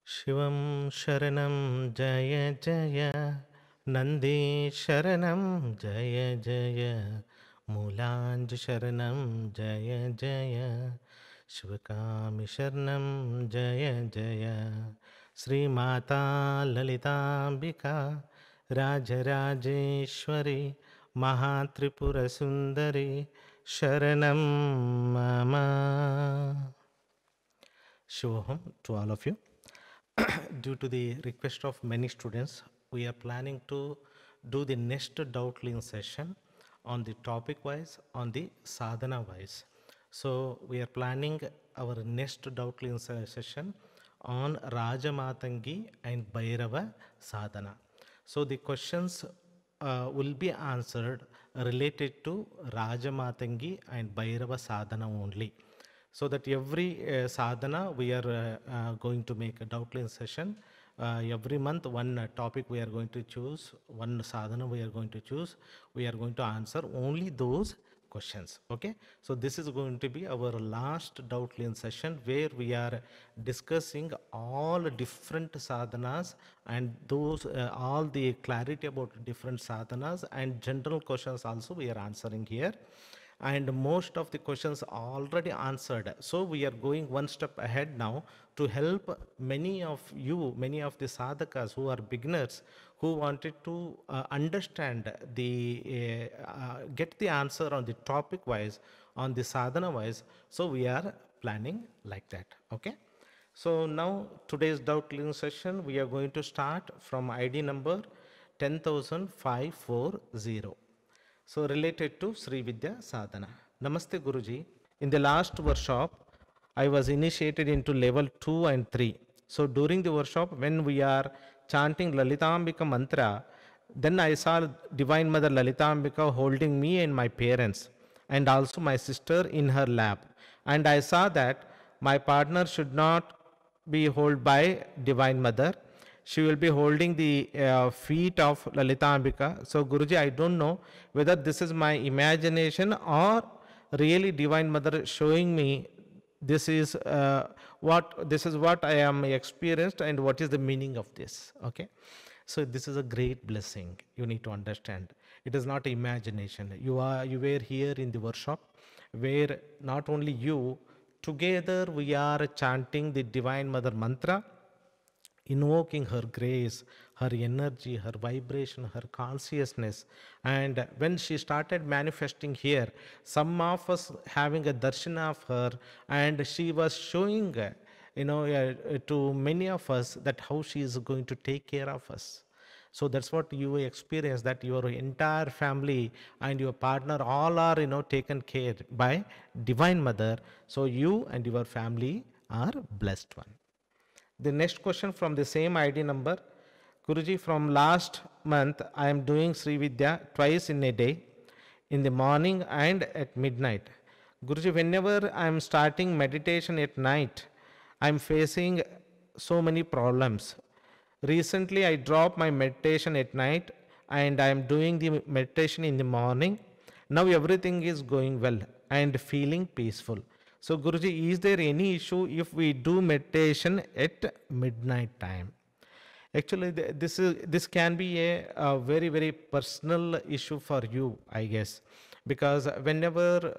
शिवं शरणं जय जय नन्दी शरणं जय जय मूलाञ्ज शरणं जय जय शिवकामि शरणं जय जय श्रीमाता ललिताम्बिका राजराजेश्वरी महात्रिपुरसुन्दरी शरणं मम. Shivoham to all of you. Due to the request of many students, we are planning to do the next doubt link session on the topic wise, on the sadhana wise. So we are planning our next doubt link session on Rajamatangi and Bhairava sadhana. So the questions will be answered related to Rajamatangi and Bhairava sadhana only. So that every sadhana we are going to make a doubtline session. Every month one topic we are going to choose, one sadhana we are going to choose. We are going to answer only those questions. Okay, so this is going to be our last doubtline session where we are discussing all different sadhanas and those all the clarity about different sadhanas and general questions also we are answering here. And most of the questions are already answered. So we are going one step ahead now to help many of you, many of the sadhakas who are beginners, who wanted to understand the, get the answer on the topic wise, on the sadhana wise. So we are planning like that. Okay. So now today's doubt clearing session, we are going to start from ID number 10,540. So related to Sri Vidya Sadhana. Namaste Guruji. In the last workshop, I was initiated into level 2 and 3. So during the workshop, when we are chanting Lalitambika mantra, then I saw Divine Mother Lalitambika holding me and my parents and also my sister in her lap. And I saw that my partner should not be held by Divine Mother. She will be holding the feet of Lalitambika. So Guruji, I don't know whether this is my imagination or really Divine Mother showing me this is what I am experienced and what is the meaning of this. Okay. So this is a great blessing. You need to understand. It is not imagination. You were here in the workshop where not only you, together we are chanting the Divine Mother mantra, invoking her grace, her energy, her vibration, her consciousness. And when she started manifesting here, some of us having a darshana of her, and she was showing, to many of us that how she is going to take care of us. So that's what you experience, that your entire family and your partner all are, taken care by Divine Mother. So you and your family are blessed one. The next question from the same ID number. Guruji, from last month, I am doing Sri Vidya twice in a day, in the morning and at midnight. Guruji, whenever I am starting meditation at night, I am facing so many problems. Recently, I dropped my meditation at night and I am doing the meditation in the morning. Now everything is going well and feeling peaceful. So Guruji, is there any issue if we do meditation at midnight time? Actually, this can be a very, very personal issue for you, I guess, because whenever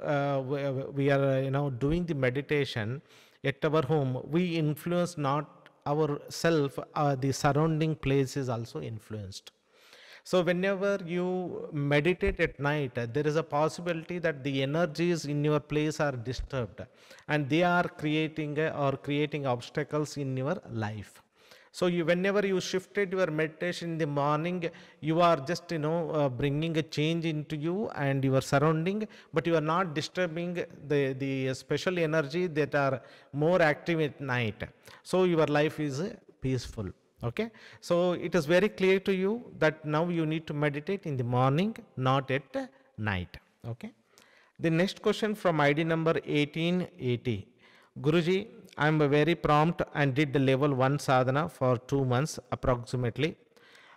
we are doing the meditation at our home, we influence not ourself, the surrounding place is also influenced. So whenever you meditate at night, there is a possibility that the energies in your place are disturbed and they are creating obstacles in your life. So whenever you shifted your meditation in the morning, you are just bringing a change into you and your surrounding, but you are not disturbing the special energy that are more active at night. So your life is peaceful. Okay, so it is very clear to you that now you need to meditate in the morning, not at night. Okay, the next question from ID number 1880. Guruji, I am very prompt and did the level 1 sadhana for 2 months approximately,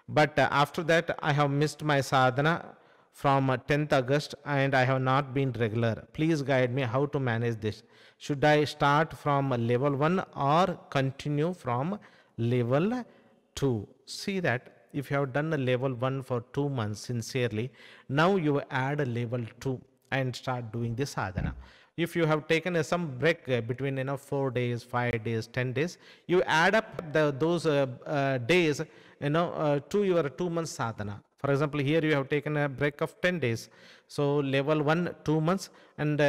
but after that I have missed my sadhana from 10th August and I have not been regular. Please guide me how to manage this. Should I start from level 1 or continue from level 2. See that if you have done a level 1 for 2 months sincerely, now you add a level 2 and start doing the sadhana. If you have taken some break between 4 days, 5 days, 10 days, you add up those days to your 2 months sadhana. For example, here you have taken a break of 10 days. So level 1 2 months, and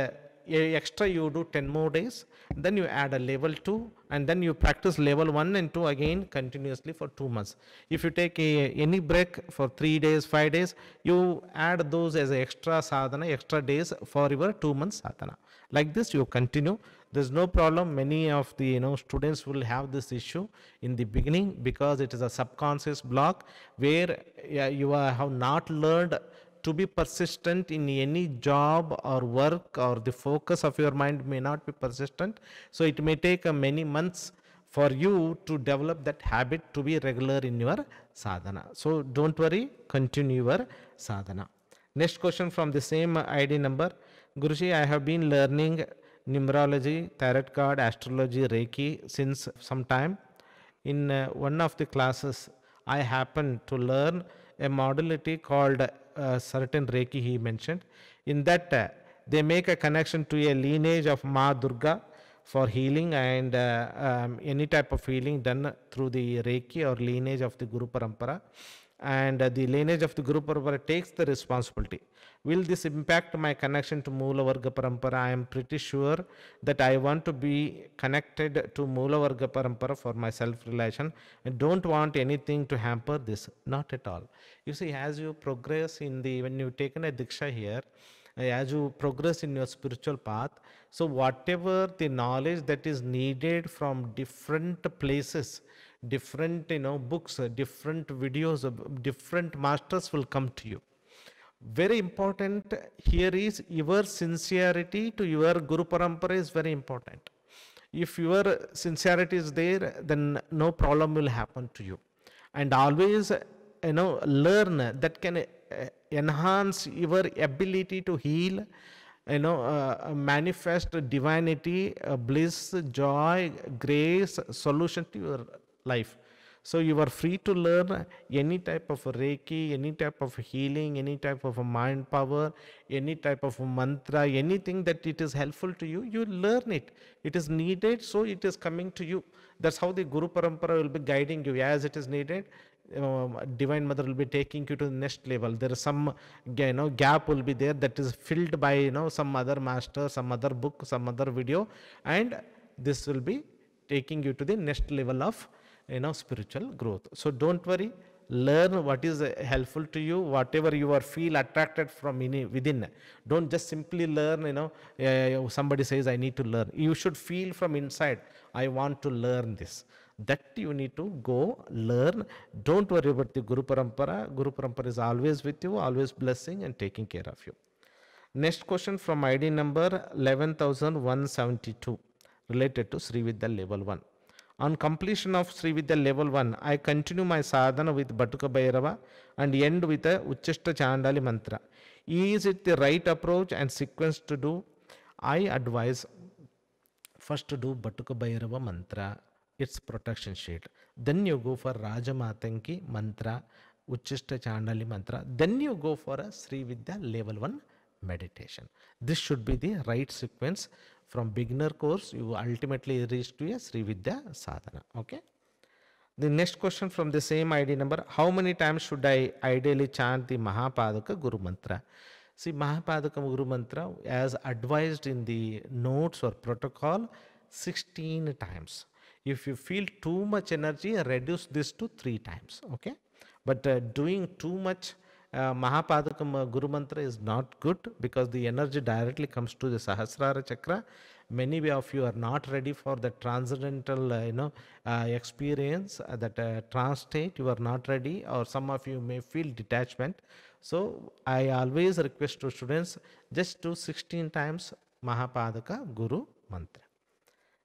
extra you do 10 more days, then you add a level 2, and then you practice level 1 and 2 again continuously for 2 months. If you take any break for 3 days, 5 days, you add those as extra sadhana, extra days for your 2 months sadhana. Like this you continue. There's no problem. Many of the students will have this issue in the beginning because it is a subconscious block where you have not learned to be persistent in any job or work, or the focus of your mind may not be persistent. So it may take many months for you to develop that habit to be regular in your sadhana. So don't worry, continue your sadhana. Next question from the same ID number. Guruji, I have been learning numerology, tarot card, astrology, Reiki since some time. In one of the classes, I happened to learn a modality called certain Reiki he mentioned. In that, they make a connection to a lineage of Ma Durga for healing, and any type of healing done through the Reiki or lineage of the Guru Parampara. And the lineage of the Guru Parampara takes the responsibility. Will this impact my connection to Moola Varga Parampara? I am pretty sure that I want to be connected to Moola Varga Parampara for my self-realization. I don't want anything to hamper this. Not at all. You see, as you progress when you've taken a Diksha here, as you progress in your spiritual path, so whatever the knowledge that is needed from different places, different books, different videos, different masters will come to you. Very important here is your sincerity to your Guru Parampara is very important. If your sincerity is there, then no problem will happen to you. And always learn that can enhance your ability to heal, manifest divinity, bliss, joy, grace, solution to your life. So you are free to learn any type of Reiki, any type of healing, any type of mind power, any type of mantra, anything that it is helpful to you, you learn it. It is needed, so it is coming to you. That's how the Guru Parampara will be guiding you as it is needed. Divine Mother will be taking you to the next level. There is some gap will be there that is filled by some other master, some other book, some other video, and this will be taking you to the next level of spiritual growth. So don't worry, learn what is helpful to you, whatever you are feel attracted from within. Don't just simply learn, somebody says I need to learn. You should feel from inside, I want to learn this. That you need to go learn. Don't worry about the Guru Parampara. Guru Parampara is always with you, always blessing and taking care of you. Next question from ID number 11172 related to Sri Vidya level 1. On completion of Sri Vidya level 1, I continue my sadhana with Batuka Bhairava and end with a Uchishta Chandali mantra. Is it the right approach and sequence to do? I advise first to do Batuka Bhairava mantra, its protection sheet. Then you go for Rajamatanki mantra, Uchishta Chandali mantra. Then you go for a Sri Vidya level 1 meditation. This should be the right sequence. From beginner course, you ultimately reach to a Sri Vidya sadhana. Okay. The next question from the same ID number. How many times should I ideally chant the Mahapadaka Guru Mantra? See, Mahapadaka Guru Mantra, as advised in the notes or protocol, 16 times. If you feel too much energy, reduce this to 3 times. Okay. But doing too much Mahapadakam Guru Mantra is not good, because the energy directly comes to the Sahasrara Chakra. Many of you are not ready for the transcendental experience, that trance state. You are not ready, or some of you may feel detachment. So I always request to students, just do 16 times Mahapadaka Guru Mantra.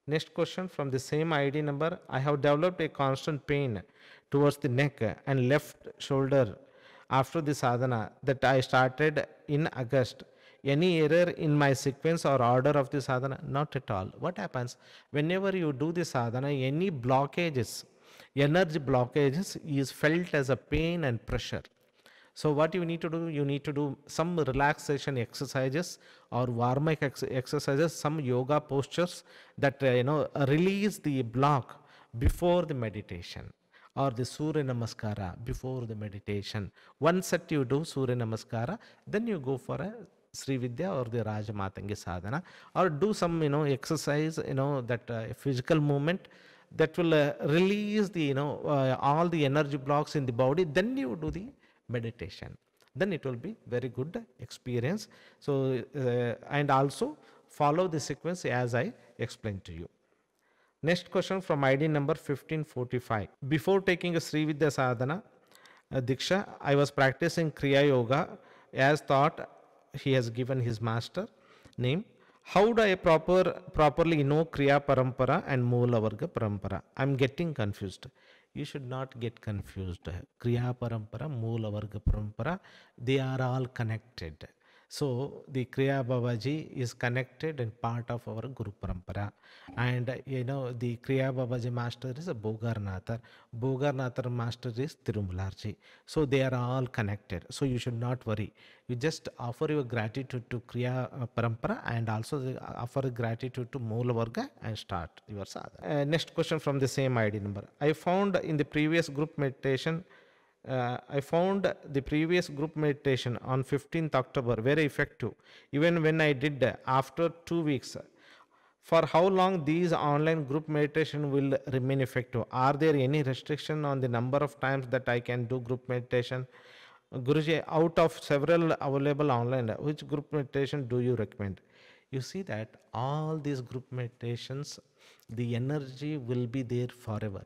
Next question from the same ID number. I have developed a constant pain towards the neck and left shoulder after the sadhana that I started in August. Any error in my sequence or order of the sadhana? Not at all. What happens whenever you do the sadhana, any blockages, energy blockages is felt as a pain and pressure. So what you need to do, you need to do some relaxation exercises or warm-up exercises, some yoga postures that release the block before the meditation, or the Surya Namaskara before the meditation. One set you do Surya Namaskara, then you go for a Sri Vidya or the Rajamatangi sadhana, or do some exercise, that physical movement that will release the all the energy blocks in the body. Then you do the meditation, then it will be very good experience. So and also follow the sequence as I explained to you. Next question from ID number 1545. Before taking a Sri Vidya Sadhana Diksha, I was practicing Kriya Yoga as thought he has given his master name. How do I properly know Kriya Parampara and Moola Varga Parampara? I'm getting confused. You should not get confused. Kriya Parampara, Moola Varga Parampara, they are all connected. So the Kriya Babaji is connected and part of our Guru Parampara. And the Kriya Babaji master is a Bogarnathar. Bogarnathar master is Tirumularji. So they are all connected. So you should not worry. You just offer your gratitude to Kriya Parampara and also offer gratitude to Moola Varga and start your sadhana. Next question from the same ID number. I found in the previous group meditation on 15th October very effective, even when I did after 2 weeks. For how long these online group meditation will remain effective? Are there any restriction on the number of times that I can do group meditation? Guruji, out of several available online, which group meditation do you recommend? You see that all these group meditations, the energy will be there forever.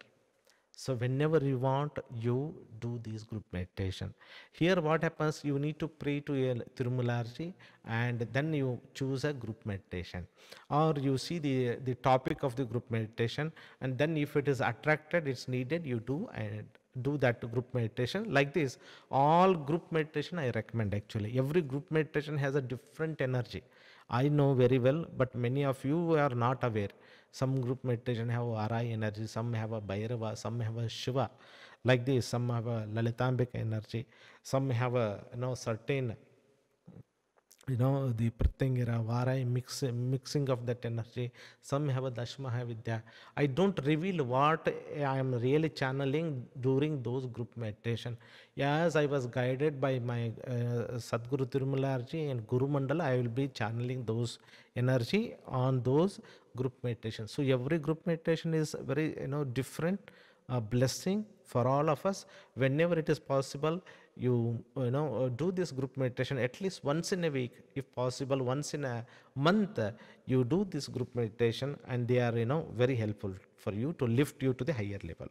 So whenever you want, you do this group meditation. Here what happens, you need to pray to a Tirumularji and then you choose a group meditation. Or you see the topic of the group meditation, and then if it is attracted, it's needed, you do and do that group meditation. Like this, all group meditation I recommend actually. Every group meditation has a different energy. I know very well, but many of you are not aware. Some group meditation have Arai energy, some have a Bhairava, some have a Shiva. Like this, some have a Lalitambika energy, some have a certain the Pratyangara, Varai mixing of that energy. Some have a Dashmaha Vidya. I don't reveal what I am really channeling during those group meditation. As I was guided by my Sadguru Tirumularji and Guru Mandala, I will be channeling those energy on those group meditation. So every group meditation is very different blessing for all of us. Whenever it is possible, you do this group meditation at least once in a week, if possible once in a month. You do this group meditation and they are very helpful for you to lift you to the higher level.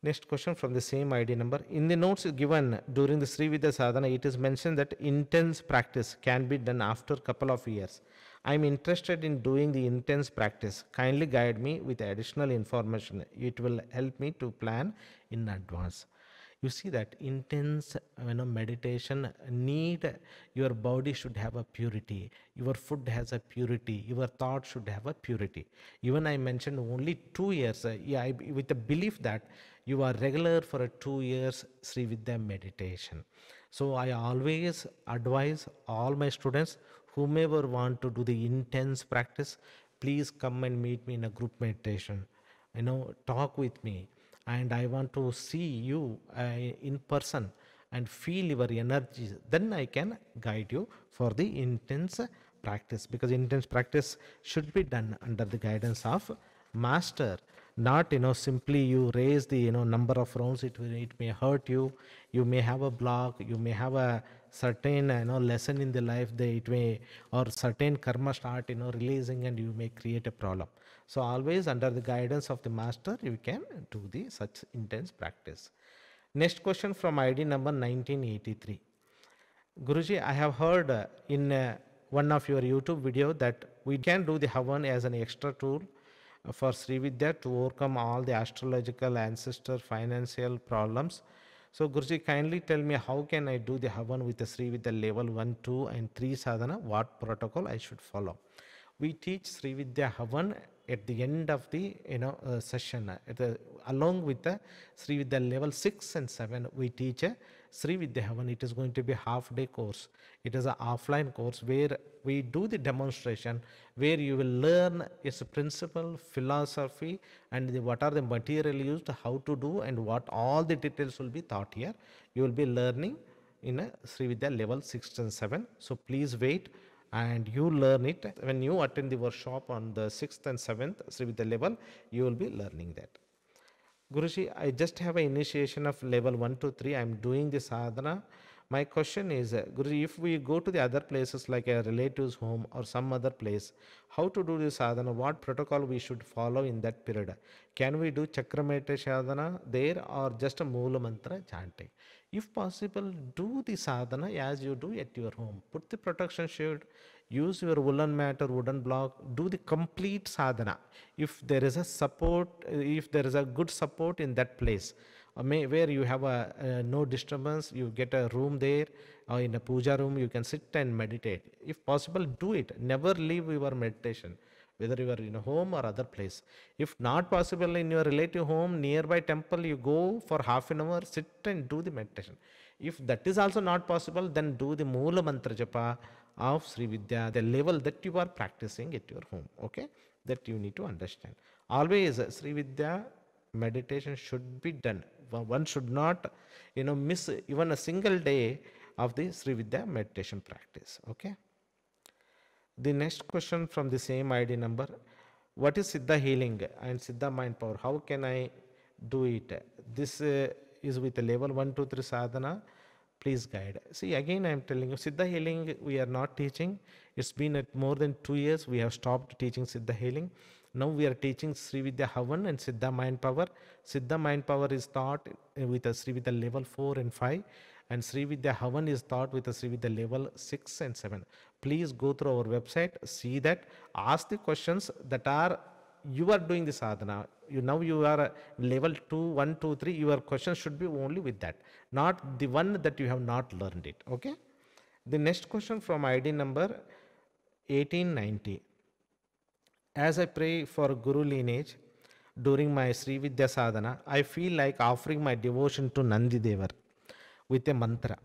Next question from the same ID number. In the notes given during the Sri Vidya Sadhana, it is mentioned that intense practice can be done after a couple of years. I am interested in doing the intense practice. Kindly guide me with additional information. It will help me to plan in advance. You see that intense meditation need, your body should have a purity, your food has a purity, your thought should have a purity. Even I mentioned only 2 years, with the belief that you are regular for a 2 years Sri Vidya meditation. So I always advise all my students, whomever want to do the intense practice, please come and meet me in a group meditation. Talk with me. And I want to see you in person and feel your energy. Then I can guide you for the intense practice, because intense practice should be done under the guidance of master. Not simply you raise the number of rounds. It may hurt you. You may have a block. You may have a certain lesson in the life that it may, or certain karma start releasing, and you may create a problem. So always under the guidance of the master, you can do the such intense practice. Next question from ID number 1983. Guruji, I have heard in one of your YouTube video that we can do the Havan as an extra tool for Sri Vidya to overcome all the astrological, ancestor, financial problems. So Guruji, kindly tell me, how can I do the Havan with the Sri Vidya level 1, 2 and 3 sadhana? What protocol I should follow? We teach Sri Vidya Havan at the end of the session. Along with the Sri Vidya level 6 and 7, we teach a Sri Vidya Havan. It is going to be a half-day course. It is an offline course where we do the demonstration, where you will learn its principle, philosophy, and what are the material used, how to do, and what all the details will be taught here. You will be learning in a Sri Vidya level 6 and 7. So please wait and you learn it. When you attend the workshop on the 6th and 7th Sri Vidya level, you will be learning that. Guruji, I just have an initiation of level 1 to 3. I am doing the sadhana. My question is, Guruji, if we go to the other places like a relative's home or some other place, how to do the sadhana? What protocol we should follow in that period? Can we do chakrameta sadhana there or just a Moola mantra chanting? If possible, do the sadhana as you do at your home. Put the protection shield, use your woolen mat or wooden block, do the complete sadhana. If there is a support, if there is a good support in that place, where you have no disturbance, you get a room there, or in a puja room, you can sit and meditate. If possible, do it. Never leave your meditation, whether you are in a home or other place. If not possible in your relative home, nearby temple, you go for half an hour, sit and do the meditation. If that is also not possible, then do the Moola Mantra Japa of Sri Vidya, the level that you are practicing at your home. Okay, that you need to understand. Always Sri Vidya meditation should be done. One should not, miss even a single day of the Sri Vidya meditation practice. Okay. The next question from the same ID number: what is Siddha healing and Siddha mind power? How can I do it? This is with the level 1, 2, 3 sadhana. Please guide. See, again I am telling you, Siddha healing we are not teaching. It's been at more than 2 years we have stopped teaching Siddha healing. Now we are teaching Sri Vidya Havan and Siddha mind power. Siddha mind power is taught with a Sri Vidya level 4 and 5, and Sri Vidya Havan is taught with a Sri Vidya level 6 and 7. Please go through our website, see that, ask the questions that are, you are doing the sadhana. You are level 2, 1, 2, 3. Your questions should be only with that, not the one that you have not learned it. Okay. The next question from ID number 1890. As I pray for Guru lineage during my Sri Vidya sadhana, I feel like offering my devotion to Nandi Devar with a mantra.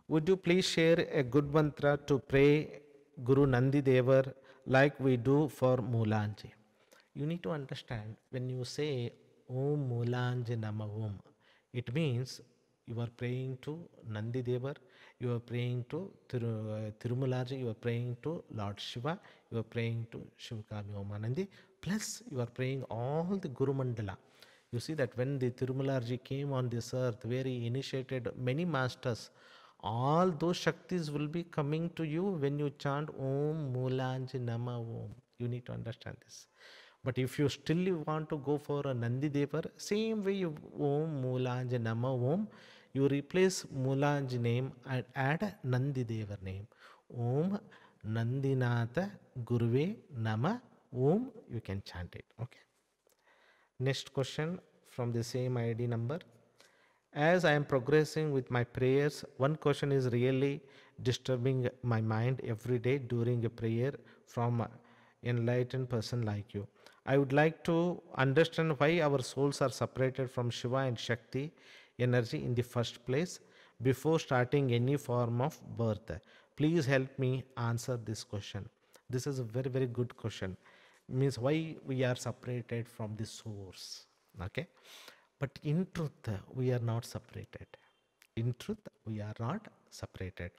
Would you please share a good mantra to pray Guru Nandi Devar like we do for Moolanji? You need to understand, when you say Om Moolanji Nama Om, it means you are praying to Nandi Devar, you are praying to Tirumalaji, you are praying to Lord Shiva, you are praying to Shivakami Omanandi, plus you are praying all the Guru Mandala. You see that when the Tirumalaji came on this earth, where he initiated many masters, all those Shaktis will be coming to you when you chant Om Moolanji Nama Om. You need to understand this. But if you still want to go for a Nandi Devar, same way you Om Moolanji Nama Om, you replace Moolanji name and add Nandi Devar name. Om Nandinatha Guruve Nama Om, you can chant it. Okay. Next question from the same ID number. As I am progressing with my prayers, one question is really disturbing my mind every day during a prayer from an enlightened person like you. I would like to understand why our souls are separated from Shiva and Shakti energy in the first place before starting any form of birth. Please help me answer this question. This is a very, very good question. Means why we are separated from the source. Okay. But in truth, we are not separated. In truth, we are not separated.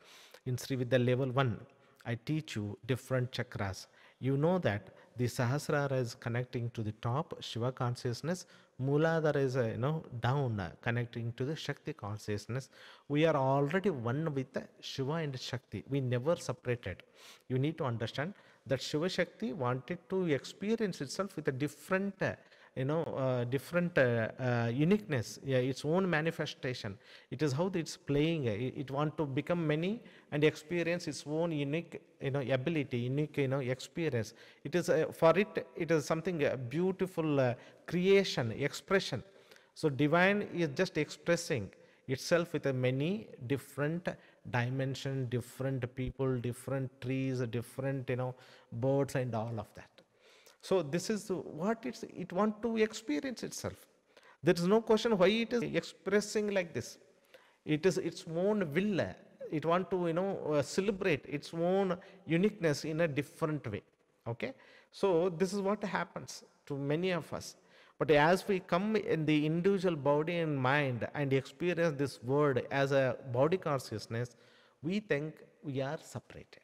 In Sri Vidya level 1, I teach you different chakras. You know that the Sahasrara is connecting to the top, Shiva consciousness. Mooladhara is, down, connecting to the Shakti consciousness. We are already one with the Shiva and Shakti. We never separated. You need to understand that Shiva Shakti wanted to experience itself with a different different uniqueness, its own manifestation. It is how it's playing. It want to become many and experience its own unique, ability, unique, experience. It is for it. It is something beautiful creation, expression. So divine is just expressing itself with a many different dimension, different people, different trees, different birds, and all of that. So this is what it want to experience itself. There is no question why it is expressing like this. It is its own will. It want to celebrate its own uniqueness in a different way. Okay, so this is what happens to many of us. But as we come in the individual body and mind and experience this word as a body consciousness, we think we are separated.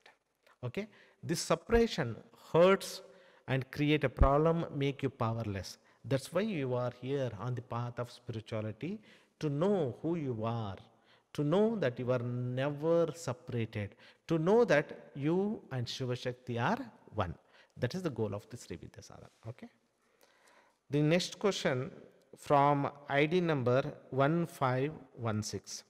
Okay, this separation hurts and create a problem, make you powerless. That's why you are here on the path of spirituality, to know who you are, to know that you are never separated, to know that you and Shiva Shakti are one. That is the goal of the Sri Vidya Sadhana. Okay. The next question from ID number 1516.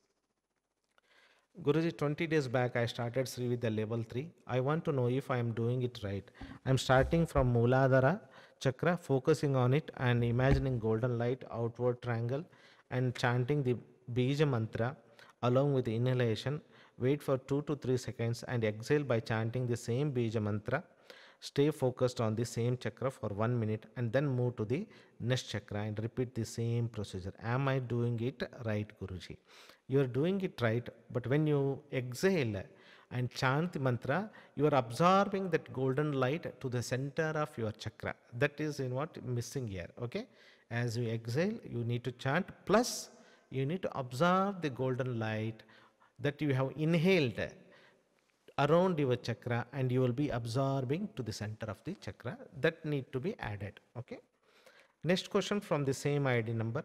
Guruji, 20 days back I started Sri Vidya level 3. I want to know if I am doing it right. I am starting from Mooladhara chakra, focusing on it and imagining golden light, outward triangle, and chanting the Bija mantra along with inhalation. Wait for 2 to 3 seconds and exhale by chanting the same Bija mantra. Stay focused on the same chakra for 1 minute and then move to the next chakra and repeat the same procedure. Am I doing it right, Guruji? You are doing it right, but when you exhale and chant the mantra, you are absorbing that golden light to the center of your chakra. That is in what missing here. Okay, as you exhale, you need to chant, plus you need to absorb the golden light that you have inhaled around your chakra, and you will be absorbing to the center of the chakra. That need to be added. Okay. Next question from the same ID number.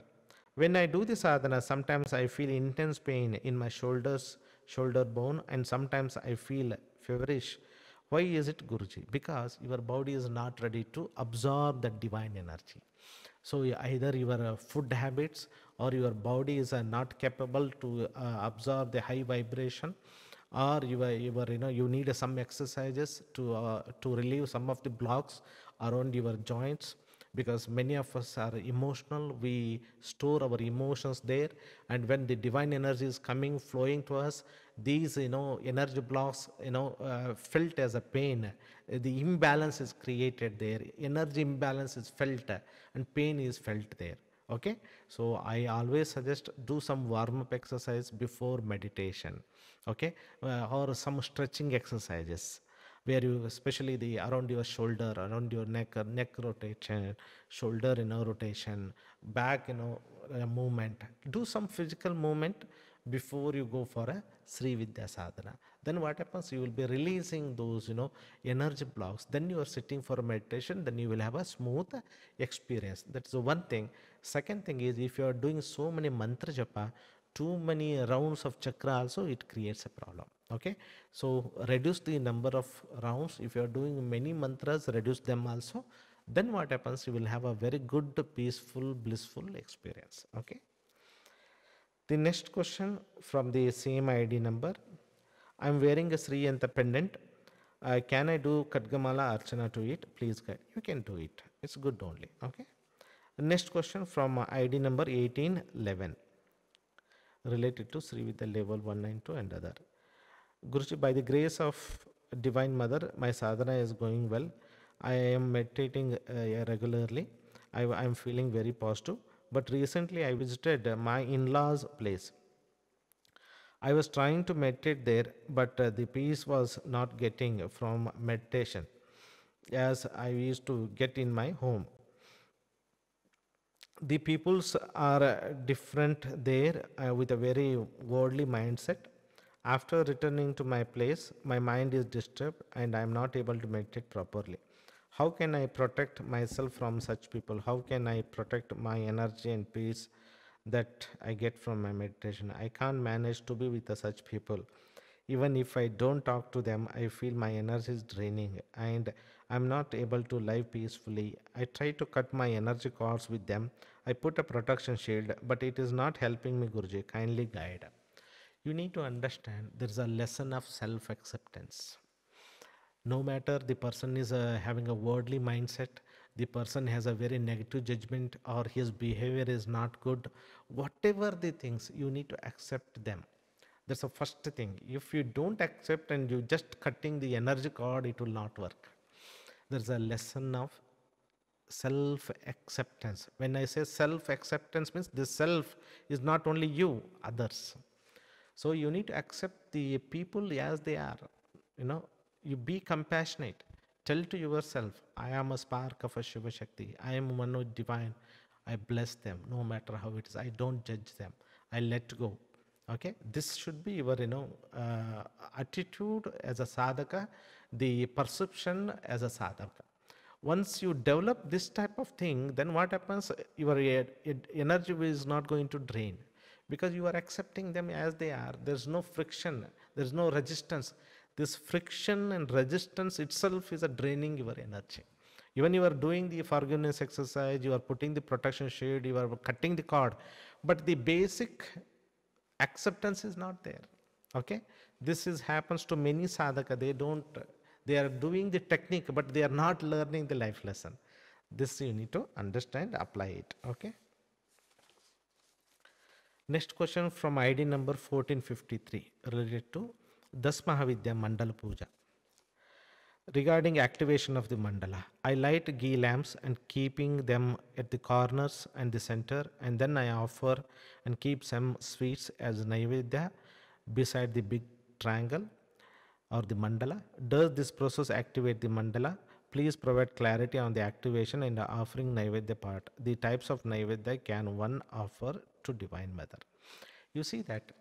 When I do the sadhana, sometimes I feel intense pain in my shoulder bone, and sometimes I feel feverish. Why is it, Guruji? Because your body is not ready to absorb that divine energy. So either your food habits or your body is not capable to absorb the high vibration, or you need some exercises to relieve some of the blocks around your joints, because many of us are emotional. We store our emotions there, and when the divine energy is coming flowing to us, these energy blocks felt as a pain. The imbalance is created there, energy imbalance is felt, and pain is felt there. Okay, so I always suggest do some warm up exercise before meditation. Okay, or some stretching exercises where you, especially the around your shoulder, around your neck rotation, shoulder rotation, back movement. Do some physical movement before you go for a Sri Vidya sadhana. Then what happens? You will be releasing those energy blocks. Then you are sitting for meditation. Then you will have a smooth experience. That's the one thing. Second thing is, if you are doing so many mantra japa, too many rounds of chakra also, it creates a problem. Okay, so reduce the number of rounds. If you are doing many mantras, reduce them also. Then what happens? You will have a very good, peaceful, blissful experience. Okay. The next question from the same ID number. I am wearing a Sri Yanta pendant. Can I do Kadgamala Archana to it? Please guide. You can do it. It's good only. Okay. Next question from ID number 1811, related to Sri Vidya level 192 and other. Guruji, by the grace of Divine Mother, my sadhana is going well. I am meditating regularly. I am feeling very positive. But recently I visited my in-laws' place. I was trying to meditate there, but the peace was not getting from meditation as I used to get in my home. The peoples are different there, with a very worldly mindset. After returning to my place, my mind is disturbed and I am not able to meditate properly. How can I protect myself from such people? How can I protect my energy and peace that I get from my meditation? I can't manage to be with such people. Even if I don't talk to them, I feel my energy is draining and I'm not able to live peacefully. I try to cut my energy cords with them. I put a protection shield, but it is not helping me, Guruji. Kindly guide. You need to understand there is a lesson of self acceptance. No matter the person is having a worldly mindset, the person has a very negative judgment, or his behavior is not good, whatever the things, you need to accept them. That's the first thing. If you don't accept and you just cutting the energy cord, it will not work. There's a lesson of self acceptance. When I say self acceptance, means the self is not only you, others. So you need to accept the people as they are. You know, you be compassionate. Tell to yourself, I am a spark of a Shiva Shakti. I am one with divine. I bless them no matter how it is. I don't judge them. I let go. Okay, this should be your attitude as a sadhaka, the perception as a sadhaka. Once you develop this type of thing, then what happens? Your energy is not going to drain because you are accepting them as they are. There's no friction, there's no resistance. This friction and resistance itself is a draining your energy. Even you are doing the forgiveness exercise, you are putting the protection shield, you are cutting the cord, but the basic acceptance is not there. Okay, this is happens to many sadhaka. They are doing the technique, but they are not learning the life lesson. This you need to understand, apply it. Okay, next question from ID number 1453 related to Das Mahavidya Mandala Puja. Regarding activation of the mandala, I light ghee lamps and keeping them at the corners and the center, and then I offer and keep some sweets as naivedya beside the big triangle or the mandala. Does this process activate the mandala? Please provide clarity on the activation and the offering naivedya part. The types of naivedya can one offer to Divine Mother? You see that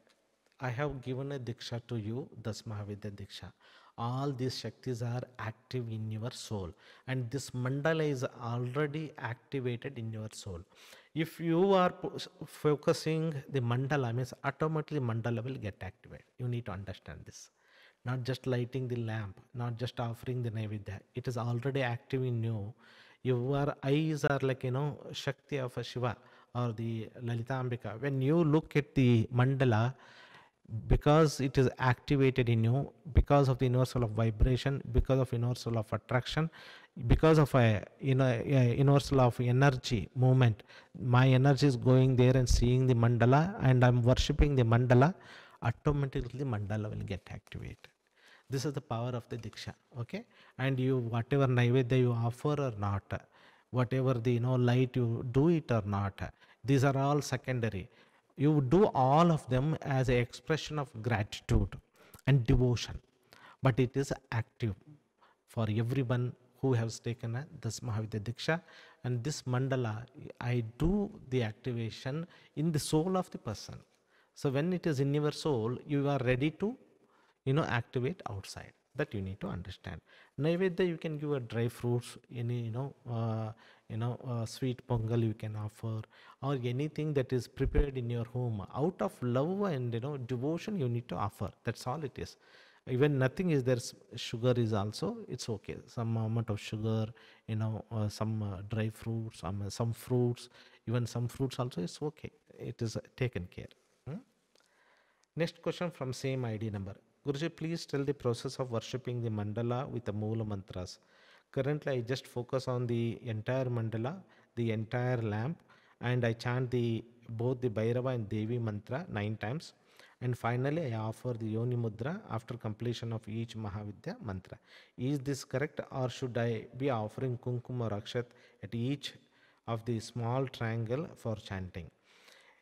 I have given a diksha to you, Das Mahavidya Diksha. All these Shaktis are active in your soul, and this mandala is already activated in your soul. If you are focusing the mandala, means automatically mandala will get activated. You need to understand this. Not just lighting the lamp, not just offering the naivedya. It is already active in you. Your eyes are like, Shakti of a Shiva or the Lalitambika. When you look at the mandala, because it is activated in you, because of the universal of vibration, because of universal of attraction, because of a universal of energy movement, my energy is going there and seeing the mandala, and I'm worshipping the mandala, automatically the mandala will get activated. This is the power of the diksha. Okay, and you, whatever naivedya you offer or not, whatever the light you do it or not, these are all secondary. You do all of them as an expression of gratitude and devotion, but it is active for everyone who has taken this Mahavidya Diksha. And this mandala, I do the activation in the soul of the person. So when it is in your soul, you are ready to activate outside. That you need to understand. Naivedya, you can give a dry fruits, any sweet pongal you can offer, or anything that is prepared in your home out of love and devotion you need to offer. That's all it is. Even nothing is there, sugar is also, it's okay. Some amount of sugar, some dry fruits, some fruits, even some fruits also is okay. It is taken care. Next question from same ID number. Guruji, please tell the process of worshipping the mandala with the Moola mantras. Currently, I just focus on the entire mandala, the entire lamp, and I chant both the Bhairava and Devi mantra 9 times. And finally, I offer the Yoni Mudra after completion of each Mahavidya mantra. Is this correct, or should I be offering Kumkum or Akshat at each of the small triangle for chanting?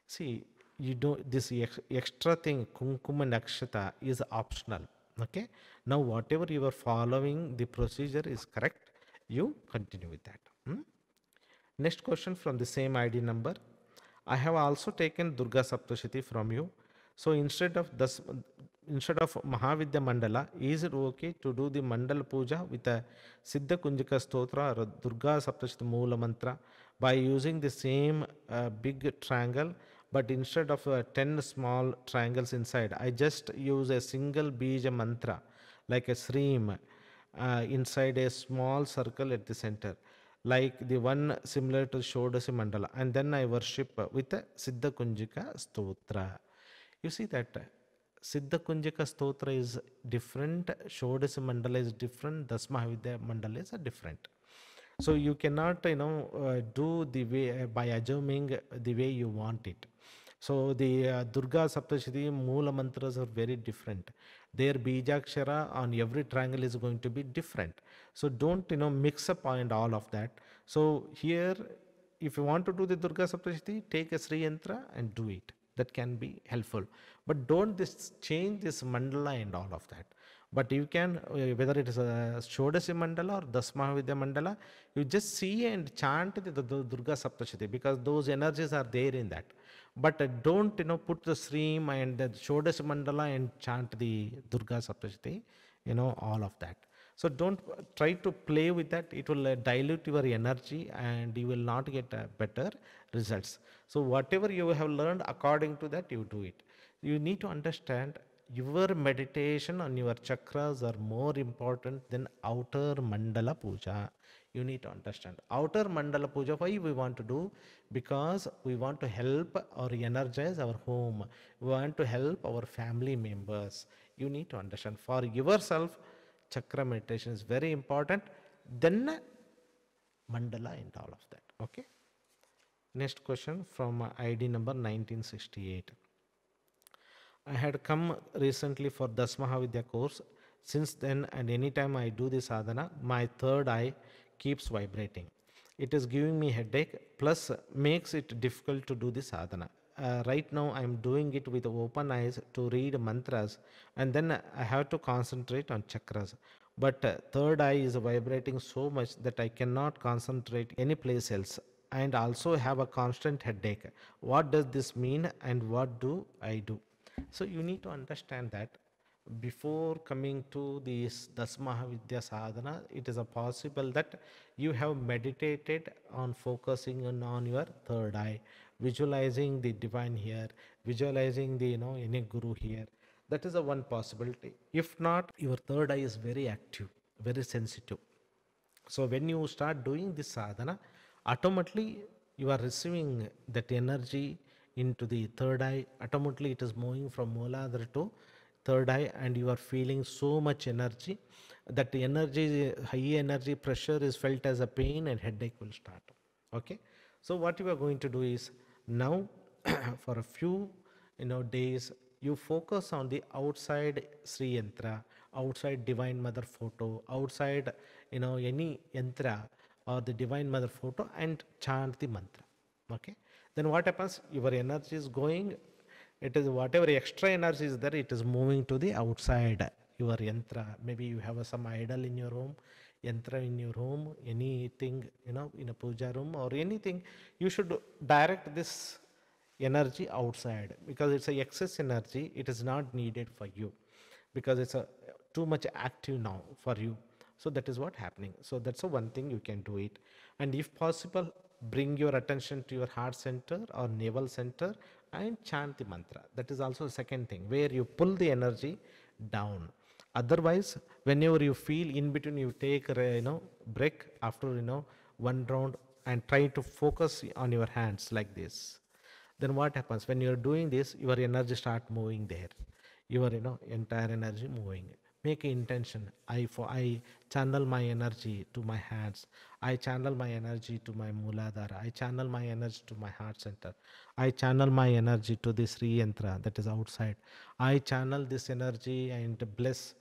See, you don't, this extra thing, Kumkum and Akshata, is optional. Okay, now whatever you are following, the procedure is correct, you continue with that. Next question from the same ID number. I have also taken Durga Saptashati from you. So instead of Mahavidya Mandala, is it okay to do the Mandala Puja with a Siddha Kunjika Stotra or Durga Saptashati Moola Mantra by using the same big triangle, but instead of 10 small triangles inside, I just use a single Bija mantra like a Sreem inside a small circle at the center, like the one similar to Shodasi Mandala, and then I worship with a Siddha Kunjika Stotra. You see that Siddha Kunjika Stotra is different, Shodasi Mandala is different, Das Mahavidya Mandala is different. So you cannot, do the way by assuming the way you want it. So the Durga Saptashati Moola mantras are very different. Their bijakshara on every triangle is going to be different. So don't mix up and all of that. So here, if you want to do the Durga Saptashti, take a Sri Yantra and do it. That can be helpful. But don't change this mandala and all of that. But you can, whether it is a Shodasi mandala or Dasmahavidya mandala, you just see and chant the Durga Saptashti, because those energies are there in that. But don't put the stream and the Shodasi mandala and chant the Durga Saptashti, all of that. So don't try to play with that. It will dilute your energy and you will not get better results. So whatever you have learned, according to that you do it. You need to understand your meditation on your chakras are more important than outer mandala puja. You need to understand outer mandala puja. Why we want to do? Because we want to help or energize our home. We want to help our family members. You need to understand for yourself, chakra meditation is very important. Then mandala and all of that. Okay. Next question from ID number 1968. I had come recently for Dasmahavidya course. Since then, and anytime I do the sadhana, my third eye keeps vibrating. It is giving me headache, plus makes it difficult to do the sadhana. Right now, I am doing it with open eyes to read mantras, and then I have to concentrate on chakras. But third eye is vibrating so much that I cannot concentrate any place else, and also have a constant headache. What does this mean, and what do I do? So you need to understand that before coming to this Dasmahavidya sadhana, it is a possible that you have meditated on focusing on your third eye, visualizing the divine here, visualizing the any guru here. That is a one possibility. If not, your third eye is very active, very sensitive. So when you start doing this sadhana, automatically you are receiving that energy into the third eye. Automatically it is moving from Mooladhara to third eye, and you are feeling so much energy. That energy, high energy pressure is felt as a pain and headache will start. Okay. So what you are going to do is now for a few days, you focus on the outside Sri Yantra, outside Divine Mother photo, outside any yantra or the Divine Mother photo, and chant the mantra. Okay. Then what happens? Your energy is going, it is whatever extra energy is there, it is moving to the outside your yantra. Maybe you have some idol in your home, yantra in your home, anything in a puja room or anything. You should direct this energy outside, because it's a excess energy. It is not needed for you, because it's a too much active now for you. So that is what happening. So that's the one thing you can do it. And if possible, bring your attention to your heart center or navel center and chant the mantra. That is also a second thing where you pull the energy down. Otherwise, whenever you feel in between, you take a break after one round and try to focus on your hands like this. Then what happens? When you are doing this, your energy start moving there. Your entire energy moving. Make an intention. I channel my energy to my hands. I channel my energy to my Mooladhara. I channel my energy to my heart center. I channel my energy to this Sri Yantra that is outside. I channel this energy and bless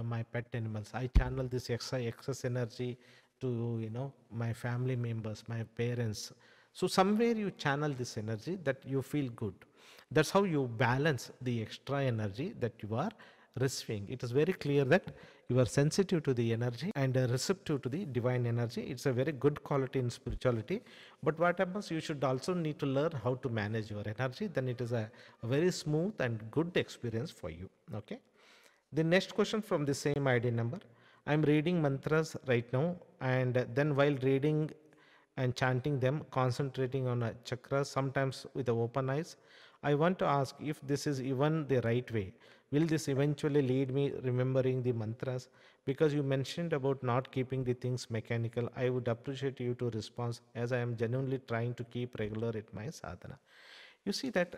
my pet animals. I channel this excess energy to my family members, my parents. So somewhere you channel this energy that you feel good. That's how you balance the extra energy that you are receiving. It is very clear that you are sensitive to the energy and receptive to the divine energy. It's a very good quality in spirituality. But what happens, you should also need to learn how to manage your energy. Then it is a very smooth and good experience for you. Okay. The next question from the same ID number. I'm reading mantras right now, and then while reading and chanting them, concentrating on a chakra, sometimes with the open eyes. I want to ask if this is even the right way. Will this eventually lead me remembering the mantras? Because you mentioned about not keeping the things mechanical, I would appreciate you to respond, as I am genuinely trying to keep regular at my sadhana. You see that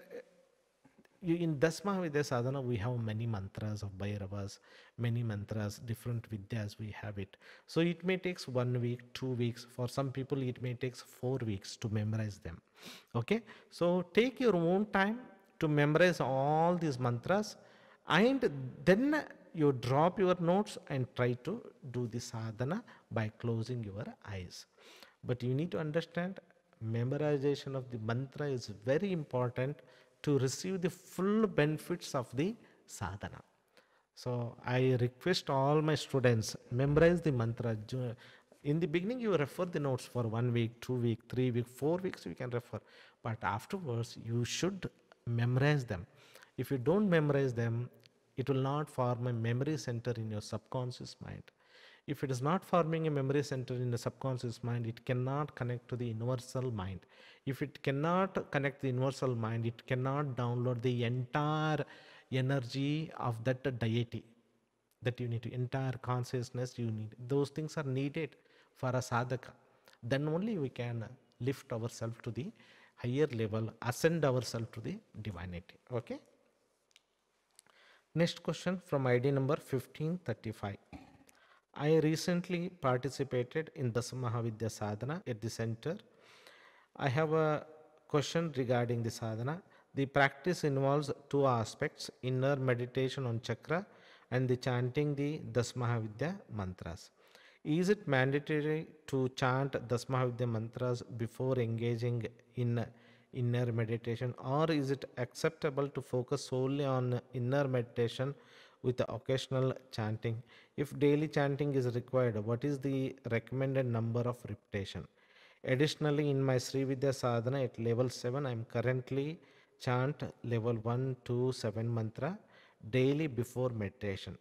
in Dasmahavidya sadhana, we have many mantras of Bhairavas, many mantras, different vidyas we have it. So it may takes 1 week, 2 weeks. For some people, it may takes 4 weeks to memorize them. Okay. So take your own time to memorize all these mantras, And then you drop your notes and try to do the sadhana by closing your eyes. But you need to understand, memorization of the mantra is very important to receive the full benefits of the sadhana. So I request all my students, memorize the mantra. In the beginning, you refer the notes for 1 week, 2 week, 3 week, 4 weeks, you can refer. But afterwards, you should memorize them. If you don't memorize them, it will not form a memory center in your subconscious mind. If it is not forming a memory center in the subconscious mind, it cannot connect to the universal mind. If it cannot connect the universal mind, it cannot download the entire energy of that deity that you need to, entire consciousness you need. Those things are needed for a sadhaka. Then only we can lift ourselves to the higher level, ascend ourselves to the divinity. Okay. Next question from ID number 1535. I recently participated in the Mahavidya Sadhana at the center. I have a question regarding the sadhana. The practice involves two aspects: inner meditation on chakra and the chanting the Dasmahavidya mantras. Is it mandatory to chant Dasmahavidya mantras before engaging in inner meditation, or is it acceptable to focus solely on inner meditation with the occasional chanting? If daily chanting is required, what is the recommended number of repetition? Additionally, in my Sri Vidya sadhana at level 7, I am currently chant level 1 to 7 mantra daily before meditation.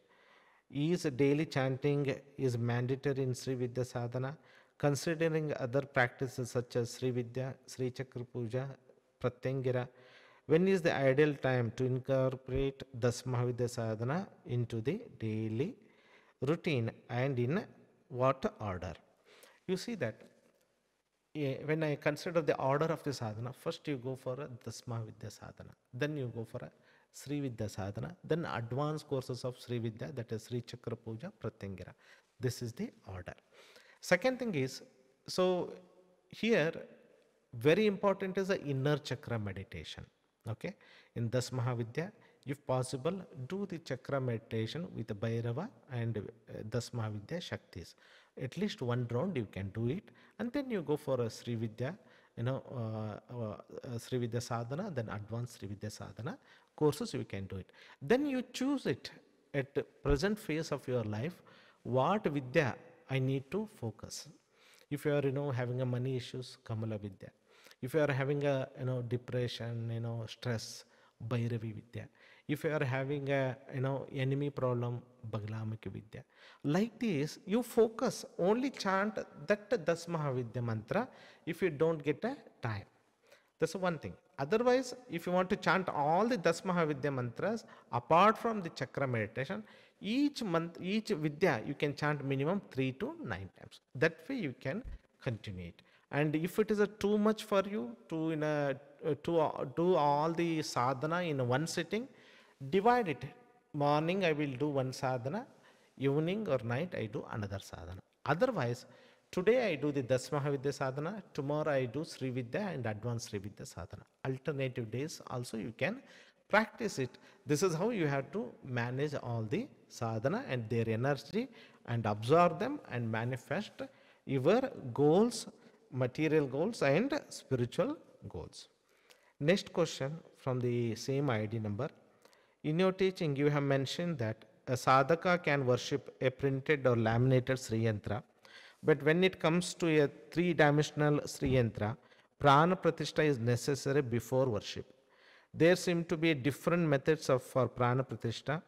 Is daily chanting is mandatory in Sri Vidya sadhana? Considering other practices such as Sri Vidya, Sri Chakra Puja, Pratyangira, when is the ideal time to incorporate Das Mahavidya sadhana into the daily routine, and in what order? You see that when I consider the order of the sadhana, first you go for a Dasma Vidya sadhana, then you go for a Sri Vidya sadhana, then advanced courses of Sri Vidya, that is Sri Chakra Puja, Pratyangira. This is the order. Second thing is, so here very important is the inner chakra meditation. Okay, in Das Mahavidya, if possible, do the chakra meditation with the Bhairava and Das Mahavidya Shaktis. At least one round you can do it, and then you go for a Sri Vidya, Sri Vidya sadhana, then advanced Sri Vidya sadhana courses you can do it. Then you choose it at the present phase of your life, what Vidya I need to focus. If you are having a money issues, Kamala Vidya. If you are having a depression, stress, Bhairavi Vidya. If you are having a enemy problem, Baglamika Vidya. Like this, you focus, only chant that Dasmahavidya mantra if you don't get a time. That's one thing. Otherwise, if you want to chant all the Dasmahavidya mantras apart from the chakra meditation, each month, each Vidya you can chant minimum 3 to 9 times. That way you can continue it. And if it is too much for you to do all the sadhana in one sitting, divide it. Morning I will do one sadhana, evening or night I do another sadhana. Otherwise, today I do the Dasmahavidya sadhana, tomorrow I do Sri Vidya and advanced Sri Vidya sadhana. Alternative days also you can practice it. This is how you have to manage all the sadhana and their energy and absorb them and manifest your goals, material goals and spiritual goals. Next question from the same ID number. In your teaching, you have mentioned that a sadhaka can worship a printed or laminated Sri Yantra, but when it comes to a three-dimensional Sri Yantra, Prana Pratishtha is necessary before worship. There seem to be different methods for Prana Pratishtha.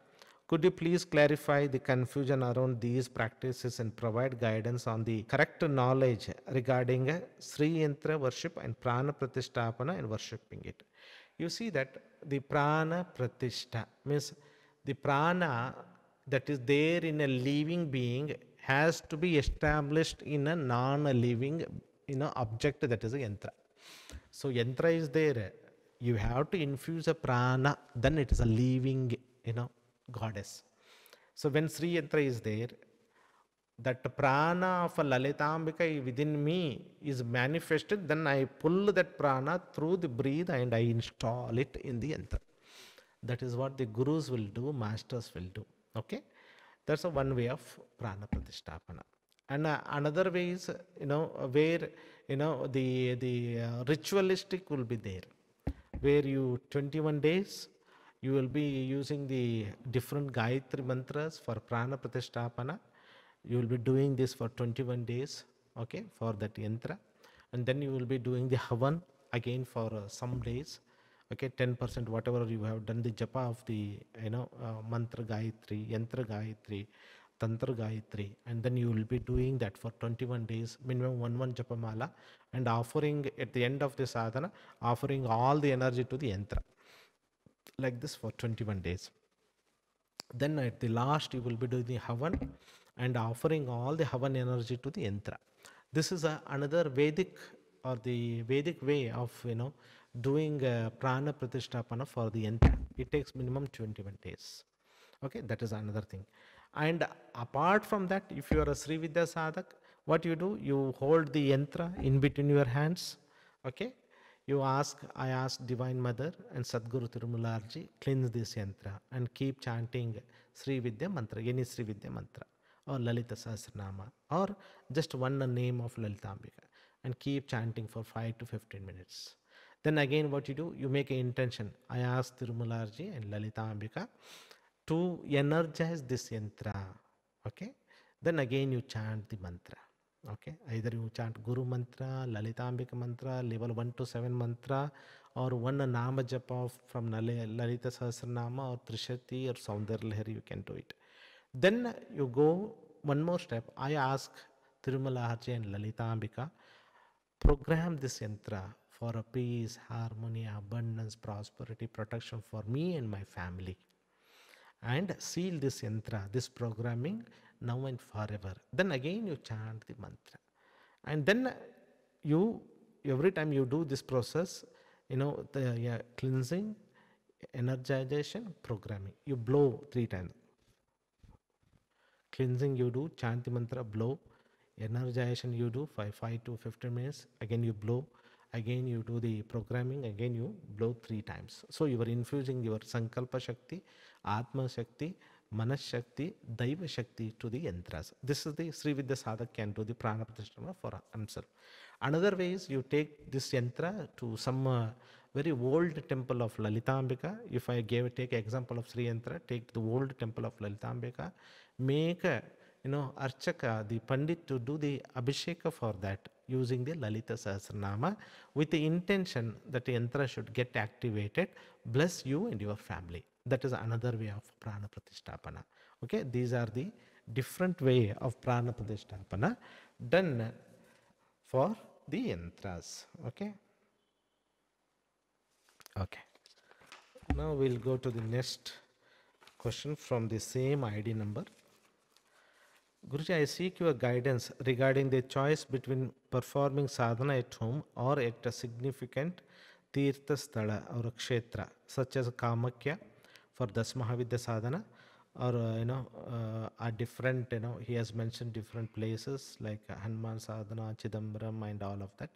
Could you please clarify the confusion around these practices and provide guidance on the correct knowledge regarding Sri Yantra worship and Prana Pratishtapana and worshipping it? You see that the Prana Pratishtha means the prana that is there in a living being has to be established in a non-living object, that is a yantra. So yantra is there. You have to infuse a prana, then it is a living goddess. So when Sri Yantra is there, that prana of a Lalitambika within me is manifested, then I pull that prana through the breathe and I install it in the yantra. That is what the gurus will do, masters will do. Okay, that's a one way of prana pratisthapana. And another way is, where the ritualistic will be there, where you 21 days you will be using the different Gayatri mantras for prana pratisthapana. You will be doing this for 21 days, okay, for that yantra. And then you will be doing the havan again for some days, okay, 10% whatever you have done the japa of the, mantra Gayatri, yantra Gayatri, tantra Gayatri, and then you will be doing that for 21 days, minimum one japa mala, and offering at the end of the sadhana, offering all the energy to the yantra, like this for 21 days. Then at the last, you will be doing the havan and offering all the havan energy to the yantra. This is another Vedic or the Vedic way of, doing prana pratishtapana for the yantra. It takes minimum 21 days. Okay, that is another thing. And apart from that, if you are a Sri Vidya Sadhak, what you do, you hold the yantra in between your hands. Okay, I ask Divine Mother and Sadguru Tirumularji, cleanse this yantra and keep chanting Sri Vidya mantra, any Sri Vidya mantra, or Lalita Sahasranama, or just one name of Lalitambika, and keep chanting for 5 to 15 minutes. Then again, what you do, you make an intention. I ask Tirumularji and Lalitambika to energize this yantra. Okay, then again you chant the mantra. Okay, either you chant Guru mantra, Lalitambika mantra, level 1 to 7 mantra, or one nama japa from Lalita Sahasranama or Trishati or Saundarya Lahari, you can do it. Then you go one more step. I ask Tirumalaharji and Lalitambika, program this yantra for a peace, harmony, abundance, prosperity, protection for me and my family. And seal this yantra, this programming, now and forever. Then again you chant the mantra. And then you, every time you do this process, the cleansing, energization, programming, you blow 3 times. Cleansing you do, chant the mantra, blow. Energization you do 5 to 15 minutes, again you blow. Again you do the programming, again you blow 3 times. So you are infusing your Sankalpa Shakti, Atma Shakti, Manas Shakti, Daiva Shakti to the yantras. This is the Sri Vidya Sadhak can do the Prana Pratishtana for himself. Another way is you take this yantra to some very old temple of Lalitambika. If I take example of Sri Yantra, take the old temple of Lalitambika, make Archaka, the Pandit, to do the Abhisheka for that using the Lalita Sahasranama with the intention that the yantra should get activated, bless you and your family. That is another way of Prana Pratishtapana. Okay, these are the different way of Prana Pratishtapana done for the yantras. Okay. Okay. Now we'll go to the next question from the same ID number. Guruji, I seek your guidance regarding the choice between performing sadhana at home or at a significant Tirtha Sthala or Kshetra, such as Kamakya for Dasmahavidya sadhana, or are different, he has mentioned different places like Hanuman sadhana, Chidambaram, and all of that.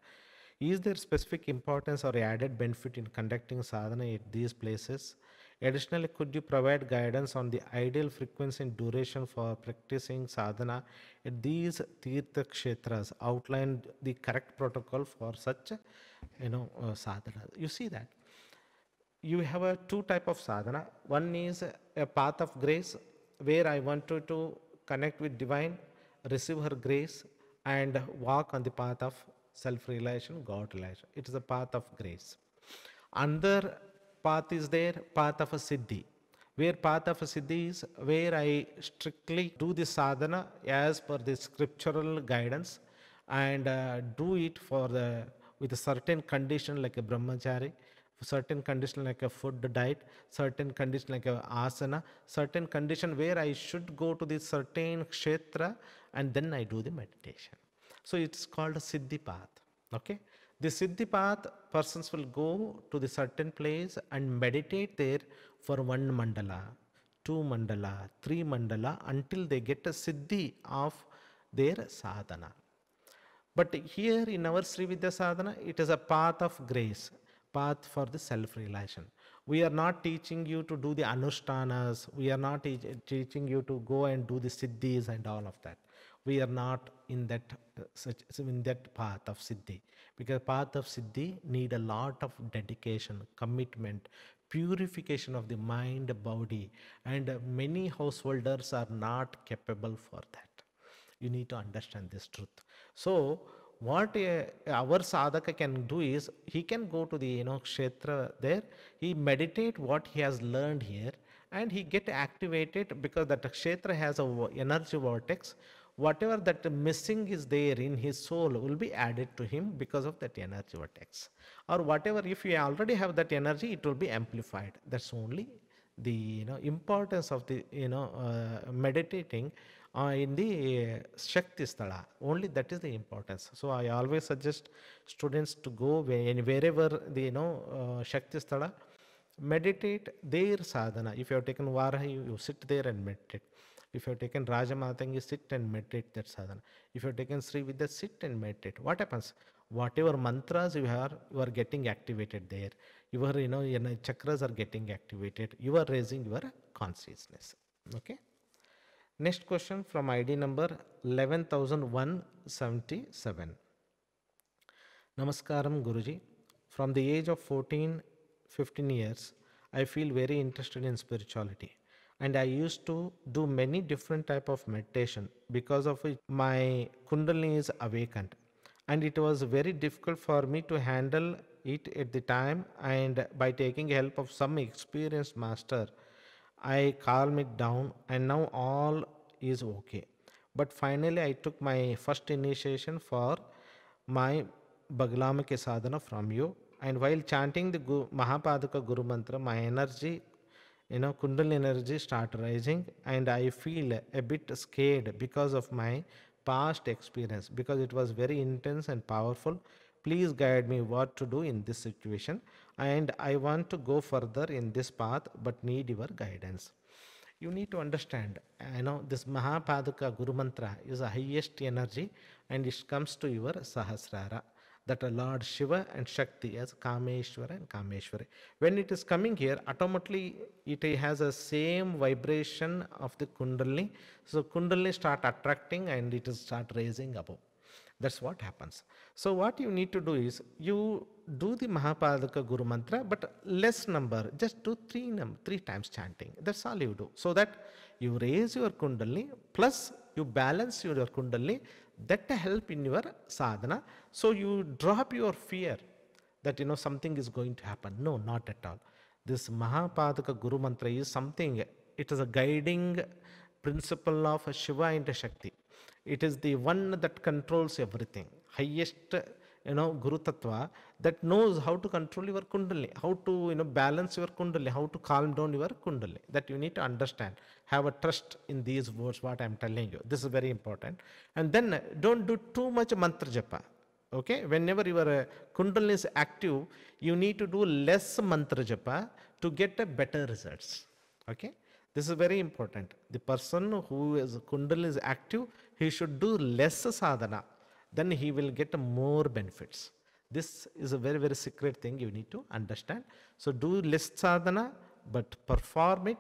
Is there specific importance or added benefit in conducting sadhana at these places? Additionally, could you provide guidance on the ideal frequency and duration for practicing sadhana at these Tirtha Kshetras? Outline the correct protocol for such, sadhana. You see that you have a 2 type of sadhana. One is a path of grace, where I want to connect with divine, receive her grace, and walk on the path of self-realization, God realization. It is a path of grace. Another path is there, path of a siddhi, where path of a siddhi is where I strictly do the sadhana as per the scriptural guidance, and do it with a certain condition like a brahmachari, certain condition like a food diet, certain condition like a asana, certain condition where I should go to this certain kshetra, and then I do the meditation. So it's called a siddhi path. Okay, the siddhi path, persons will go to the certain place and meditate there for 1 mandala, 2 mandala, 3 mandala, until they get a siddhi of their sadhana. But here in our Sri Vidya sadhana, it is a path of grace, path for the self-realization. We are not teaching you to do the anushtanas. We are not teaching you to go and do the siddhis and all of that. We are not in that in that path of siddhi, because path of siddhi need a lot of dedication, commitment, purification of the mind, body, and many householders are not capable for that. You need to understand this truth. So what our sadhaka can do is, he can go to the kshetra there, he meditate what he has learned here, and he get activated, because that kshetra has a energy vortex. Whatever that missing is there in his soul will be added to him because of that energy vortex, or whatever, if you already have that energy, it will be amplified. That's only the importance of the meditating in the Shakti Sthala. Only that is the importance. So I always suggest students to go wherever the Shakti Sthala, meditate their sadhana. If you have taken Varaha, you sit there and meditate. If you have taken Rajamatangi, sit and meditate that sadhana. If you have taken Sri Vidya, sit and meditate. What happens? Whatever mantras you are getting activated there. Your your chakras are getting activated. You are raising your consciousness. Okay. Next question from ID number 11177. Namaskaram Guruji. From the age of 15 years, I feel very interested in spirituality, and I used to do many different type of meditation, because of which my kundalini is awakened, and it was very difficult for me to handle it at the time, and by taking help of some experienced master, I calm it down, and now all is okay. But finally, I took my first initiation for my Bagalamaki sadhana from you. And while chanting the Mahapadaka Guru Mantra, my energy, Kundalini energy start rising, and I feel a bit scared because of my past experience, because it was very intense and powerful. Please guide me what to do in this situation, and I want to go further in this path but need your guidance. You need to understand, this Mahapadaka Guru Mantra is the highest energy, and it comes to your Sahasrara, that are Lord Shiva and Shakti as Kameshwara and Kameshwari. When it is coming here, automatically it has a same vibration of the Kundalini. So Kundalini start attracting and it is start raising above. That's what happens. So what you need to do is, you do the Mahapadaka Guru Mantra, but less number, just do three times chanting. That's all you do. So that you raise your Kundalini, plus you balance your Kundalini, that help in your sadhana. So you drop your fear that something is going to happen. No, not at all. This Mahapadaka Guru Mantra is something, it is a guiding principle of Shiva and Shakti. It is the one that controls everything. Highest, Guru Tattva that knows how to control your Kundalini, how to, balance your Kundalini, how to calm down your Kundalini. That you need to understand. Have a trust in these words, what I am telling you. This is very important. And then don't do too much mantra japa. Okay? Whenever your Kundalini is active, you need to do less mantra japa to get a better results. Okay? This is very important. The person who is Kundalini is active, he should do less sadhana. Then he will get more benefits. This is a very, very secret thing you need to understand. So do less sadhana, but perform it,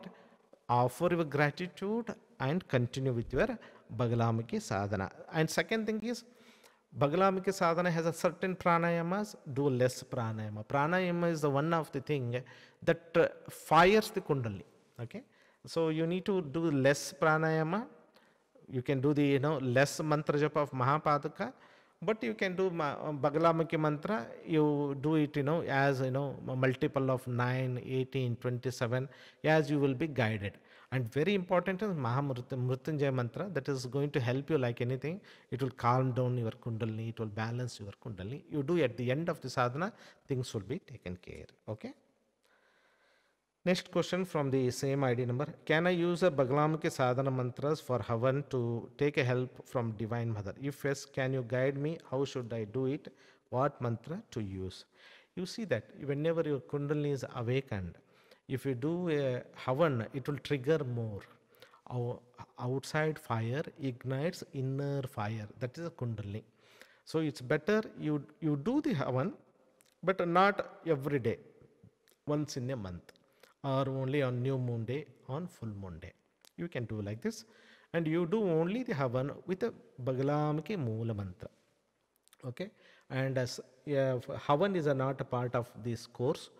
offer your gratitude, and continue with your Bagalamaki sadhana. And second thing is, Bagalamaki sadhana has a certain pranayamas, do less pranayama. Pranayama is the one of the thing that fires the Kundalini. Okay? So you need to do less pranayama. You can do the less mantra japa of Mahapadaka, but you can do Bagalamaki mantra. You do it as a multiple of 9, 18, 27, as you will be guided. And very important is Mrityunjaya mantra, that is going to help you like anything. It will calm down your Kundalini, it will balance your Kundalini. You do at the end of the sadhana, things will be taken care. Okay. Next question from the same ID number. Can I use a Bagalamaki sadhana mantras for Havan to take a help from Divine Mother? If yes, can you guide me? How should I do it? What mantra to use? You see that whenever your Kundalini is awakened, if you do a Havan, it will trigger more. Outside fire ignites inner fire. That is a Kundalini. So it's better you do the Havan, but not every day. Once in a month. or only on new moon day, on full moon day. You can do like this, and you do only the Havan with a Bagalamiki Moola mantra. Okay, and as yeah, Havan is not a part of this course.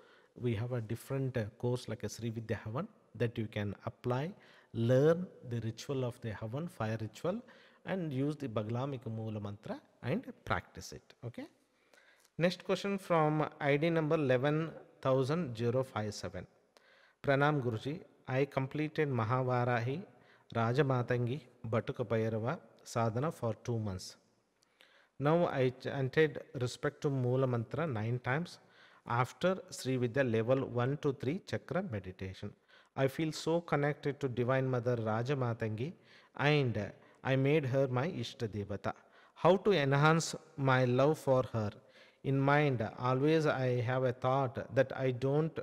We have a different course like a Sri Vidya Havan that you can apply, learn the ritual of the Havan, fire ritual, and use the Bagalamika Moola mantra and practice it. Okay. Next question from ID number 11,057. Pranam Guruji, I completed Mahavarahi, Rajamatangi, Batuka Bhairava sadhana for 2 months. Now I chanted respect to Moola Mantra 9 times after Sri Vidya level 1 to 3 chakra meditation. I feel so connected to Divine Mother Rajamatangi and I made her my Ishta Devata. How to enhance my love for her? In mind, always I have a thought that I don't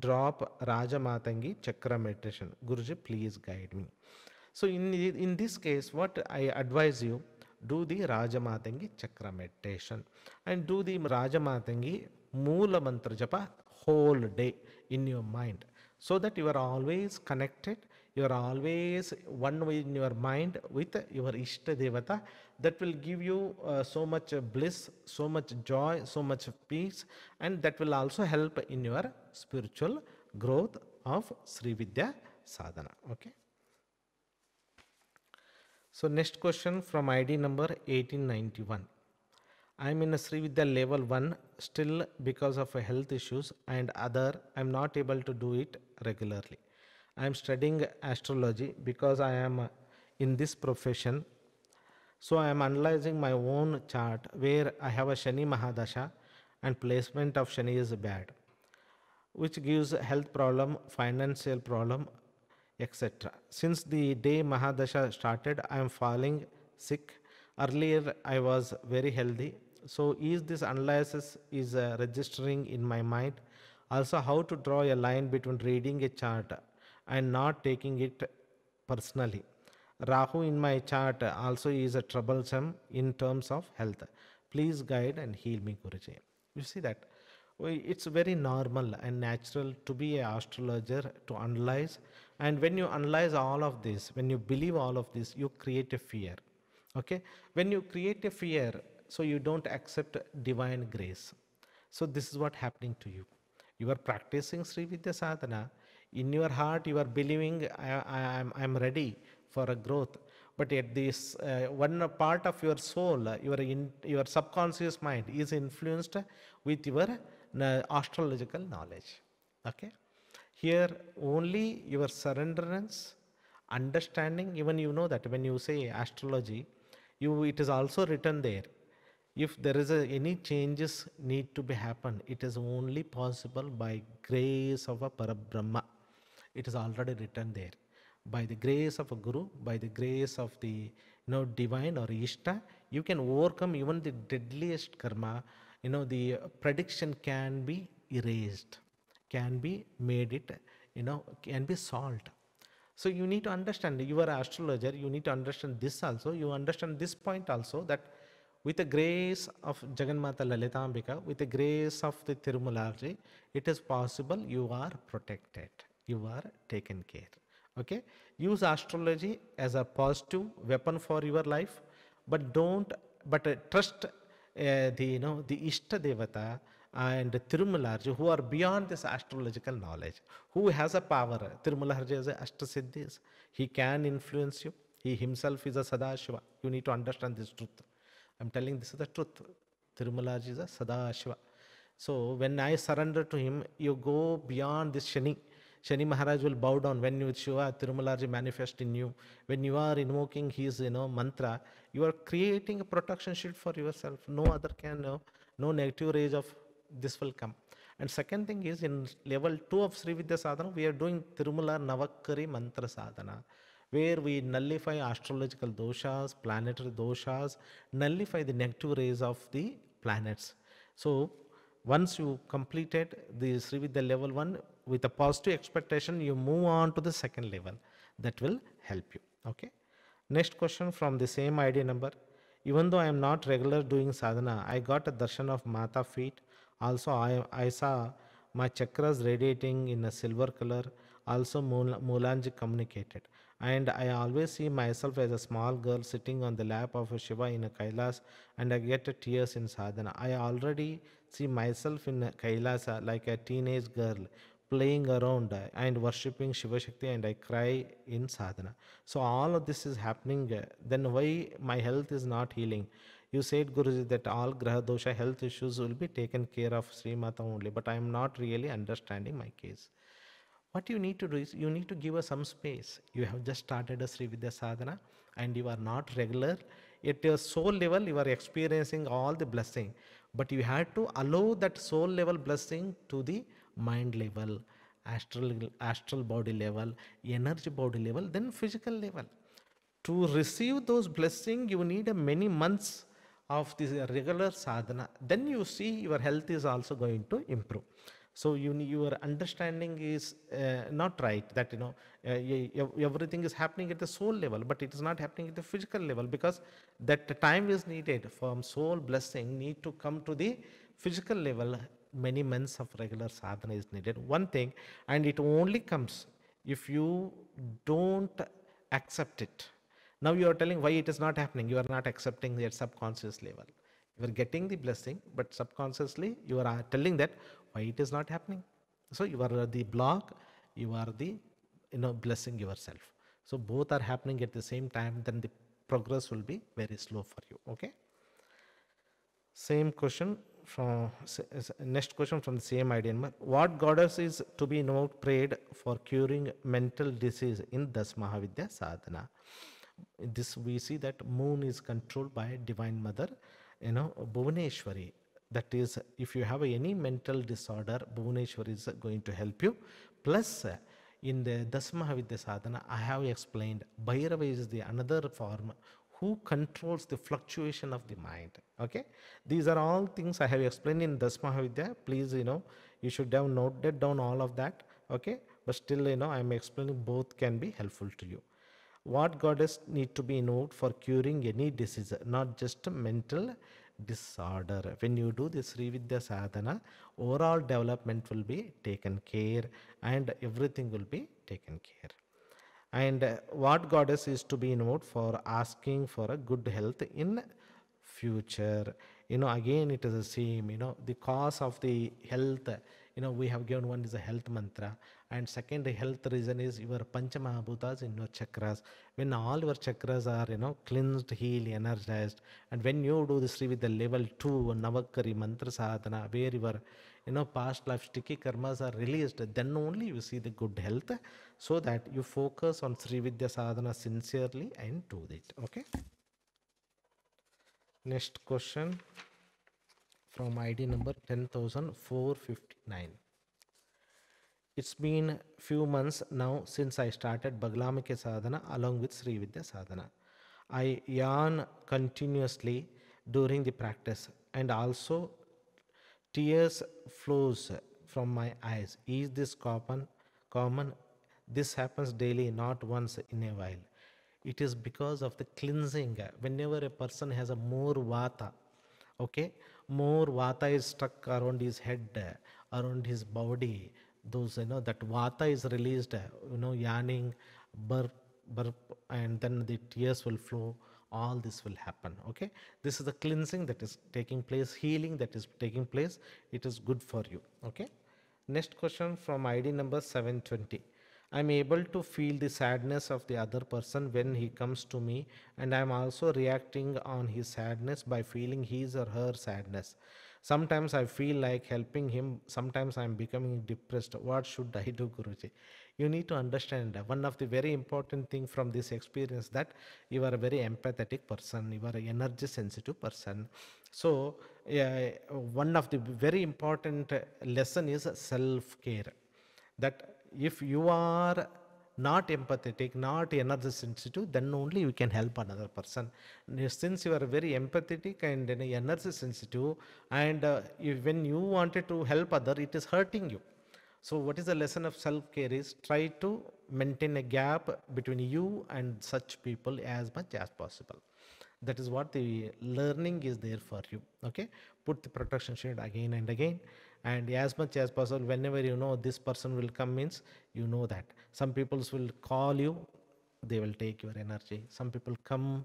drop Rajamatangi chakra meditation. Guruji, please guide me. So in this case, what I advise you, do the Rajamatangi chakra meditation and do the Rajamatangi Moola Mantra Japa whole day in your mind, so that you are always connected, you are always one way in your mind with your Ishta Devata. That will give you so much bliss, so much joy, so much peace, and that will also help in your spiritual growth of Sri Vidya sadhana. Okay. So next question from ID number 1891. I am in a Sri Vidya level 1 still because of health issues and other I am not able to do it regularly. I am studying astrology because I am in this profession. So I am analyzing my own chart where I have a Shani Mahadasha and placement of Shani is bad, which gives health problem, financial problem, etc. Since the day Mahadasha started, I am falling sick. Earlier, I was very healthy. So, is this analysis is registering in my mind? Also, how to draw a line between reading a chart and not taking it personally. Rahu in my chart also is a troublesome in terms of health. Please guide and heal me, Guruji. You see that? It's very normal and natural to be an astrologer to analyze, and when you analyze all of this, when you believe all of this, you create a fear. Okay, when you create a fear, so you don't accept divine grace. So this is what happening to you. You are practicing Sri Vidya sadhana. In your heart you are believing I'm ready for a growth, but at this one part of your soul, your subconscious mind is influenced with your astrological knowledge. Okay, here only your surrenderance, understanding. Even you know that when you say astrology, it is also written there. If there is any changes need to be happen, it is only possible by grace of a Parabrahma. It is already written there. By the grace of a Guru, by the grace of the divine or Ishta, you can overcome even the deadliest karma. The prediction can be erased, can be made it, can be solved. So you need to understand, you are an astrologer, you need to understand this also, you understand this point also, that with the grace of Jagannatha Lalitambika, with the grace of the Tirumalaji, it is possible you are protected, you are taken care. Okay, use astrology as a positive weapon for your life, but trust the Ishta Devata and Tirumalaji, who are beyond this astrological knowledge, who has a power. Tirumalaji is a Ashtasiddhis. He can influence you. He himself is a Sadashiva. You need to understand this truth. I'm telling this is the truth. Tirumalaji is a Sadashiva. So when I surrender to him, you go beyond this Shani. Shani Maharaj will bow down when you Shiva Tirumalaji manifest in you. When you are invoking his mantra, you are creating a protection shield for yourself. No other can, no negative rays of this will come. And second thing is, in level 2 of Sri Vidya Sadhana, we are doing Tirumala Navakkari Mantra Sadhana, where we nullify astrological doshas, planetary doshas, nullify the negative rays of the planets. So once you completed the Sri Vidya level 1 with a positive expectation, you move on to the second level. That will help you. Okay. Next question from the same ID number. Even though I am not regular doing sadhana, I got a darshan of Mata feet. Also, I saw My chakras radiating in a silver color. Also, Mulanji communicated. And I always see myself as a small girl sitting on the lap of a Shiva in a Kailas, and I get tears in sadhana. I already see myself in a Kailasa like a teenage girl playing around and worshipping Shiva Shakti, and I cry in sadhana. So all of this is happening. Then why my health is not healing? You said, Guruji, that all Graha Dosha health issues will be taken care of Sri Mata only, but I am not really understanding my case. What you need to do is you need to give us some space. You have just started a Sri Vidya sadhana and you are not regular. At your soul level, you are experiencing all the blessing, but you have to allow that soul level blessing to the mind level, astral body level, energy body level, then physical level. To receive those blessings, you need a many months of this regular sadhana. Then you see your health is also going to improve. So your understanding is not right, that everything is happening at the soul level, but it is not happening at the physical level, because that time is needed from soul blessing need to come to the physical level. Many months of regular sadhana is needed. One thing, and it only comes if you don't accept it. Now you are telling why it is not happening. You are not accepting at subconscious level. You are getting the blessing, but subconsciously you are telling that why it is not happening. So you are the block, you are the blessing yourself. So both are happening at the same time, then the progress will be very slow for you. Okay. Same question from next question from the same idea. What goddess is to be prayed for curing mental disease in Das Mahavidya Sadhana? This we see that moon is controlled by Divine Mother, Bhuvaneshwari. That is, if you have any mental disorder, Bhuvaneshwari is going to help you. Plus, in the Dasmahavidya Sadhana, I have explained Bhairava is the another form who controls the fluctuation of the mind. Okay, these are all things I have explained in Dasmahavidya. Please, you should have noted down all of that. Okay, but still, I am explaining both can be helpful to you. What goddess need to be invoked for curing any disease, not just mental disorder? When you do this Sri Vidya sadhana, overall development will be taken care and everything will be taken care. And what goddess is to be invoked for asking for a good health in future? Again it is the same. The cause of the health, we have given one is a health mantra, and second health reason is your pancha mahabhutas in your chakras. When all your chakras are cleansed, healed, energized, and when you do this with the level 2 navakari mantra sadhana, where your past life sticky karmas are released, then only you see the good health. So that you focus on Sri Vidya sadhana sincerely and do it. Okay. Next question from ID number 10,459. It's been few months now since I started Baglamike sadhana along with Sri Vidya sadhana. I yawn continuously during the practice, and also tears flows from my eyes. Is this common? This happens daily, not once in a while. It is because of the cleansing. Whenever a person has a more vata, okay, more vata is stuck around his head, around his body. Those that vata is released, yawning, burp, and then the tears will flow. All this will happen. Okay, this is the cleansing that is taking place, healing that is taking place. It is good for you. Okay. Next question from ID number 720. I'm able to feel the sadness of the other person when he comes to me, and I'm also reacting on his sadness by feeling his or her sadness. Sometimes I feel like helping him, sometimes I'm becoming depressed. What should I do, Guruji? You need to understand one of the very important thing from this experience, that you are a very empathetic person, you are an energy sensitive person. So one of the very important lesson is self-care. That if you are not empathetic, not energy sensitive, then only you can help another person. Since you are very empathetic and energy sensitive, and when you wanted to help other, it is hurting you. So what is the lesson of self-care is try to maintain a gap between you and such people as much as possible. That is what the learning is there for you. Okay, put the protection shield again and again, and as much as possible, whenever you know this person will come means, you know that some people will call you, they will take your energy. Some people come,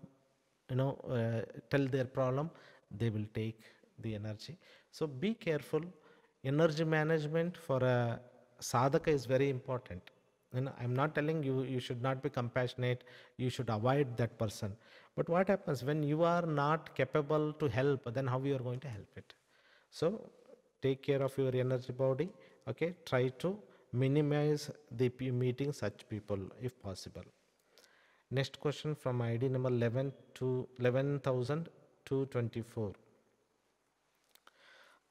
tell their problem, they will take the energy. So be careful. Energy management for a sadhaka is very important. I'm not telling you you should not be compassionate, you should avoid that person. But what happens when you are not capable to help, then how you are going to help it? So take care of your energy body. Okay, try to minimize the meeting such people if possible. Next question from ID number 11 to 11,224.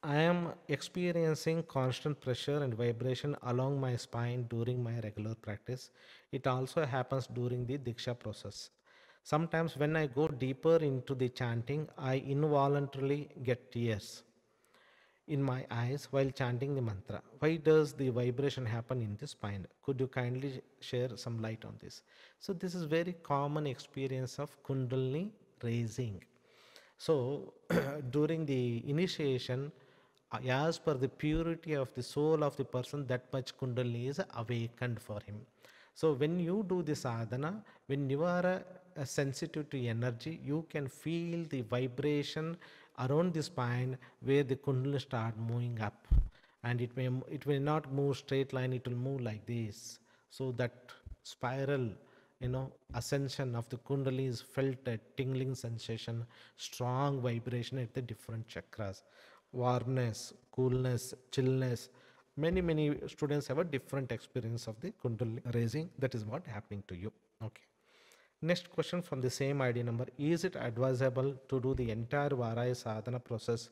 I am experiencing constant pressure and vibration along my spine during my regular practice. It also happens during the Diksha process. Sometimes, when I go deeper into the chanting, I involuntarily get tears in my eyes while chanting the mantra. Why does the vibration happen in the spine? Could you kindly share some light on this? So, this is very common experience of Kundalini raising. So, during the initiation, as per the purity of the soul of the person, that much Kundalini is awakened for him. So, when you do the sadhana, when you are sensitive to energy, you can feel the vibration around the spine where the Kundalini start moving up, and it may not move straight line, it will move like this. So that spiral, ascension of the Kundalini is felt, a tingling sensation, strong vibration at the different chakras, warmness, coolness, chillness. Many students have a different experience of the Kundalini raising. That is what happening to you. Okay. Next question from the same ID number. Is it advisable to do the entire Varaya sadhana process,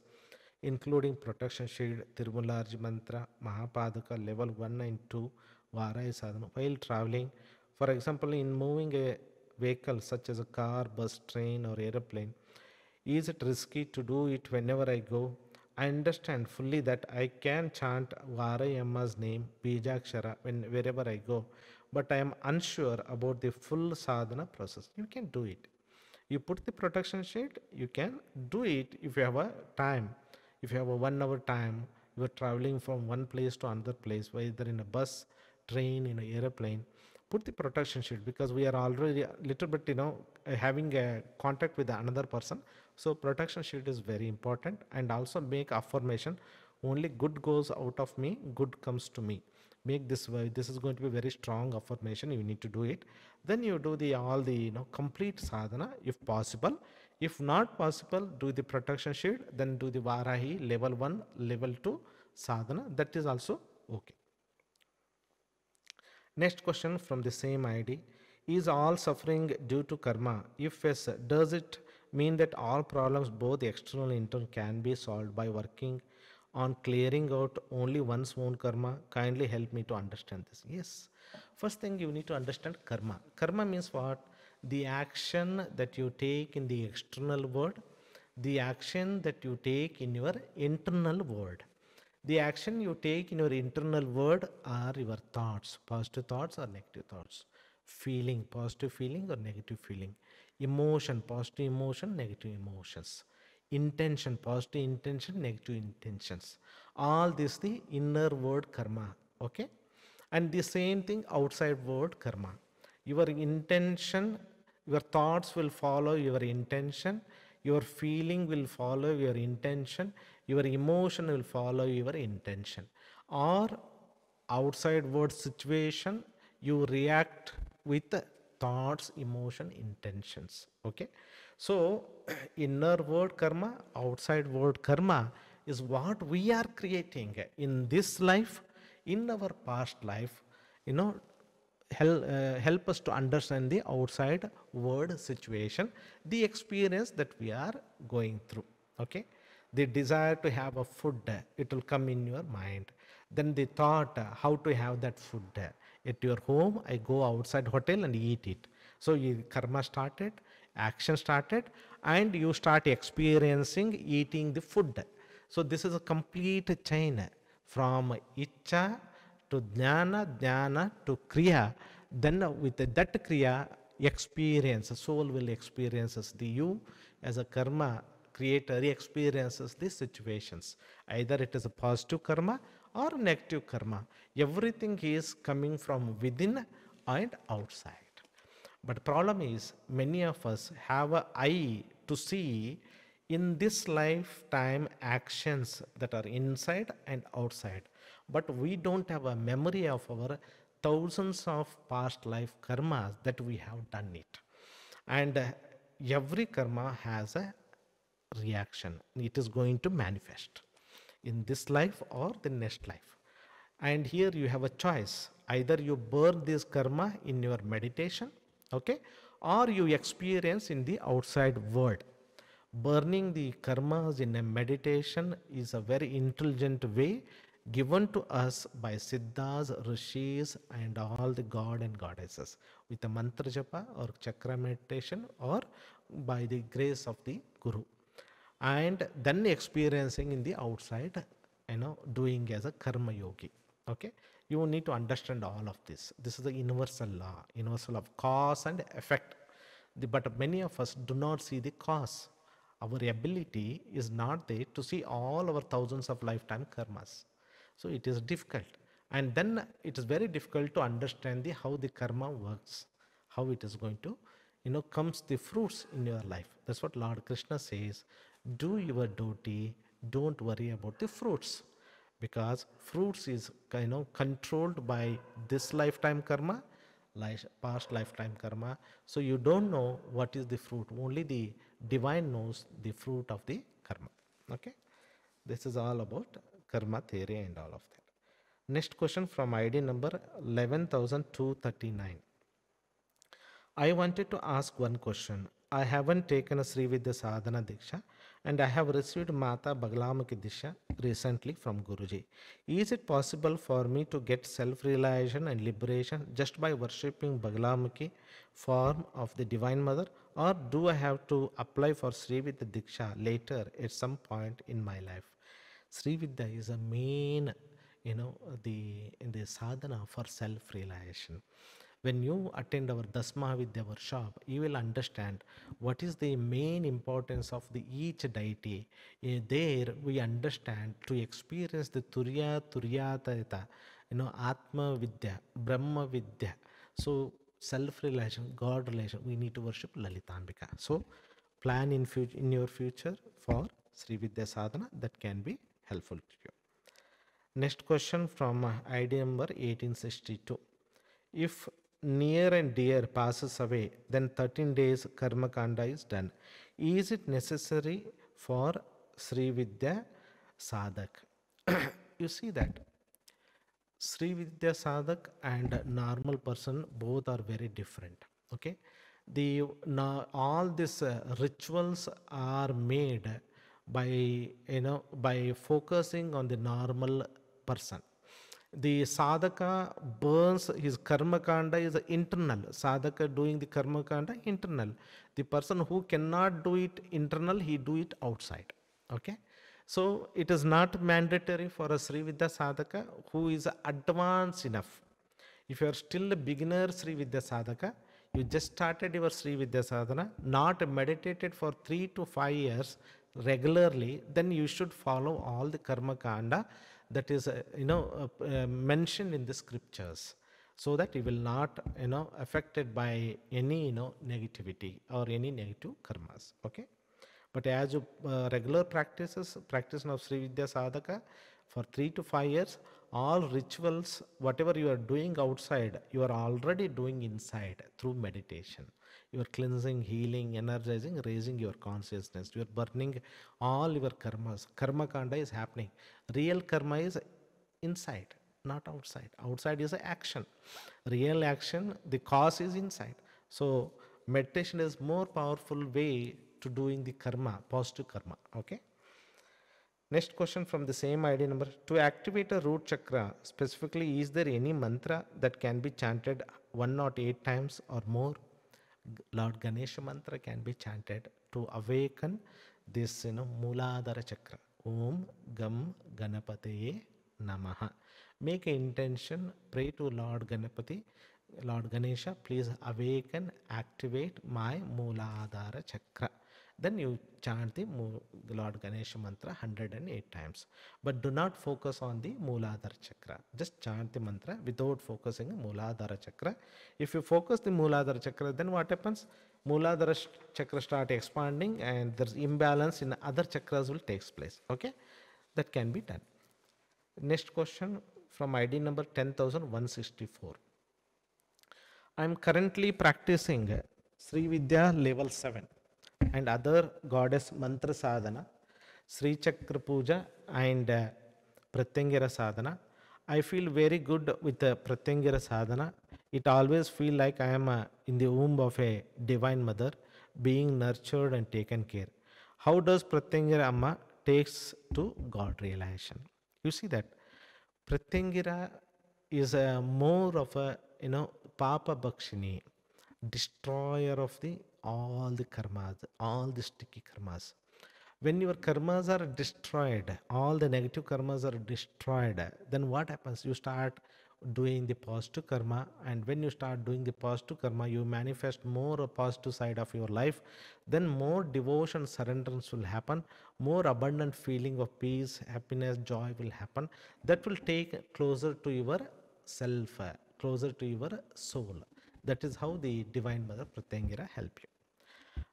including protection shield, Tirumalarji mantra, Mahapaduka level 1 and 2 Varaya sadhana while traveling? For example, in moving a vehicle such as a car, bus, train or aeroplane, is it risky to do it whenever I go? I understand fully that I can chant Varayamma's name, Bijakshara, wherever I go, but I am unsure about the full sadhana process. You can do it. You put the protection sheet, you can do it if you have a time. If you have a 1 hour time, you are traveling from one place to another place, whether in a bus, train, in an airplane, put the protection sheet, because we are already a little bit, having a contact with another person. So protection sheet is very important, and also make affirmation. Only good goes out of me, good comes to me. Make this way. This is going to be very strong affirmation. You need to do it. Then you do the all the complete sadhana if possible. If not possible, do the protection shield. Then do the Varahi level 1, level 2 sadhana. That is also okay. Next question from the same ID. Is all suffering due to karma? If yes, does it mean that all problems, both external and internal, can be solved by working on clearing out only one's own karma? Kindly help me to understand this. Yes. First thing, you need to understand karma. Karma means what? The action that you take in the external world, the action that you take in your internal world. The action you take in your internal world are your thoughts, positive thoughts or negative thoughts, feeling, positive feeling or negative feeling, emotion, positive emotion, negative emotions, intention, positive intention, negative intentions. All this the inner world karma. Okay. And the same thing outside world karma. Your intention, your thoughts will follow your intention, your feeling will follow your intention, your emotion will follow your intention. Or outside world situation, you react with thoughts, emotion, intentions. Okay. So inner world karma, outside world karma is what we are creating in this life, in our past life. Help us to understand the outside world situation, the experience that we are going through. Okay. The desire to have a food, it will come in your mind. Then the thought, how to have that food. At your home, I go outside hotel and eat it. So karma started, action started, and you start experiencing eating the food. So this is a complete chain from Icha to Jnana, Jnana to Kriya. Then with that Kriya, experience, soul will experiences the you as a karma creator experiences the situations. Either it is a positive karma or negative karma. Everything is coming from within and outside. But problem is many of us have a eye to see in this lifetime actions that are inside and outside. But we don't have a memory of our thousands of past life karmas that we have done it. And every karma has a reaction. It is going to manifest in this life or the next life. And here you have a choice. Either you burn this karma in your meditation, okay, or you experience in the outside world. Burning the karmas in a meditation is a very intelligent way given to us by Siddhas, Rishis, and all the god and goddesses with a mantra japa or chakra meditation or by the grace of the Guru. And then experiencing in the outside, doing as a karma yogi. Okay, you need to understand all of this. This is the universal law, universal of cause and effect. But many of us do not see the cause. Our ability is not there to see all our thousands of lifetime karmas. So it is difficult. And then it is very difficult to understand how the karma works, how it is going to, comes the fruits in your life. That's what Lord Krishna says. Do your duty, don't worry about the fruits. Because fruits is controlled by this lifetime karma, past lifetime karma. So you don't know what is the fruit. Only the divine knows the fruit of the karma. Okay, this is all about karma theory and all of that. Next question from ID number 11239. I wanted to ask one question. I haven't taken a Sri Vidya Sadhana Diksha and I have received Mata Bagalamukhi Diksha recently from Guruji. Is it possible for me to get self-realization and liberation just by worshipping Bagalamukhi form of the Divine Mother, or do I have to apply for Sri Vidya Diksha later at some point in my life? Sri Vidya is a main, in the sadhana for self-realization. When you attend our Dasmavidya workshop, you will understand what is the main importance of each deity. There we understand to experience the Turyatayata, Atma Vidya, Brahma Vidya. So self-relation, God relation, we need to worship Lalitambika. So plan in your future for Sri Vidya Sadhana that can be helpful to you. Next question from ID number 1862. If near and dear passes away, then 13 days karma kanda is done. Is it necessary for Sri Vidya Sadhak? You see that Sri Vidya Sadhak and normal person both are very different. Okay, all these rituals are made by focusing on the normal person. The sadhaka burns his karma kanda is internal. Sadhaka doing the karma kanda internal. The person who cannot do it internal, he do it outside. Okay, so it is not mandatory for a Sri Vidya sadhaka who is advanced enough. If you are still a beginner Sri Vidya sadhaka, you just started your Sri Vidya sadhana, not meditated for 3 to 5 years regularly, then you should follow all the karma kanda that is mentioned in the scriptures, so that you will not affected by any negativity or any negative karmas. Okay, but as you regular practice of Sri Vidya sadhaka for 3 to 5 years, all rituals whatever you are doing outside, you are already doing inside through meditation. You are cleansing, healing, energizing, raising your consciousness. You are burning all your karmas. Karma kanda is happening. Real karma is inside, not outside. Outside is action. Real action, the cause is inside. So meditation is more powerful way to doing the karma, positive karma. Okay. Next question from the same ID number. To activate a root chakra, specifically, is there any mantra that can be chanted 108 times or more? Lord Ganesha mantra can be chanted to awaken this Mooladhara chakra. Om Gam Ganapataye Namaha. Make an intention, pray to Lord Ganapati Lord Ganesha, please awaken, activate my Mooladhara Chakra. Then you chant the Lord Ganesha mantra 108 times. But do not focus on the Mooladhara Chakra. Just chant the mantra without focusing on Mooladhara Chakra. If you focus the Mooladhara Chakra, then what happens? Mooladhara Chakra start expanding and there's imbalance in other chakras will takes place. Okay? That can be done. Next question from ID number 10,164. I am currently practicing Sri Vidya level 7 and other goddess mantra sadhana, Sri Chakra Puja and Pratyangara sadhana. I feel very good with the Pratyangara sadhana. It always feel like I am in the womb of a divine mother being nurtured and taken care. How does Pratyangara Amma takes to God realization? You see that Pratyangara is a more of a Papa Bhakshini, destroyer of the all the karmas, all the sticky karmas. When your karmas are destroyed, all the negative karmas are destroyed, then what happens? You start doing the positive karma, and when you start doing the positive karma, you manifest more a positive side of your life, then more devotion, surrenderance will happen, more abundant feeling of peace, happiness, joy will happen. That will take closer to your self, closer to your soul. That is how the Divine Mother Pratyangara help you.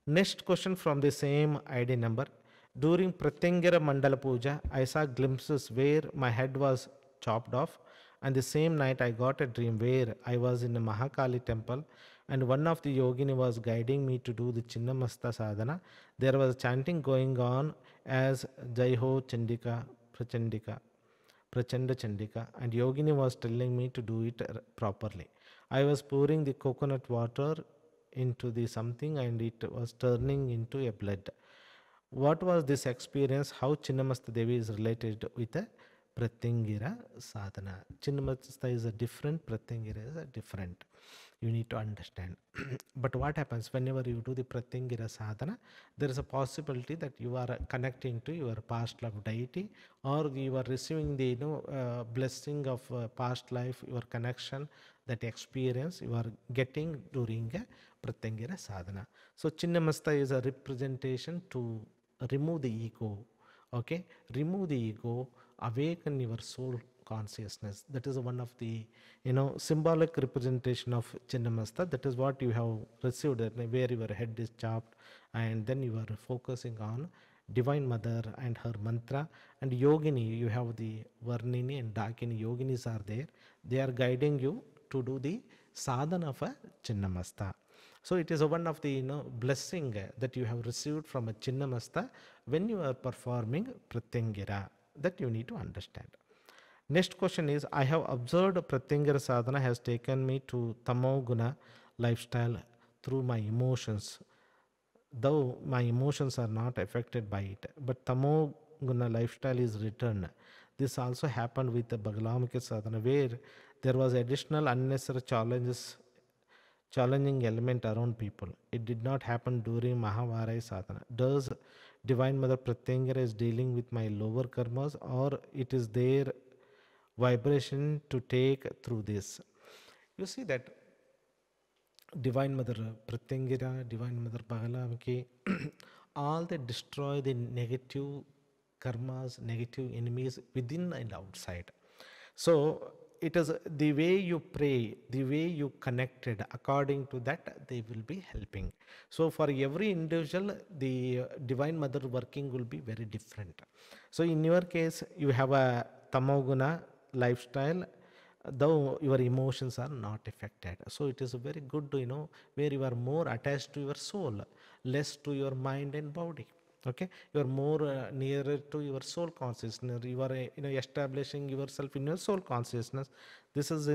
Next question from the same ID number. During Pratyangara Mandala Puja, I saw glimpses where my head was chopped off, and the same night I got a dream where I was in a Mahakali temple and one of the yogini was guiding me to do the Chinnamasta sadhana. There was chanting going on as Jai Ho Chandika Prachandika. Prachanda Chandika, and Yogini was telling me to do it properly. I was pouring the coconut water into the something and it was turning into a blood. What was this experience? How Chinnamasta Devi is related with a Pratyangara sadhana? Chinnamasta is a different, Pratyangara is a different. You need to understand. But what happens whenever you do the Pratyangara sadhana, there is a possibility that you are connecting to your past life deity, or you are receiving the blessing of past life, your connection, that experience you are getting during a Pratyangara sadhana. So Chinnamasta is a representation to remove the ego. Okay, remove the ego, awaken your soul consciousness. That is one of the symbolic representation of Chinnamasta. That is what you have received, where your head is chopped, and then you are focusing on Divine Mother and her mantra. And Yogini, you have the Varnini and Dakini. Yoginis are there. They are guiding you to do the sadhana of a Chinnamasta. So it is one of the blessing that you have received from a Chinnamasta when you are performing Pratyangara. That you need to understand. Next question is, I have observed Pratyangara sadhana has taken me to Tamoguna lifestyle through my emotions, though my emotions are not affected by it. But Tamoguna lifestyle is returned. This also happened with the Bhagalamika sadhana, where there was additional unnecessary challenging element around people. It did not happen during Mahavarai sadhana. Does Divine Mother Pratyangara is dealing with my lower karmas, or it is their vibration to take through this? You see that Divine Mother Pratyangara, Divine Mother Bhagalamiki, all they destroy the negative karmas, negative enemies within and outside. So it is the way you pray, the way you connected, according to that they will be helping. So for every individual, the Divine Mother working will be very different. So in your case, you have a Tamoguna lifestyle, though your emotions are not affected. So it is very good, where you are more attached to your soul, less to your mind and body. Okay, you are more nearer to your soul consciousness. You are establishing yourself in your soul consciousness. This is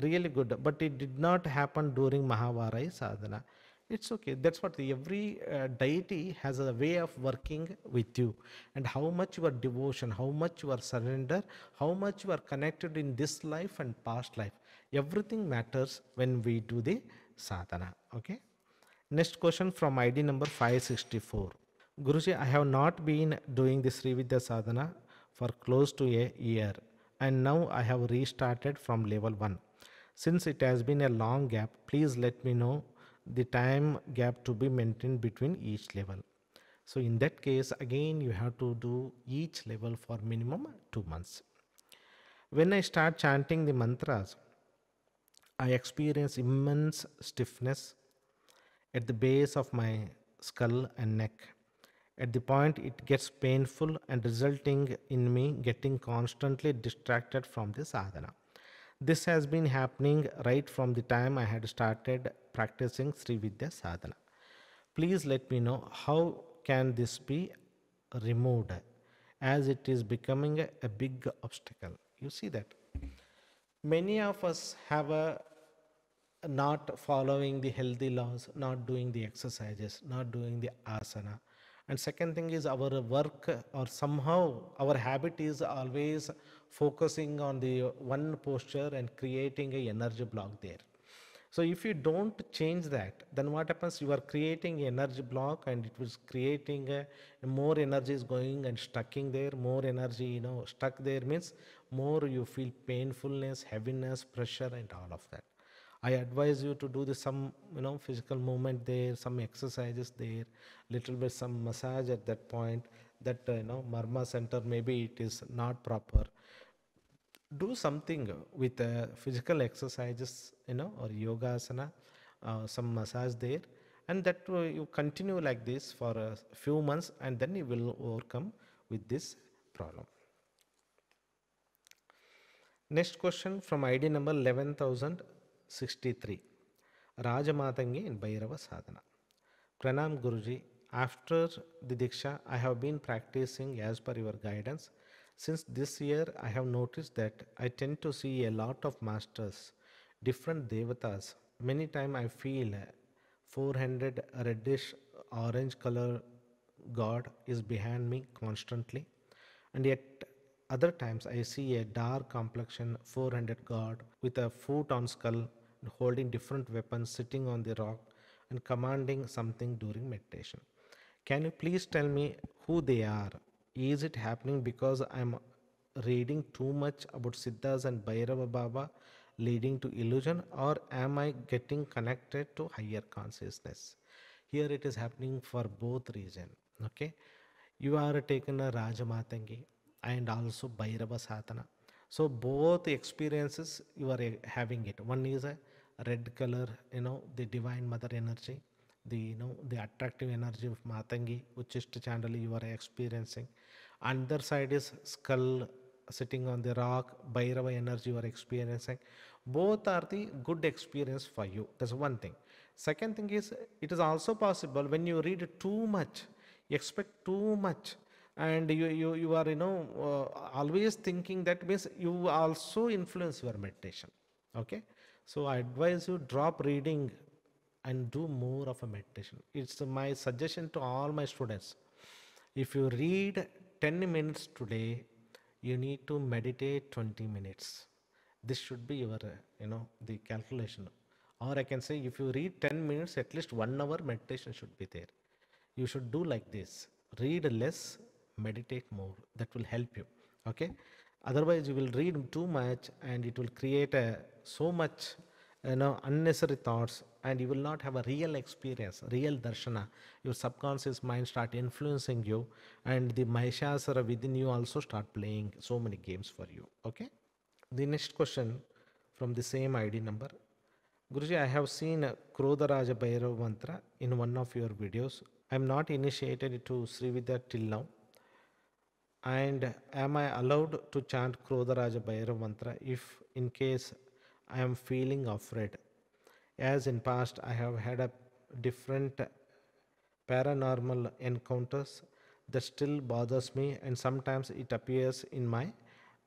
really good, but it did not happen during Mahavarai sadhana. It's okay. That's what every deity has a way of working with you, and how much your devotion, how much your surrender, how much you are connected in this life and past life. Everything matters when we do the sadhana. Okay. Next question from ID number 564. Guruji, I have not been doing the Sri Vidya sadhana for close to a year, and now I have restarted from level 1. Since it has been a long gap, please let me know the time gap to be maintained between each level. So in that case, again, you have to do each level for minimum 2 months. When I start chanting the mantras, I experience immense stiffness at the base of my skull and neck. At the point it gets painful and resulting in me getting constantly distracted from the sadhana. This has been happening right from the time I had started practicing Sri Vidya sadhana. Please let me know how can this be removed as it is becoming a big obstacle. You see that many of us have a not following the healthy laws, not doing the exercises, not doing the asana. And second thing is our work or somehow our habit is always focusing on the one posture and creating a energy block there. So if you don't change that, then what happens? You are creating energy block and it was creating more energy is going and stucking there, more energy, stuck there means more you feel painfulness, heaviness, pressure and all of that. I advise you to do the some physical movement there, some exercises there, little bit some massage at that point. That marma center maybe it is not proper. Do something with physical exercises, or yoga asana, some massage there, and that you continue like this for a few months, and then you will overcome with this problem. Next question from ID number 11,063. Rajamatangi in Bhairava Sadhana. Pranam Guruji, after the Diksha, I have been practicing as per your guidance. Since this year, I have noticed that I tend to see a lot of masters, different devatas. Many times I feel 400 reddish orange color God is behind me constantly, and yet other times I see a dark complexion 400 God with a foot on skull and holding different weapons sitting on the rock and commanding something during meditation. Can you please tell me who they are? Is it happening because I'm reading too much about Siddhas and Bhairava Baba leading to illusion, or am I getting connected to higher consciousness? Here it is happening for both reason. Okay, you are taken a Rajamatangi and also Bhairava Sadhana. So both experiences you are having it. One is a red color, the divine mother energy, the attractive energy of Matangi, which is chandali you are experiencing. Other side is skull sitting on the rock, Bhairava energy you are experiencing. Both are the good experience for you. That's one thing. Second thing is, it is also possible when you read too much, you expect too much, and you are always thinking, that means you also influence your meditation. Okay, so I advise you drop reading and do more of a meditation. It's my suggestion to all my students. If you read 10 minutes today, you need to meditate 20 minutes. This should be your, the calculation. Or I can say, if you read 10 minutes, at least 1 hour meditation should be there. You should do like this: read less, meditate more. That will help you. Okay, otherwise you will read too much and it will create a so much unnecessary thoughts, and you will not have a real experience, real darshana. Your subconscious mind start influencing you, and the maheshasara within you also start playing so many games for you. Okay, the next question from the same ID number. Guruji, I have seen Krodharaja Bhairav mantra in one of your videos. I am not initiated to Sri Vidya till now. And am I allowed to chant Krodharaja Bhairav mantra if in case I am feeling afraid? As in past, I have had a different paranormal encounters that still bothers me, and sometimes it appears in my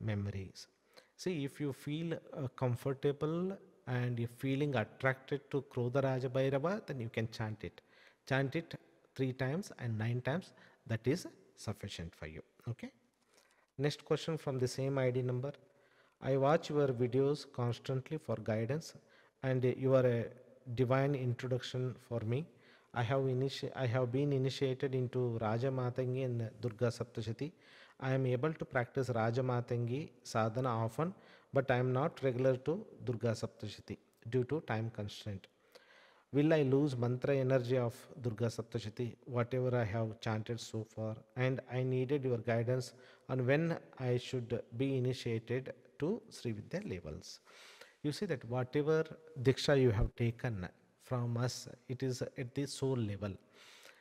memories. See, if you feel comfortable and you're feeling attracted to Krodharaja Bhairava, then you can chant it. Chant it 3 times and 9 times. That is sufficient for you. Okay. Next question from the same ID number. I watch your videos constantly for guidance, and you are a divine introduction for me. I have been initiated into Raja Matangi and Durga Saptashati. I am able to practice Rajamatangi sadhana often, but I am not regular to Durga Saptashiti due to time constraint. Will I lose mantra energy of Durga Saptashiti, whatever I have chanted so far? And I needed your guidance on when I should be initiated to Sri Vidya levels. You see that whatever Diksha you have taken from us, it is at the soul level.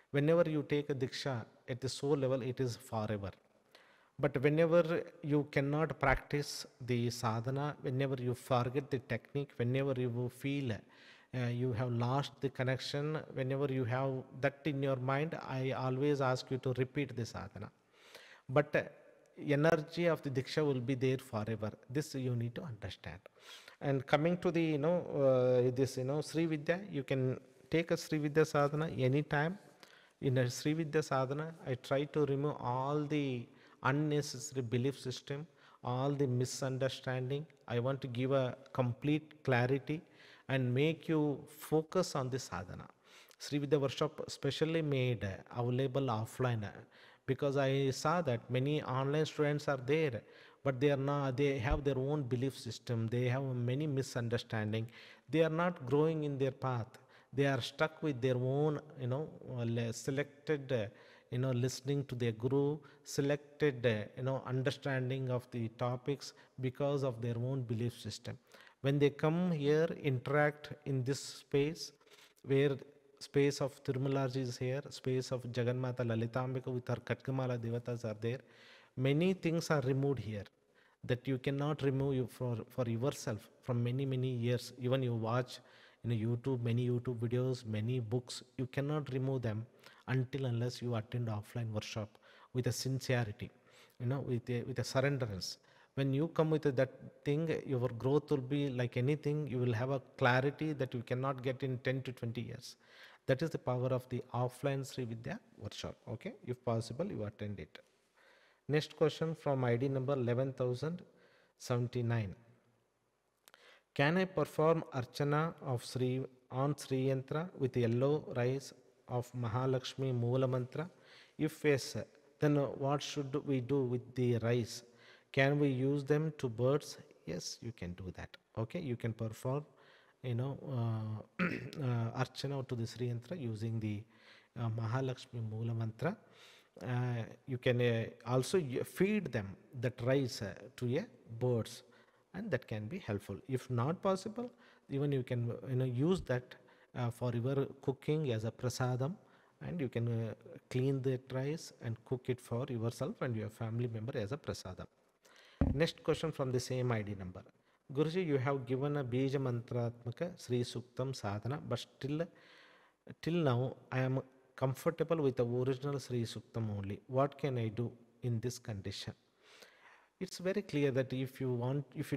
Whenever you take a Diksha at the soul level, it is forever. But whenever you cannot practice the sadhana, whenever you forget the technique, whenever you feel you have lost the connection, whenever you have that in your mind, I always ask you to repeat the sadhana. But energy of the diksha will be there forever. This you need to understand. And coming to the this Sri Vidya, you can take a Sri Vidya sadhana anytime. In a Sri Vidya sadhana, I try to remove all the unnecessary belief system, all the misunderstanding. I want to give a complete clarity and make you focus on the sadhana. Sri Vidya workshop specially made available offline because I saw that many online students are there, but they are not. They have their own belief system. They have many misunderstanding. They are not growing in their path. They are stuck with their own, selected, listening to their guru, selected, understanding of the topics because of their own belief system. When they come here, interact in this space where space of Tirumalaji is here, space of Jagannatha Lalitambika with her Katkamala Devatas are there. Many things are removed here that you cannot remove you for yourself from many, many years. Even you watch YouTube, many YouTube videos, many books, you cannot remove them until unless you attend offline workshop with a sincerity, with a surrenderance. When you come with that thing, your growth will be like anything. You will have a clarity that you cannot get in 10 to 20 years. That is the power of the offline Sri Vidya workshop. Okay, if possible, you attend it. Next question from ID number 11,079. Can I perform Archana of Sri on Sri Yantra with yellow rice of Mahalakshmi Moola Mantra? If yes, then what should we do with the rice? Can we use them to birds? Yes, you can do that. Okay, you can perform, Archana to the Sri Yantra using the Mahalakshmi Moola Mantra. You can also feed them that rice to a birds, and that can be helpful. If not possible, even you can use that for your cooking as a prasadam, and you can clean the rice and cook it for yourself and your family member as a prasadam. Next question from the same ID number. Guruji, you have given a Bija Mantratmaka Sri Suktam Sadhana, but till now I am comfortable with the original Sri Suktam only. What can I do in this condition? It's very clear that if you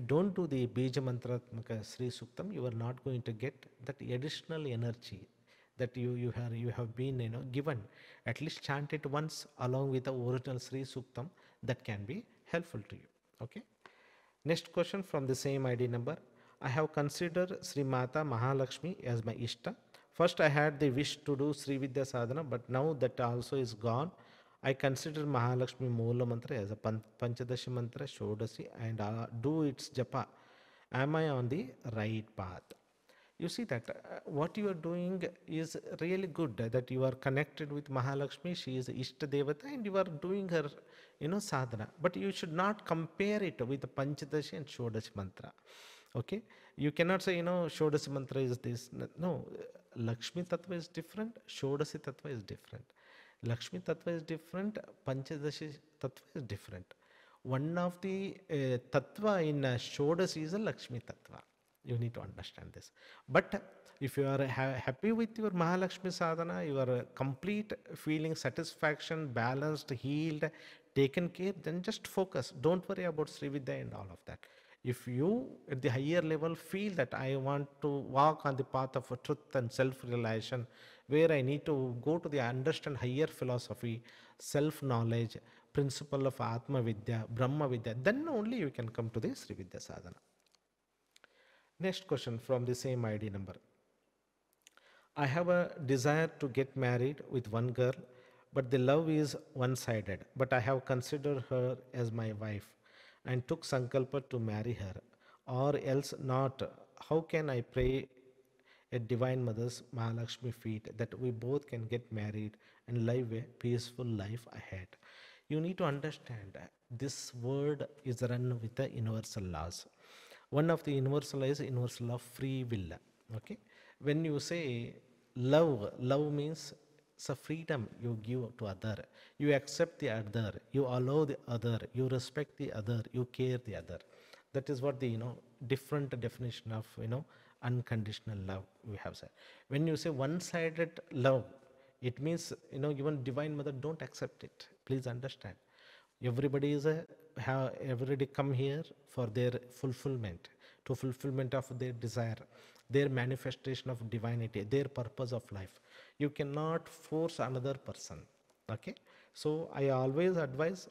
don't do the Bija Mantratmaka Sri Suktam, you are not going to get that additional energy that you have been given. At least chant it once along with the original Sri Suktam. That can be helpful to you. Okay. Next question from the same ID number. I have considered Sri Mata Mahalakshmi as my Ishta. First, I had the wish to do Sri Vidya Sadhana, but now that also is gone. I consider Mahalakshmi Moola Mantra as a Panchadashi Mantra, Shodasi, and do its japa. Am I on the right path? You see that what you are doing is really good, that you are connected with Mahalakshmi. She is Ishta Devata and you are doing her sadhana, but you should not compare it with the Panchadashi and Shodashi mantra. Okay, you cannot say Shodashi mantra is this. No, Lakshmi Tattva is different, Shodashi Tattva is different. Lakshmi Tattva is different, Panchadashi Tattva is different. One of the Tattva in Shodashi is a Lakshmi Tattva. You need to understand this. But if you are happy with your Mahalakshmi sadhana, you are complete feeling satisfaction, balanced, healed, taken care, then just focus. Don't worry about Sri Vidya and all of that. If you at the higher level feel that I want to walk on the path of truth and self-realization, where I need to go to the understand higher philosophy, self-knowledge, principle of Atma Vidya, Brahma Vidya, then only you can come to the Sri Vidya sadhana. Next question from the same ID number. I have a desire to get married with one girl, but the love is one-sided. But I have considered her as my wife and took sankalpa to marry her, or else not. How can I pray at Divine Mother's Mahalakshmi feet that we both can get married and live a peaceful life ahead? You need to understand that this word is run with the universal laws. One of the universal is universal of free will. Okay, when you say love means it's a freedom you give to other. You accept the other, you allow the other, you respect the other, you care the other. That is what the different definition of unconditional love we have said. When you say one-sided love, it means even Divine Mother don't accept it. Please understand. Everybody is everybody come here for their fulfillment, to fulfillment of their desire, their manifestation of divinity, their purpose of life. You cannot force another person. Okay, so I always advise,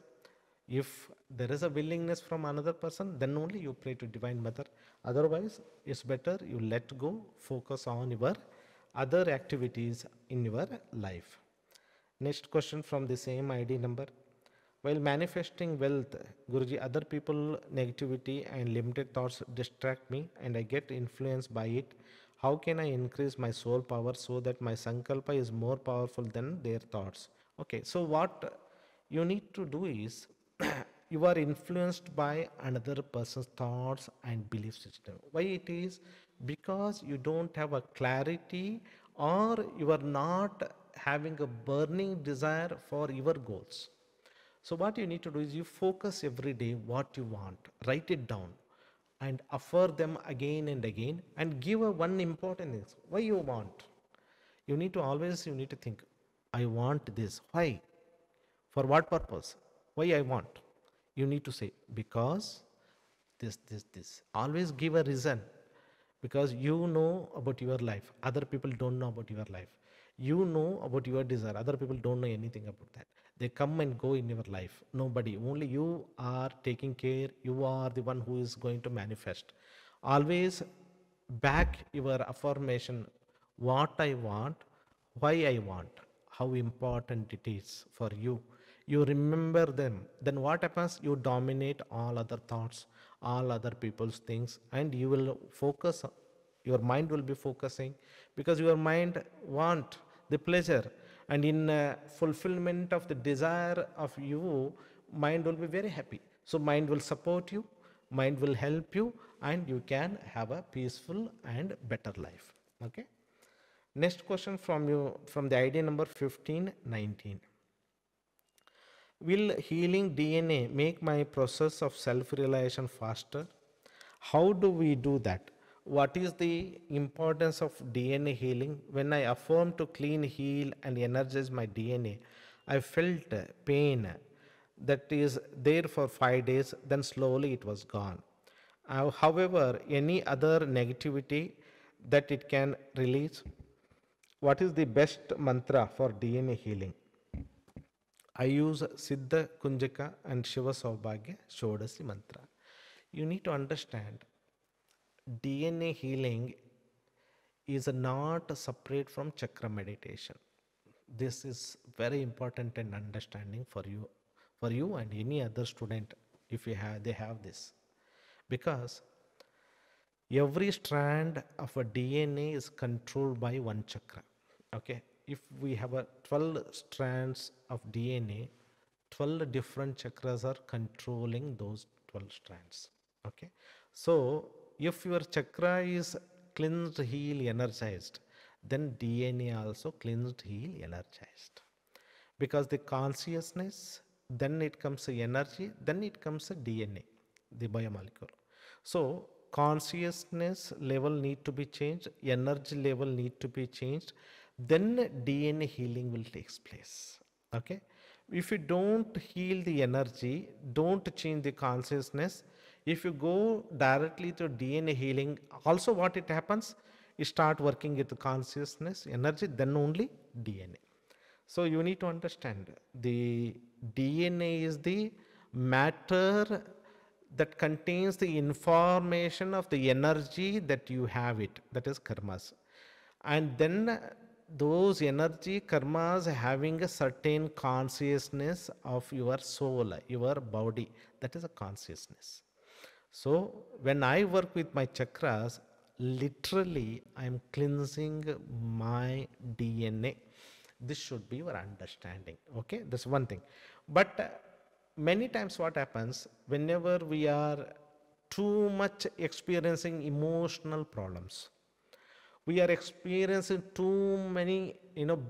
if there is a willingness from another person, then only you pray to Divine Mother. Otherwise, it's better you let go, focus on your other activities in your life. Next question from the same ID number. While manifesting wealth, Guruji, other people negativity and limited thoughts distract me and I get influenced by it. How can I increase my soul power so that my sankalpa is more powerful than their thoughts? Okay, so what you need to do is you are influenced by another person's thoughts and belief system. Why it is? Because you don't have a clarity, or you are not having a burning desire for your goals. So what you need to do is you focus every day what you want, write it down and affirm them again and again, and give a one important thing. Why you want? You need to think, I want this. Why? For what purpose? Why I want? You need to say, because this. Always give a reason. Because you know about your life. Other people don't know about your life. You know about your desire. Other people don't know anything about that. They come and go in your life. Nobody. Only you are taking care. You are the one who is going to manifest. Always back your affirmation. What I want, why I want, how important it is for you. You remember them. Then what happens? You dominate all other thoughts, all other people's things, and you will focus. Your mind will be focusing, because your mind want the pleasure, and in fulfillment of the desire of you, mind will be very happy. So mind will support you, mind will help you, and you can have a peaceful and better life. Okay. Next question from you, from the ID number 1519. Will healing DNA make my process of self-realization faster? How do we do that? What is the importance of DNA healing? When I affirm to clean, heal, and energize my DNA, I felt pain that is there for 5 days, then slowly it was gone. However, any other negativity that it can release? What is the best mantra for DNA healing? I use Siddha Kunjaka and Shiva Saubhagya Shodasi mantra. You need to understand, DNA healing is not separate from chakra meditation. This is very important and understanding for you and any other student, if they have this, because every strand of a DNA is controlled by one chakra. Okay, if we have a 12 strands of DNA, 12 different chakras are controlling those 12 strands. Okay, so if your chakra is cleansed, healed, energized, then DNA also cleansed, healed, energized. Because the consciousness, then it comes the energy, then it comes the DNA, the biomolecule. So consciousness level need to be changed, energy level need to be changed, then DNA healing will take place. Okay, if you don't heal the energy, don't change the consciousness, if you go directly to DNA healing, also what it happens, you start working with the consciousness, energy, then only DNA. So you need to understand, the DNA is the matter that contains the information of the energy that you have it, that is karmas. And then those energy karmas having a certain consciousness of your soul, your body. That is a consciousness. So when I work with my chakras, literally I am cleansing my DNA. This should be your understanding. Okay, that's one thing. But many times what happens, whenever we are too much experiencing emotional problems, we are experiencing too many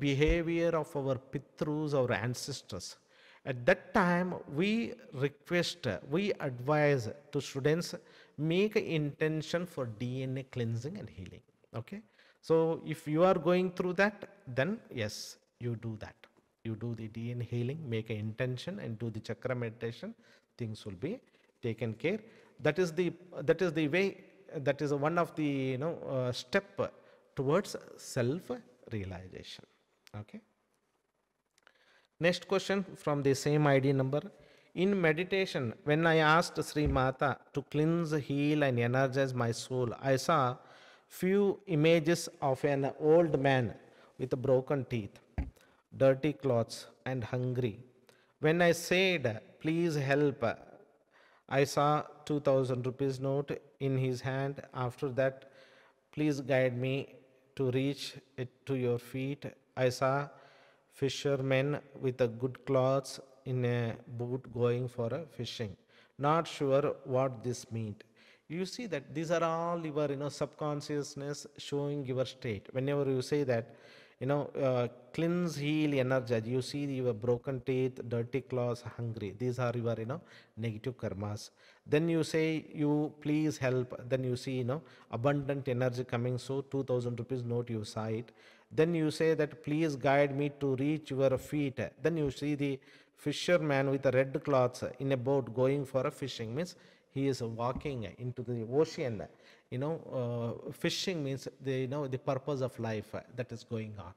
behavior of our pitrus, our ancestors. At that time we request, we advise to students, make an intention for DNA cleansing and healing. Okay, so if you are going through that, then yes, you do that. You do the DNA healing, make an intention and do the chakra meditation. Things will be taken care. That is the way. That is one of the step towards self realization. Okay, next question from the same ID number. In meditation, when I asked Sri Mata to cleanse, heal and energize my soul, I saw few images of an old man with broken teeth, dirty clothes and hungry. When I said, please help, I saw 2000 rupees note in his hand. After that, please guide me to reach it to your feet. I saw fishermen with a good clothes in a boat going for a fishing. Not sure what this meant. You see that these are all your subconsciousness showing your state. Whenever you say that, cleanse, heal, energize, you see your broken teeth, dirty clothes, hungry. These are your negative karmas. Then you say, you please help. Then you see abundant energy coming. So 2000 rupees note, you saw it. Then you say that please guide me to reach your feet. Then you see the fisherman with the red cloths in a boat going for a fishing. Means he is walking into the ocean. Fishing means the purpose of life that is going on.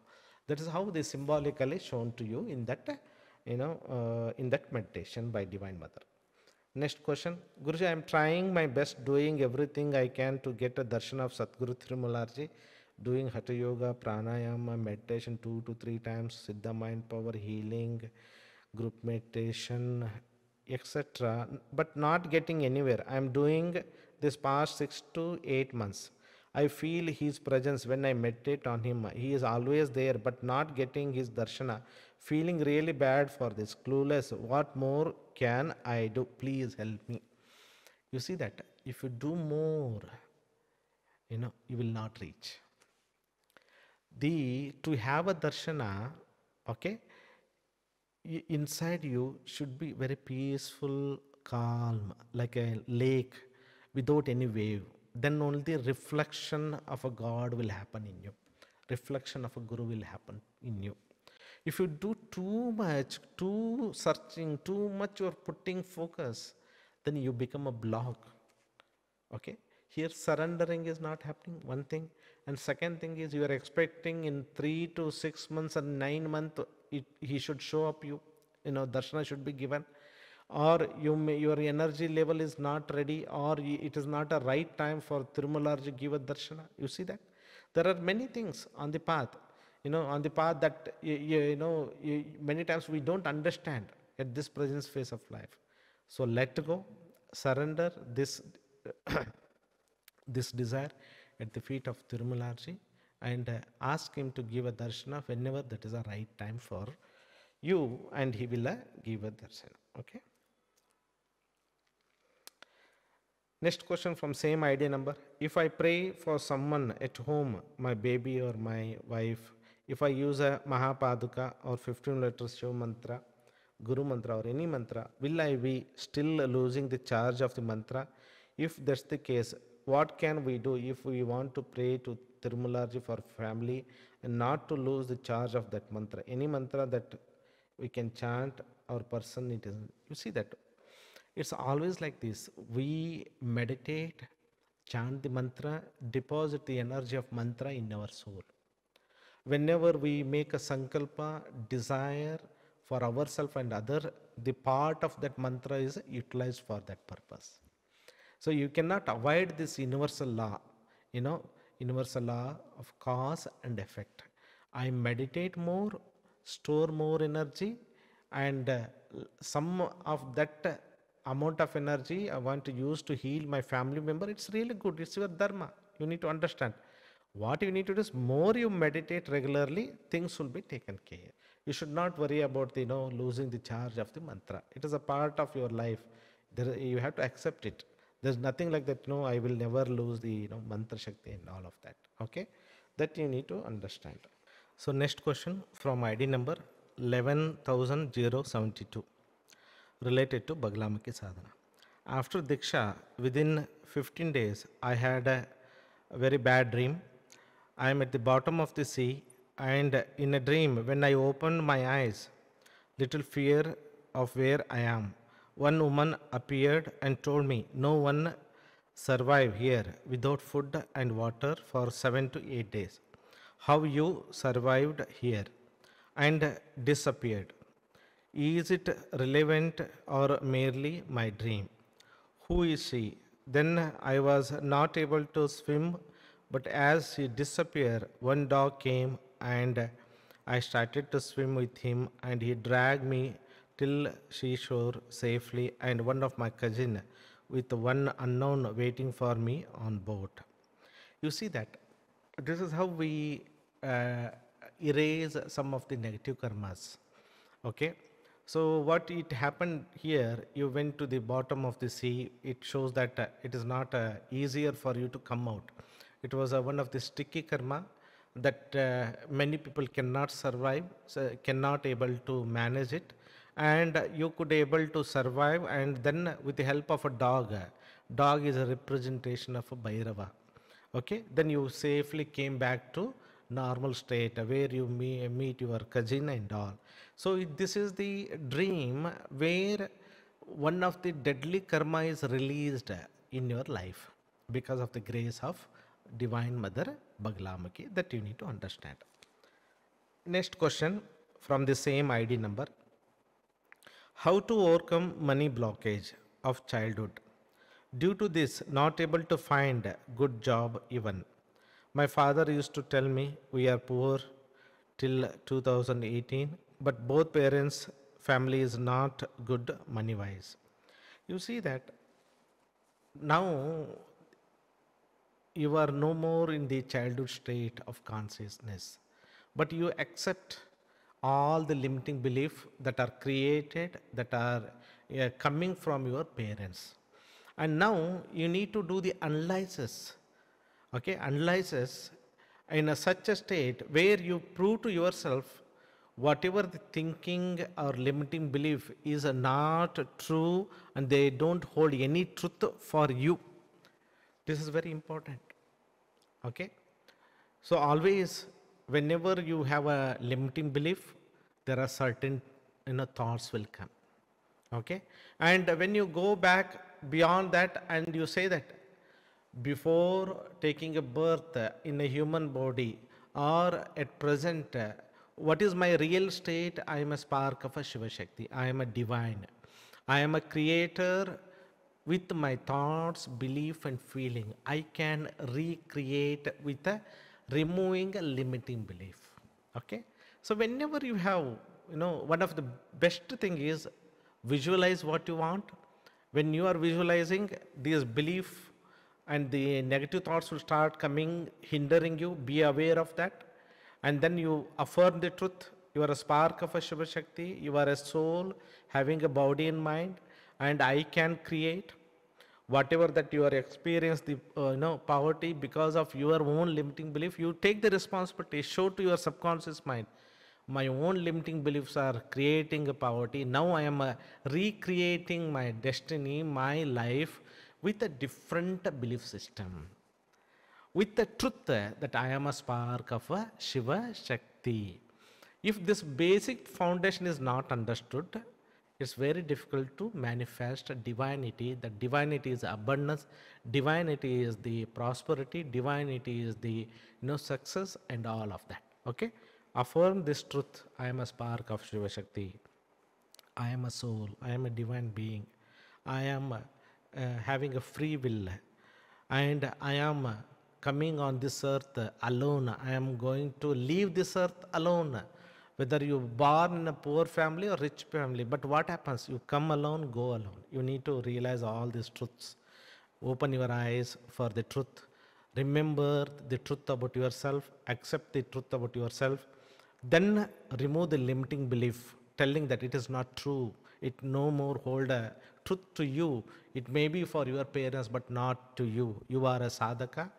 That is how they symbolically shown to you in that in that meditation by Divine Mother. Next question. Guruji, I am trying my best, doing everything I can to get a darshan of Satguru Thirumalarji, doing Hatha Yoga, Pranayama, meditation 2 to 3 times, Siddha Mind Power, healing, group meditation, etc. But not getting anywhere. I am doing this past 6 to 8 months. I feel his presence when I meditate on him. He is always there, but not getting his darshana. Feeling really bad for this. Clueless. What more can I do? Please help me. You see that if you do more, you will not reach. To have a darshana, okay, inside you should be very peaceful, calm, like a lake without any wave. Then only reflection of a God will happen in you. Reflection of a Guru will happen in you. If you do too much, too searching, too much you're putting focus, then you become a block. Okay, here surrendering is not happening, one thing. And second thing is, you are expecting in 3 to 6 months and 9 months he should show up, darshana should be given, or your energy level is not ready, or it is not a right time for Tirumalarji give a darshana. You see that there are many things on the path, on the path that many times we don't understand at this present phase of life. So let go, surrender this this desire at the feet of Tirumalarji, and ask him to give a darshana whenever that is a right time for you, and he will give a darshana. Okay. Next question from same idea number. If I pray for someone at home, my baby or my wife, if I use a Mahapaduka or 15 letters Shiva mantra, Guru mantra or any mantra, will I be still losing the charge of the mantra? If that's the case, what can we do if we want to pray to Tirumalarji for family and not to lose the charge of that mantra? Any mantra that we can chant our person, it is. You see that it's always like this. We meditate, chant the mantra, deposit the energy of mantra in our soul. Whenever we make a sankalpa, desire for ourselves and other, the part of that mantra is utilized for that purpose. So you cannot avoid this universal law, universal law of cause and effect. I meditate more, store more energy, and some of that amount of energy I want to use to heal my family member. It's really good. It's your dharma. You need to understand. What you need to do is more you meditate regularly, things will be taken care. You should not worry about losing the charge of the mantra. It is a part of your life. You have to accept it. There's nothing like that. No, I will never lose the mantra shakti and all of that. Okay, that you need to understand. So next question from ID number 11,072 related to Baglamaki sadhana. After Diksha, within 15 days, I had a very bad dream. I am at the bottom of the sea, and in a dream, when I opened my eyes, little fear of where I am. One woman appeared and told me, no one survive here without food and water for 7 to 8 days. How you survived here and disappeared? Is it relevant or merely my dream? Who is she? Then I was not able to swim, but as she disappeared, one dog came and I started to swim with him, and he dragged me till seashore safely, and one of my cousin with one unknown waiting for me on boat. You see that this is how we erase some of the negative karmas. Okay, so what it happened here, you went to the bottom of the sea. It shows that it is not easier for you to come out. It was one of the sticky karma that many people cannot survive, so cannot able to manage it, and you could able to survive, and then with the help of a dog. Dog is a representation of a Bhairava. Okay, then you safely came back to normal state where you meet your cousin and all. So this is the dream where one of the deadly karma is released in your life because of the grace of Divine Mother Baglamaki, that you need to understand. Next question from the same ID number. How to overcome money blockage of childhood? Due to this, not able to find good job even. My father used to tell me we are poor till 2018, but both parents' family is not good money wise. You see that now you are no more in the childhood state of consciousness, but you accept all the limiting beliefs that are created, that are coming from your parents. And now you need to do the analysis. Okay, analysis in such a state where you prove to yourself whatever the thinking or limiting belief is not true and they don't hold any truth for you. This is very important. Okay, so always whenever you have a limiting belief, there are certain thoughts will come. Okay, and when you go back beyond that and you say that before taking a birth in a human body or at present, what is my real state? I am a spark of a Shiva Shakti. I am a divine. I am a creator with my thoughts, belief and feeling. I can recreate with removing a limiting belief. Okay, so whenever you have, one of the best thing is visualize what you want. When you are visualizing, these belief and the negative thoughts will start coming, hindering you. Be aware of that. And then you affirm the truth. You are a spark of a Shiva Shakti. You are a soul having a body and mind. And I can create whatever that you are experiencing, the poverty because of your own limiting belief. You take the responsibility. Show to your subconscious mind, my own limiting beliefs are creating a poverty. Now I am recreating my destiny, my life with a different belief system. With the truth that I am a spark of a Shiva Shakti. If this basic foundation is not understood, it's very difficult to manifest divinity. The divinity is abundance, divinity is the prosperity, divinity is the success and all of that. Okay? Affirm this truth. I am a spark of Shiva Shakti. I am a soul. I am a divine being. I am having a free will. And I am coming on this earth alone. I am going to leave this earth alone. Whether you born in a poor family or rich family, but what happens? You come alone, go alone. You need to realize all these truths. Open your eyes for the truth. Remember the truth about yourself. Accept the truth about yourself. Then remove the limiting belief, telling that it is not true. It no more hold a truth to you. It may be for your parents, but not to you. You are a sadhaka.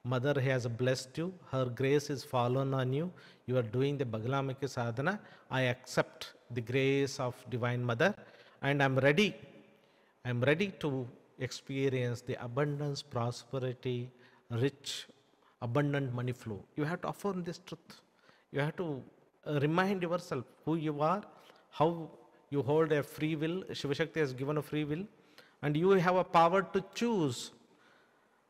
Mother has blessed you. Her grace is fallen on you. You are doing the Bhagalamaki sadhana. I accept the grace of Divine Mother, and I'm ready. I'm ready to experience the abundance, prosperity, rich, abundant money flow. You have to affirm this truth. You have to remind yourself who you are, how you hold a free will. Shiva Shakti has given a free will, and you have a power to choose,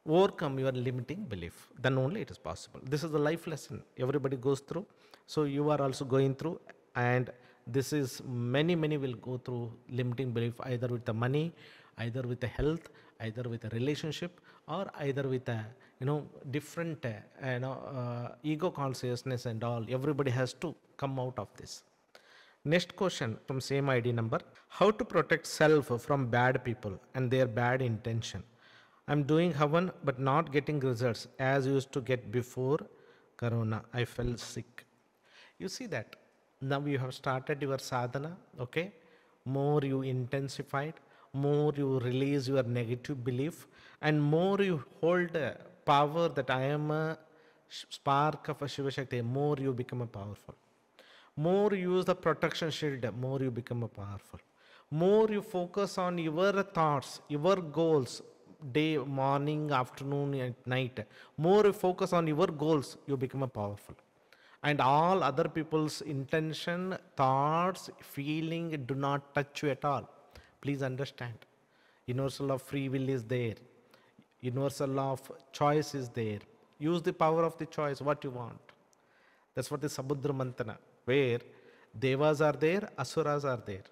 overcome your limiting belief. Then only it is possible. This is the life lesson everybody goes through. So you are also going through, and this is many will go through limiting belief, either with the money, either with the health, either with a relationship, or either with a different ego consciousness and all. Everybody has to come out of this. Next question from same ID number: how to protect self from bad people and their bad intention? I'm doing Havan but not getting results as used to get before Corona. I fell sick. You see that now you have started your sadhana, okay? More you intensified, more you release your negative belief, and more you hold power that I am a spark of a Shiva Shakti, more you become a powerful. More you use the protection shield, more you become a powerful. More you focus on your thoughts, your goals, day, morning, afternoon, and night. More you focus on your goals, you become a powerful. And all other people's intention, thoughts, feeling do not touch you at all. Please understand. Universal law of free will is there. Universal law of choice is there. Use the power of the choice, what you want. That's what the Samudra Mantana, where devas are there, asuras are there.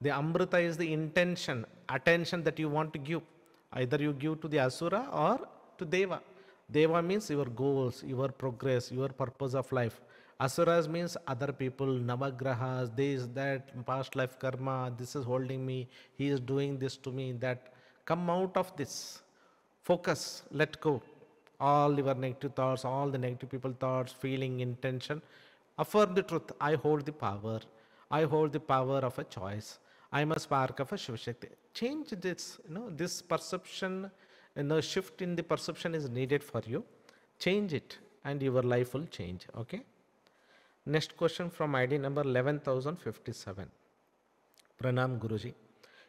The Amrita is the intention, attention that you want to give. Either you give to the asura or to deva. Deva means your goals, your progress, your purpose of life. Asuras means other people, navagrahas, this, that, past life karma, this is holding me, he is doing this to me, that. Come out of this. Focus, let go. All your negative thoughts, all the negative people thoughts, feeling, intention. Affirm the truth. I hold the power. I hold the power of a choice. I am a spark of a Shiva Shakti. Change this, this perception, shift in the perception is needed for you. Change it and your life will change, okay? Next question from ID number 11,057. Pranam Guruji.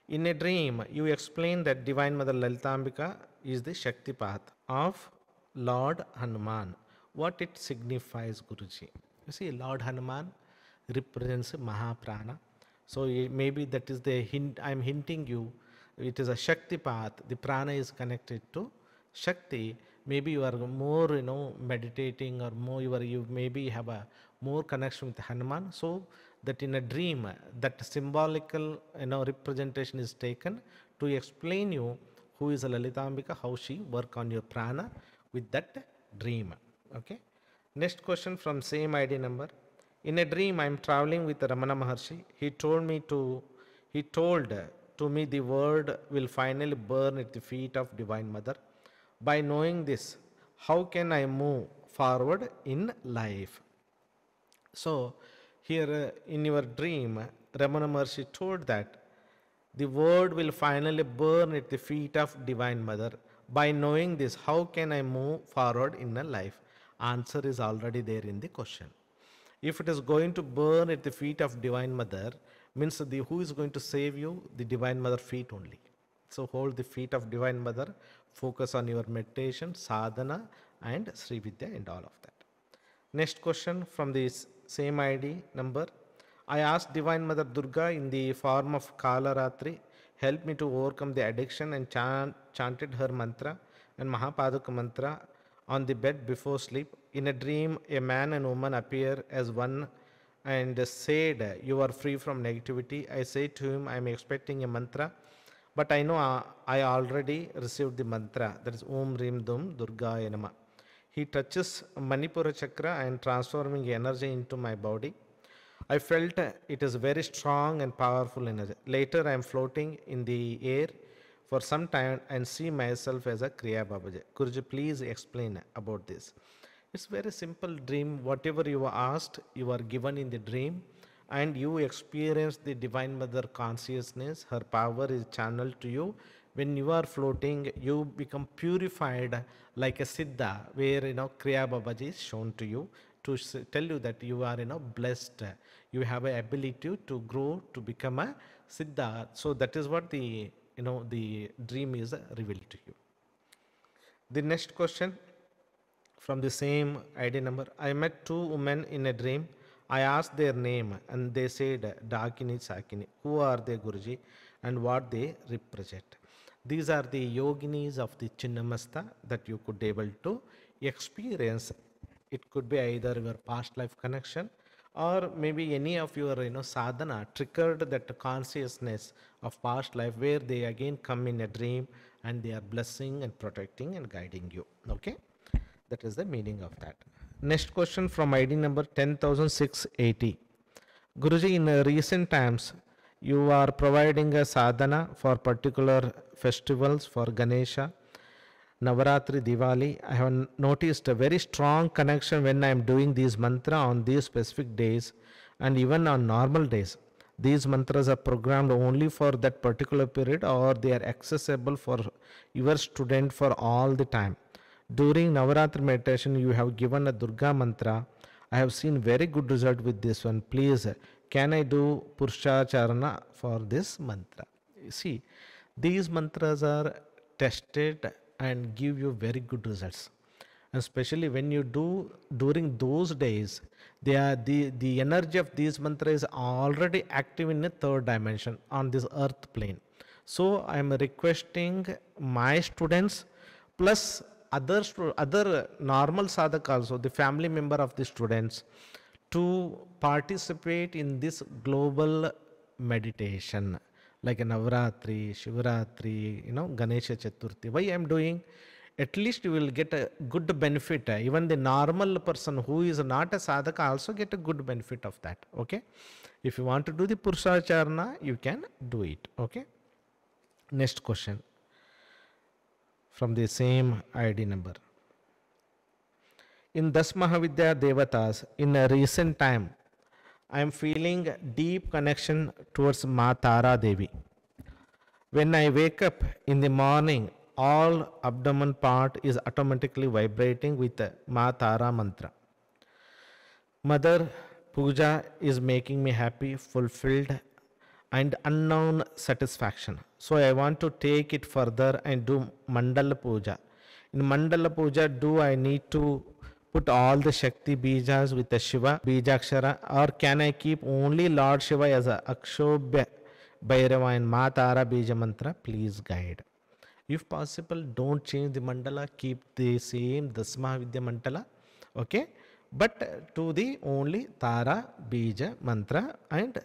In a dream, you explain that Divine Mother Lalitambika is the Shakti path of Lord Hanuman. What it signifies, Guruji? You see, Lord Hanuman represents Mahaprana. So maybe that is the hint, I am hinting you, it is a Shakti path. The prana is connected to Shakti. Maybe you are more, meditating, or more you maybe have a more connection with Hanuman. So that in a dream, that symbolical, representation is taken to explain you who is a Lalitambika, how she work on your prana with that dream. Okay. Next question from same ID number. In a dream, I am traveling with Ramana Maharshi. He told to me the world will finally burn at the feet of Divine Mother. By knowing this, how can I move forward in life? So, here in your dream, Ramana Maharshi told that the world will finally burn at the feet of Divine Mother. By knowing this, how can I move forward in a life? Answer is already there in the question. If it is going to burn at the feet of Divine Mother, means who is going to save you? The Divine Mother feet only. So hold the feet of Divine Mother, focus on your meditation, sadhana, and Sri Vidya and all of that. Next question from this same ID number. I asked Divine Mother Durga in the form of Kalaratri, help me to overcome the addiction, and chanted her mantra and Mahapaduka mantra on the bed before sleep. In a dream, a man and woman appear as one and said, you are free from negativity. I said to him, I am expecting a mantra, but I know I already received the mantra, that is Om Rim Dum Durgaya Nama. He touches Manipura chakra and transforming energy into my body. I felt it is very strong and powerful energy. Later, I am floating in the air for some time and see myself as a Kriya Babaji. Guruji, please explain about this. It's very simple dream. Whatever you are asked, you are given in the dream, and you experience the Divine Mother consciousness. Her power is channeled to you. When you are floating, you become purified like a Siddha, where Kriya Babaji is shown to you to tell you that you are blessed. You have a ability to grow to become a Siddha. So that is what the the dream is revealed to you. The next question from the same ID number. I met two women in a dream. I asked their name and they said Dakini Sakini. Who are they, Guruji, and what they represent? These are the yoginis of the Chinnamasta that you could able to experience. It could be either your past life connection or maybe any of your sadhana triggered that consciousness of past life, where they again come in a dream and they are blessing and protecting and guiding you. Okay, that is the meaning of that. Next question from ID number 10680. Guruji, in recent times you are providing a sadhana for particular festivals for Ganesha, Navaratri, Diwali. I have noticed a very strong connection when I am doing these mantra on these specific days and even on normal days. These mantras are programmed only for that particular period, or they are accessible for your student for all the time. During Navaratri meditation, you have given a Durga mantra. I have seen very good result with this one. Please, can I do Purushacharana for this mantra? See, these mantras are tested and give you very good results. And especially when you do during those days, they are the energy of these mantras is already active in a third dimension on this earth plane. So I am requesting my students plus other normal sadhak also, the family member of the students, to participate in this global meditation like a Navratri, Shivaratri, Ganesha Chaturthi. Why I am doing? At least you will get a good benefit. Even the normal person who is not a sadhaka also get a good benefit of that. Okay. If you want to do the Purushacharana, you can do it. Okay. Next question from the same ID number. In Das Mahavidya Devatas, in a recent time, I am feeling deep connection towards Ma Tara Devi. When I wake up in the morning, all abdomen part is automatically vibrating with the Ma Tara mantra. Mother Puja is making me happy, fulfilled, and unknown satisfaction. So I want to take it further and do Mandala Puja. In Mandala Puja, do I need to put all the Shakti Bijas with the Shiva Bijakshara, or can I keep only Lord Shiva as a Akshobhya Bhairava and Ma Tara Bija Mantra? Please guide. If possible, don't change the mandala, keep the same Dasma Vidya Mandala, okay? But to the only Tara Bija Mantra and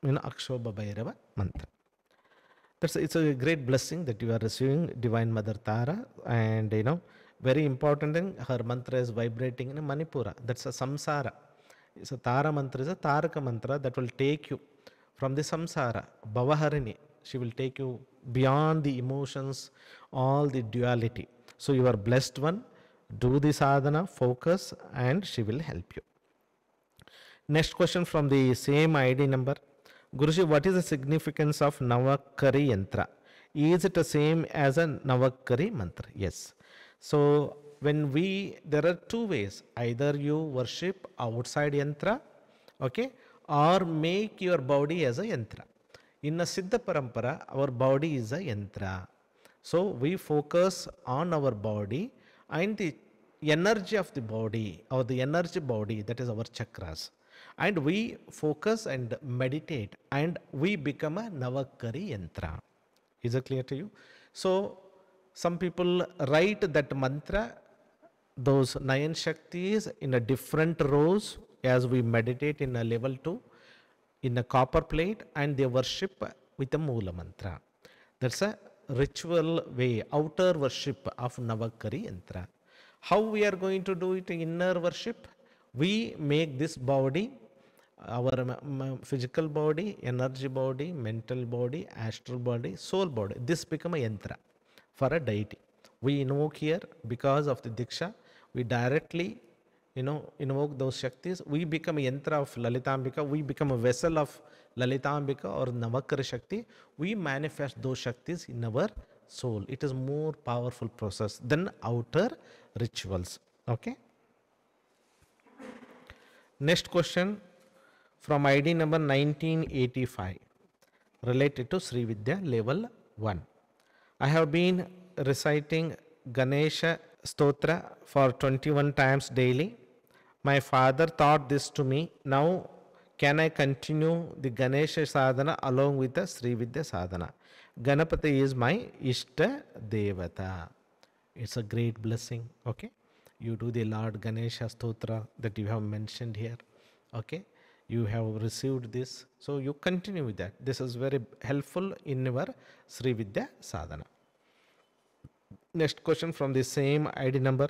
Akshobhya Bhairava Mantra. It's a great blessing that you are receiving Divine Mother Tara, and very important thing, her mantra is vibrating in Manipura. That's a samsara. It's a Tara mantra, is a Taraka mantra that will take you from the samsara, Bhavaharini. She will take you beyond the emotions, all the duality. So you are blessed one, do the sadhana, focus, and she will help you. Next question from the same ID number. Guruji, what is the significance of Navakkari Yantra? Is it the same as a Navakkari mantra? Yes. So when there are two ways, either you worship outside yantra, okay, or make your body as a yantra. In a Siddha Parampara, our body is a yantra. So we focus on our body and the energy of the body, or the energy body, that is our chakras. And we focus and meditate and we become a Navakkari yantra. Is it clear to you? So some people write that mantra, those 9 Shaktis in a different rows as we meditate in a level 2 in a copper plate, and they worship with a Moola mantra. That's a ritual way, outer worship of Navakkari Yantra. How we are going to do it in inner worship? We make this body, our physical body, energy body, mental body, astral body, soul body. This become a yantra for a deity. We invoke here because of the Diksha. We directly, invoke those Shaktis. We become a yantra of Lalitambika. We become a vessel of Lalitambika or Navakara Shakti. We manifest those Shaktis in our soul. It is more powerful process than outer rituals. Okay. Next question from ID number 1985 related to Sri Vidya level 1. I have been reciting Ganesha Stotra for 21 times daily. My father taught this to me. Now, can I continue the Ganesha sadhana along with the Sri Vidya sadhana? Ganapati is my Ishta Devata. It's a great blessing. Okay. You do the Lord Ganesha Stotra that you have mentioned here. Okay. You have received this. So you continue with that. This is very helpful in your Sri Vidya sadhana. Next question from the same ID number.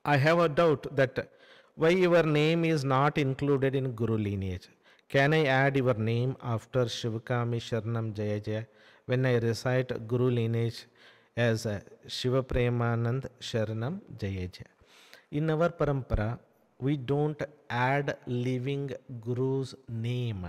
I have a doubt that why your name is not included in Guru lineage. Can I add your name after Shivakami Sharanam Jaya Jaya when I recite Guru lineage as Shiva Premanand Sharanam Jaya Jaya? In our parampara, we don't add living Guru's name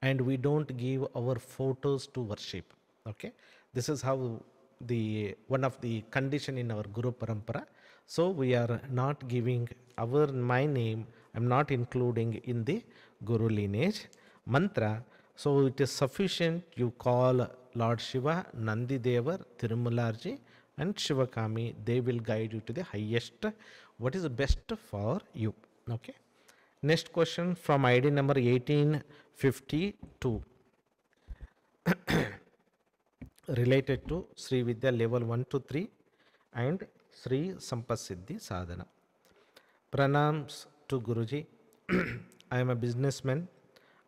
and we don't give our photos to worship. Okay, this is how the one of the condition in our Guru Parampara. So we are not giving my name, I'm not including in the Guru lineage mantra. So it is sufficient you call Lord Shiva, Nandi Devar, Tirumalarji and Shivakami. They will guide you to the highest, what is best for you. Okay. Next question from ID number 1852 related to Sri Vidya level 1 to 3 and Sri Sampasiddhi Sadhana. Pranams to Guruji. I am a businessman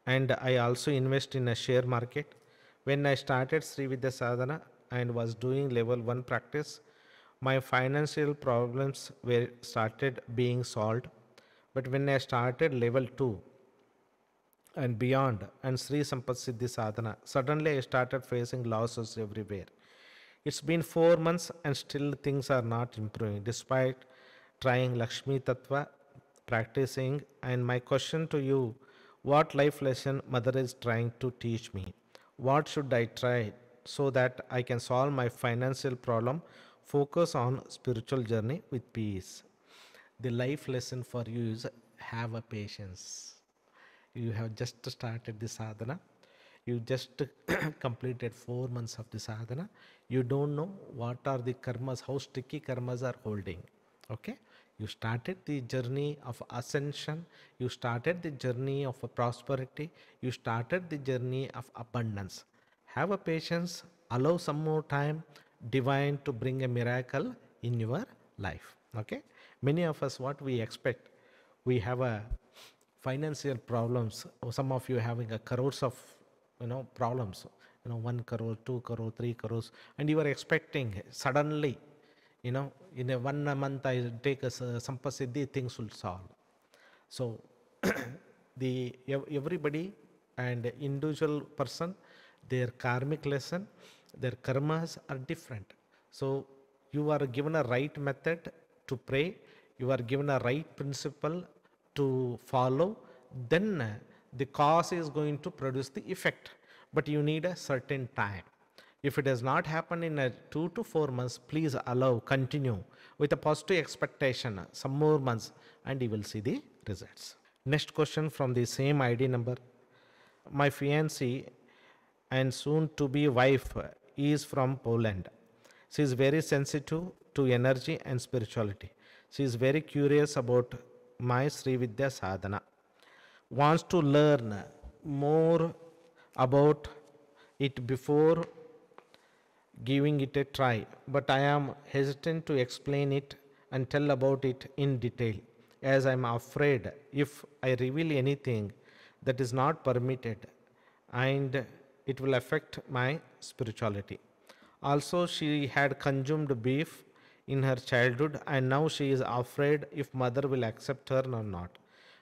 and I also invest in a share market. When I started Sri Vidya Sadhana and was doing level 1 practice, my financial problems were started being solved. But when I started level 2 and beyond and Sri Sampasiddhi Sadhana, suddenly I started facing losses everywhere. It's been 4 months and still things are not improving despite trying Lakshmi Tattva, practicing. And my question to you, what life lesson Mother is trying to teach me? What should I try so that I can solve my financial problem, focus on spiritual journey with peace? The life lesson for you is have a patience. You have just started the sadhana. You just completed 4 months of the sadhana. You don't know what are the karmas, how sticky karmas are holding. Okay. You started the journey of ascension. You started the journey of prosperity. You started the journey of abundance. Have a patience. Allow some more time, divine to bring a miracle in your life. Okay. Many of us, what we expect, we have a financial problems. Some of you having a crores of problems. 1 crore, 2 crore, 3 crores, and you are expecting suddenly, in a 1 month I take a Sampasiddhi, things will solve. So everybody and individual person, their karmic lesson, their karmas are different. So you are given a right method to pray, you are given a right principle to follow, then the cause is going to produce the effect, but you need a certain time. If it does not happen in a 2 to 4 months, please continue with a positive expectation, some more months, and you will see the results. Next question from the same ID number. My fiancée and soon to be wife is from Poland. She is very sensitive to energy and spirituality. She is very curious about my Sri Vidya sadhana, wants to learn more about it before giving it a try, but I am hesitant to explain it and tell about it in detail, as I am afraid if I reveal anything that is not permitted and it will affect my spirituality. Also, she had consumed beef in her childhood, and now she is afraid if mother will accept her or not.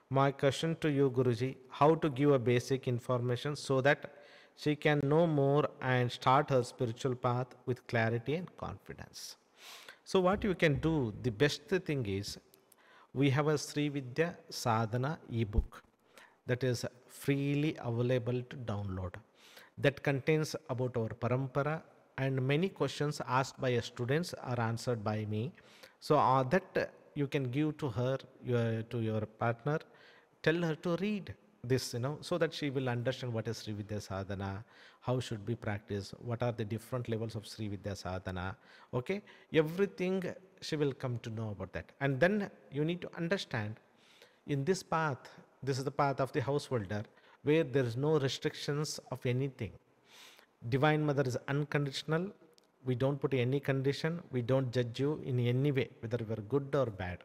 My question to you, Guruji, how to give a basic information so that she can know more and start her spiritual path with clarity and confidence. So what you can do, the best thing is, we have a Sri Vidya Sadhana ebook that is freely available to download, that contains about our parampara, and many questions asked by students are answered by me. So that you can give to her, to your partner, tell her to read this, so that she will understand what is Sri Vidya Sadhana, how should be practiced, what are the different levels of Sri Vidya Sadhana. Okay, everything she will come to know about that. And then you need to understand, in this path, this is the path of the householder, where there is no restrictions of anything. Divine Mother is unconditional. We don't put any condition. We don't judge you in any way, whether you are good or bad.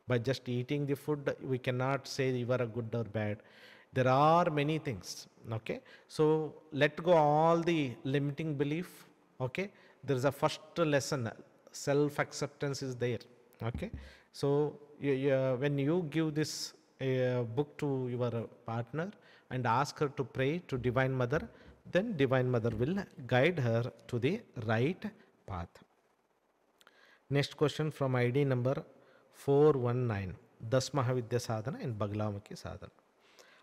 By just eating the food, we cannot say you are a good or bad. There are many things. Okay, so let go all the limiting belief. Okay, there is a first lesson. Self acceptance is there. Okay, so when you give this book to your partner and ask her to pray to Divine Mother, then Divine Mother will guide her to the right path. Next question from ID number 419, Das Mahavidya Sadhana and Baglamukhi Sadhana.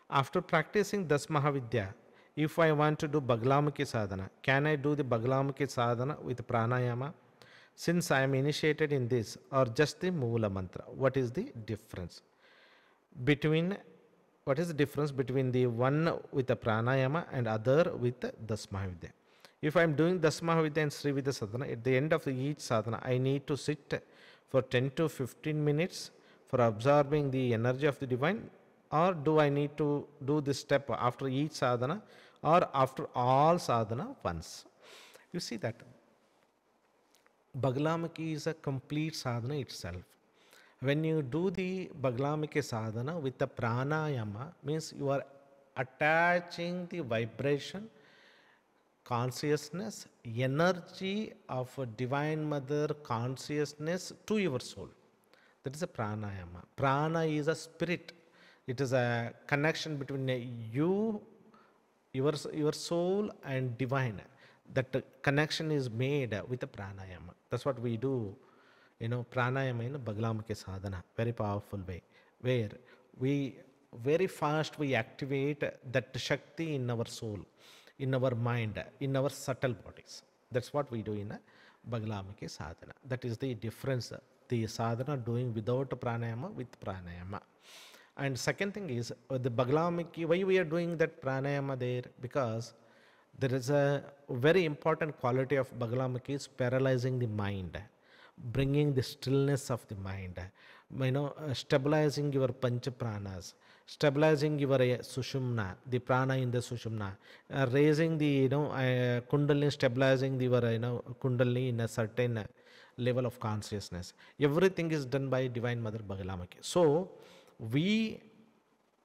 After practicing Das Mahavidya, if I want to do Baglamukhi Sadhana, can I do the Baglamukhi Sadhana with pranayama? Since I am initiated in this, or just the Moola Mantra, what is the difference? What is the difference between the one with the pranayama and other with the Das Mahavidya? If I am doing Das Mahavidya and Sri Vidya Sadhana, at the end of each sadhana, I need to sit for 10 to 15 minutes for absorbing the energy of the divine, or do I need to do this step after each sadhana or after all sadhana once? You see that Baglamukhi is a complete sadhana itself. When you do the Baglamukhi sadhana with the pranayama, means you are attaching the vibration, consciousness, energy of a Divine Mother consciousness to your soul. That is a pranayama. Prana is a spirit. It is a connection between you, your soul and divine. That connection is made with the pranayama. That's what we do. Pranayama in Baglamukhi sadhana, very powerful way, where we very fast we activate that Shakti in our soul, in our mind, in our subtle bodies. That's what we do in a Baglamukhi sadhana. That is the difference, the sadhana doing without pranayama with pranayama. And second thing is, the Baglamukhi, why we are doing that pranayama there? Because there is a very important quality of Baglamukhi is paralyzing the mind, bringing the stillness of the mind, stabilizing your pancha pranas, stabilizing your sushumna, the prana in the sushumna, raising the kundalini, stabilizing your kundalini in a certain level of consciousness. Everything is done by Divine Mother Baglamukhi. So we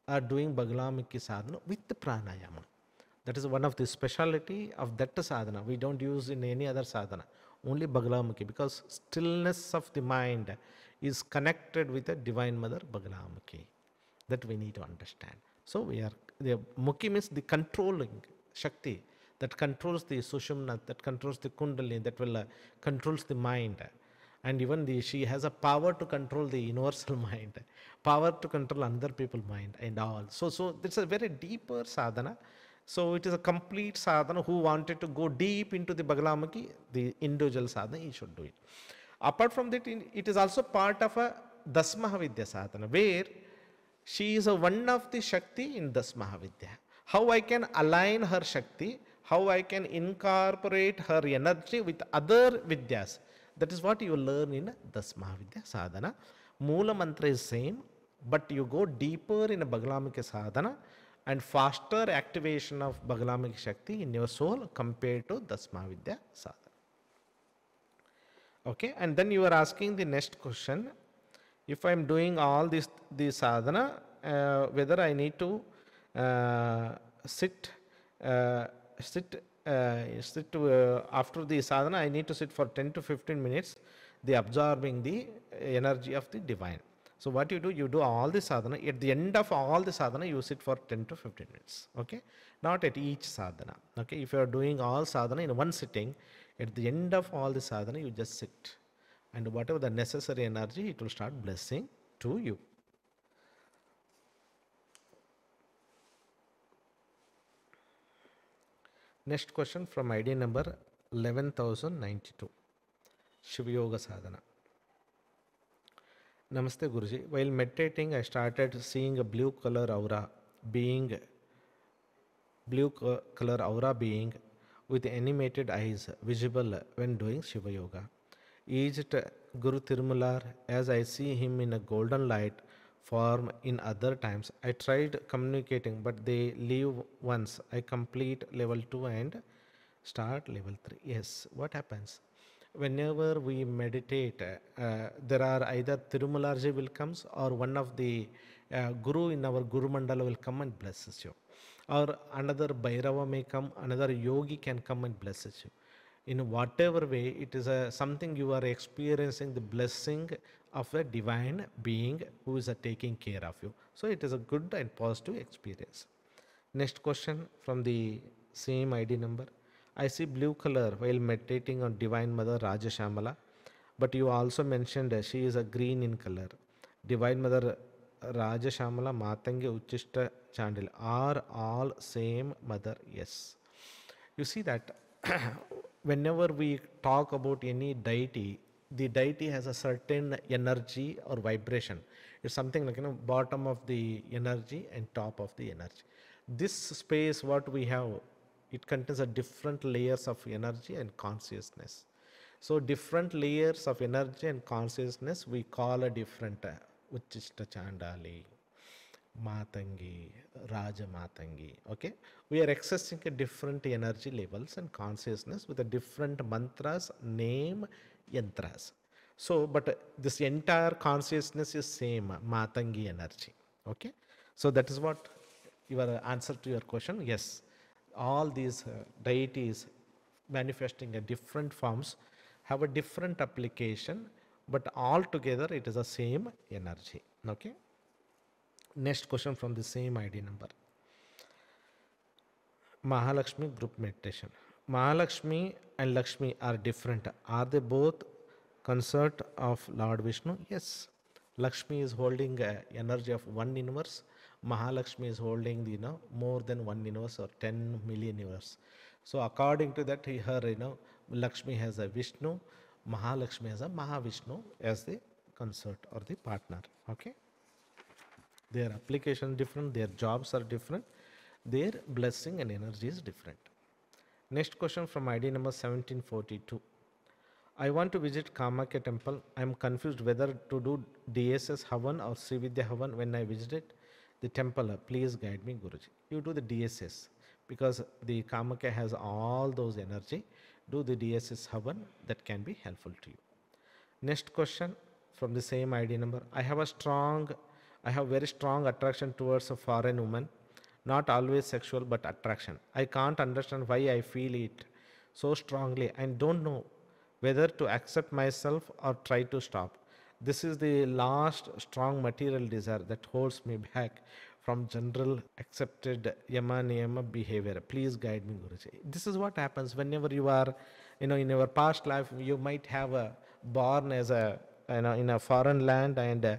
are doing Baglamukhi sadhana with the pranayama. That is one of the speciality of that sadhana. We don't use in any other sadhana, only Baglamukhi, because stillness of the mind is connected with the Divine Mother Baglamukhi. That we need to understand. So the Mukhi means the controlling Shakti that controls the Sushumna, that controls the Kundalini, that will controls the mind. And even she has a power to control the universal mind, power to control other people's mind and all. So it's a very deeper sadhana. So it is a complete sadhana. Who wanted to go deep into the Baglamukhi, the individual sadhana, he should do it. Apart from that, it is also part of a Das Mahavidya sadhana, where she is one of the Shakti in Das Mahavidya. How I can align her Shakti, how I can incorporate her energy with other Vidyas. That is what you learn in Das Mahavidya sadhana. Moola mantra is same, but you go deeper in a Baglamukhi sadhana and faster activation of Baglamukhi Shakti in your soul compared to Das Mahavidya sadhana. Okay, and then you are asking the next question. If I am doing all this sadhana, whether I need to sit after the sadhana, I need to sit for 10 to 15 minutes. the absorbing the energy of the divine. So what you do all the sadhana. At the end of all the sadhana, you sit for 10 to 15 minutes. Okay, not at each sadhana. Okay, if you are doing all sadhana in one sitting, at the end of all the sadhana, you just sit, and whatever the necessary energy, it will start blessing to you. Next question from ID number 11,092. Shiva Yoga Sadhana. Namaste Guruji. While meditating, I started seeing a blue color aura being with animated eyes visible when doing Shiva Yoga. Is it Guru Tirumalar, as I see him in a golden light form in other times? I tried communicating, but they leave once I complete level 2 and start level 3. Yes, what happens? Whenever we meditate, there are either Tirumalarji will comes, or one of the Guru in our Guru Mandala will come and blesses you. Or another Bhairava may come, another yogi can come and blesses you. In whatever way, it is something you are experiencing the blessing of a divine being who is taking care of you. So it is a good and positive experience. Next question from the same ID number. I see blue color while meditating on Divine Mother Raja Shamala, but you also mentioned she is a green in color. Divine Mother Raja Shamala, Matangi Uchishta Chandil are all same mother. Yes. You see that whenever we talk about any deity, the deity has a certain energy or vibration. It's something like, bottom of the energy and top of the energy. This space, what we have, it contains a different layers of energy and consciousness. So different layers of energy and consciousness we call a different Uchishta Chandali, Matangi, Raja Matangi. Okay, we are accessing a different energy levels and consciousness with a different mantras, name, yantras. So, but this entire consciousness is same, Matangi energy. Okay, so that is what your answer to your question. Yes, all these deities manifesting in different forms have a different application, but all together it is the same energy. Okay. Next question from the same ID number. Mahalakshmi group meditation. Mahalakshmi and Lakshmi are different. Are they both consort of Lord Vishnu? Yes. Lakshmi is holding energy of one universe. Mahalakshmi is holding more than one universe or 10 million universe. So according to that, her Lakshmi has a Vishnu, Mahalakshmi has a Mahavishnu as the consort or the partner. Okay. Their application different, their jobs are different, their blessing and energy is different. Next question from ID number 1742. I want to visit Kamakya temple. I am confused whether to do DSS Havan or Srividya Havan when I visited the temple. Please guide me, Guruji. You do the DSS because the Kamakya has all those energy. Do the DSS Havan, that can be helpful to you. Next question from the same ID number. I have very strong attraction towards a foreign woman, not always sexual but attraction. I can't understand why I feel it so strongly and don't know whether to accept myself or try to stop. This is the last strong material desire that holds me back from general accepted yama niyama behavior. Please guide me, Guruji. This is what happens whenever you are, in your past life, you might have born as in a foreign land, and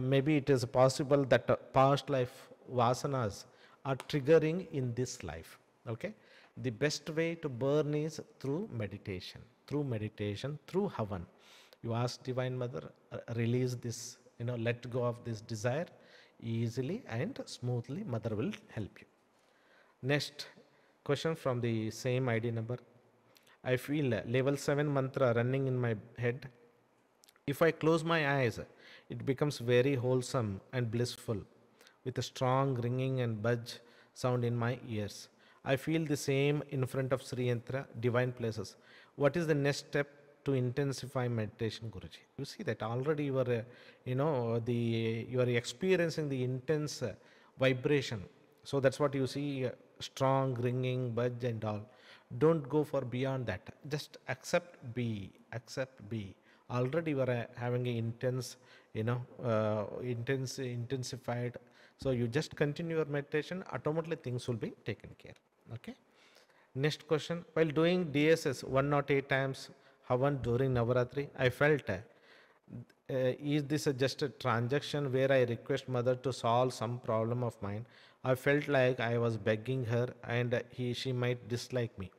maybe it is possible that past life vasanas are triggering in this life. Okay, the best way to burn is through meditation, through Havan. You ask Divine Mother, release this, let go of this desire easily and smoothly. Mother will help you. Next question from the same ID number. I feel level 7 mantra running in my head. If I close my eyes, it becomes very wholesome and blissful with a strong ringing and buzz sound in my ears. I feel the same in front of Sri Yantra, divine places. What is the next step to intensify meditation, Guruji? You see that already you are, you are experiencing the intense vibration. So that's what you see, strong ringing, buzz and all. Don't go for beyond that. Just accept be. already you are having an intense, intensified. So you just continue your meditation, automatically things will be taken care. Okay. Next question. While doing DSS 108 times Havan during Navaratri, I felt is this just a transaction where I request mother to solve some problem of mine? I felt like I was begging her and she might dislike me.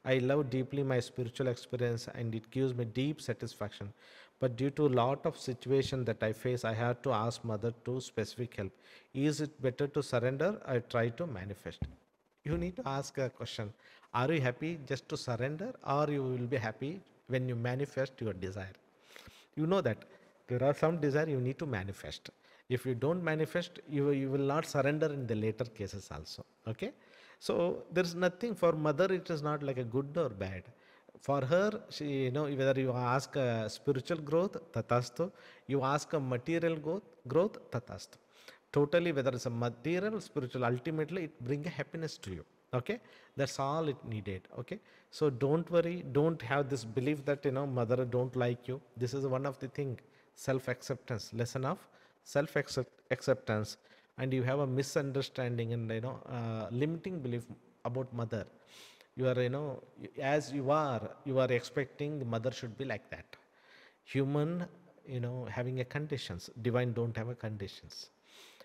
I love deeply my spiritual experience and it gives me deep satisfaction. But due to a lot of situation that I face, I had to ask mother to specific help. Is it better to surrender? I try to manifest. You need to ask a question. Are you happy just to surrender, or you will be happy when you manifest your desire? You know that there are some desire you need to manifest. If you don't manifest, you will not surrender in the later cases also. Okay. So there is nothing for mother, it is not like a good or bad. For her, she, whether you ask a spiritual growth, tatastu, you ask a material growth, tatastu. Totally, whether it's a material, spiritual, ultimately it bring a happiness to you. Okay, that's all it needed. Okay, so don't worry, don't have this belief that mother don't like you. This is one of the thing, self acceptance, lesson of self acceptance. And you have a misunderstanding and limiting belief about mother. You are, as you are expecting the mother should be like that. Human, having a conditions, divine don't have a conditions.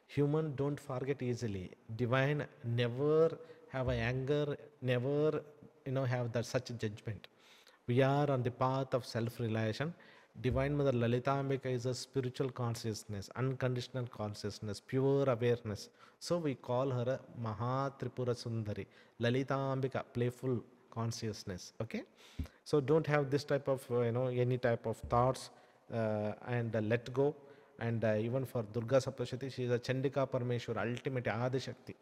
Human don't forget easily. Divine never have a anger, never have that such judgment. We are on the path of self-realization. Divine Mother Lalita Ambika is a spiritual consciousness, unconditional consciousness, pure awareness. So we call her a Maha Tripura Sundari, Lalita Ambika, playful consciousness. Okay, so don't have this type of any type of thoughts, and let go. And even for Durga Saptashati, she is a Chandika Parmeshwar, ultimate Adi Shakti.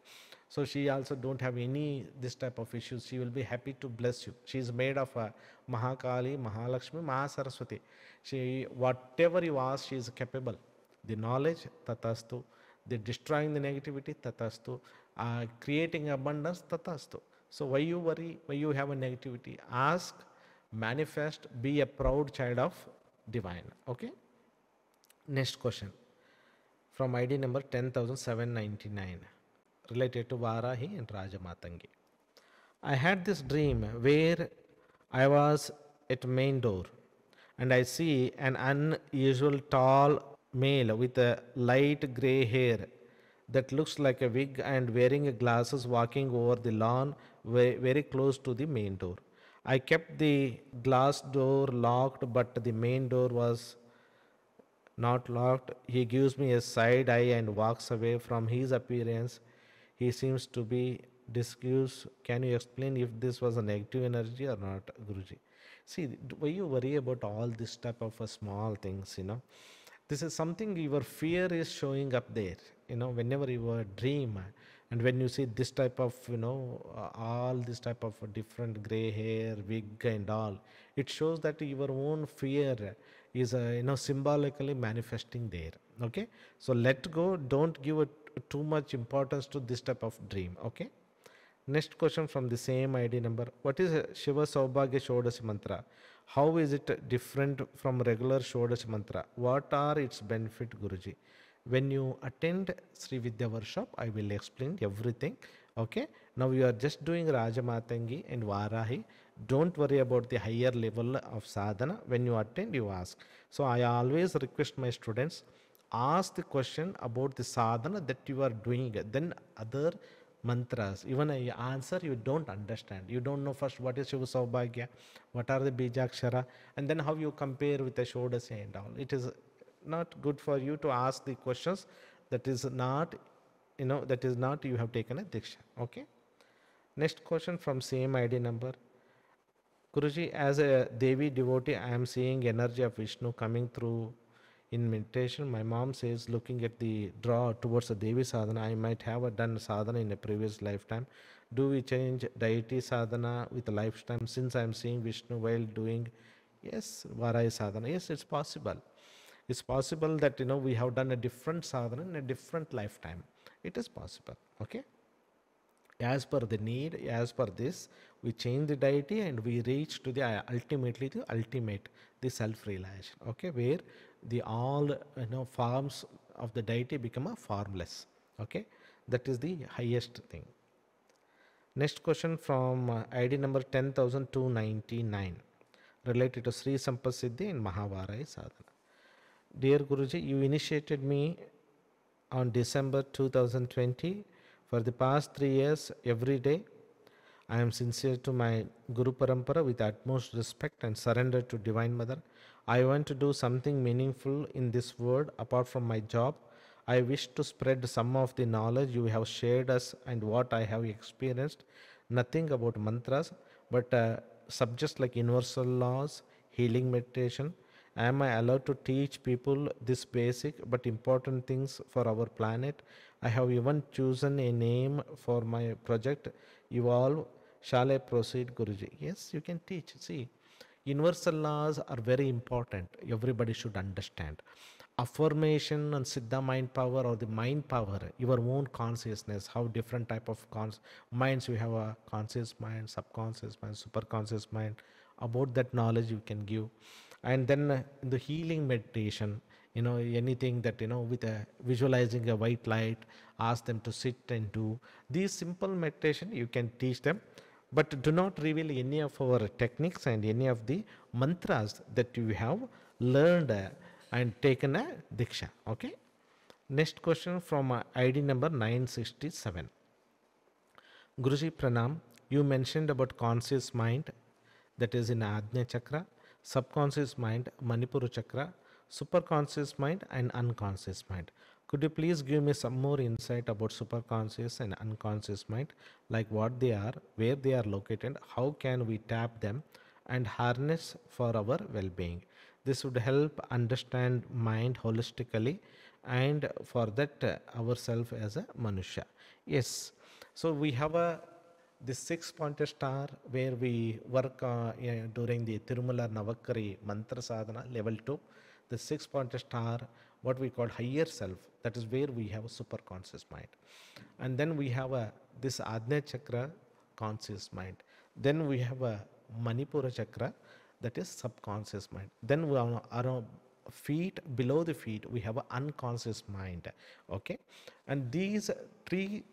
So she also don't have any this type of issues. She will be happy to bless you. She is made of Mahakali, Mahalakshmi, Mahasaraswati. She, whatever you ask, she is capable. The knowledge, tatastu. The destroying the negativity, tatastu. Creating abundance, tatastu. So why you worry? Why you have a negativity? Ask, manifest, be a proud child of divine. Okay. Next question from ID number 10,799 related to Varahi and Rajamatangi. I had this dream where I was at main door and I see an unusual tall male with a light grey hair that looks like a wig and wearing glasses walking over the lawn very close to the main door. I kept the glass door locked, but the main door was not locked. He gives me a side eye and walks away from his appearance. He seems to be discussed. Can you explain if this was a negative energy or not, Guruji? See, why you worry about all this type of small things, This is something your fear is showing up there, whenever you dream and when you see this type of, all this type of different gray hair, wig and all, it shows that your own fear is, symbolically manifesting there. Okay. So let go. Don't give it too much importance to this type of dream. Okay. Next question from the same ID number. What is Shiva Saubhagya Shodasi Mantra? How is it different from regular Shodasi Mantra? What are its benefit, Guruji? When you attend Sri Vidya workshop, I will explain everything. Okay. Now you are just doing Rajamatangi and Varahi. Don't worry about the higher level of sadhana. When you attend, you ask. So I always request my students, ask the question about the sadhana that you are doing. Then other mantras, even I answer, you don't understand. You don't know first what is Shiva Saubhagya, what are the Bijakshara, and then how you compare with the Shodasi and all. It is not good for you to ask the questions that is not, you have taken a Diksha. Okay. Next question from same ID number. Guruji, as a Devi devotee, I am seeing energy of Vishnu coming through in meditation. My mom says, looking at the draw towards the Devi sadhana, I might have done sadhana in a previous lifetime. Do we change deity sadhana with a lifetime since I am seeing Vishnu while doing, yes, Varai sadhana? Yes, it's possible. It's possible that, we have done a different sadhana in a different lifetime. It is possible. Okay. as per the need, as per this, we change the deity and we reach to the ultimately the ultimate, the self-realization. Okay, where the all forms of the deity become a formless. Okay, that is the highest thing. Next question from ID number 10,299 related to Sri Sampasiddhi in Mahavara Sadhana. Dear Guruji, you initiated me on December 2020. For the past 3 years, every day, I am sincere to my Guru Parampara with utmost respect and surrender to Divine Mother. I want to do something meaningful in this world apart from my job. I wish to spread some of the knowledge you have shared us and what I have experienced. Nothing about mantras, but subjects like universal laws, healing meditation. Am I allowed to teach people this basic but important things for our planet? I have even chosen a name for my project, Evolve. Shall I proceed, Guruji? Yes, you can teach. See, universal laws are very important. Everybody should understand. Affirmation and Siddha mind power or the mind power, your own consciousness, how different type of minds we have, a conscious mind, subconscious mind, superconscious mind. About that knowledge you can give. And then in the healing meditation, anything that, with a visualizing a white light, ask them to sit and do these simple meditation, you can teach them, but do not reveal any of our techniques and any of the mantras that you have learned and taken a diksha. Okay. Next question from ID number 967. Guruji Pranam, you mentioned about conscious mind, that is in Ajna Chakra, subconscious mind, Manipura Chakra, superconscious mind, and unconscious mind. Could you please give me some more insight about superconscious and unconscious mind, like what they are, where they are located, how can we tap them and harness for our well-being? This would help understand mind holistically and for that ourselves as a Manusha. Yes, so we have this 6-pointed star where we work during the Tirumala Navakari Mantra Sadhana level 2. The 6-pointed star, what we call higher self, that is where we have a super conscious mind. And then we have this Ajna Chakra conscious mind. Then we have a Manipura Chakra, that is subconscious mind. Then we are our feet, below the feet, we have an unconscious mind. Okay, and these three,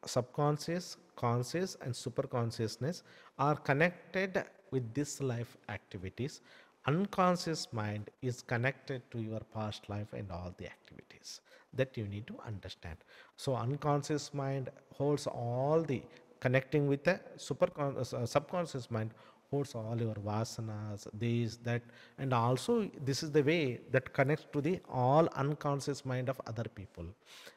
subconscious, conscious, and superconsciousness, are connected with this life activities. Unconscious mind is connected to your past life and all the activities that you need to understand. So unconscious mind holds all the connecting with the subconscious mind, holds all your vasanas, this, that, and also this is the way that connects to the all unconscious mind of other people.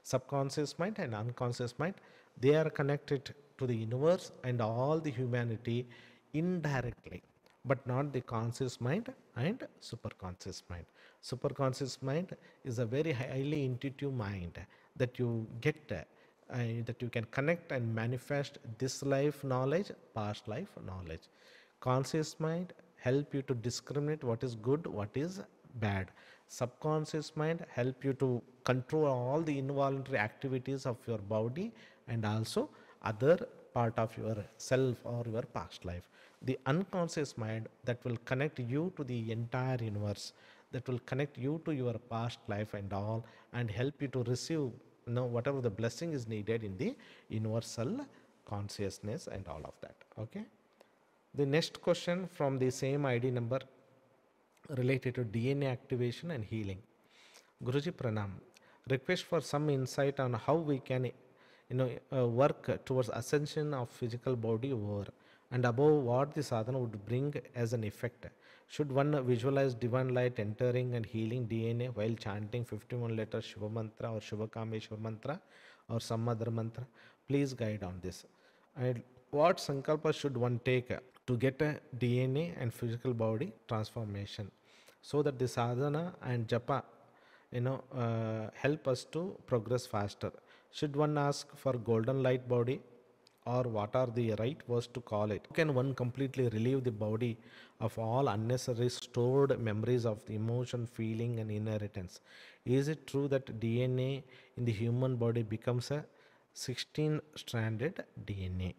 Subconscious mind and unconscious mind, they are connected to the universe and all the humanity indirectly, but not the conscious mind and superconscious mind. Superconscious mind is a very highly intuitive mind that you get that you can connect and manifest this life knowledge, past life knowledge. Conscious mind help you to discriminate what is good, what is bad. Subconscious mind help you to control all the involuntary activities of your body and also other part of your self or your past life. The unconscious mind that will connect you to the entire universe, that will connect you to your past life and all, and help you to receive whatever the blessing is needed in the universal consciousness and all of that. Okay. The next question from the same ID number related to DNA activation and healing. Guruji Pranam, request for some insight on how we can work towards ascension of physical body over and above what the sadhana would bring as an effect. Should one visualize divine light entering and healing DNA while chanting 51 letter Shiva mantra or Shubhakameshwar mantra or some other mantra? Please guide on this. And what sankalpa should one take to get a DNA and physical body transformation so that the sadhana and japa help us to progress faster? Should one ask for golden light body, or what are the right words to call it? How can one completely relieve the body of all unnecessary stored memories of the emotion, feeling, and inheritance? Is it true that DNA in the human body becomes a 16 stranded DNA.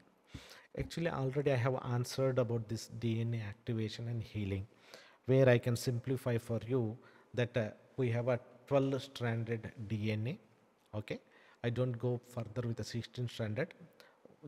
Actually, already I have answered about this DNA activation and healing, where I can simplify for you that we have a 12 stranded DNA. Okay, I don't go further with the 16 stranded.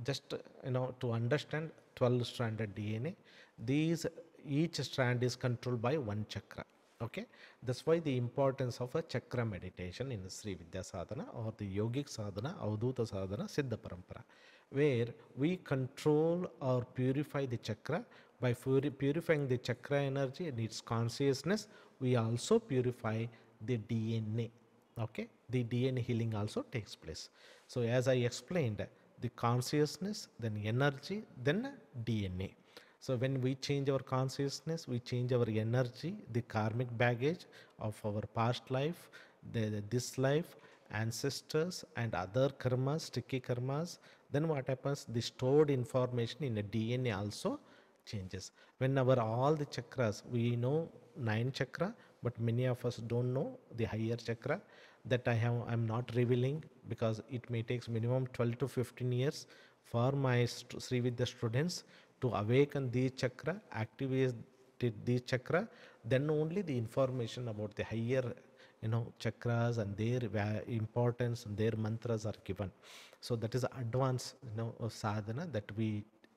Just to understand 12 stranded DNA, these each strand is controlled by one chakra. Okay, that's why the importance of a chakra meditation in Sri Vidya Sadhana or the yogic sadhana, Avduta sadhana, Siddha Parampara, where we control or purify the chakra. By purifying the chakra energy and its consciousness, we also purify the DNA. Okay, the DNA healing also takes place. So as I explained, the consciousness, then energy, then DNA. So when we change our consciousness, we change our energy, the karmic baggage of our past life, this life, ancestors and other karmas, sticky karmas. Then what happens? The stored information in the DNA also changes. When all the chakras, we know 9 chakra, but many of us don't know the higher chakra that I'm not revealing because it may takes minimum 12 to 15 years for my Sri Vidya students to awaken the chakra, activate the chakra, then only the information about the higher chakras and their importance and their mantras are given. So that is advanced of sadhana that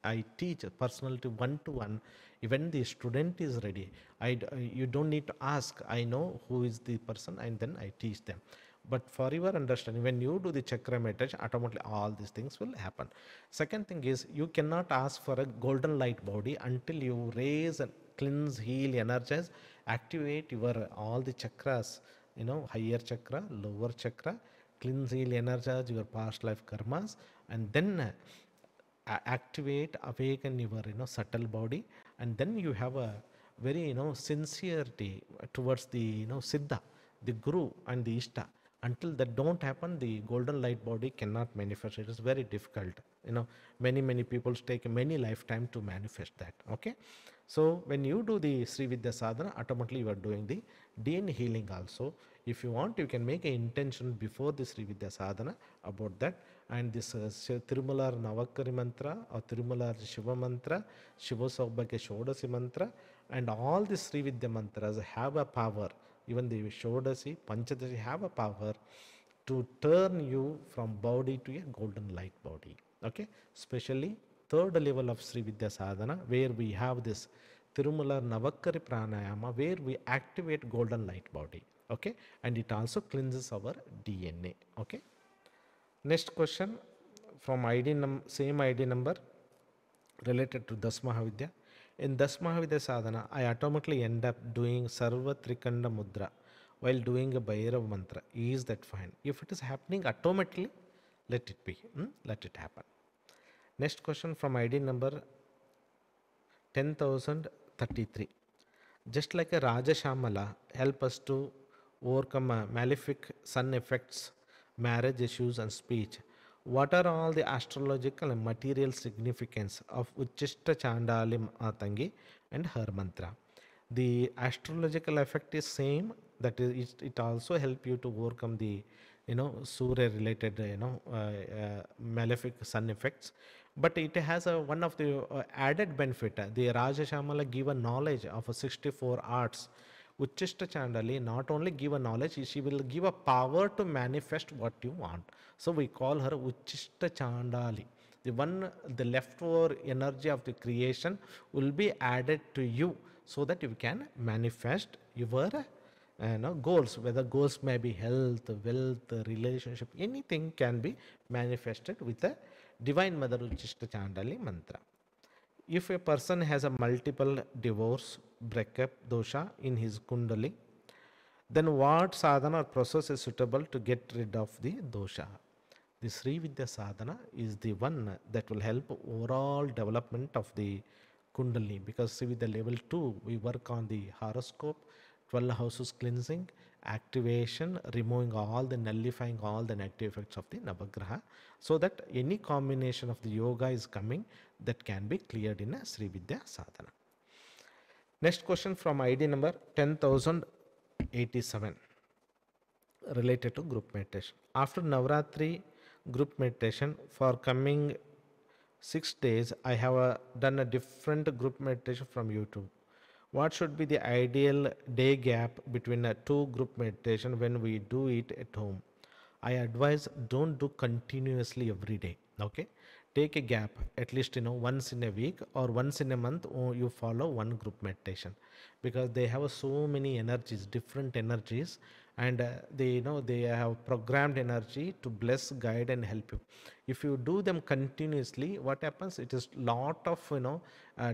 I teach personal to one. Even the student is ready. You don't need to ask. I know who is the person and then I teach them. But for your understanding, when you do the chakra meditation, automatically all these things will happen. Second thing is, you cannot ask for a golden light body until you raise and cleanse, heal, energize, activate your all the chakras, higher chakra, lower chakra, cleanse, heal, energize your past life karmas, and then activate, awaken your subtle body, and then you have a very sincerity towards the siddha, the guru and the ishta. Until that don't happen, the golden light body cannot manifest. It is very difficult. Many people take many lifetime to manifest that. Okay, so when you do the Sri Vidya sadhana, automatically you are doing the DNA healing also. If you want, you can make an intention before the Sri Vidya sadhana about that. And this Tirumalar Navakari mantra or Tirumalar Shiva mantra, Shiva Saubhagya Shodasi mantra, and all the Sri Vidya mantras have a power. Even the Shodasi, Panchadasi have a power to turn you from body to a golden light body. Okay, especially third level of Sri Vidya sadhana, where we have this Tirumala Navakkari pranayama, where we activate golden light body. Okay, and it also cleanses our DNA. Okay. Next question from same ID number related to Das Mahavidya. In Das Mahavidya sadhana, I automatically end up doing Sarva Trikanda Mudra while doing a Bhairav mantra. Is that fine? If it is happening automatically, let it be. Let it happen. Next question from ID number 10,033. Just like a Raja Shamala help us to overcome malefic sun effects, marriage issues and speech, what are all the astrological and material significance of Uchishta Chandali Matangi and her mantra? The astrological effect is same, that is it also help you to overcome the Surya related malefic sun effects, but it has one of the added benefit. The Raja Shamala give a knowledge of 64 arts. Uchishta Chandali not only give a knowledge, she will give a power to manifest what you want. So we call her Uchishta Chandali. The leftover energy of the creation will be added to you so that you can manifest your goals. Whether goals may be health, wealth, relationship, anything can be manifested with a Divine Mother Uchishta Chandali mantra. If a person has a multiple divorce, breakup, dosha in his kundali, then what sadhana or process is suitable to get rid of the dosha? The Sri Vidya sadhana is the one that will help overall development of the kundalini, because Sri Vidya level 2 we work on the horoscope, 12 houses cleansing, activation, removing all the nullifying all the negative effects of the Navagraha, so that any combination of the yoga is coming that can be cleared in a Sri Vidya sadhana. Next question from ID number 10,087 related to group meditation. After Navratri, group meditation. For coming 6 days, I have done a different group meditation from YouTube. What should be the ideal day gap between a two group meditation when we do it at home? I advise don't do continuously every day. Okay, take a gap at least once in a week or once in a month. You follow one group meditation because they have so many energies, different energies, and they have programmed energy to bless, guide, and help you. If you do them continuously, what happens? It is lot of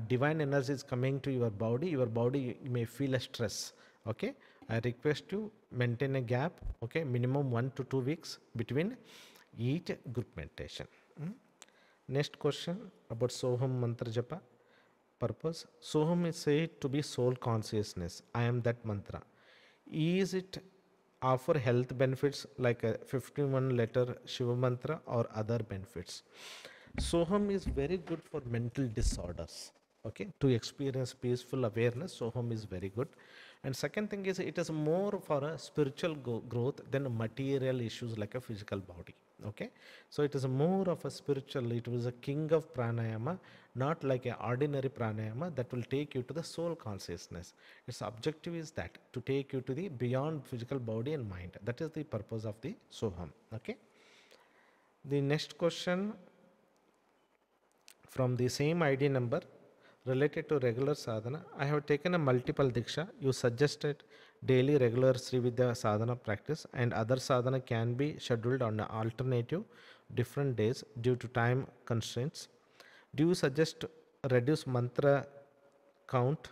divine energy is coming to your body. Your body may feel a stress. Okay, I request you maintain a gap. Okay, minimum 1 to 2 weeks between each group meditation. Next question about Soham Mantra Japa purpose. Soham is said to be soul consciousness. I am that mantra. Is it offer health benefits like a 51 letter Shiva mantra or other benefits? Soham is very good for mental disorders. Okay, to experience peaceful awareness, Soham is very good. And second thing is it is more for a spiritual growth than material issues like a physical body. Okay, so it is more of a spiritual. It was a king of pranayama, not like an ordinary pranayama that will take you to the soul consciousness. Its objective is that to take you to the beyond physical body and mind. That is the purpose of the Soham. Okay, the next question from the same ID number related to regular sadhana. I have taken a multiple diksha. You suggested daily regular Sri Vidya sadhana practice and other sadhana can be scheduled on alternative different days due to time constraints. Do you suggest reduce mantra count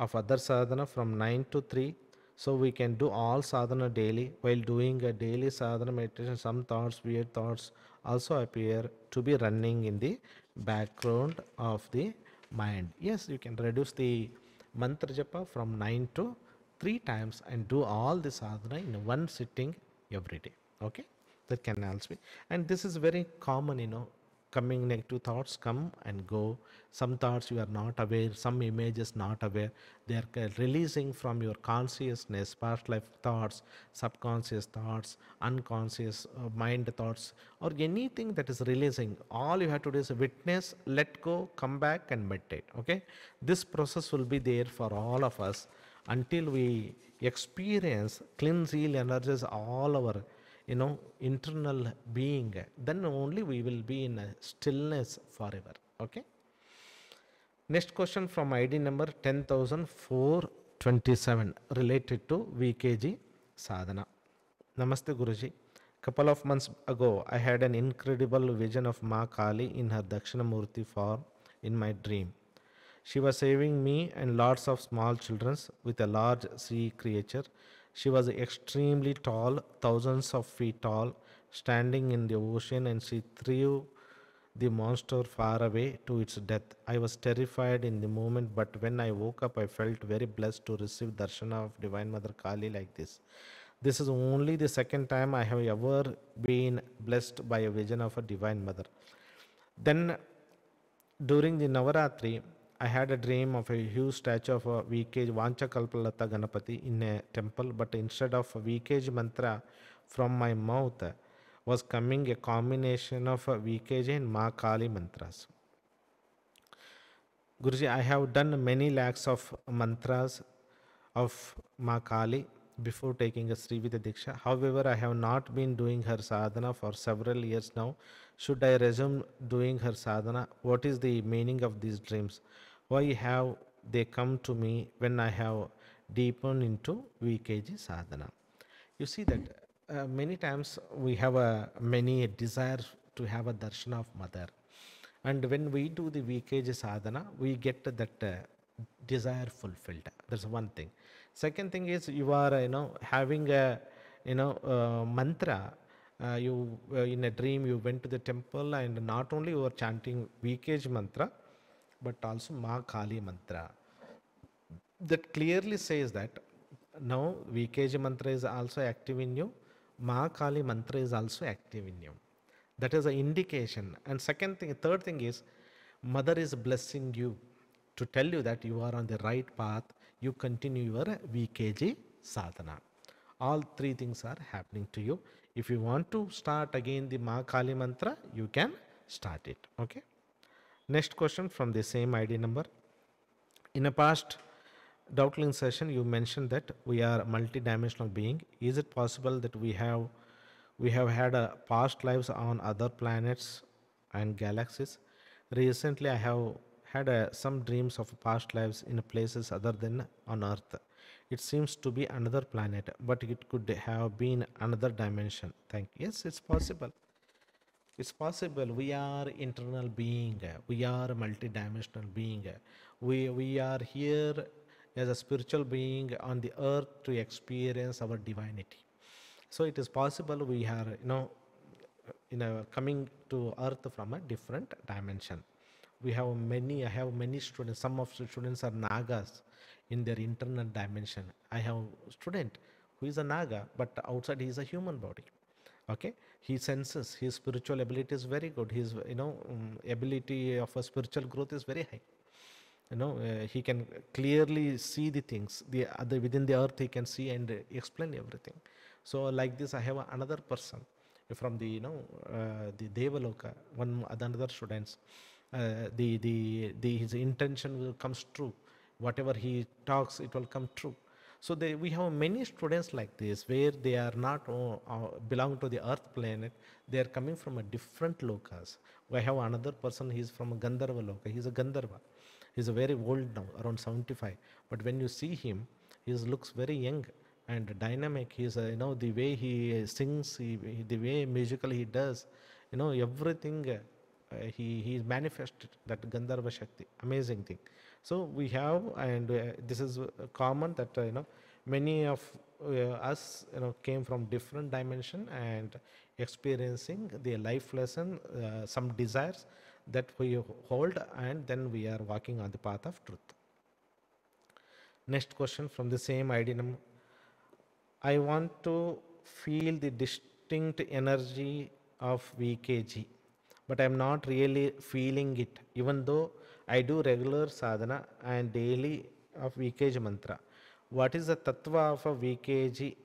of other sadhana from 9 to 3 so we can do all sadhana daily? While doing a daily sadhana meditation, some thoughts, weird thoughts also appear to be running in the background of the mind. Yes, you can reduce the mantra japa from 9 to 3 times and do all the sadhana in one sitting every day. Okay, that can also be. And this is very common. Coming negative thoughts come and go. Some thoughts you are not aware, some images not aware. They are releasing from your consciousness, past life thoughts, subconscious thoughts, unconscious mind thoughts, or anything that is releasing. All you have to do is witness, let go, come back and meditate. Okay, this process will be there for all of us until we experience clean zeal energies all our internal being, then only we will be in a stillness forever. Okay, next question from ID number 10427 related to VKG sadhana. Namaste Guruji. Couple of months ago I had an incredible vision of Ma Kali in her Dakshinamurti form in my dream. She was saving me and lots of small children with a large sea creature. She was extremely tall, thousands of feet tall, standing in the ocean, and she threw the monster far away to its death. I was terrified in the moment, but when I woke up, I felt very blessed to receive darshana of Divine Mother Kali like this. This is only the second time I have ever been blessed by a vision of a Divine Mother. Then, during the Navaratri, I had a dream of a huge statue of a VKG Vanchakalpalata Ganapati in a temple, but instead of a VKG mantra from my mouth was coming a combination of a VKG and Ma Kali mantras. Guruji, I have done many lakhs of mantras of Ma Kali before taking a Sri Vidya Diksha. However, I have not been doing her sadhana for several years now. Should I resume doing her sadhana? What is the meaning of these dreams? Why have they come to me when I have deepened into VKG sadhana? You see that many times we have many desire to have a darshan of mother, and when we do the VKG sadhana, we get that desire fulfilled. That's one thing. Second thing is you are having a mantra. You in a dream you went to the temple and not only you are chanting VKG mantra, but also Ma Kali mantra. That clearly says that now VKG mantra is also active in you, Ma Kali mantra is also active in you. That is an indication. And third thing is, Mother is blessing you to tell you that you are on the right path. You continue your VKG sadhana. All three things are happening to you. If you want to start again the Ma Kali mantra, you can start it. Okay. Next question from the same ID number. In a past doubtling session, you mentioned that we are multi-dimensional being. Is it possible that we have had a past lives on other planets and galaxies? Recently, I have had some dreams of past lives in places other than on Earth. It seems to be another planet, but it could have been another dimension. Thank you. Yes, it's possible. It's possible. We are internal being. We are a multidimensional being. We are here as a spiritual being on the earth to experience our divinity. So it is possible we are, coming to earth from a different dimension. We have many. I have many students. Some of the students are Nagas in their internal dimension. I have student who is a Naga, but outside he is a human body. Okay, he senses his spiritual ability is very good. His ability of a spiritual growth is very high. He can clearly see the things the other within the earth. He can see and explain everything. So like this, I have another person from the Devaloka, one another students. The his intention will comes true. Whatever he talks, it will come true. So we have many students like this where they are not belong to the earth planet. They are coming from a different lokas. We have another person. He is from a Gandharva loka. He is a Gandharva. He is a very old now, around 75. But when you see him, he looks very young and dynamic. He is the way he sings, the way musical he does, everything. He manifested that Gandharva Shakti. Amazing thing. So we have, and this is common that many of us came from different dimension and experiencing the life lesson, some desires that we hold, and then we are walking on the path of truth. Next question from the same ID number. I want to feel the distinct energy of VKG, but I'm not really feeling it, even though I do regular sadhana and daily of VKG mantra. What is the tattva of a VKG?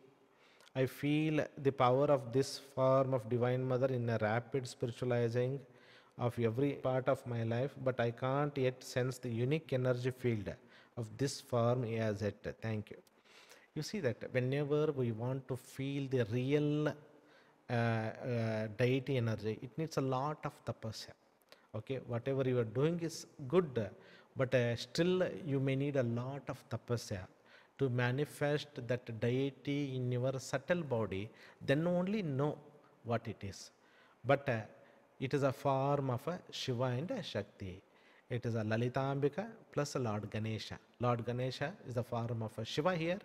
I feel the power of this form of Divine Mother in a rapid spiritualizing of every part of my life, but I can't yet sense the unique energy field of this form as yet. Thank you. You see that whenever we want to feel the real deity energy, it needs a lot of tapasya. Okay, whatever you are doing is good, but still you may need a lot of tapasya to manifest that deity in your subtle body. Then only know what it is. But it is a form of a Shiva and a Shakti. It is a Lalitambika plus a Lord Ganesha. Lord Ganesha is the form of a Shiva here.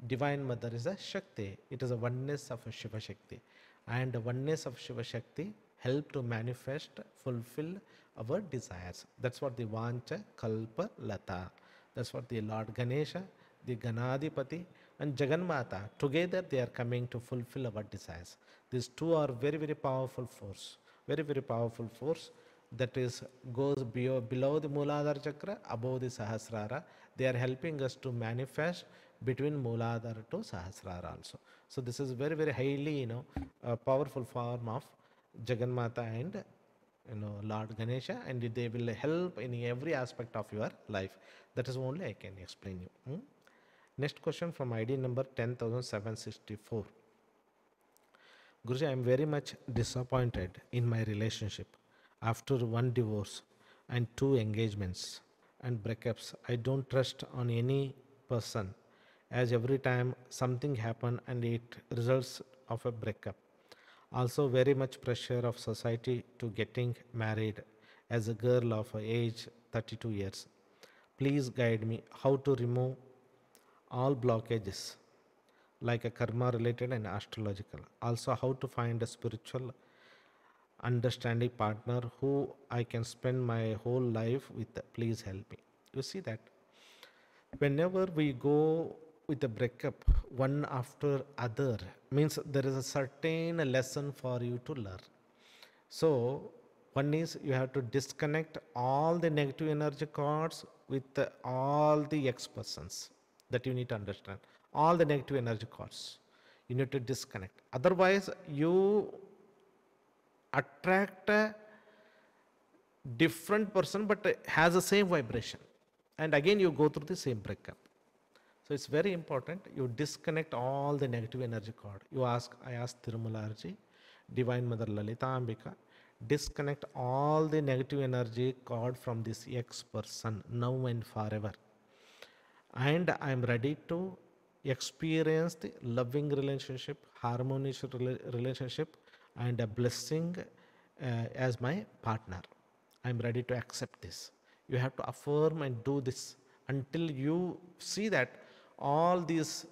Divine Mother is a Shakti. It is a oneness of a Shiva Shakti. And the oneness of Shiva Shakti help to manifest, fulfill our desires. That's what the Vancha Kalpa Lata. That's what the Lord Ganesha, the Ganadipati, and Jaganmata, together they are coming to fulfill our desires. These two are very, very powerful force. Very, very powerful force that is goes below the Mooladhara Chakra, above the Sahasrara. They are helping us to manifest between Mooladhara to Sahasrara also. So this is very, very highly, powerful form of Jaganmata and Lord Ganesha, and they will help in every aspect of your life. That is only I can explain you. Next question from ID number 10,764. Guruji, I am very much disappointed in my relationship. After one divorce and two engagements and breakups, I don't trust on any person, as every time something happen and it results of a breakup. Also very much pressure of society to getting married as a girl of age 32 years. Please guide me how to remove all blockages like a karma related and astrological. Also how to find a spiritual understanding partner who I can spend my whole life with. Please help me. You see that whenever we go with a breakup one after other, means there is a certain lesson for you to learn. So one is you have to disconnect all the negative energy cords with all the ex persons. That you need to understand all the negative energy cords. You need to disconnect. Otherwise, you attract a different person but has the same vibration. And again, you go through the same breakup. So it's very important. You disconnect all the negative energy cord. I ask Tirumalarji, Divine Mother Lalita Ambika, disconnect all the negative energy cord from this ex person now and forever. And I'm ready to experience the loving relationship, harmonious relationship, and a blessing as my partner. I'm ready to accept this. You have to affirm and do this until you see that all these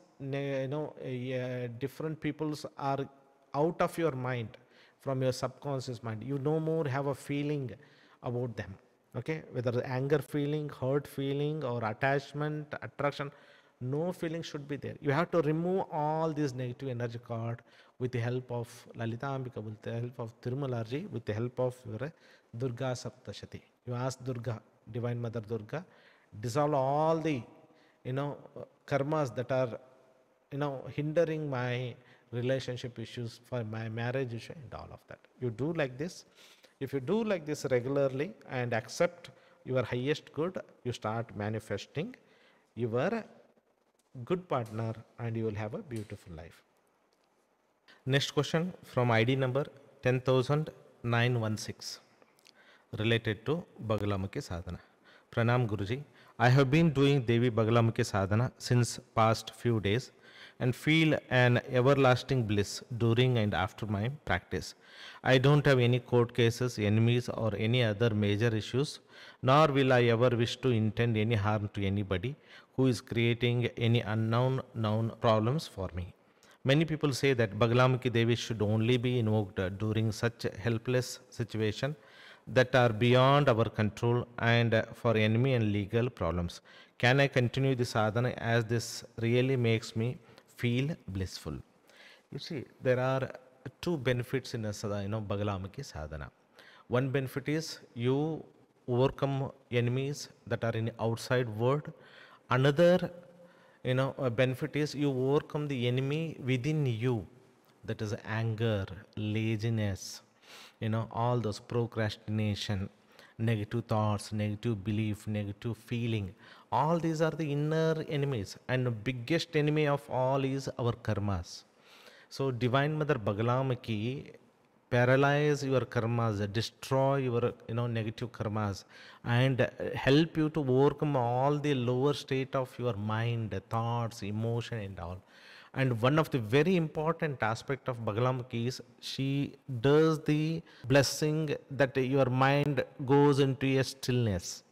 different peoples are out of your mind, from your subconscious mind. You no more have a feeling about them. Okay, whether anger feeling, hurt feeling, or attachment, attraction, no feeling should be there. You have to remove all this negative energy cord with the help of Lalita Ambika, with the help of Tirumalarji, with the help of your Durga Saptashati. You ask Durga, Divine Mother Durga, dissolve all the karmas that are hindering my relationship issues, for my marriage issue, and all of that. You do like this. If you do like this regularly and accept your highest good, you start manifesting your good partner and you will have a beautiful life. Next question from ID number 10,916 related to Bagalamukhi Sadhana. Pranam Guruji, I have been doing Devi Bagalamukhi Sadhana since past few days and feel an everlasting bliss during and after my practice. I don't have any court cases, enemies, or any other major issues, nor will I ever wish to intend any harm to anybody who is creating any unknown known problems for me. Many people say that Bagalamukhi Devi should only be invoked during such helpless situation that are beyond our control and for enemy and legal problems. Can I continue the sadhana, as this really makes me feel blissful? You see, there are two benefits in a Bagalamukhi sadhana. One benefit is you overcome enemies that are in the outside world. Another a benefit is you overcome the enemy within you, that is anger, laziness, all those procrastination, negative thoughts, negative belief, negative feeling. All these are the inner enemies, and the biggest enemy of all is our karmas. So Divine Mother Bagalamukhi paralyze your karmas, destroy your negative karmas, and help you to overcome all the lower state of your mind, thoughts, emotion, and all. And one of the very important aspect of Bagalamukhi is she does the blessing that your mind goes into a stillness.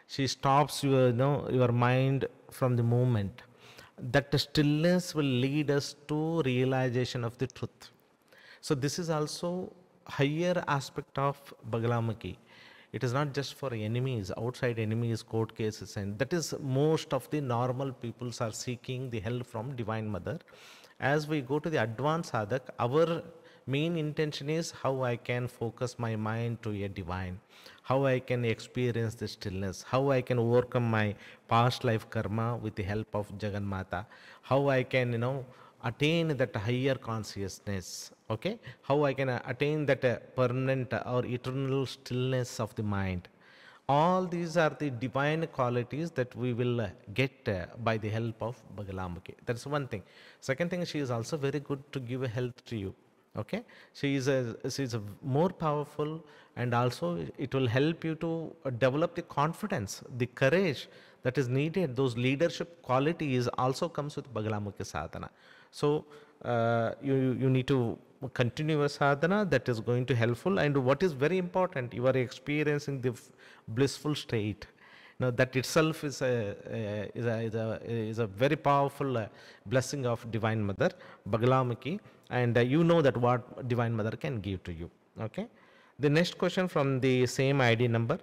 She stops your mind from the moment. That stillness will lead us to realization of the truth. So this is also higher aspect of Bagalamukhi. It is not just for enemies, outside enemies, court cases, and that is most of the normal peoples are seeking the help from Divine Mother. As we go to the advanced sadhak, our main intention is how I can focus my mind to a divine, how I can experience the stillness, how I can overcome my past life karma with the help of Jagannatha, how I can attain that higher consciousness, okay? How I can attain that permanent or eternal stillness of the mind. All these are the divine qualities that we will get by the help of Bagalamukhi. That's one thing. Second thing, she is also very good to give health to you. Okay, she is a more powerful, and also it will help you to develop the confidence, the courage that is needed. Those leadership qualities also comes with Bagalamukhi sadhana. So you need to continue your sadhana. That is going to helpful. And what is very important, you are experiencing the blissful state. Now that itself is a very powerful blessing of Divine Mother Bagalamukhi, and you know that what Divine Mother can give to you. Okay. The next question from the same ID number.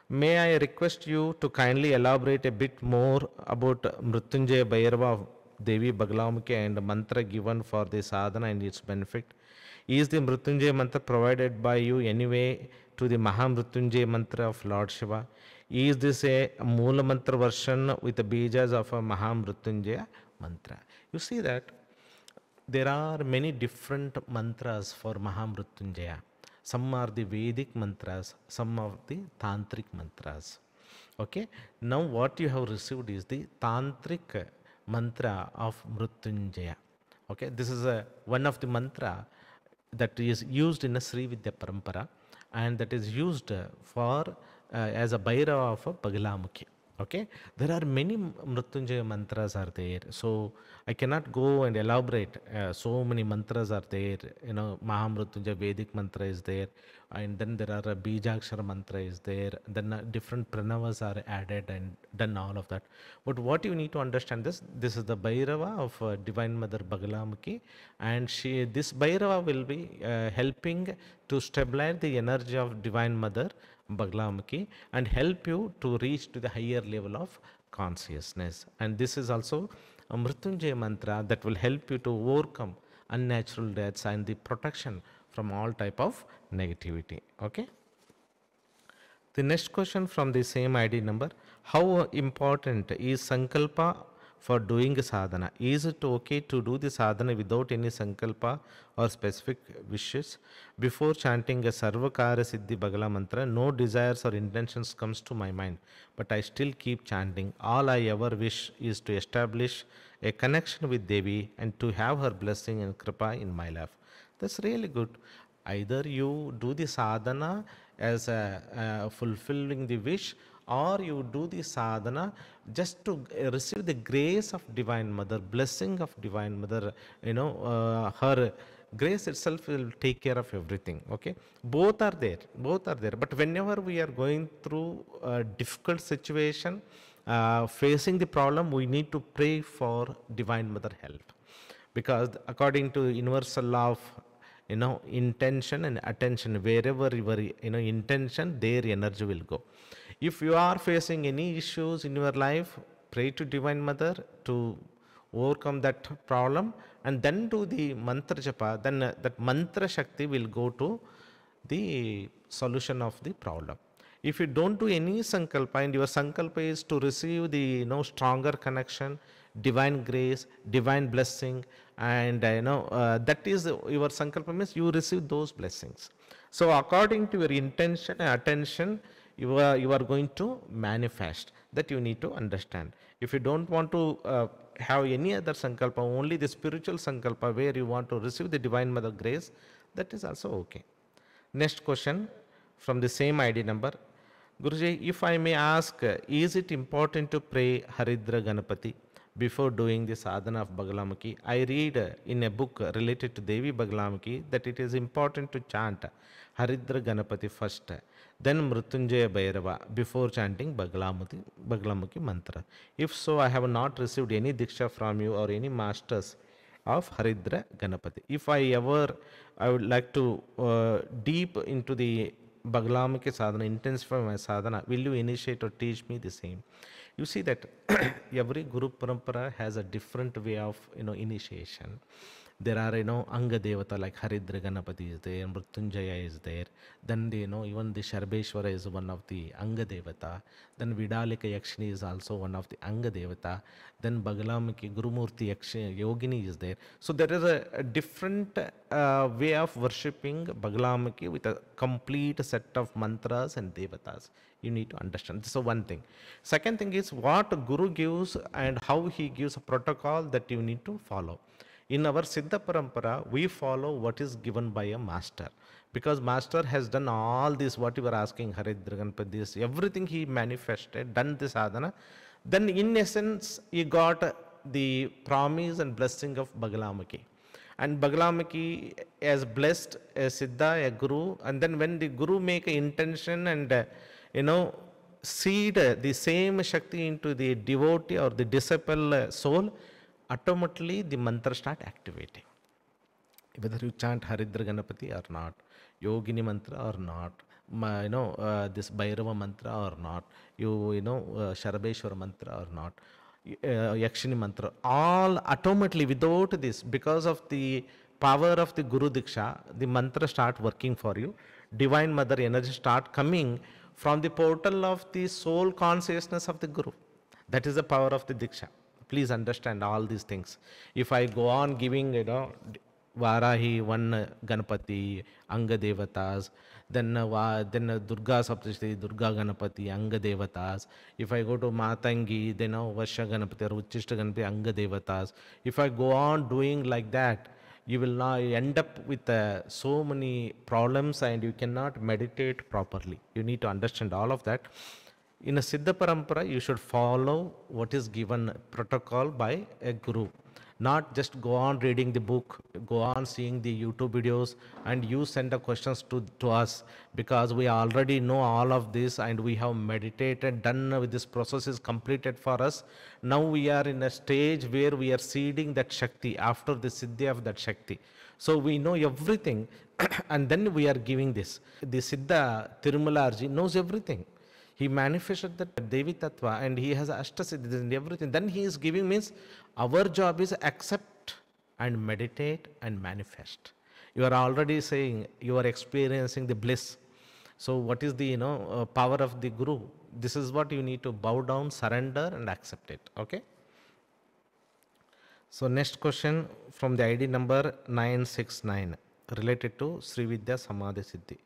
May I request you to kindly elaborate a bit more about Mrityunjaya Bhairava Devi Bagalamukhi and mantra given for the sadhana and its benefit? Is the Mrityunjaya mantra provided by you anyway to the Mahamrityunjaya mantra of Lord Shiva? Is this a Moola mantra version with the bejas of a Mahamrityunjaya mantra? You see that there are many different mantras for Mahamrutyunjaya. Some are the Vedic mantras, some of the Tantric mantras. Okay, now what you have received is the Tantric mantra of Mrutyunjaya. Okay, this is one of the mantra that is used in a Sri Vidya Parampara, and that is used for as a Bhairava of a Bagalamukhi. Okay, there are many Mrutyunjaya mantras are there, so I cannot go and elaborate. So many mantras are there. You know, Mahamrutyunjaya Vedic mantra is there, and then there are a Bijakshara mantra is there. Then different pranavas are added and done all of that. But what you need to understand this is the Bhairava of Divine Mother Bagalamukhi, and this Bhairava will be helping to stabilize the energy of Divine Mother Bagalamukhi and help you to reach to the higher level of consciousness. And this is also a Mrityunjaya mantra that will help you to overcome unnatural deaths and the protection from all type of negativity. Okay. The next question from the same ID number: how important is Sankalpa for doing sadhana? Is it okay to do the sadhana without any Sankalpa or specific wishes? Before chanting a Sarvakara Siddhi Bagala mantra, no desires or intentions comes to my mind, but I still keep chanting. All I ever wish is to establish a connection with Devi and to have her blessing and kripa in my life. That's really good. Either you do the sadhana as a fulfilling the wish, or you do the sadhana just to receive the grace of Divine Mother, blessing of Divine Mother. You know, her grace itself will take care of everything. Okay, both are there, but whenever we are going through a difficult situation, facing the problem, we need to pray for Divine Mother help, because according to universal law of intention and attention, wherever your intention, their energy will go. If you are facing any issues in your life, pray to Divine Mother to overcome that problem, and then do the mantra japa. Then that mantra shakti will go to the solution of the problem. If you don't do any sankalpa, and your sankalpa is to receive the stronger connection, divine grace, divine blessing, and that is your sankalpa, means you receive those blessings. So according to your intention and attention, you are going to manifest. That you need to understand. If you don't want to have any other sankalpa, only the spiritual sankalpa where you want to receive the Divine Mother grace, that is also okay. Next question from the same ID number. Guruji, if I may ask, is it important to pray Haridra Ganapati before doing the sadhana of Bagalamukhi? I read in a book related to Devi Bagalamukhi that it is important to chant Haridra Ganapati first, then Mrutyunjaya Bhairava before chanting Bagalamukhi mantra. If so, I have not received any diksha from you or any masters of Haridra Ganapati. If I would like to deep into the Bagalamukhi sadhana, intensify my sadhana, will you initiate or teach me the same? You see that every Guru Parampara has a different way of initiation. There are Anga Devata like Haridra Ganapati is there, Mrutyunjaya is there. Then even the Sharbeshwara is one of the Anga Devata. Then Vidalika Yakshini is also one of the Anga Devata. Then Bagalamukhi Gurumurti Yakshini Yogini is there. So there is a different way of worshipping Bagalamukhi with a complete set of mantras and devatas. You need to understand. This is one thing. Second thing is what Guru gives and how he gives a protocol that you need to follow. In our Siddha Parampara, we follow what is given by a master, because master has done all this, what you were asking, Haridra Ganapati, this, everything he manifested, done this sadhana. Then in essence, he got the promise and blessing of Bagalamukhi. And Bagalamukhi has blessed a Siddha, a Guru, and then when the Guru make an intention and seed the same Shakti into the devotee or the disciple soul, automatically the mantra start activating. Whether you chant Haridra Ganapati or not, Yogini mantra or not, this Bhairava mantra or not, Sharabeshwara mantra or not, Yakshini mantra, all automatically without this, because of the power of the Guru Diksha, the mantra start working for you. Divine Mother energy start coming from the portal of the soul consciousness of the Guru. That is the power of the Diksha. Please understand all these things. If I go on giving, Varahi, one Ganapati, Anga Devatas, then Durga Saptashti, Durga Ganapati, Anga Devatas. If I go to Matangi, then Vasha Ganapati or Uchishta Ganapati, Anga Devatas. If I go on doing like that, you will not end up with so many problems and you cannot meditate properly. You need to understand all of that. In a Siddha Parampara, you should follow what is given protocol by a guru. Not just go on reading the book, go on seeing the YouTube videos, and you send the questions to us because we already know all of this and we have meditated, done with this process is completed for us. Now we are in a stage where we are seeding that Shakti after the Siddhi of that Shakti. So we know everything and then we are giving this. The Siddha Tirumalarji knows everything. He manifested that Devi Tattva and he has Ashtasiddhis and everything. Then he is giving means our job is accept and meditate and manifest. You are already saying you are experiencing the bliss. So what is the power of the Guru? This is what you need to bow down, surrender and accept it. Okay. So next question from the ID number 969 related to Sri Vidya Samadhi Siddhi.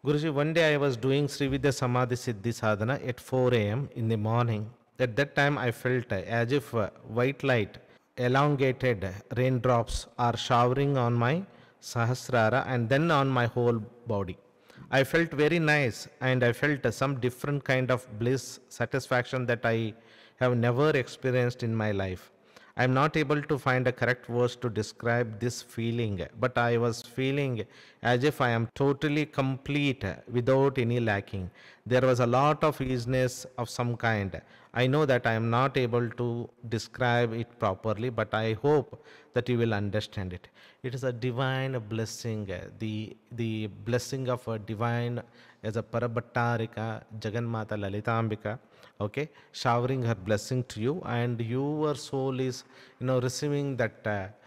Guruji, one day I was doing Sri Vidya Samadhi Siddhi Sadhana at 4 a.m. in the morning. At that time I felt as if white light, elongated raindrops are showering on my Sahasrara and then on my whole body. I felt very nice and I felt some different kind of bliss, satisfaction that I have never experienced in my life. I am not able to find a correct words to describe this feeling, but I was feeling as if I am totally complete without any lacking. There was a lot of easiness of some kind. I know that I am not able to describe it properly, but I hope that you will understand it. It is a divine blessing, the blessing of a divine as a Parabhattarika, Jagannmata Lalitambika, okay, showering her blessing to you, and your soul is, receiving that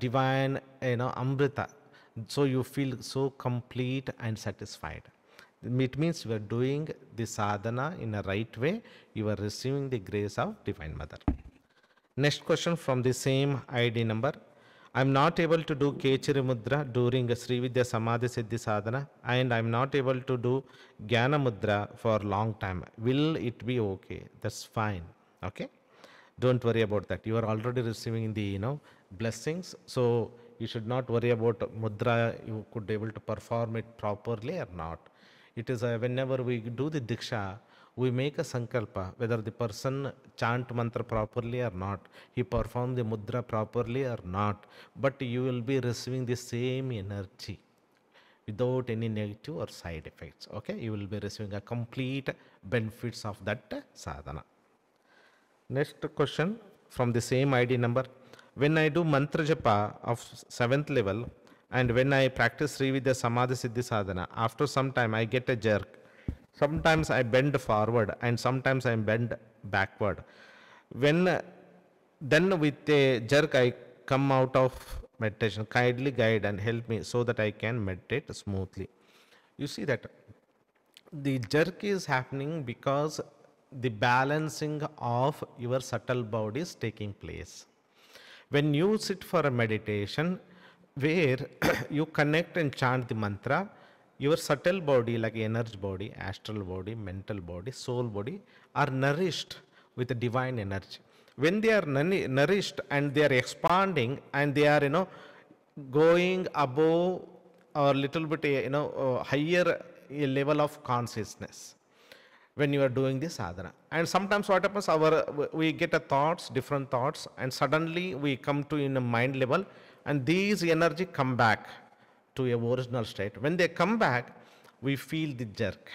divine, Amrita. So you feel so complete and satisfied. It means you are doing the sadhana in a right way. You are receiving the grace of Divine Mother. Next question from the same ID number. I am not able to do Kechari Mudra during Sri Vidya Samadhi Siddhi Sadhana, and I am not able to do Jnana Mudra for a long time. Will it be okay? That's fine. Okay? Don't worry about that. You are already receiving the blessings. So you should not worry about mudra. You could be able to perform it properly or not. It is whenever we do the Diksha, we make a sankalpa, whether the person chant mantra properly or not, he perform the mudra properly or not, but you will be receiving the same energy without any negative or side effects. Okay, you will be receiving a complete benefits of that sadhana. Next question from the same ID number. When I do mantra japa of 7th level and when I practice Sri Vidya Samadhi Siddhi Sadhana, after some time I get a jerk. Sometimes I bend forward and sometimes I bend backward. Then with a jerk I come out of meditation. Kindly guide and help me so that I can meditate smoothly. You see that the jerk is happening because the balancing of your subtle body is taking place. When you sit for a meditation where you connect and chant the mantra, your subtle body like energy body, astral body, mental body, soul body are nourished with the divine energy. When they are nourished and they are expanding and they are going above or little bit higher level of consciousness when you are doing this sadhana. And sometimes what happens, we get a thoughts, different thoughts, and suddenly we come to in a mind level and these energy come back to a original state. When they come back, we feel the jerk.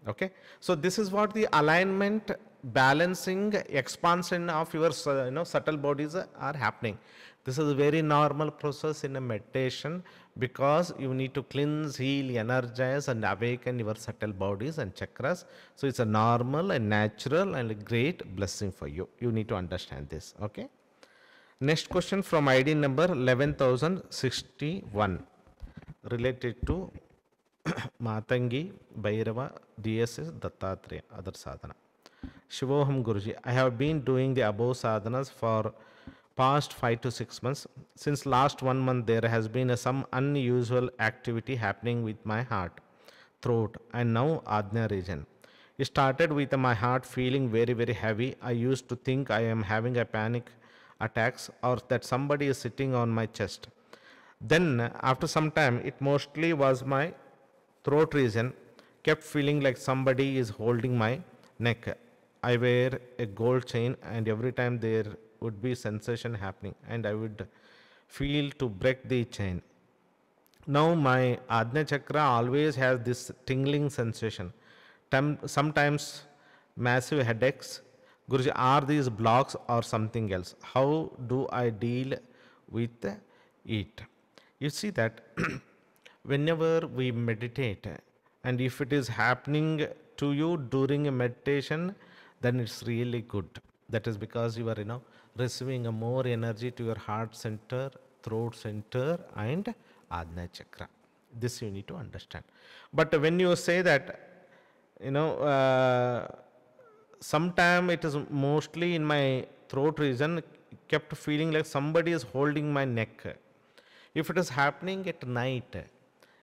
Okay, so this is what the alignment, balancing, expansion of your subtle bodies are happening. This is a very normal process in a meditation because you need to cleanse, heal, energize and awaken your subtle bodies and chakras. So it's a normal and natural and a great blessing for you. You need to understand this. Okay. Next question from ID number 11061 related to Matangi, Bhairava, DSS, Dattatreya, other sadhana. Shivoham Guruji, I have been doing the above sadhanas for past 5 to 6 months. Since last 1 month, there has been some unusual activity happening with my heart, throat, and now Ajna region. It started with my heart feeling very, very heavy. I used to think I am having a panic attacks or that somebody is sitting on my chest. Then, after some time, it mostly was my throat region, kept feeling like somebody is holding my neck. I wear a gold chain, and every time there would be sensation happening, and I would feel to break the chain. Now my Ajna chakra always has this tingling sensation. Sometimes massive headaches. Guruji, are these blocks or something else? How do I deal with it? You see that whenever we meditate, and if it is happening to you during a meditation, then it's really good. That is because you are, receiving a more energy to your heart center, throat center, and Ajna chakra. This you need to understand. But when you say that, you know, sometime it is mostly in my throat region, kept feeling like somebody is holding my neck. If it is happening at night,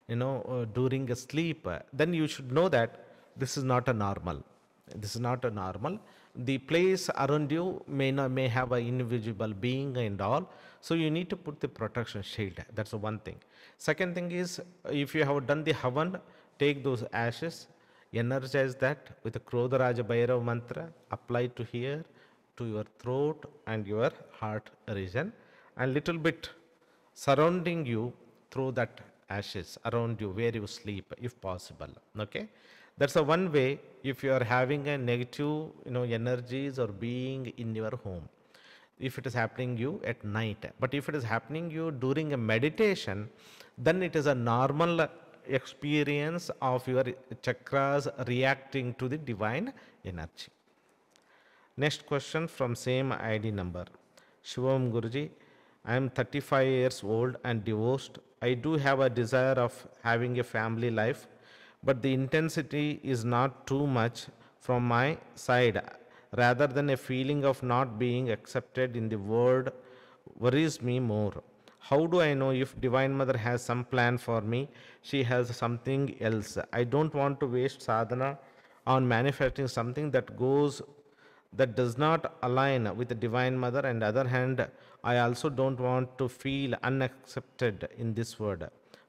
during a sleep, then you should know that this is not a normal. This is not a normal. The place around you may have an invisible being and all. So you need to put the protection shield. That's the one thing. Second thing is, if you have done the havan, take those ashes, energize that with the Krodharaja Bhairav mantra, apply to here, to your throat and your heart region, and little bit surrounding you through that ashes around you where you sleep if possible. Okay, that's a one way. If you are having a negative energies or being in your home, if it is happening you at night, but if it is happening you during a meditation, then it is a normal experience of your chakras reacting to the divine energy. Next question from same ID number. Shivam Guruji, I am 35 years old and divorced. I do have a desire of having a family life, but the intensity is not too much from my side. Rather than a feeling of not being accepted in the world worries me more. How do I know if Divine Mother has some plan for me? She has something else. I don't want to waste sadhana on manifesting something that does not align with the Divine Mother. And the other hand, I also don't want to feel unaccepted in this world.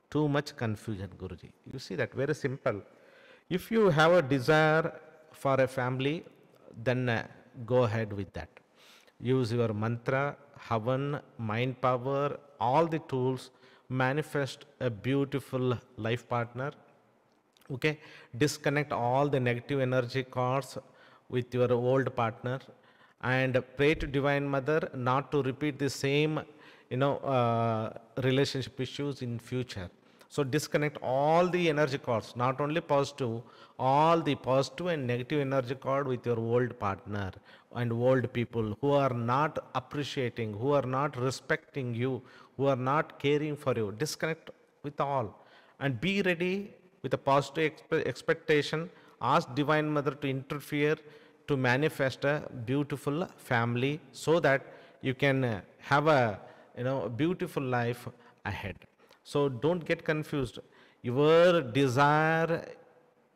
Too much confusion, Guruji. You see that very simple. If you have a desire for a family, then go ahead with that. Use your mantra, havan, mind power, all the tools, manifest a beautiful life partner. Okay, disconnect all the negative energy cords with your old partner, and pray to Divine Mother not to repeat the same relationship issues in future. So disconnect all the energy cords, not only positive, all the positive and negative energy cord with your old partner and old people who are not appreciating, who are not respecting you, who are not caring for you. Disconnect with all and be ready with a positive expectation. Ask Divine Mother to interfere to manifest a beautiful family so that you can have a beautiful life ahead. So don't get confused. Your desire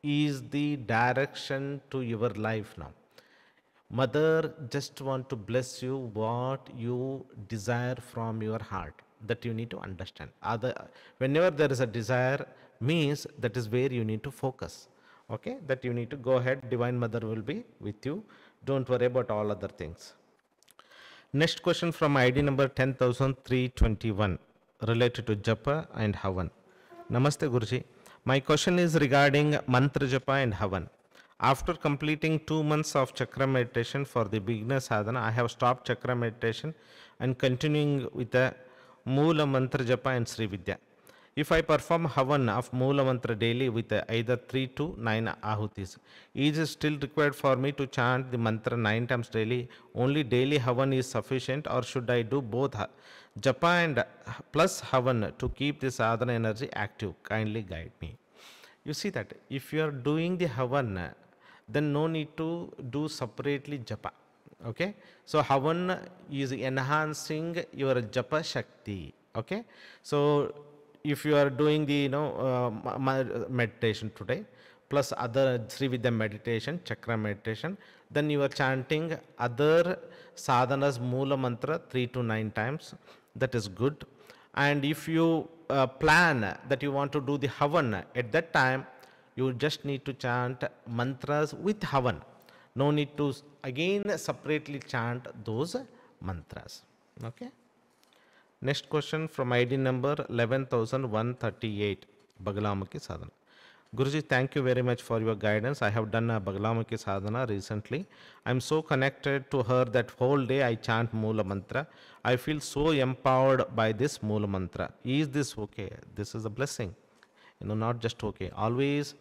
is the direction to your life now. Mother just want to bless you what you desire from your heart. That you need to understand. Whenever there is a desire, means that is where you need to focus. Okay, that you need to go ahead. Divine Mother will be with you. Don't worry about all other things. Next question from ID number 10,321 related to Japa and Havan. Namaste Guruji. My question is regarding Mantra Japa and Havan. After completing 2 months of chakra meditation for the beginner sadhana, I have stopped chakra meditation and continuing with the Moola Mantra Japa and Sri Vidya. If I perform Havan of Moola Mantra daily with either 3 to 9 ahutis, is it still required for me to chant the mantra 9 times daily? Only daily Havan is sufficient, or should I do both Japa and plus Havan to keep the sadhana energy active? Kindly guide me. You see that if you are doing the Havan then no need to do separately japa. Okay, so Havan is enhancing your japa shakti. Okay, so if you are doing the meditation today plus other Sri Vidya meditation, chakra meditation, then you are chanting other sadhanas Moola mantra 3 to 9 times. That is good. And if you plan that you want to do the Havan at that time, you just need to chant mantras with Havan. No need to again separately chant those mantras. Okay. Next question from ID number 11,138, Bagalamukhi Sadhana. Guruji, thank you very much for your guidance. I have done a Bagalamukhi Sadhana recently. I am so connected to her that whole day I chant Moola Mantra. I feel so empowered by this Moola Mantra. Is this okay? This is a blessing. Not just okay. Always,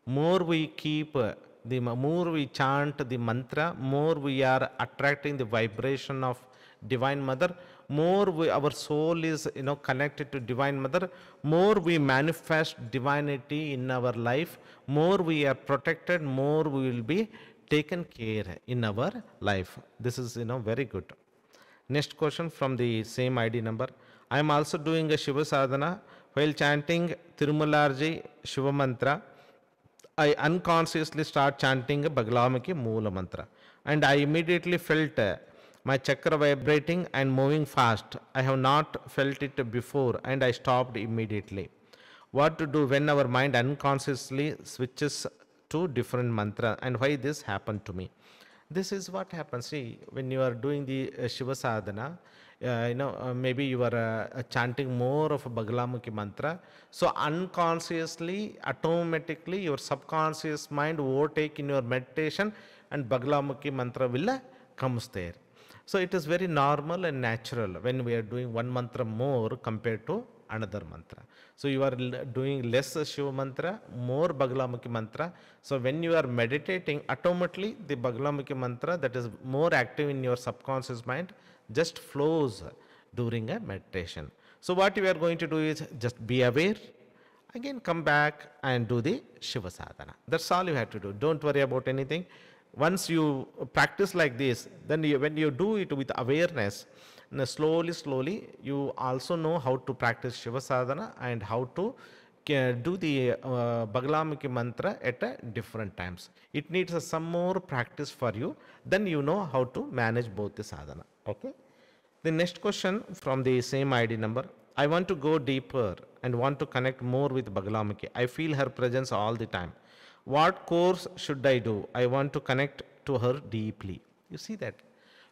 more we keep, the more we chant the mantra, more we are attracting the vibration of Divine Mother. More our soul is connected to Divine Mother, more we manifest divinity in our life, more we are protected, more we will be taken care in our life. This is very good. Next question from the same ID number. I am also doing a Shiva sadhana. While chanting Tirumalarji Shiva mantra, I unconsciously start chanting Bagalamukhi Moola mantra, and I immediately felt my chakra vibrating and moving fast. I have not felt it before and I stopped immediately. What to do when our mind unconsciously switches to different mantra, and why this happened to me? This is what happens. See, when you are doing the Shiva sadhana, maybe you are chanting more of a Bagalamukhi mantra. So unconsciously, automatically, your subconscious mind overtake in your meditation, and Bagalamukhi mantra will comes there. So it is very normal and natural when we are doing one mantra more compared to another mantra. So you are doing less Shiva mantra, more Bagalamukhi mantra. So when you are meditating, automatically the Bagalamukhi mantra that is more active in your subconscious mind just flows during a meditation. So what you are going to do is just be aware, again come back and do the Shiva sadhana. That's all you have to do. Don't worry about anything. Once you practice like this, then when you do it with awareness, slowly, you also know how to practice Shiva sadhana and how to do the Bagalamukhi mantra at different times. It needs some more practice for you. Then you know how to manage both the sadhana. Okay. The next question from the same ID number. I want to go deeper and want to connect more with Bagalamukhi. I feel her presence all the time. What course should I do? I want to connect to her deeply. You see that?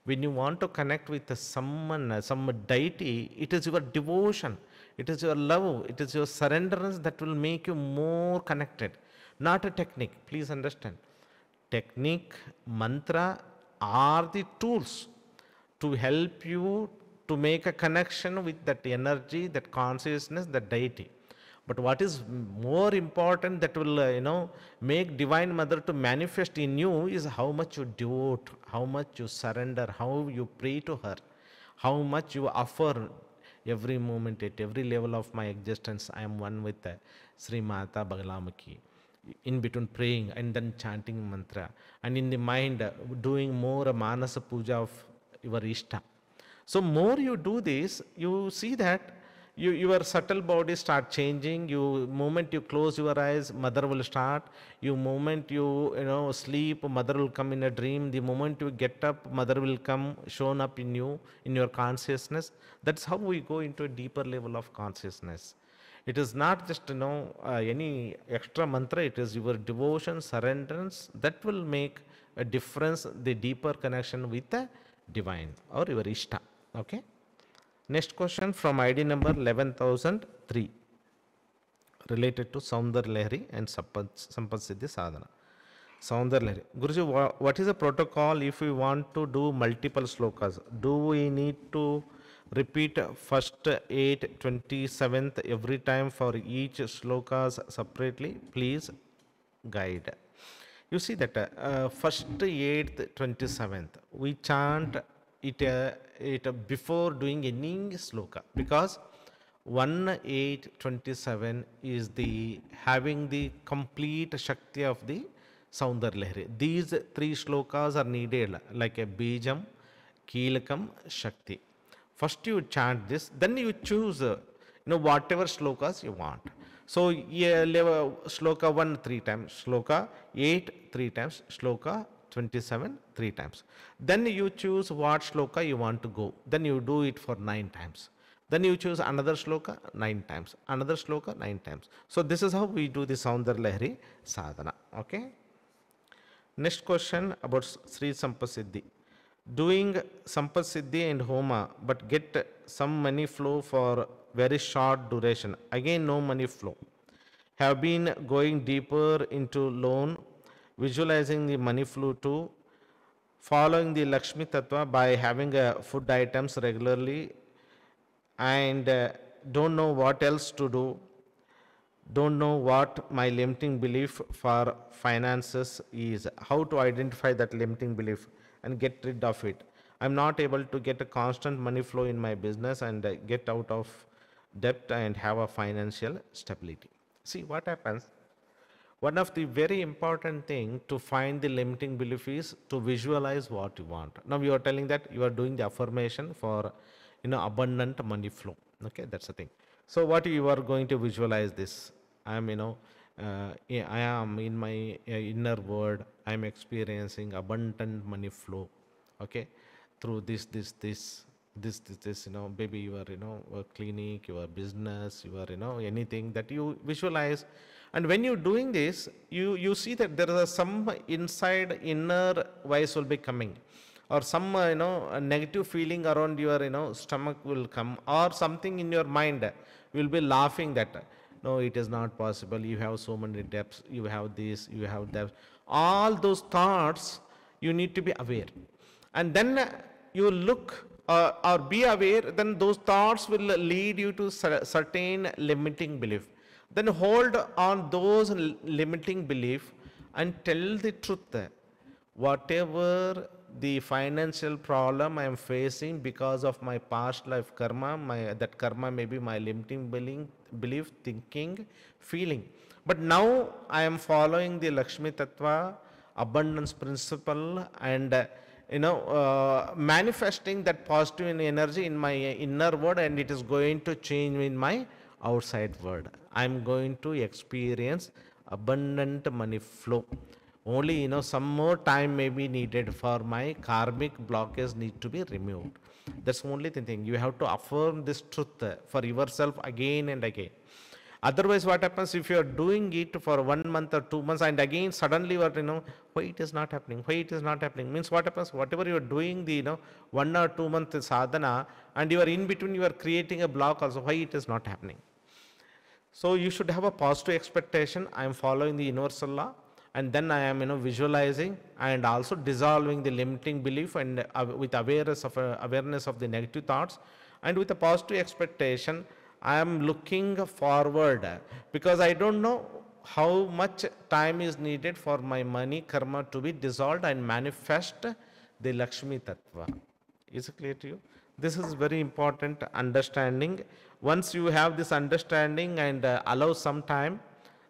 When you want to connect with someone, some deity, it is your devotion, it is your love, it is your surrenderance that will make you more connected. Not a technique, please understand. Technique, mantra are the tools to help you to make a connection with that energy, that consciousness, that deity. But what is more important that will, make Divine Mother to manifest in you is how much you devote, how much you surrender, how you pray to her, how much you offer every moment at every level of my existence. I am one with Sri Mata Bagalamukhi. In between praying and then chanting mantra, and in the mind doing more a Manasa Puja of your Ishta. So more you do this, you see that your subtle body start changing. You moment you close your eyes, Mother will start. You moment you sleep, Mother will come in a dream. The moment you get up, Mother will come shown up in you, in your consciousness. That's how we go into a deeper level of consciousness. It is not just any extra mantra. It is your devotion, surrenderance that will make a difference. The deeper connection with the divine or your Ishta. Okay. Next question from ID number 11,003 related to Saundar Lahari and Sampat Siddhi Sadhana. Saundar Lahari. Guruji, what is the protocol if we want to do multiple slokas? Do we need to repeat first 8, 27th every time for each slokas separately? Please guide. You see that first 8th, 27th, we chant it before doing any sloka, because 1, 8, 27 is the having the complete Shakti of the Soundarlahari. These three shlokas are needed like a Bijam, Keelakam, Shakti. First you chant this, then you choose whatever shlokas you want. So yeah, shloka 1 3 times, shloka 8 3 times, shloka 27 3 times. Then you choose what shloka you want to go. Then you do it for 9 times. Then you choose another shloka 9 times, another shloka 9 times. So this is how we do the Soundarlahari sadhana. Okay. Next question about Sri Sampasiddhi. Doing Sampasiddhi and Homa but get some money flow for very short duration. Again no money flow. Have been going deeper into loan, visualizing the money flow too, following the Lakshmi Tattva by having food items regularly and don't know what else to do, don't know what my limiting belief for finances is, how to identify that limiting belief and get rid of it. I'm not able to get a constant money flow in my business and get out of debt and have a financial stability. See what happens. One of the very important thing to find the limiting belief is to visualize what you want. Now you are telling that you are doing the affirmation for abundant money flow. Okay, that's the thing. So what you are going to visualize this? I am I am in my inner world. I am experiencing abundant money flow. Okay, through this, maybe your a clinic, your business, your anything that you visualize. And when you're doing this, you see that there is some inside inner voice will be coming, or some a negative feeling around your stomach will come, or something in your mind will be laughing that no, it is not possible. You have so many debts. You have this. You have that. All those thoughts you need to be aware, and then you look or be aware. Then those thoughts will lead you to certain limiting belief. Then hold on those limiting belief and tell the truth. Whatever the financial problem I am facing because of my past life karma, that karma may be my limiting belief, thinking, feeling. But now I am following the Lakshmi Tattva, abundance principle, and manifesting that positive energy in my inner world, and it is going to change in my outside world. I am going to experience abundant money flow. Only some more time may be needed for my karmic blockage need to be removed. That's only the thing. You have to affirm this truth for yourself again and again. Otherwise, what happens if you are doing it for 1 month or 2 months and again suddenly you are, why it is not happening? Why it is not happening? Means what happens? Whatever you are doing the 1 or 2 month sadhana, and you are in between, you are creating a block also. Why it is not happening? So you should have a positive expectation. I am following the universal law, and then I am visualizing and also dissolving the limiting belief, and with awareness of the negative thoughts, and with a positive expectation I am looking forward, because I don't know how much time is needed for my money karma to be dissolved and manifest the Lakshmi Tattva. Is it clear to you? This is very important understanding. Once you have this understanding and allow some time,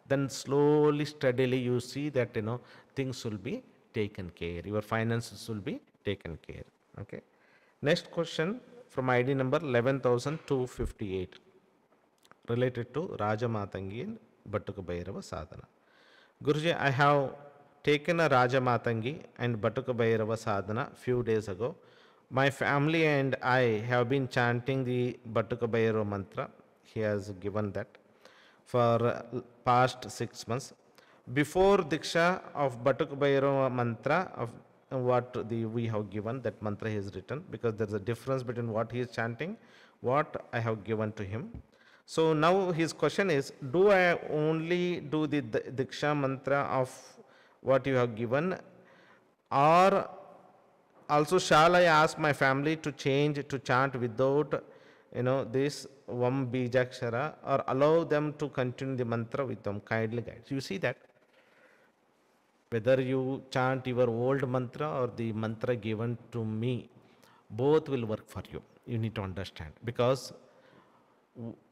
then slowly, steadily you see that things will be taken care. Your finances will be taken care. Okay. Next question from ID number 11,258, related to Rajamatangi and Batuka Bhairava sadhana. Guruji, I have taken a Rajamatangi and Batuka Bhairava sadhana few days ago. My family and I have been chanting the Batuka Bhairava mantra. He has given that for past 6 months. Before Diksha of Batuka Bhairava mantra, of what we have given, that mantra he has written, because there is a difference between what he is chanting, what I have given to him. So now his question is, do I only do the Diksha mantra of what you have given, or also shall I ask my family to change to chant without this Vam Bijakshara, or allow them to continue the mantra with them? Kindly guide. You see that whether you chant your old mantra or the mantra given to me, both will work for you. You need to understand, because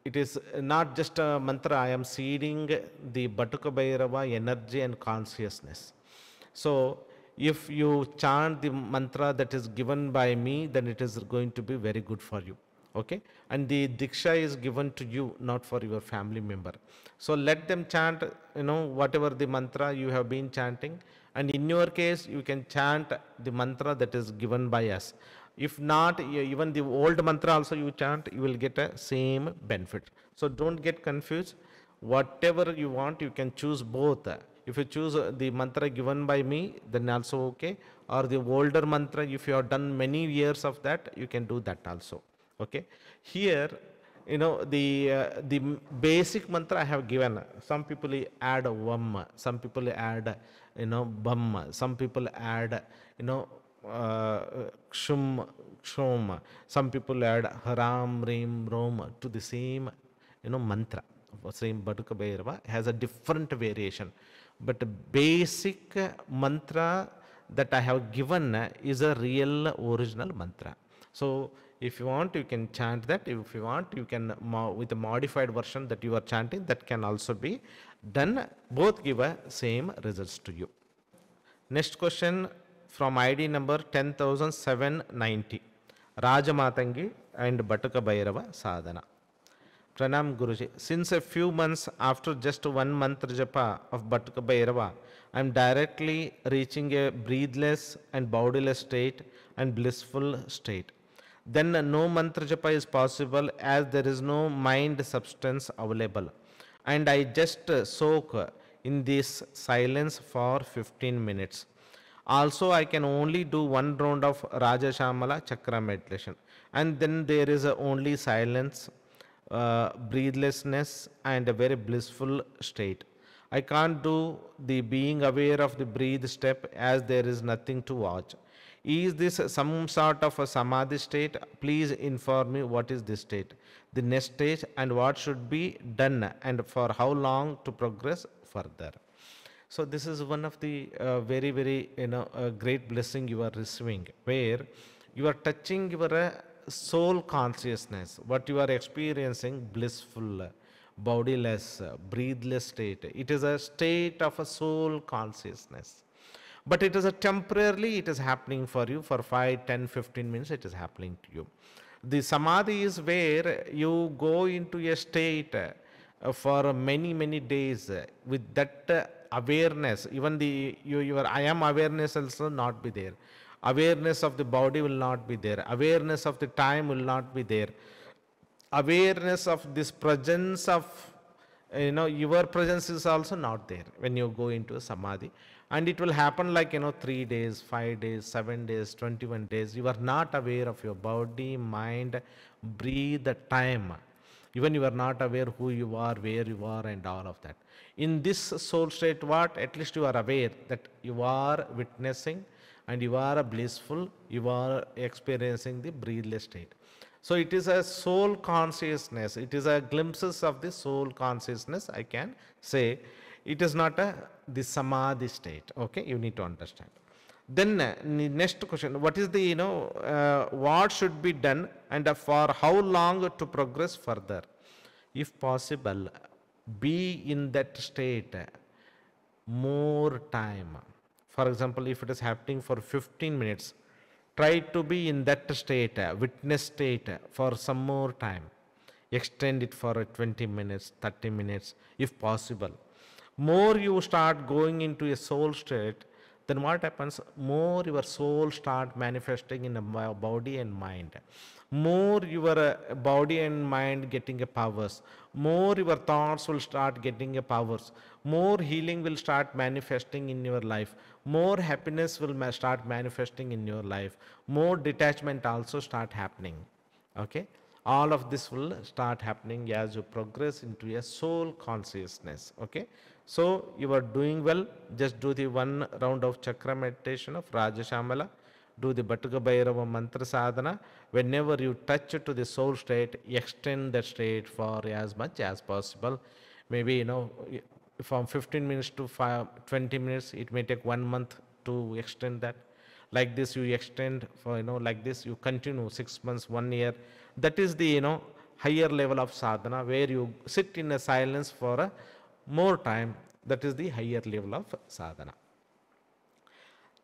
it is not just a mantra. I am seeding the Batuka Bhairava energy and consciousness. So if you chant the mantra that is given by me, then it is going to be very good for you. Okay, and the diksha is given to you, not for your family member. So let them chant, whatever the mantra you have been chanting, and in your case you can chant the mantra that is given by us. If not, even the old mantra also you chant, you will get a same benefit. So don't get confused. Whatever you want, you can choose both. If you choose the mantra given by me, then also okay, or the older mantra, if you have done many years of that, you can do that also. Okay, here, the basic mantra I have given. Some people add vam, some people add, bam, some people add, kshum, kshom, some people add haram, reem, rom to the same, mantra. Same Batuka Bhairava has a different variation, but the basic mantra that I have given is a real original mantra. So if you want, you can chant that. If you want, you can with a modified version that you are chanting, that can also be done. Both give a same results to you. Next question from ID number 10,790. Rajamatangi and Batuka Bhairava Sadhana. Pranam Guruji. Since a few months after just one mantra japa of Batuka Bhairava, I am directly reaching a breathless and bodiless state and blissful state. Then no mantra japa is possible as there is no mind substance available. And I just soak in this silence for 15 minutes. Also, I can only do one round of Raja Shamala Chakra meditation. And then there is only silence, breathlessness, and a very blissful state. I can't do the being aware of the breathe step as there is nothing to watch. Is this some sort of a samadhi state? Please inform me what is this state, the next stage, and what should be done, and for how long to progress further. So this is one of the very, very great blessing you are receiving, where you are touching your soul consciousness, what you are experiencing, blissful, bodiless, breathless state. It is a state of a soul consciousness. But it is a temporarily, it is happening for you for 5, 10, 15 minutes, it is happening to you. The samadhi is where you go into a state for many, many days with that awareness. Even your I am awareness also not be there. Awareness of the body will not be there. Awareness of the time will not be there. Awareness of this presence of, your presence is also not there when you go into a samadhi. And it will happen like, 3 days, 5 days, 7 days, 21 days. You are not aware of your body, mind, breathe, time. Even you are not aware who you are, where you are, and all of that. In this soul state, what? At least you are aware that you are witnessing and you are blissful, you are experiencing the breathless state. So it is a soul consciousness. It is a glimpses of the soul consciousness, I can say. It is not the samadhi state. Okay, you need to understand. Then next question, what is the, what should be done and for how long to progress further? If possible, be in that state more time. For example, if it is happening for 15 minutes, try to be in that state, witness state for some more time. Extend it for 20 minutes, 30 minutes, if possible. More you start going into a soul state, then what happens? More your soul start manifesting in a body and mind. More your body and mind getting a powers. More your thoughts will start getting a powers. More healing will start manifesting in your life. More happiness will start manifesting in your life. More detachment also start happening. Okay? All of this will start happening as you progress into a soul consciousness. Okay? So you are doing well. Just do the one round of chakra meditation of Raja Shamala. Do the Batuka Bhairava mantra sadhana. Whenever you touch to the soul state, extend that state for as much as possible. Maybe, from 15 minutes to 20 minutes, it may take 1 month to extend that. Like this, you extend for, like this, you continue 6 months, 1 year. That is the, higher level of sadhana where you sit in a silence for a more time. That is the higher level of sadhana.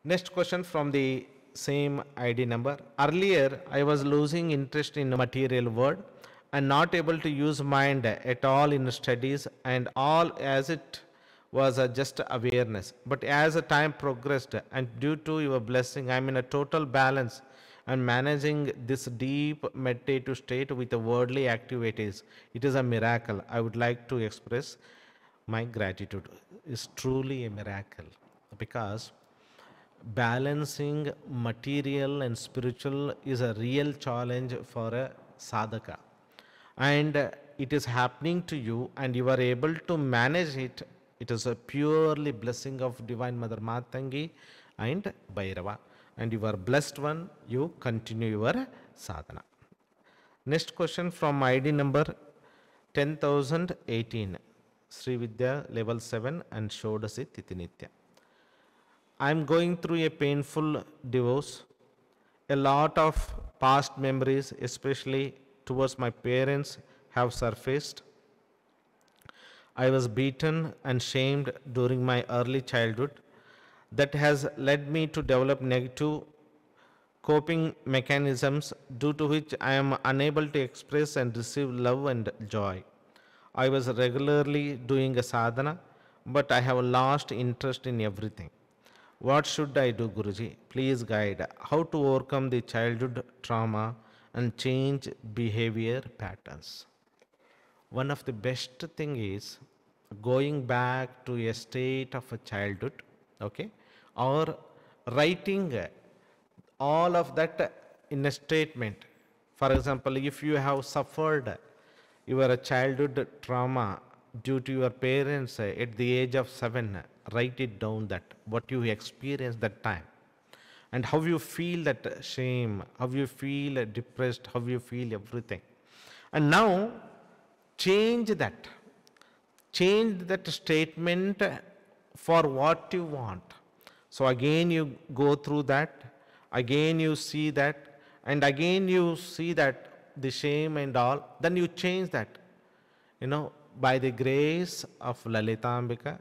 Next question from the same ID number. Earlier, I was losing interest in the material world and not able to use mind at all in studies and all as it was just awareness. But as the time progressed and due to your blessing, I'm in a total balance and managing this deep meditative state with the worldly activities. It is a miracle. I would like to express my gratitude. It's truly a miracle because balancing material and spiritual is a real challenge for a sadhaka, and it is happening to you and you are able to manage it. It is a purely blessing of divine mother Matangi and Bhairava, and you are blessed one. You continue your sadhana. Next question from ID number 10,018, Sri Vidya level 7 and Shodasi Titinitya. I am going through a painful divorce. A lot of past memories, especially towards my parents, have surfaced. I was beaten and shamed during my early childhood. That has led me to develop negative coping mechanisms due to which I am unable to express and receive love and joy. I was regularly doing a sadhana, but I have lost interest in everything. What should I do, Guruji? Please guide how to overcome the childhood trauma and change behavior patterns. One of the best thing is going back to a state of a childhood, okay, or writing all of that in a statement. For example, if you have suffered your childhood trauma due to your parents at the age of 7, write it down, that what you experienced that time and how you feel that shame, how you feel depressed, how you feel everything. And now change that statement for what you want. So again you go through that, again you see that, and again you see that the shame and all, then you change that. By the grace of Lalitambika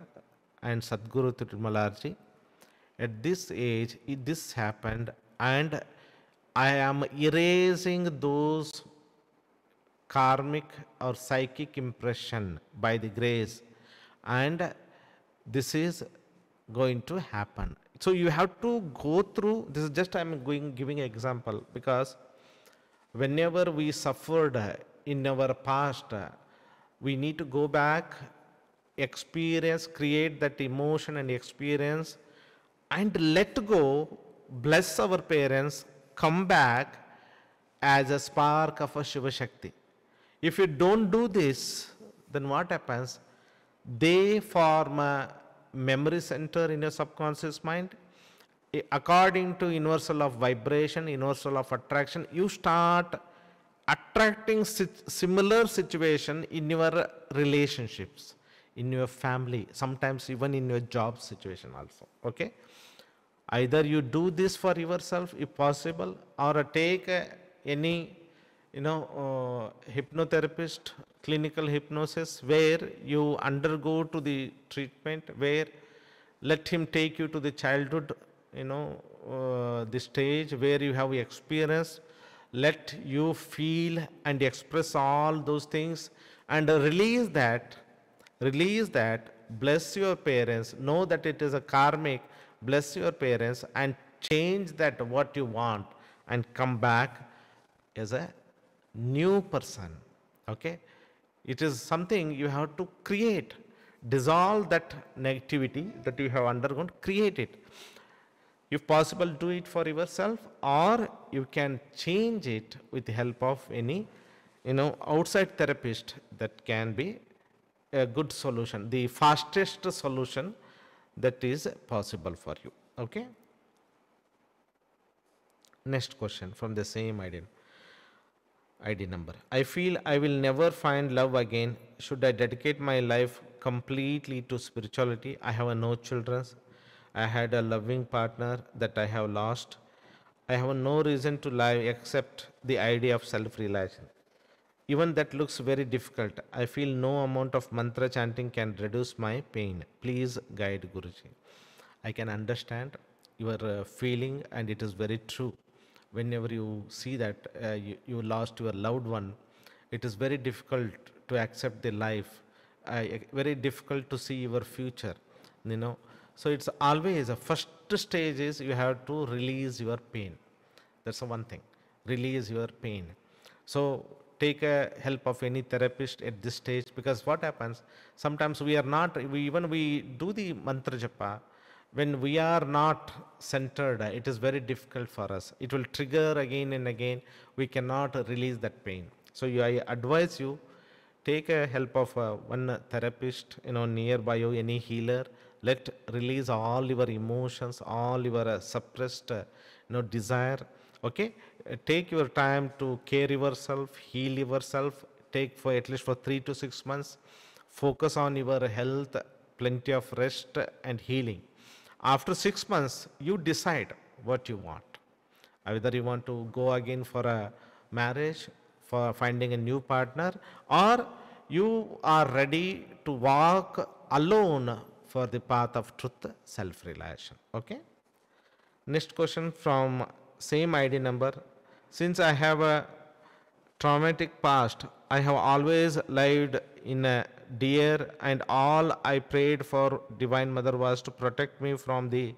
and Sadguru Tirumalarji, at this age, this happened, and I am erasing those karmic or psychic impression by the grace, and this is going to happen. So you have to go through this. Is just I'm giving an example, because whenever we suffered in our past, we need to go back, experience, create that emotion and experience, and let go, bless our parents, come back as a spark of a Shiva Shakti. If you don't do this, then what happens? They form a memory center in your subconscious mind. According to universal of vibration, universal of attraction, you start attracting similar situation in your relationships, in your family, sometimes even in your job situation also. Okay, either you do this for yourself if possible, or take any hypnotherapist, clinical hypnosis, where you undergo to the treatment, where let him take you to the childhood, the stage where you have experience. Let you feel and express all those things and release that, bless your parents, know that it is a karmic, bless your parents and change that what you want, and come back as a new person. Okay, it is something you have to create. Dissolve that negativity that you have undergone, create it. If possible, do it for yourself, or you can change it with the help of any outside therapist. That can be a good solution, the fastest solution that is possible for you. Okay, next question from the same ID number. I feel I will never find love again. Should I dedicate my life completely to spirituality? I have no children. I had a loving partner that I have lost. I have no reason to live except the idea of self-realization. Even that looks very difficult. I feel no amount of mantra chanting can reduce my pain. Please guide, Guruji. I can understand your feeling, and it is very true. Whenever you see that you lost your loved one, it is very difficult to accept the life, very difficult to see your future, you know. So it's always a first stage is you have to release your pain. That's the one thing. Release your pain. So take a help of any therapist at this stage, because what happens, sometimes we are not, even we do the mantra japa, when we are not centered, it is very difficult for us. It will trigger again and again. We cannot release that pain. So I advise you, take a help of one therapist, nearby you, any healer. Let release all your emotions, all your suppressed desire. Okay. Take your time to care yourself, heal yourself. Take for at least for 3 to 6 months. Focus on your health, plenty of rest and healing. After 6 months, you decide what you want. Either you want to go again for a marriage, for finding a new partner, or you are ready to walk alone for the path of truth, self-realization. Okay. Next question from same ID number. Since I have a traumatic past, I have always lived in a dear, and all I prayed for Divine Mother was to protect me from the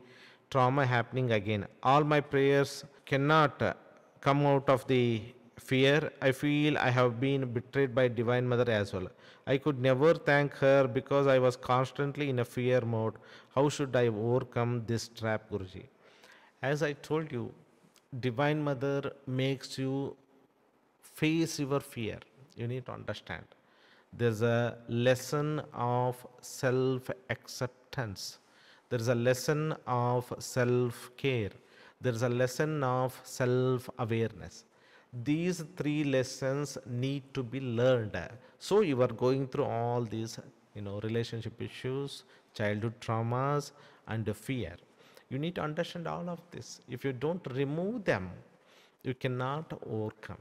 trauma happening again. All my prayers cannot come out of the fear. I feel I have been betrayed by Divine Mother as well. I could never thank her because I was constantly in a fear mode. How should I overcome this trap, Guruji? As I told you, Divine Mother makes you face your fear. You need to understand. There's a lesson of self acceptance, there's a lesson of self care, there's a lesson of self awareness. These three lessons need to be learned. So you are going through all these, relationship issues, childhood traumas, and the fear. You need to understand all of this. If you don't remove them, you cannot overcome.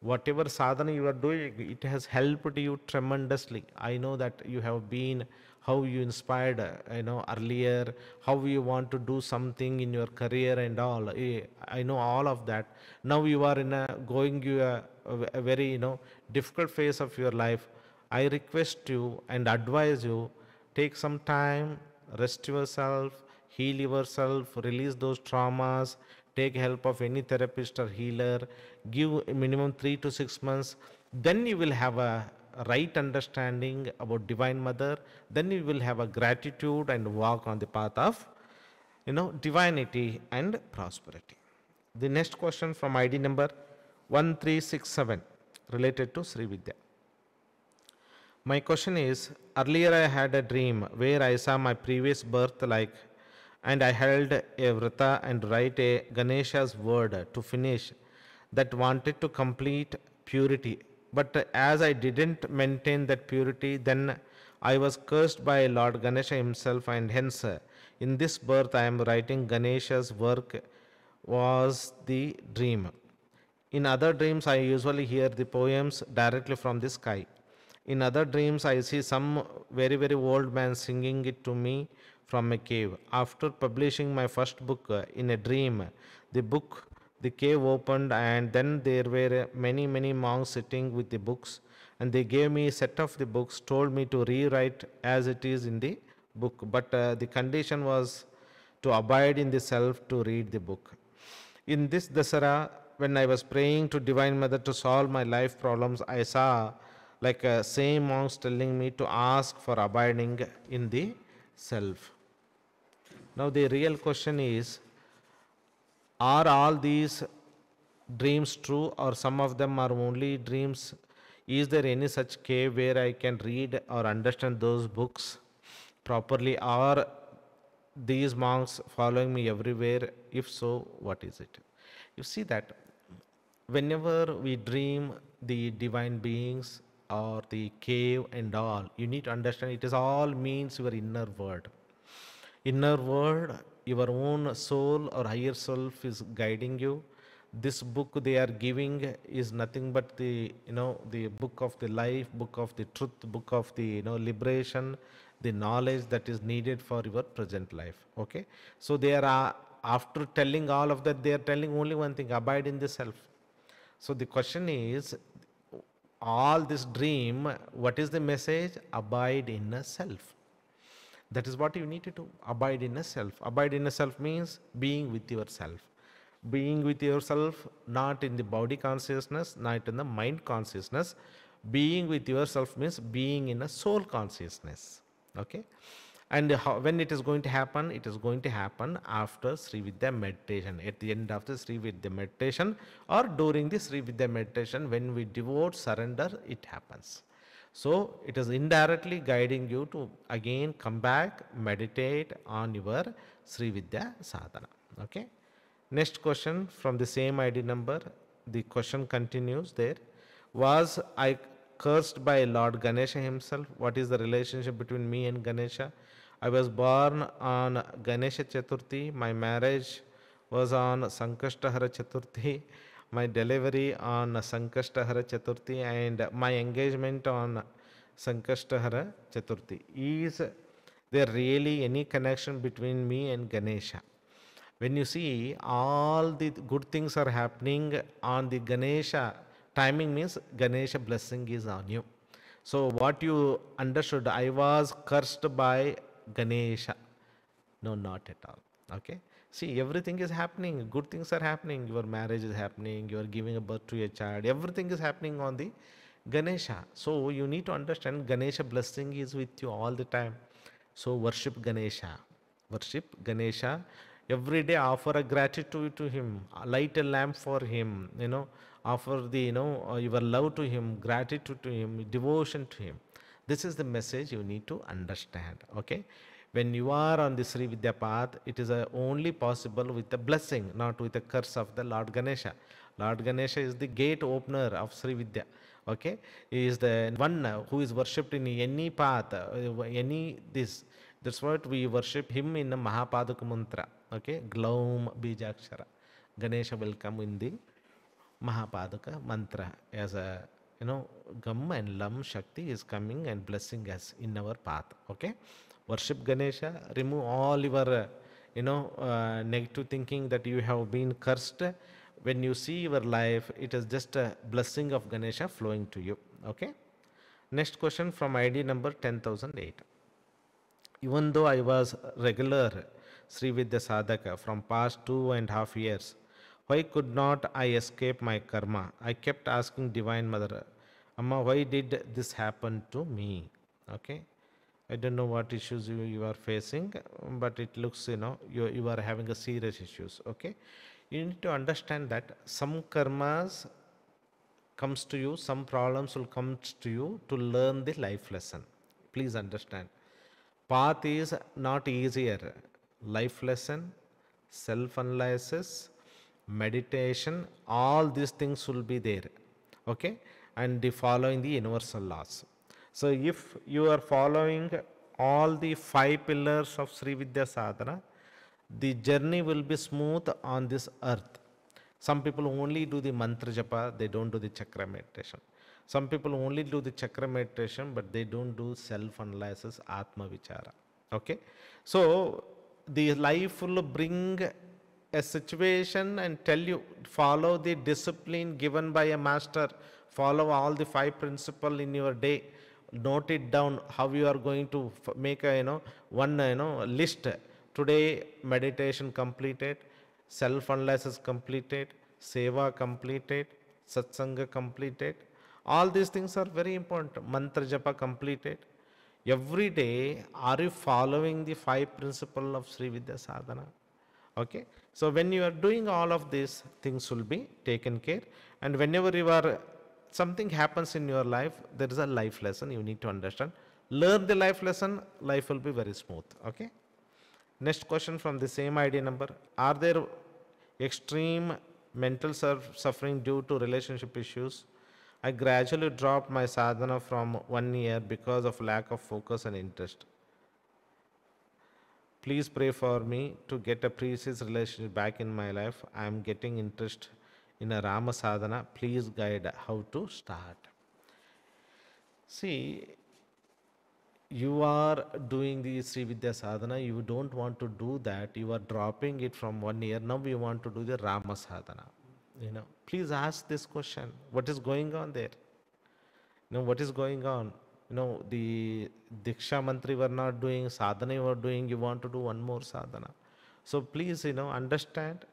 Whatever sadhana you are doing, it has helped you tremendously. I know that you have been, how you inspired, earlier, how you want to do something in your career and all. I know all of that. Now you are in a very, difficult phase of your life. I request you and advise you, take some time, rest yourself, heal yourself, release those traumas, take help of any therapist or healer, give a minimum 3 to 6 months. Then you will have a right understanding about Divine Mother. Then you will have a gratitude and walk on the path of, divinity and prosperity. The next question from ID number 1367 related to Sri Vidya. My question is, earlier I had a dream where I saw my previous birth and I held a vrata and write a Ganesha's word to finish that wanted to complete purity. But as I didn't maintain that purity, then I was cursed by Lord Ganesha himself, and hence in this birth I am writing Ganesha's work was the dream. In other dreams, I usually hear the poems directly from the sky. In other dreams, I see some very, very old man singing it to me from a cave. After publishing my first book in a dream, the cave opened, and then there were many, many monks sitting with the books, and they gave me a set of the books, told me to rewrite as it is in the book, but the condition was to abide in the self to read the book. In this Dasara, when I was praying to Divine Mother to solve my life problems, I saw same monks telling me to ask for abiding in the self. Now the real question is, are all these dreams true, or some of them are only dreams? Is there any such cave where I can read or understand those books properly? Are these monks following me everywhere? If so, what is it? You see that whenever we dream the divine beings or the cave and all, you need to understand it is all means your inner world. Inner world, your own soul or higher self is guiding you. This book they are giving is nothing but the, the book of the life, book of the truth, book of the, liberation, the knowledge that is needed for your present life. Okay, so they are after telling all of that, they are telling only one thing: abide in the self. So the question is, all this dream, what is the message? Abide in a self. That is what you need to do. Abide in a self. Abide in a self means being with yourself. Being with yourself, not in the body consciousness, not in the mind consciousness. Being with yourself means being in a soul consciousness. Okay. And when it is going to happen? It is going to happen after Sri Vidya meditation. At the end of the Sri Vidya meditation, or during the Sri Vidya meditation, when we devote surrender, it happens. So it is indirectly guiding you to again come back, meditate on your Sri Vidya sadhana. Okay. Next question from the same ID number. The question continues there. Was I cursed by Lord Ganesha himself? What is the relationship between me and Ganesha? I was born on Ganesha Chaturthi. My marriage was on Sankashtahara Chaturthi. My delivery on Sankashtahara Chaturthi, and my engagement on Sankashtahara Chaturthi. Is there really any connection between me and Ganesha? When you see all the good things are happening on the Ganesha timing, means Ganesha blessing is on you. So what you understood, I was cursed by Ganesha. No, not at all. Okay. See, everything is happening. Good things are happening. Your marriage is happening. You are giving a birth to a child. Everything is happening on the Ganesha. So you need to understand Ganesha blessing is with you all the time. So worship Ganesha. Worship Ganesha. Every day offer a gratitude to him. Light a lamp for him. Offer the, your love to him, gratitude to him, devotion to him. This is the message you need to understand. Okay. When you are on the Sri Vidya path, it is only possible with the blessing, not with the curse of the Lord Ganesha. Lord Ganesha is the gate opener of Sri Vidya. Okay, he is the one who is worshipped in any path, any this. That's what we worship him in the Mahapadaka mantra. Okay, Glaum Bijakshara. Ganesha will come in the Mahapadaka mantra as a, Gam and Lam Shakti is coming and blessing us in our path. Okay, worship Ganesha, remove all your, negative thinking that you have been cursed. When you see your life, it is just a blessing of Ganesha flowing to you. Okay. Next question from ID number 10,008. Even though I was regular Sri Vidya Sadhaka from past 2.5 years, why could not I escape my karma? I kept asking Divine Mother, Amma, why did this happen to me? Okay. I don't know what issues you are facing, but it looks, you are having a serious issues. Okay. You need to understand that some karmas comes to you, some problems will come to you to learn the life lesson. Please understand. Path is not easier. Life lesson, self-analysis, meditation, all these things will be there. Okay. And the following the universal laws. So if you are following all the 5 pillars of Sri Vidya Sadhana, the journey will be smooth on this earth. Some people only do the mantra japa, they don't do the chakra meditation. Some people only do the chakra meditation, but they don't do self-analysis, atma vichara. Okay. So the life will bring a situation and tell you, follow the discipline given by a master, follow all the 5 principles in your day. Note it down how you are going to make a, one, list. Today, meditation completed, self-analysis completed, seva completed, satsanga completed. All these things are very important. Mantra japa completed. Every day, are you following the 5 principles of Sri Vidya Sadhana? Okay. So when you are doing all of these, things will be taken care. And whenever you are, something happens in your life, there is a life lesson you need to understand. Learn the life lesson, life will be very smooth. Okay. Next question from the same ID number. Are there extreme mental suffering due to relationship issues? I gradually dropped my sadhana from 1 year because of lack of focus and interest. Please pray for me to get a precise relationship back in my life. I am getting interest in a Rama sadhana, please guide how to start. See, you are doing the Sri Vidya sadhana, you don't want to do that, you are dropping it from 1 year, now you want to do the Rama sadhana. Please ask this question, what is going on there? What is going on? The Diksha Mantri were not doing, sadhana you were doing, you want to do one more sadhana. So please, understand.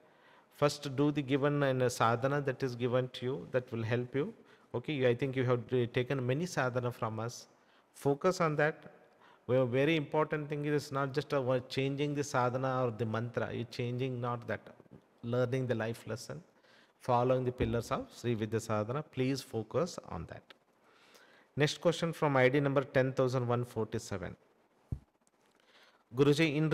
First, do the given and a sadhana that is given to you, that will help you. Okay, I think you have taken many sadhana from us. Focus on that. Well, very important thing is not just about changing the sadhana or the mantra, you're changing not that, learning the life lesson, following the pillars of Sri Vidya sadhana. Please focus on that. Next question from ID number 10147. Guruji, in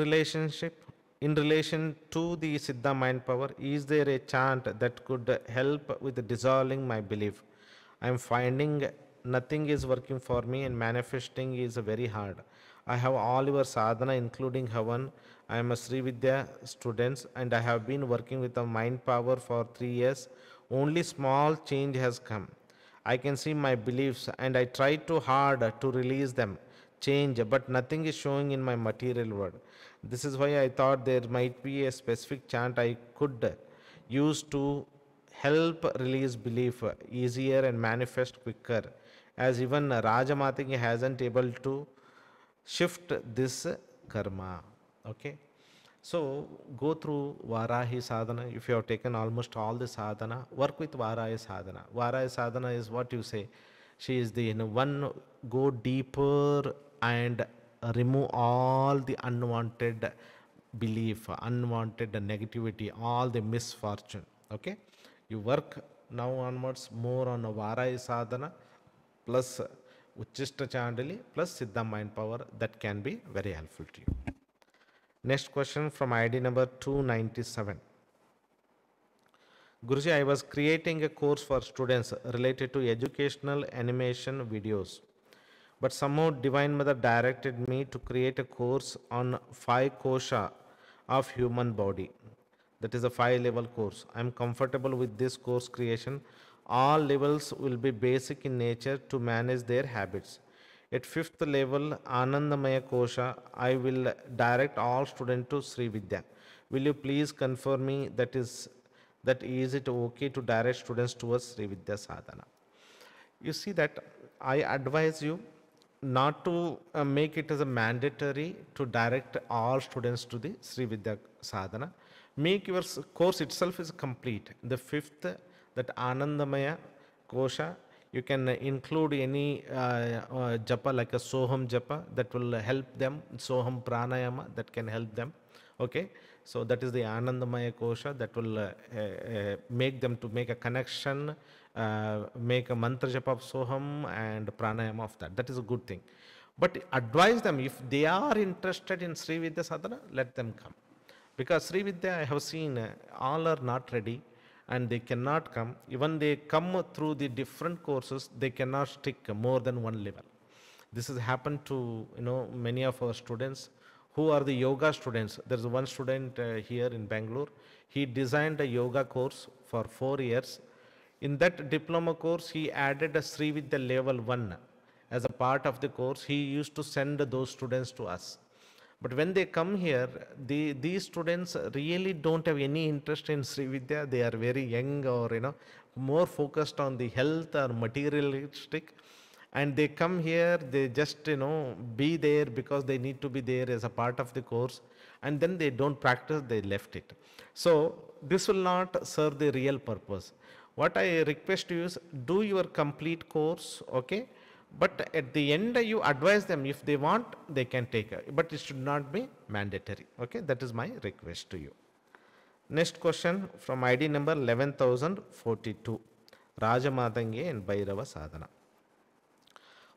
relation to the Siddha mind power, is there a chant that could help with dissolving my belief? I am finding nothing is working for me and manifesting is very hard. I have all your sadhana, including Havan. I am a Sri Vidya student and I have been working with the mind power for 3 years. Only small change has come. I can see my beliefs and I try too hard to release them, change, but nothing is showing in my material world. This is why I thought there might be a specific chant I could use to help release belief easier and manifest quicker, as even Rajamatangi hasn't able to shift this karma. Okay. So go through Varahi sadhana. If you have taken almost all the sadhana, work with Varahi sadhana. Varahi sadhana is what you say. She is the one, go deeper and remove all the unwanted belief, unwanted negativity, all the misfortune. Okay. You work now onwards more on a Varahi sadhana plus Uchishta Chandali plus Siddha mind power. That can be very helpful to you. Next question from ID number 297. Guruji, I was creating a course for students related to educational animation videos. But somehow Divine Mother directed me to create a course on 5 kosha of human body. That is a 5-level course. I am comfortable with this course creation. All levels will be basic in nature to manage their habits. At 5th level, Anandamaya Kosha, I will direct all students to Sri Vidya. Will you please confirm me that is it okay to direct students towards Sri Vidya sadhana? You see that I advise you not to make it as a mandatory to direct all students to the Sri Vidya sadhana. Make your course itself is complete. The 5th, that Anandamaya Kosha, you can include any japa like a Soham japa that will help them, Soham pranayama that can help them. Okay, so that is the Anandamaya Kosha that will make them to make a connection, make a mantra japa of Soham and pranayama of that. That is a good thing. But advise them, if they are interested in Sri Vidya sadhana, let them come. Because Sri Vidya, I have seen all are not ready and they cannot come. Even they come through the different courses, they cannot stick more than one level. This has happened to many of our students who are the yoga students. There is one student here in Bangalore. He designed a yoga course for 4 years. In that diploma course, he added a Sri Vidya level 1 as a part of the course. He used to send those students to us. But when they come here, these students really don't have any interest in Sri Vidya. They are very young or more focused on the health or materialistic. And they come here, they just be there because they need to be there as a part of the course. And then they don't practice, they left it. So this will not serve the real purpose. What I request you is do your complete course, okay? But at the end, you advise them, if they want, they can take it. But it should not be mandatory. Okay, that is my request to you. Next question from ID number 11042. Rajamatangi and Bhairava Sadhana.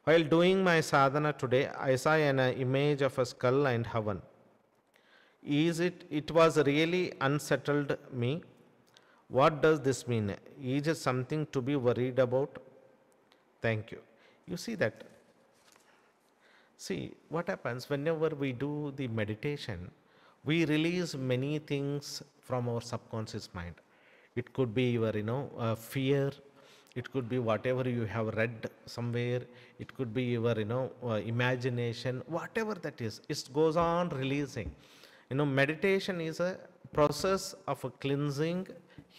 While doing my sadhana today, I saw an image of a skull and Havan. It was really unsettled me. What does this mean? Is it something to be worried about? Thank you. You see that? See, what happens whenever we do the meditation, we release many things from our subconscious mind. it could be your fear, it could be whatever you have read somewhere, it could be your imagination, whatever that is, it goes on releasing. Meditation is a process of a cleansing,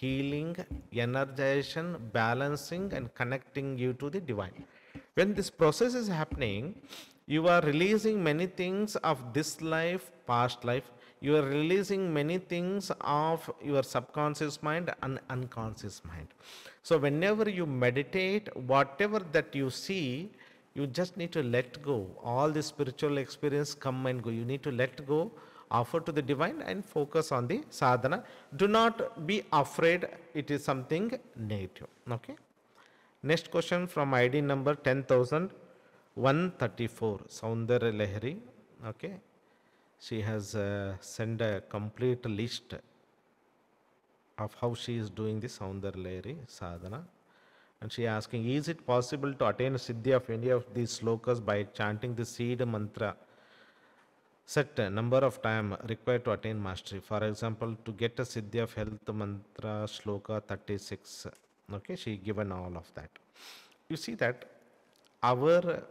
healing, energization, balancing, and connecting you to the divine. When this process is happening, you are releasing many things of this life, past life. You are releasing many things of your subconscious mind and unconscious mind. So whenever you meditate, whatever that you see, you just need to let go. All the spiritual experience come and go, you need to let go, offer to the divine, and focus on the sadhana. Do not be afraid it is something negative. Okay. Next question from ID number 10,134, Saundarya Lahari. Okay. She has sent a complete list of how she is doing the Saundarya Lahari sadhana. And she is asking, is it possible to attain Siddhi of any of these slokas by chanting the seed mantra set number of time required to attain mastery? For example, to get a Siddhi of health mantra shloka 36. Okay, she given all of that. You see that our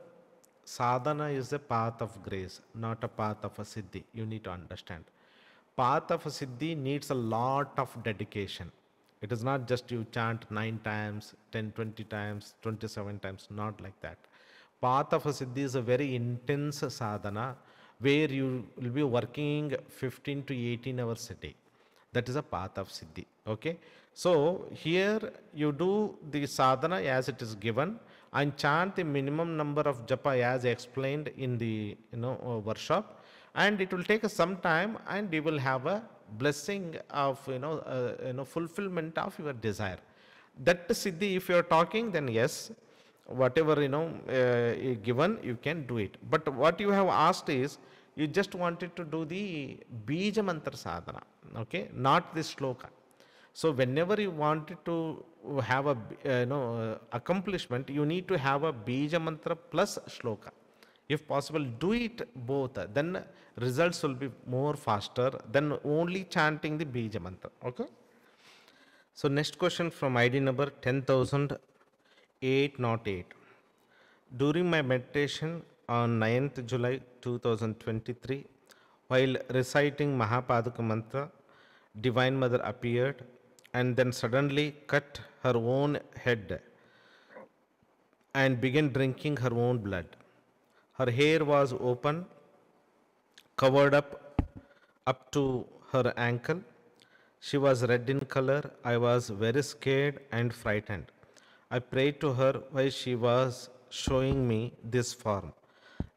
sadhana is a path of grace, not a path of a siddhi. You need to understand. Path of a siddhi needs a lot of dedication. It is not just you chant 9 times, 10, 20 times, 27 times, not like that. Path of a siddhi is a very intense sadhana where you will be working 15 to 18 hours a day. That is a path of siddhi. Okay. So here you do the sadhana as it is given and chant the minimum number of japa as explained in the workshop, and it will take some time and you will have a blessing of fulfillment of your desire. That siddhi, if you are talking, then yes, whatever given, you can do it. But what you have asked is, you just wanted to do the bija mantra sadhana, okay, not the shloka. So whenever you wanted to have a accomplishment, you need to have a bija mantra plus shloka. If possible, do it both, then results will be more faster than only chanting the bija mantra. Okay. So next question from ID number 10,808. During my meditation on 9th July 2023, while reciting Mahapaduka mantra, Divine Mother appeared and then suddenly cut her own head and began drinking her own blood. Her hair was open, covered up to her ankle. She was red in color. I was very scared and frightened. I prayed to her while she was showing me this form.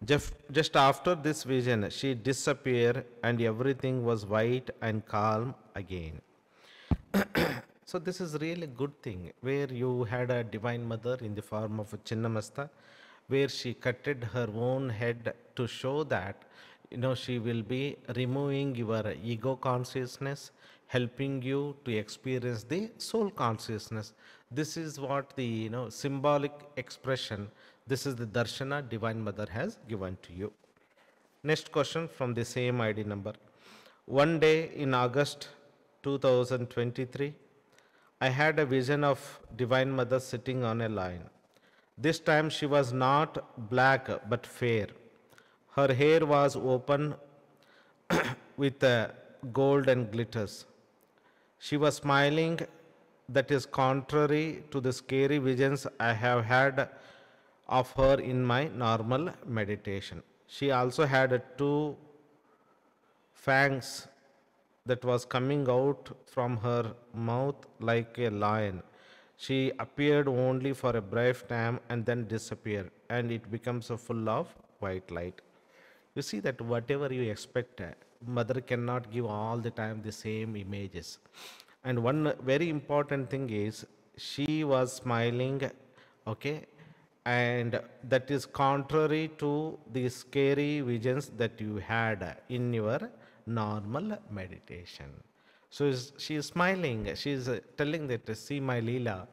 Just after this vision, she disappeared and everything was white and calm again. So this is really good thing, where you had a Divine Mother in the form of a Chinnamasta, where she cutted her own head to show that she will be removing your ego consciousness, helping you to experience the soul consciousness. This is what the symbolic expression, this is the darshana Divine Mother has given to you. Next question from the same ID number. One day in August 2023, I had a vision of Divine Mother sitting on a lion. This time she was not black but fair. Her hair was open with gold and glitters. She was smiling, that is contrary to the scary visions I have had of her in my normal meditation. She also had 2 fangs that was coming out from her mouth like a lion. She appeared only for a brief time and then disappeared, and it becomes full of white light. You see that whatever you expect, Mother cannot give all the time the same images. And one very important thing is, she was smiling, okay, and that is contrary to the scary visions that you had in your normal meditation. So she is smiling, she is telling that, see my Leela,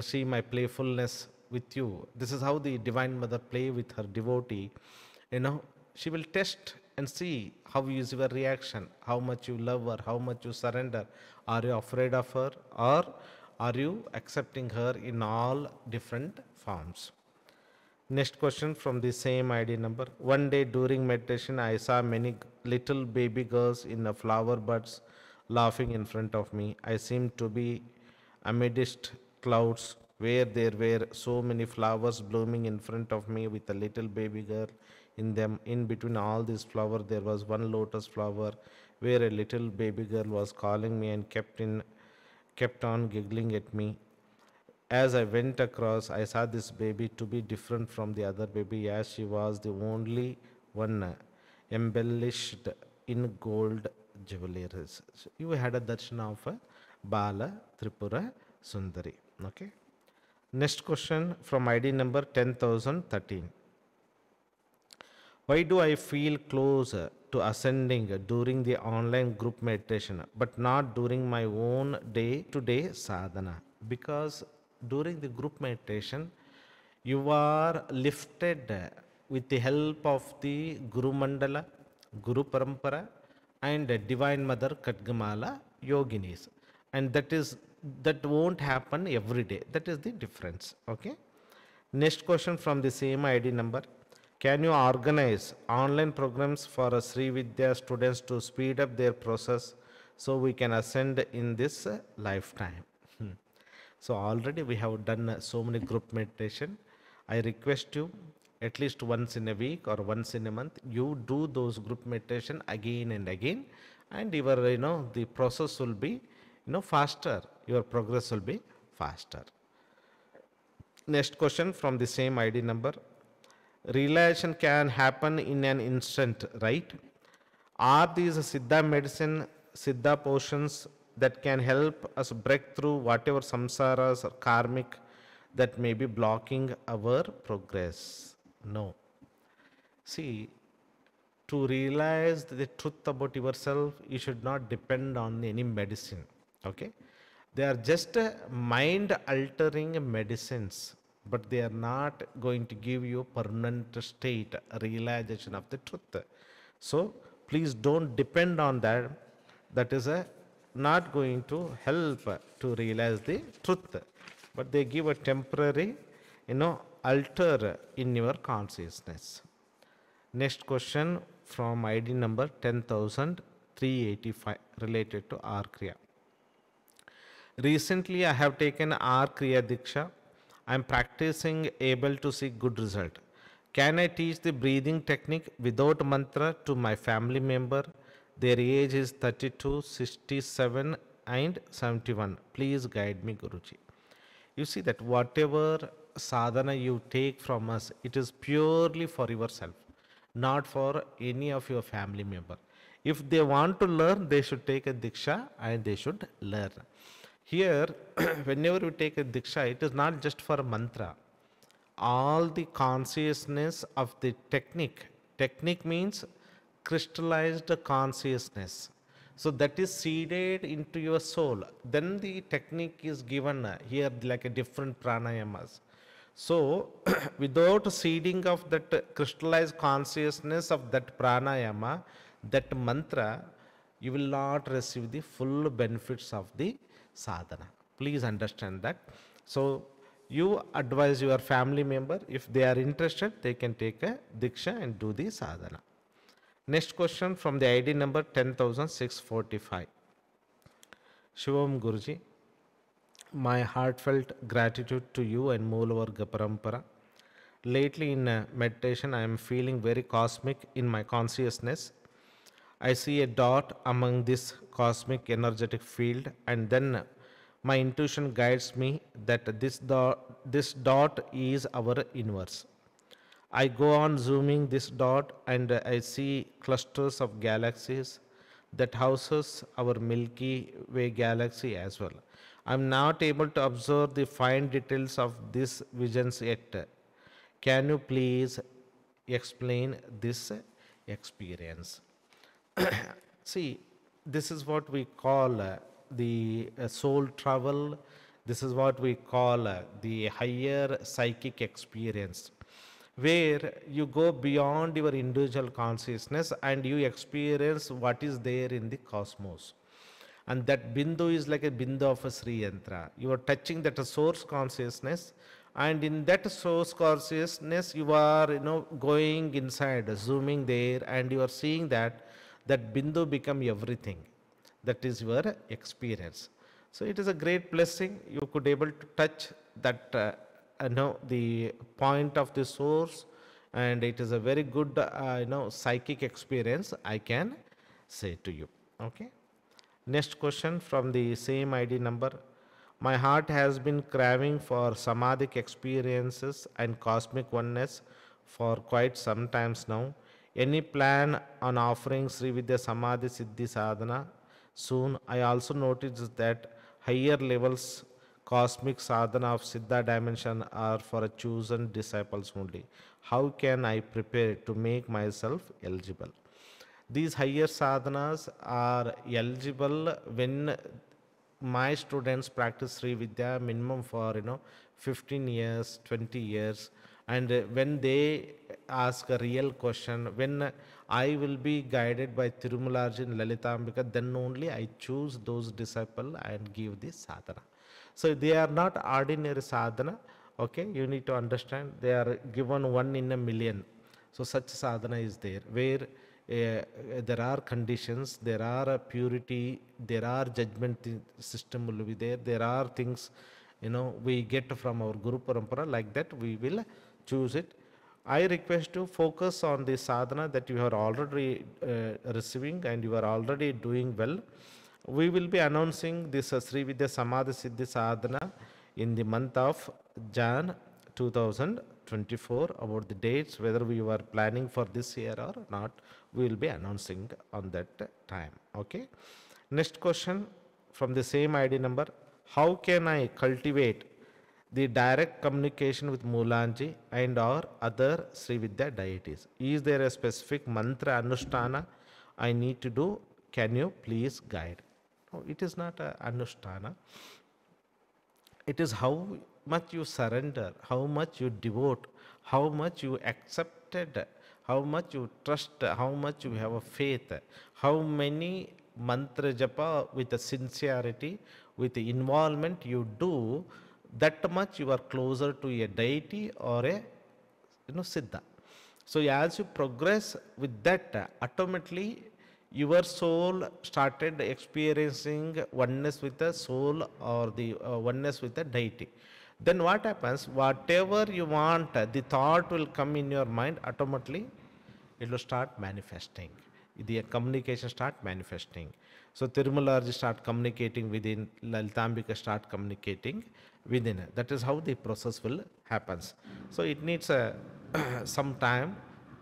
see my playfulness with you. This is how the Divine Mother play with her devotee. She will test and see how is your reaction, how much you love her, how much you surrender. Are you afraid of her, or are you accepting her in all different forms? Next question from the same ID number. One day during meditation, I saw many little baby girls in the flower buds laughing in front of me. I seemed to be amidst clouds where there were so many flowers blooming in front of me with a little baby girl in them. In between all these flowers, there was one lotus flower where a little baby girl was calling me and kept on giggling at me. As I went across, I saw this baby to be different from the other baby, as she was the only one embellished in gold jewelries. So you had a darshan of a Bala Tripura Sundari. Okay. Next question from ID number 10,013. Why do I feel close to ascending during the online group meditation but not during my own day to day sadhana? Because during the group meditation, you are lifted with the help of the Guru Mandala, Guru Parampara, and Divine Mother Kadgamala yoginis. And that won't happen every day. That is the difference. Okay. Next question from the same ID number. Can you organize online programs for Sri Vidya students to speed up their process so we can ascend in this lifetime? So already we have done so many group meditation. I request you at least once in a week or once in a month, you do those group meditation again and again, and your the process will be faster. Your progress will be faster. Next question from the same ID number. Realization can happen in an instant, right? Are these Siddha medicine, Siddha potions that can help us break through whatever samsaras or karmic that may be blocking our progress? No. See, to realize the truth about yourself, you should not depend on any medicine. Okay? They are just mind altering medicines, but they are not going to give you permanent state realization of the truth. So please don't depend on that. That is not going to help to realize the truth, but they give a temporary alter in your consciousness. Next question from ID number 10,385 related to R Kriya. Recently I have taken R Kriya Diksha. I am practicing able to see good result. Can I teach the breathing technique without mantra to my family member? Their age is 32, 67 and 71. Please guide me, Guruji. You see that whatever sadhana you take from us, it is purely for yourself, not for any of your family member. If they want to learn, they should take a diksha and they should learn. Here, whenever you take a diksha, it is not just for a mantra. All the consciousness of the technique. Technique means crystallized consciousness. So that is seeded into your soul. Then the technique is given here like a different pranayamas. So without seeding of that crystallized consciousness of that pranayama, that mantra, you will not receive the full benefits of the sadhana. Please understand that. So you advise your family member, if they are interested, they can take a diksha and do the sadhana. Next question from the ID number 10,645. Shivam Guruji, my heartfelt gratitude to you and Moolavarga Parampara. Lately in meditation, I am feeling very cosmic in my consciousness. I see a dot among this cosmic energetic field, and then my intuition guides me that this dot is our universe. I go on zooming this dot and I see clusters of galaxies that houses our Milky Way galaxy as well. I'm not able to observe the fine details of these visions yet. Can you please explain this experience? See, this is what we call the soul travel. This is what we call the higher psychic experience. where you go beyond your individual consciousness and you experience what is there in the cosmos. And that bindu is like a bindu of a Sri Yantra. You are touching that source consciousness, and in that source consciousness, you are going inside, zooming there, and you are seeing that bindu become everything. That is your experience. So it is a great blessing. You could able to touch that the point of the source, and it is a very good psychic experience, I can say to you. Okay. Next question from the same ID number. My heart has been craving for samadhic experiences and cosmic oneness for quite some times now. Any plan on offering Sri Vidya Samadhi Siddhi Sadhana soon? I also noticed that higher levels cosmic sadhana of Siddha dimension are for chosen disciples only. How can I prepare to make myself eligible? These higher sadhanas are eligible when my students practice Sri Vidya minimum for 15 years, 20 years, and when they ask a real question, when I will be guided by Tirumularji and Lalitambika, then only I choose those disciples and give this sadhana. So they are not ordinary sadhana. Okay, you need to understand they are given 1 in a million. So such sadhana is there where there are conditions, there are a purity, there are judgment system will be there, there are things we get from our Guru Parampara, like that we will choose it. I request to focus on the sadhana that you are already receiving and you are already doing well. We will be announcing this Sri Vidya Samadhi Siddhi Sadhana in the month of Jan 2024. About the dates, whether we were planning for this year or not, we will be announcing on that time. Okay. Next question from the same ID number. How can I cultivate the direct communication with Moolanji and or other Sri Vidya deities? Is there a specific mantra anushtana I need to do? Can you please guide? No, it is not a anushtana. It is how much you surrender, how much you devote, how much you accepted, how much you trust, how much you have a faith, how many mantra japa with a sincerity, with the involvement you do, that much you are closer to a deity or a siddha. So as you progress with that, automatically your soul started experiencing oneness with the soul or the oneness with the deity. Then what happens? Whatever you want, the thought will come in your mind, automatically it will start manifesting. The communication start manifesting. So Tirumularji start communicating within, Lalitambika start communicating within. That is how the process will happens. So it needs some time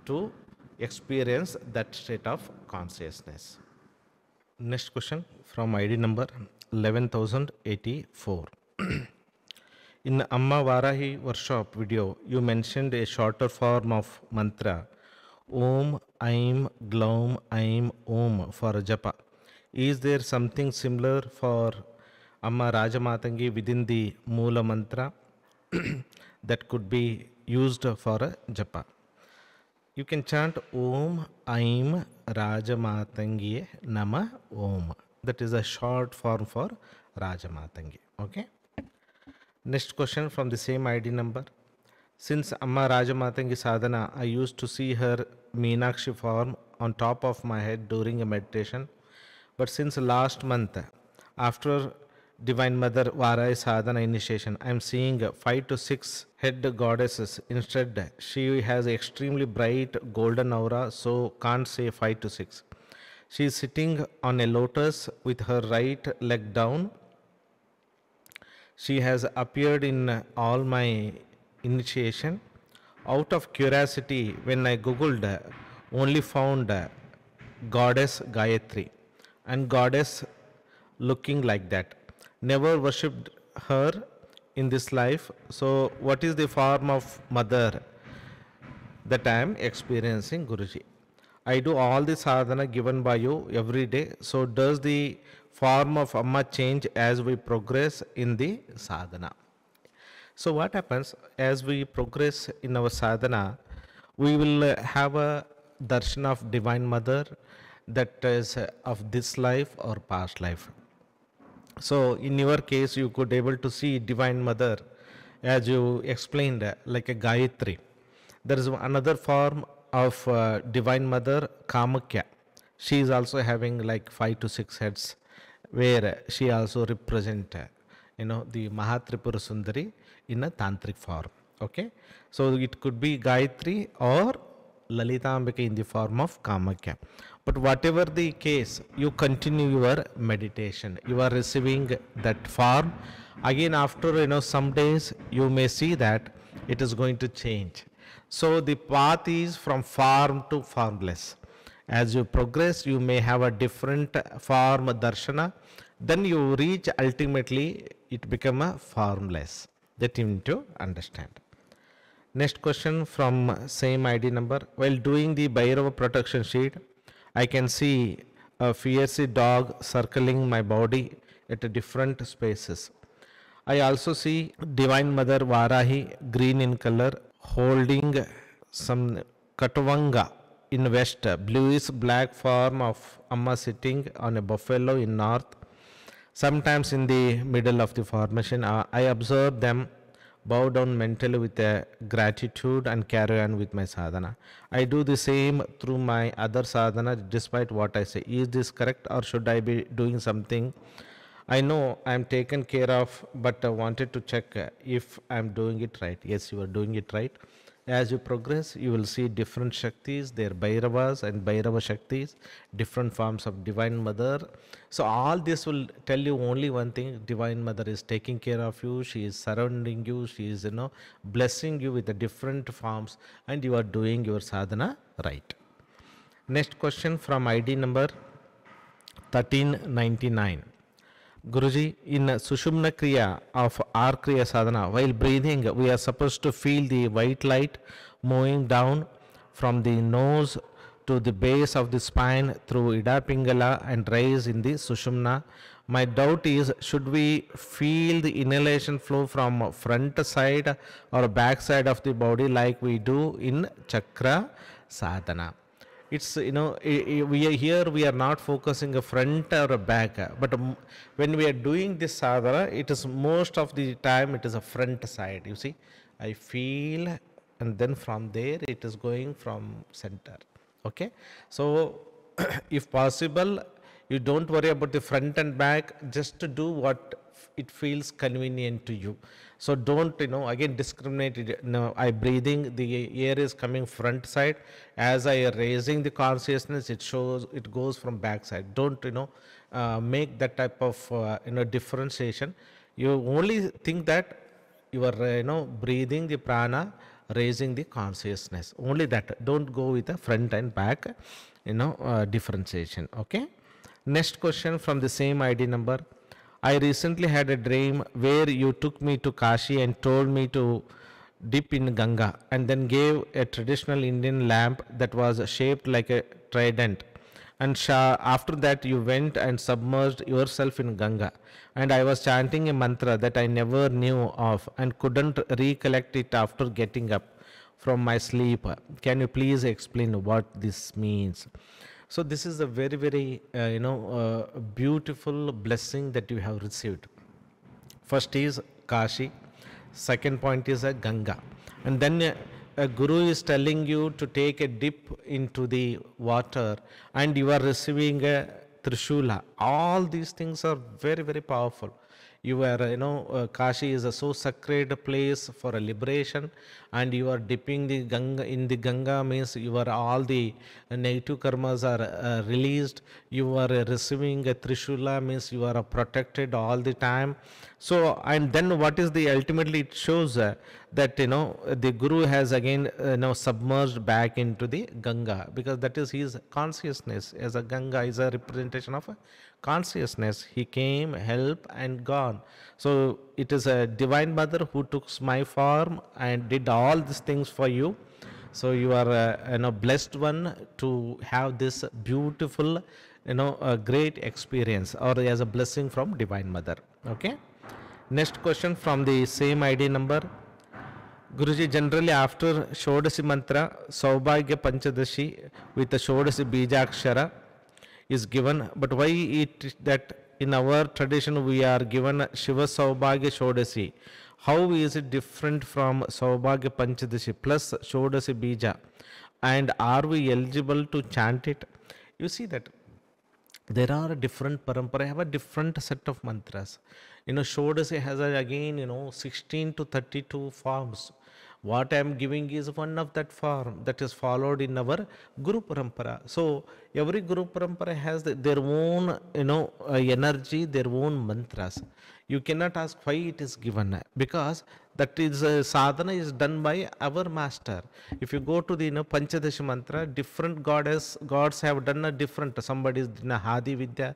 to experience that state of consciousness. Next question from ID number 11084. In Amma Varahi workshop video, you mentioned a shorter form of mantra, Om Aim Glaum Aim Om for japa. Is there something similar for Amma Rajamatangi within the Moola mantra that could be used for a japa? You can chant Om Aim Rajamatangiye Nama Om. That is a short form for Rajamatangi. Okay. Next question from the same ID number. Since Amma Rajamatangi sadhana, I used to see her Meenakshi form on top of my head during a meditation. But since last month, after Divine Mother Varai sadhana initiation, I am seeing 5 to 6 head goddesses. Instead, she has extremely bright golden aura, so can't say 5 to 6. She is sitting on a lotus with her right leg down. She has appeared in all my initiation. Out of curiosity, when I googled, only found goddess Gayatri and goddess looking like that. Never worshipped her in this life. So what is the form of mother that I am experiencing, Guruji? I do all the sadhana given by you every day. So does the form of Amma change as we progress in the sadhana? So what happens as we progress in our sadhana, we will have a darshan of Divine Mother that is of this life or past life. So in your case, you could able to see Divine Mother as you explained, like a Gayatri. There is another form of Divine Mother, Kamakya. She is also having like 5 to 6 heads, where she also represent, the Mahatripura Sundari in a tantric form. Okay, so it could be Gayatri or Lalitambika in the form of Kamakya. But whatever the case, you continue your meditation. You are receiving that form. Again, after some days, you may see that it is going to change. So the path is from form to formless. As you progress, you may have a different form darshana. Then you reach ultimately it become a formless. That you need to understand. Next question from same ID number. While doing the Bhairava protection sheet, I can see a fierce dog circling my body at different spaces. I also see Divine Mother Varahi, green in color, holding some Katavanga in west, bluish black form of Amma sitting on a buffalo in north. Sometimes in the middle of the formation, I observe them bow down mentally with a gratitude and carry on with my sadhana. I do the same through my other sadhana despite what I say. Is this correct or should I be doing something? I know I am taken care of, but I wanted to check if I am doing it right. Yes, you are doing it right. As you progress, you will see different Shaktis, their Bhairavas and Bhairava Shaktis, different forms of Divine Mother. So all this will tell you only one thing: Divine Mother is taking care of you. She is surrounding you. She is, blessing you with the different forms, and you are doing your sadhana right. Next question from ID number 1399. Guruji, in Sushumna Kriya of our Kriya Sadhana, while breathing, we are supposed to feel the white light moving down from the nose to the base of the spine through Ida Pingala and rise in the Sushumna. My doubt is, should we feel the inhalation flow from front side or back side of the body like we do in Chakra Sadhana? It's, we are here, we are not focusing a front or a back, but when we are doing this sadhana, it is most of the time it is a front side. You see, I feel, and then from there it is going from center. Okay, so if possible, you don't worry about the front and back, just to do what it feels convenient to you. So don't, again discriminate it. I breathing, the air is coming front side. As I raising the consciousness, it goes from back side. Don't, make that type of, differentiation. You only think that you are, breathing the prana, raising the consciousness. Only that. Don't go with the front and back, differentiation. Okay. Next question from the same ID number. I recently had a dream where you took me to Kashi and told me to dip in Ganga and then gave a traditional Indian lamp that was shaped like a trident. And after that you went and submerged yourself in Ganga. And I was chanting a mantra that I never knew of and couldn't recollect it after getting up from my sleep. Can you please explain what this means? So this is a very, very, beautiful blessing that you have received. First is Kashi. Second point is a Ganga. And then a guru is telling you to take a dip into the water and you are receiving a Trishula. All these things are very, very powerful. You are, Kashi is a so sacred place for a liberation, and you are dipping the Ganga in the Ganga means you are all the negative karmas are released. You are receiving a Trishula means you are protected all the time. So, and then what is the ultimately it shows that the Guru has again submerged back into the Ganga, because that is his consciousness. As a Ganga is a representation of a consciousness. He came, helped, and gone. So it is a Divine Mother who took my form and did all these things for you. So you are a blessed one to have this beautiful, a great experience, or as a blessing from Divine Mother. Okay. Next question from the same ID number. Guruji, generally after Shodasi mantra, Saubhagya Panchadashi with the Shodasi Bijakshara is given, but why it that in our tradition we are given Shiva Saubhagya Shodasi? How is it different from Saubhagya Panchadashi plus Shodasi Bija? And are we eligible to chant it? You see that there are different parampara have a different set of mantras. Shodasi has again 16 to 32 forms. What I am giving is one of that form that is followed in our Guru Parampara. So every Guru Parampara has their own energy, their own mantras. You cannot ask why it is given, because that is sadhana is done by our master. If you go to the Panchadashi mantra, different gods have done a different. Somebody is done a Hadi Vidya,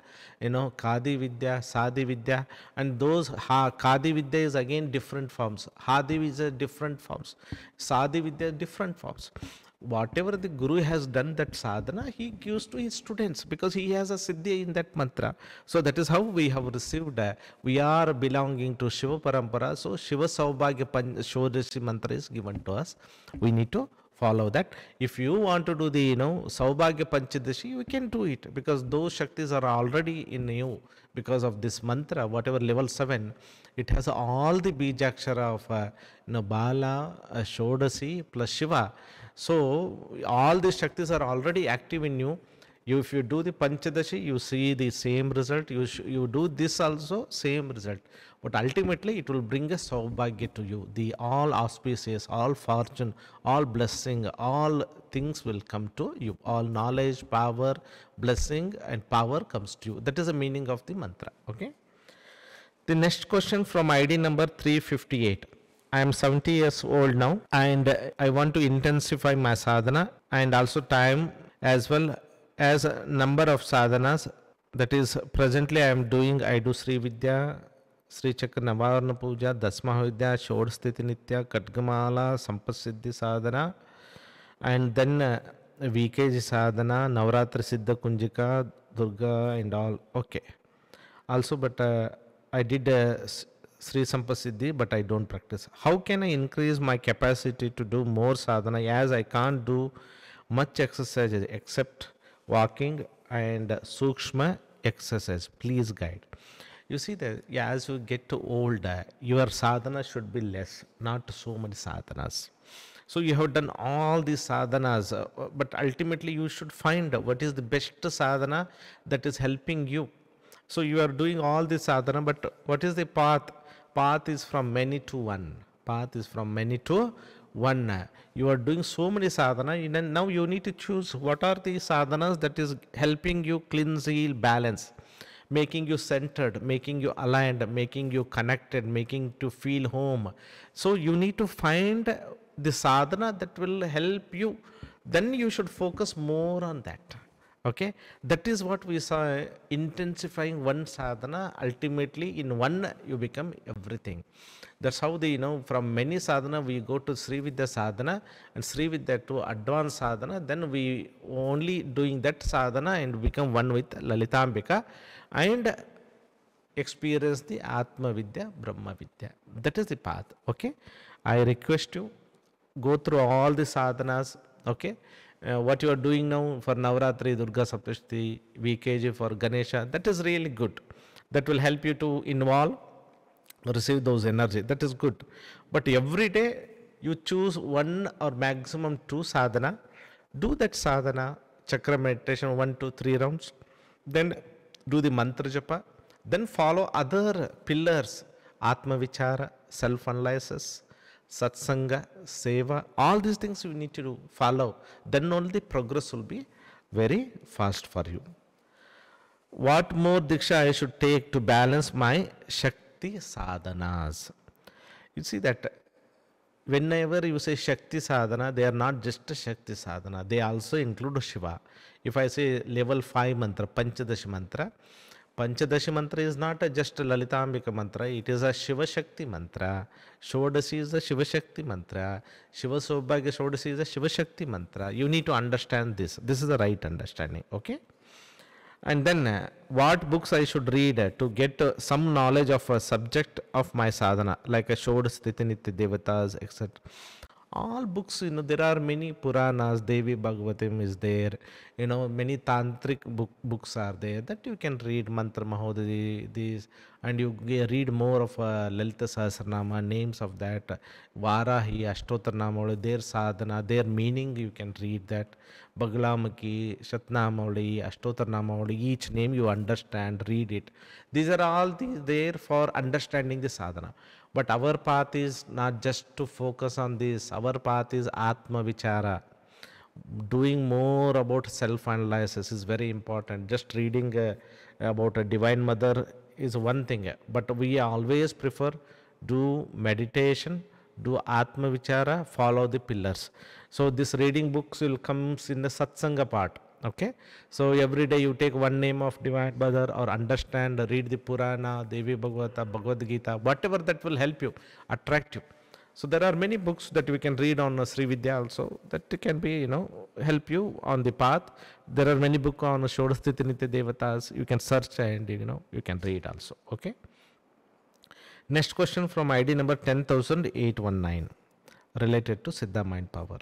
Kadi Vidya, Sadi Vidya, and those Kadi Vidya is again different forms. Hadi is a different forms. Sadi Vidya different forms. Whatever the Guru has done that sadhana, he gives to his students because he has a siddhi in that mantra. So that is how we have received. We are belonging to Shiva Parampara. So Shiva Saubhagya Shodasi mantra is given to us. We need to follow that. If you want to do the Saubhagya Panchadashi, you can do it because those Shaktis are already in you. Because of this mantra, whatever level 7, it has all the Bijakshara of Bala, Shodasi plus Shiva. So all these Shaktis are already active in you. If you do the Panchadashi, you see the same result. You do this also, same result. But ultimately, it will bring a Saubhagya to you. The all auspicious, all fortune, all blessing, all things will come to you. All knowledge, power, blessing and power comes to you. That is the meaning of the mantra. Okay. The next question from ID number 358. I am 70 years old now and I want to intensify my sadhana and also time as well as a number of sadhanas. That is presently I am doing, I do Sri Vidya, Sri Chakra Navarna Puja, Dasma Vidya, Shod Sthiti Nitya, Katgamala, Sampasiddhi Sadhana, and then VKG Sadhana, Navaratri Siddha Kunjika, Durga and all. Okay. Also, but I did Sri Sampasiddhi, but I don't practice. How can I increase my capacity to do more sadhana as I can't do much exercise except walking and sukshma exercise? Please guide. You see that as you get older, your sadhana should be less, not so many sadhanas. So you have done all these sadhanas, but ultimately you should find what is the best sadhana that is helping you. So you are doing all this sadhana, but what is the path? Path is from many to one. Path is from many to one. You are doing so many sadhana, and now you need to choose what are the sadhanas that is helping you cleanse, heal, balance, making you centered, making you aligned, making you connected, making to feel home. So you need to find the sadhana that will help you. Then you should focus more on that. Okay, that is what we saw, intensifying one sadhana. Ultimately, in one you become everything. That's how from many sadhana we go to Sri Vidya sadhana, and Sri Vidya to advanced sadhana. Then we only doing that sadhana and become one with Lalitambika and experience the Atma Vidya, Brahma Vidya. That is the path. Okay, I request you go through all the sadhanas. Okay. What you are doing now for Navaratri, Durga Saptashti, VKG for Ganesha, that is really good. That will help you to involve, receive those energy. That is good. But every day you choose one or maximum two sadhana. Do that sadhana, chakra meditation 1 to 3 rounds. Then do the mantra japa. Then follow other pillars, Atma Vichara, self-analysis, Satsanga, Seva, all these things you need to follow. Then only the progress will be very fast for you. What more Diksha I should take to balance my Shakti sadhanas? You see that whenever you say Shakti sadhana, they are not just a Shakti sadhana. They also include Shiva. If I say level 5 mantra, Panchadashi mantra, Panchadashi mantra is not just a Lalitambika mantra, it is a Shiva Shakti mantra. Shodasi is a Shiva Shakti mantra. Shiva Saubhagya Shodasi is a Shiva Shakti mantra. You need to understand this. This is the right understanding. Okay? And then what books I should read to get some knowledge of a subject of my sadhana, like a Shod Sthiti Nitya Devatas, etc. All books, there are many Puranas, Devi Bhagavatam is there, many Tantric books are there that you can read, Mantra Mahodaya, these, and you read more of Lalita Sahasranama, names of that, Varahi, Ashtotranama, their sadhana, their meaning, you can read that. Baglamaki, Shatnamavali, Ashtotarnamavali, each name you understand, read it. These are all there for understanding the sadhana. But our path is not just to focus on this. Our path is Atma Vichara. Doing more about self-analysis is very important. Just reading about a Divine Mother is one thing. But we always prefer do meditation, do Atma Vichara, follow the pillars. So this reading books will comes in the Satsanga part. Okay. So every day you take one name of Divine Mother or understand, read the Purana, Devi Bhagavata, Bhagavad Gita, whatever that will help you, attract you. So there are many books that we can read on Sri Vidya also that can be, help you on the path. There are many books on Shodasthiti Nitya Devatas. You can search and, you can read also. Okay. Next question from ID number 10819 related to Siddha Mind Power.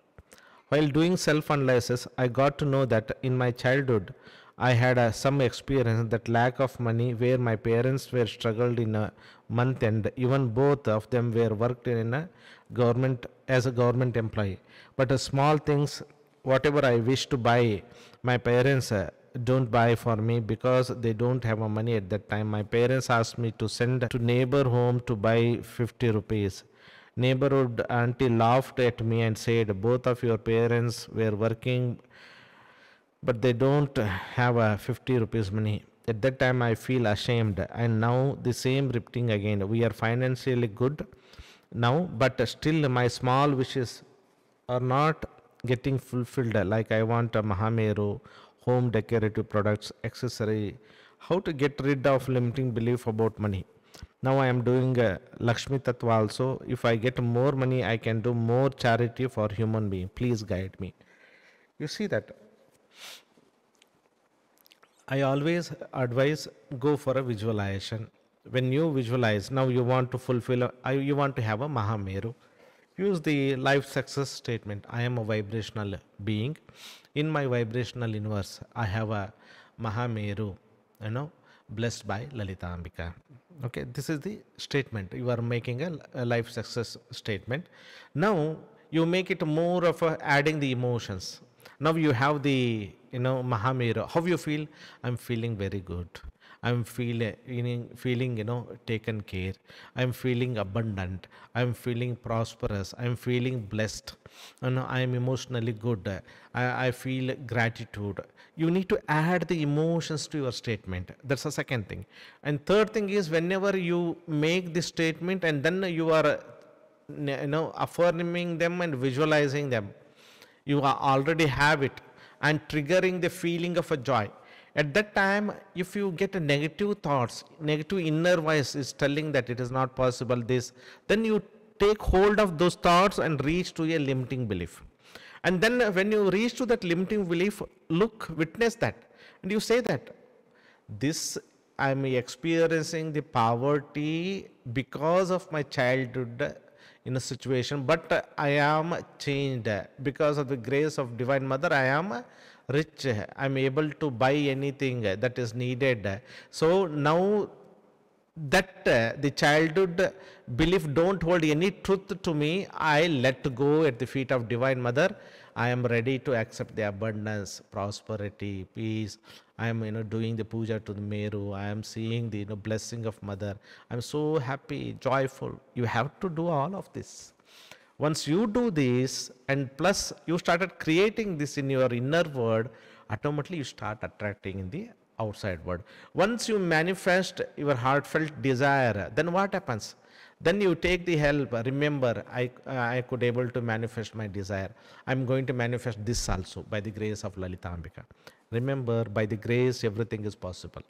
While doing self-analysis, I got to know that in my childhood, I had some experience that lack of money where my parents were struggled in a month and even both of them were worked in a government as a government employee. But small things, whatever I wish to buy, my parents don't buy for me because they don't have money at that time. My parents asked me to send to neighbor home to buy 50 rupees. Neighborhood auntie laughed at me and said, both of your parents were working, but they don't have a 50 rupees money. At that time, I feel ashamed. And now the same repeating again. We are financially good now, but still my small wishes are not getting fulfilled. Like I want a Mahameru, home decorative products, accessory. How to get rid of limiting belief about money? Now I am doing Lakshmi Tattva also. If I get more money, I can do more charity for human being. Please guide me. You see that? I always advise go for a visualization. When you visualize, now you want to fulfill, you want to have a Mahameru. Use the life success statement. I am a vibrational being. In my vibrational universe, I have a Mahameru, blessed by Lalita Ambika. Okay, this is the statement. You are making a life success statement. Now you make it more of adding the emotions. Now you have the Mahameru. How you feel? I'm feeling very good. I'm feeling taken care. I'm feeling abundant. I'm feeling prosperous. I'm feeling blessed. I'm emotionally good. I feel gratitude. You need to add the emotions to your statement. That's the second thing. And third thing is whenever you make the statement and then you are affirming them and visualizing them, you already have it and triggering the feeling of a joy. At that time, if you get a negative thoughts, negative inner voice is telling that it is not possible this, then you take hold of those thoughts and reach to a limiting belief. And then when you reach to that limiting belief, look, witness that. And you say that, this I am experiencing the poverty because of my childhood in a situation, but I am changed because of the grace of Divine Mother. I am rich. I am able to buy anything that is needed. So now that the childhood belief don't hold any truth to me, I let go at the feet of Divine Mother. I am ready to accept the abundance, prosperity, peace. I am doing the puja to the Meru. I am seeing the blessing of Mother. I am so happy, joyful. You have to do all of this. Once you do this, and plus you started creating this in your inner world, automatically you start attracting in the outside world. Once you manifest your heartfelt desire, then what happens? Then you take the help. Remember, I could able to manifest my desire. I'm going to manifest this also by the grace of Lalita Ambika. Remember, by the grace, everything is possible.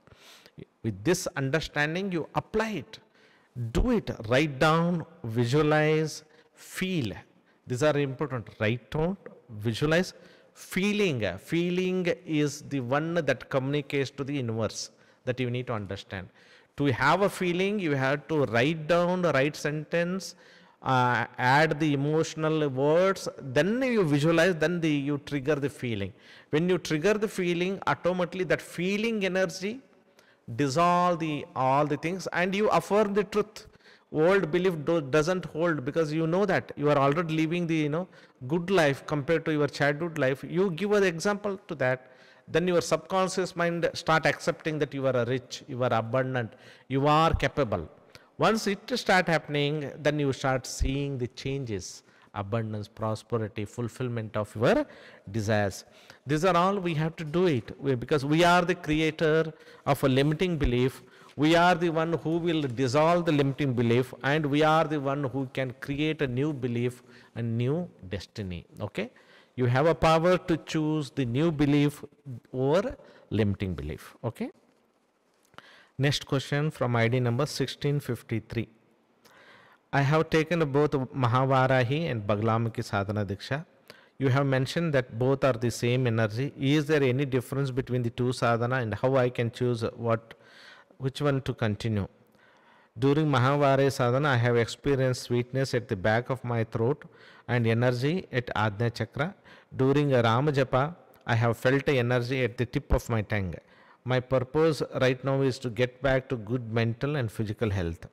With this understanding, you apply it. Do it. Write down, visualize, feel. These are important. Write down, visualize, Feeling is the one that communicates to the universe, that you need to understand. To have a feeling, you have to write down the right sentence, add the emotional words, then you visualize, then you trigger the feeling. When you trigger the feeling, automatically that feeling energy dissolve all the things, and you affirm the truth. Old belief doesn't hold, because you know that you are already living the good life compared to your childhood life. You give an example to that, then your subconscious mind start accepting that you are rich, you are abundant, you are capable. Once it start happening, then you start seeing the changes, abundance, prosperity, fulfillment of your desires. These are all we have to do it, because we are the creator of a limiting belief. We are the one who will dissolve the limiting belief, and we are the one who can create a new belief, a new destiny. Okay? You have a power to choose the new belief over limiting belief. Okay? Next question from ID number 1653. I have taken both Mahavarahi and Baglamukhi Sadhana Diksha. You have mentioned that both are the same energy. Is there any difference between the two sadhana, and how I can choose which one to continue? During Mahavarahi Sadhana, I have experienced sweetness at the back of my throat and energy at Ajna Chakra. During Rama Japa, I have felt energy at the tip of my tongue. My purpose right now is to get back to good mental and physical health.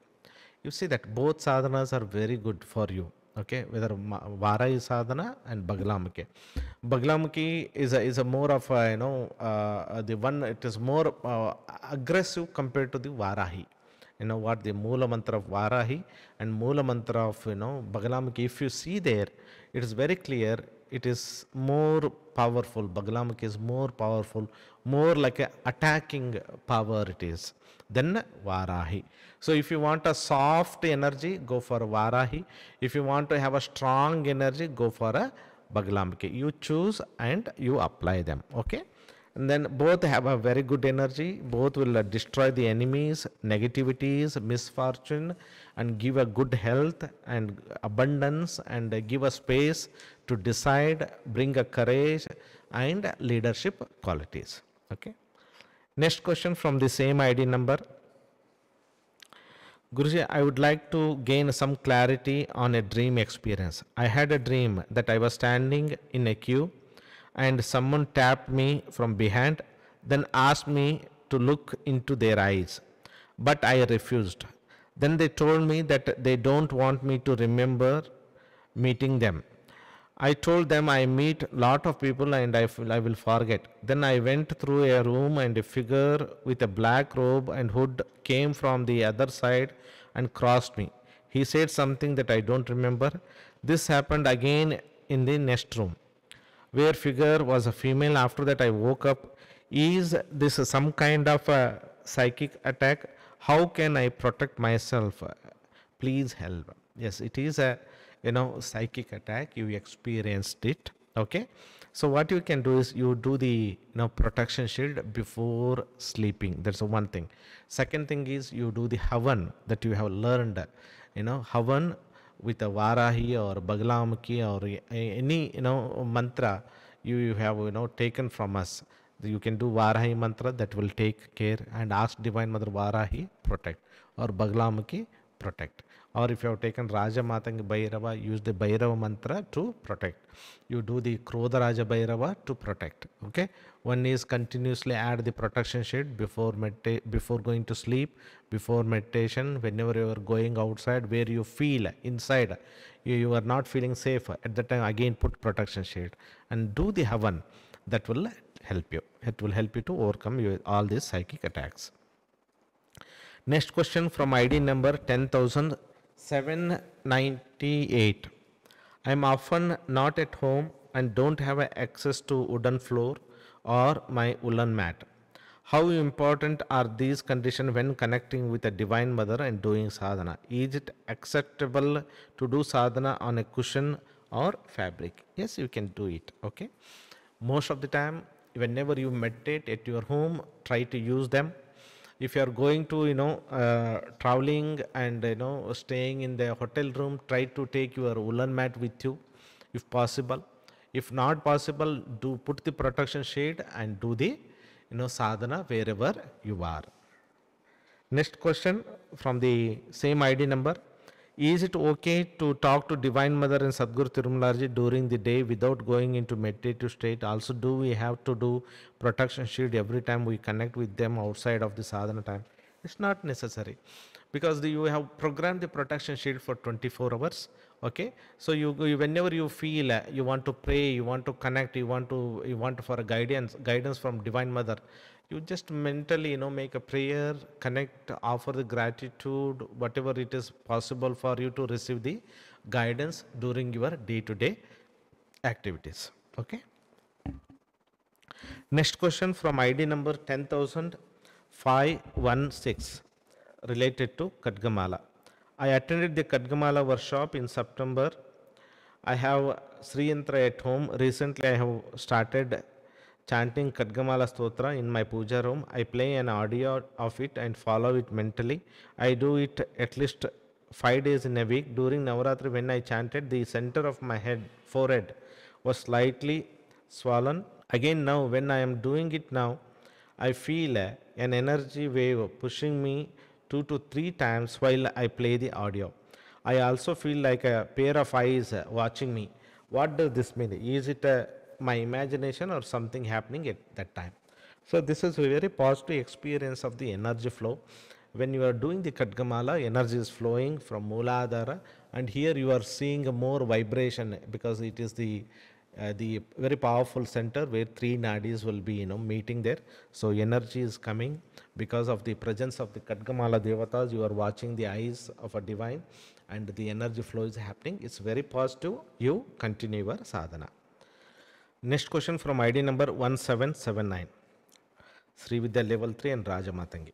You see that both sadhanas are very good for you. Okay, whether Varahi sadhana and Baglamukhi. Baglamukhi is a more of a, the one, it is more aggressive compared to the Varahi. You know what, the Moola mantra of Varahi and Moola mantra of Baglamukhi, if you see there, it is very clear, it is more powerful. Baglamukhi is more powerful, more like a attacking power it is than Varahi. So if you want a soft energy, go for Varahi. If you want to have a strong energy, go for a Baglamukhi. You choose and you apply them. Okay? And then both have a very good energy. Both will destroy the enemies, negativities, misfortune, and give a good health and abundance, and give a space to decide, bring a courage and leadership qualities. Okay. Next question from the same ID number. Guruji, I would like to gain some clarity on a dream experience. I had a dream that I was standing in a queue and someone tapped me from behind, then asked me to look into their eyes. But I refused. Then they told me that they don't want me to remember meeting them. I told them I meet lot of people and I will forget. Then I went through a room and a figure with a black robe and hood came from the other side and crossed me. He said something that I don't remember. This happened again in the next room, where figure was a female. After that I woke up. Is this some kind of a psychic attack? How can I protect myself? Please help. Yes, it is a psychic attack. You experienced it. Okay, so what you can do is you do the protection shield before sleeping. That's the one thing. Second thing is you do the havan that you have learned. Havan with a Varahi or Baglamukhi or any mantra you have taken from us. You can do Varahi mantra, that will take care, and ask Divine Mother Varahi protect, or Baglamukhi protect. Or if you have taken Raja Matangi Bhairava, use the Bhairava mantra to protect. You do the Krodha Raja Bhairava to protect. Okay. One is continuously add the protection shade before going to sleep, before meditation, whenever you are going outside where you feel inside you are not feeling safe. At that time again put protection shade and do the Havan. That will help you. It will help you to overcome all these psychic attacks. Next question from ID number 10,798. I am often not at home and don't have access to wooden floor or my woolen mat. How important are these conditions when connecting with a Divine Mother and doing sadhana? Is it acceptable to do sadhana on a cushion or fabric? Yes, you can do it. Okay. Most of the time, whenever you meditate at your home, try to use them. If you are going to traveling and staying in the hotel room, try to take your woolen mat with you if possible. If not possible, do put the protection sheet and do the sadhana wherever you are. Next question from the same ID number. Is it okay to talk to Divine Mother and Sadhguru Tirumalaji during the day without going into meditative state? Also, do we have to do protection sheet every time we connect with them outside of the sadhana time? It's not necessary, because you have programmed the protection sheet for 24 hours. Okay, so whenever you feel you want to pray, you want to connect, you want for a guidance from Divine Mother, you just mentally make a prayer, connect, offer the gratitude, whatever it is possible for you to receive the guidance during your day-to-day activities. Okay. Next question from ID number 10,516 related to Kadgamala. I attended the Kadgamala workshop in September. I have Sri Yantra at home. Recently, I have started chanting Kadgamala Stotra in my puja room. I play an audio of it and follow it mentally. I do it at least 5 days in a week. During Navaratri, when I chanted, the center of my forehead was slightly swollen. Again, now when I am doing it now, I feel an energy wave pushing me 2 to 3 times while I play the audio. I also feel like a pair of eyes watching me. What does this mean? Is it my imagination or something happening at that time? So this is a very positive experience of the energy flow. When you are doing the Kadgamala, energy is flowing from Mooladhara, and here you are seeing a more vibration, because it is the very powerful center where three nadis will be meeting there. So energy is coming because of the presence of the Kadgamala Devatas. You are watching the eyes of a divine, and the energy flow is happening. It's very positive. You continue your sadhana. Next question from ID number 1779. Sri Vidya level 3 and Rajamatangi.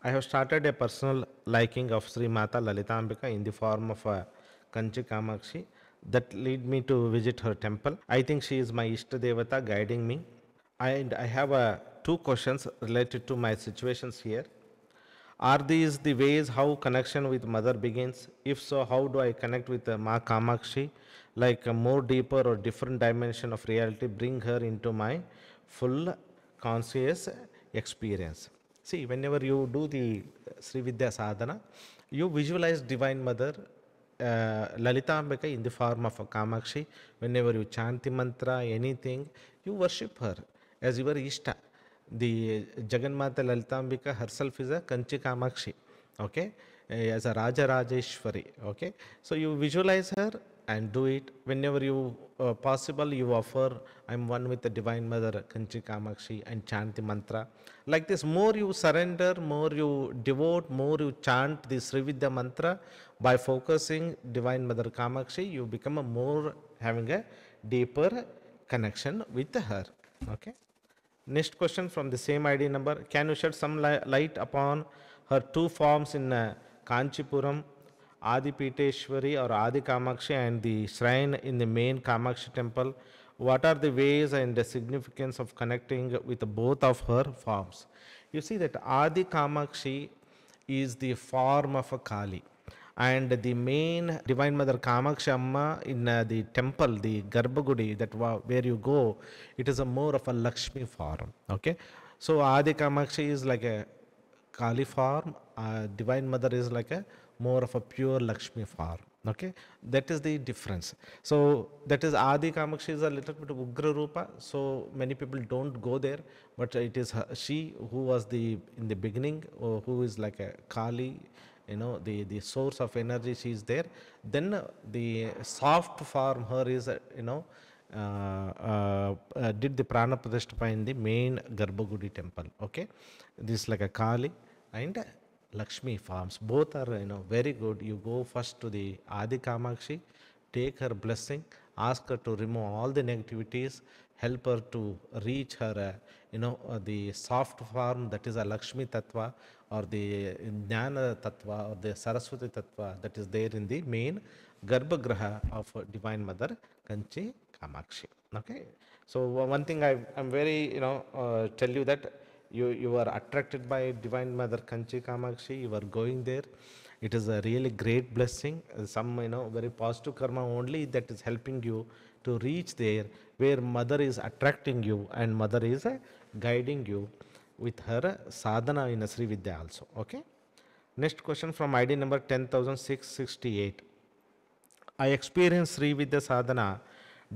I have started a personal liking of Sri Mata Lalitambika in the form of a Kanchi Kamakshi that lead me to visit her temple. I think she is my Ishta Devata guiding me. And I have two questions related to my situations here. Are these the ways how connection with mother begins? If so, how do I connect with Ma Kamakshi, like a more deeper or different dimension of reality, bring her into my full conscious experience? See, whenever you do the Sri Vidya sadhana, you visualize Divine Mother, Lalita Ambika in the form of a Kamakshi. Whenever you chant the mantra, anything, you worship her as your Ishta. The Jagannatha Lalitambika herself is a Kanchi Kamakshi, okay, as a Raja Rajeshwari, okay. So you visualize her and do it. Whenever you possible, you offer, I'm one with the Divine Mother Kanchi Kamakshi, and chant the mantra. Like this, more you surrender, more you devote, more you chant the Sri Vidya mantra, by focusing Divine Mother Kamakshi, you become a more having a deeper connection with her, okay. Next question from the same ID number. Can you shed some light upon her two forms in Kanchipuram, Adi Piteshwari or Adi Kamakshi, and the shrine in the main Kamakshi temple? What are the ways and the significance of connecting with both of her forms? You see that Adi Kamakshi is the form of a Kali, and the main Divine Mother Kamakshi Amma in the temple, the Garbhagudi, that where you go, it is a more of a Lakshmi form. Okay, so Adi Kamakshi is like a Kali form, Divine Mother is like a more of a pure Lakshmi form. Okay, that is the difference. So that is Adi Kamakshi is a little bit of Ugra Rupa, so many people don't go there, but it is she who was in the beginning, who is like a Kali, the source of energy, she is there. Then the soft form her is did the prana pratishtha in the main Garbhagudi temple. Okay, this is like a Kali and Lakshmi forms, both are very good. You go first to the Adi Kamakshi, take her blessing, ask her to remove all the negativities, help her to reach her the soft form, that is a Lakshmi Tattva, or the Jnana Tattva, or the Saraswati Tattva, that is there in the main Garbhagraha of Divine Mother Kanchi Kamakshi. Okay, so one thing I'm very tell you that you are attracted by Divine Mother Kanchi Kamakshi, you are going there, It is a really great blessing, some very positive karma only that is helping you to reach there where mother is attracting you and mother is guiding you with her sadhana in a Sri Vidya also. Okay. Next question from ID number 10668. I experienced Sri Vidya sadhana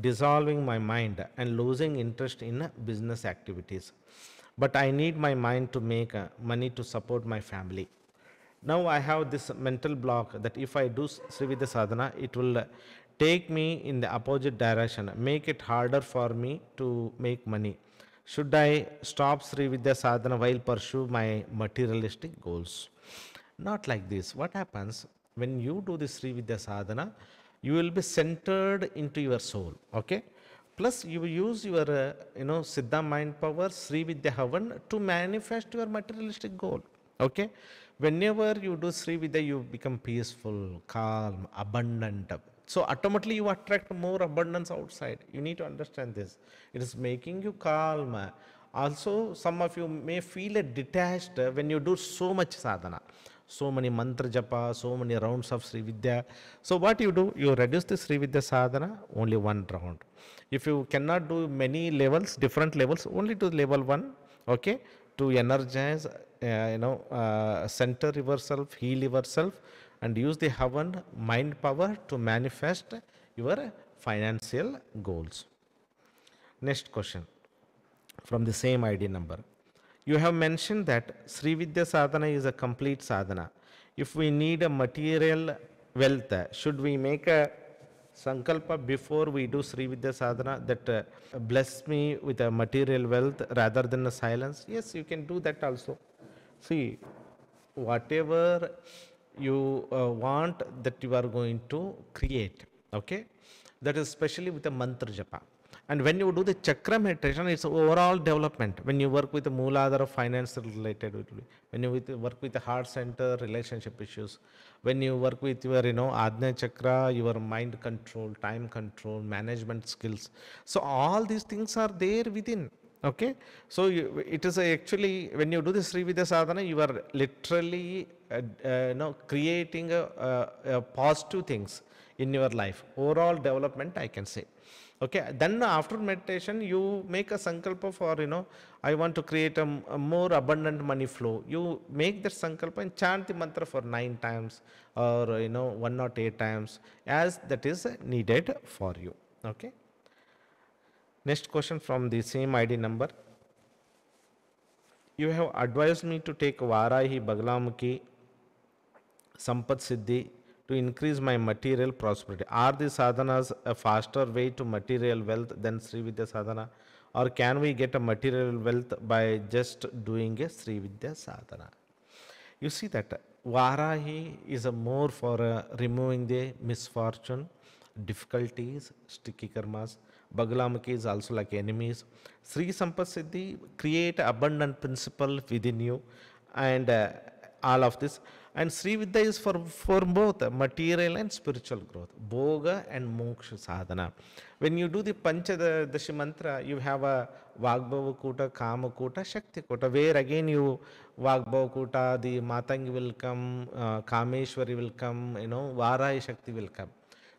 dissolving my mind and losing interest in business activities. But I need my mind to make money to support my family. Now I have this mental block that if I do Sri Vidya sadhana, it will take me in the opposite direction, make it harder for me to make money. Should I stop Sri Vidya sadhana while pursue my materialistic goals? Not like this. What happens when you do this Sri Vidya sadhana? You will be centered into your soul. Okay. Plus, you use your Siddha mind power, Sri Vidya Havan, to manifest your materialistic goal. Okay. Whenever you do Sri Vidya, you become peaceful, calm, abundant. So automatically you attract more abundance outside. You need to understand this. It is making you calm. Also, some of you may feel detached when you do so much sadhana. So many mantra japa, so many rounds of Sri Vidya. So what you do, you reduce the Sri Vidya sadhana, only one round. If you cannot do many levels, different levels, only to level 1, okay, to energize, center yourself, heal yourself, and use the Havan mind power to manifest your financial goals. Next question from the same ID number. You have mentioned that Sri Vidya sadhana is a complete sadhana. If we need a material wealth, should we make a sankalpa before we do Sri Vidya sadhana that bless me with a material wealth rather than a silence? Yes, you can do that also. See, whatever you want that you are going to create, okay, that is especially with the mantra japa. And when you do the chakra meditation, it's overall development. When you work with the Mooladhara finance related, when you work with the heart center, relationship issues, when you work with your, Ajna chakra, your mind control, time control, management skills. So all these things are there within. Okay. So it is actually, when you do the Sri Vidya sadhana, you are literally, creating a positive things in your life. Overall development, I can say. Okay, then after meditation, you make a sankalpa for, I want to create a more abundant money flow. You make that sankalpa and chant the mantra for 9 times or, 108 times as that is needed for you. Okay. Next question from the same ID number. You have advised me to take Varahi Baglamukhi Sampat Siddhi to increase my material prosperity. Are these sadhanas a faster way to material wealth than Sri Vidya sadhana? Or can we get a material wealth by just doing a Sri Vidya sadhana? You see that Varahi is a more for removing the misfortune, difficulties, sticky karmas. Bagalamukhi is also like enemies. Sri Sampasiddhi create abundant principle within you and all of this. And Sri Vidya is for both material and spiritual growth, Bhoga and Moksha sadhana. When you do the Panchadashi mantra, you have a Vagbhava Kuta, Kama Kuta, Shakti Kuta, where again you Vagbhava Kuta, the Matangi will come, Kameshwari will come, Varahi Shakti will come.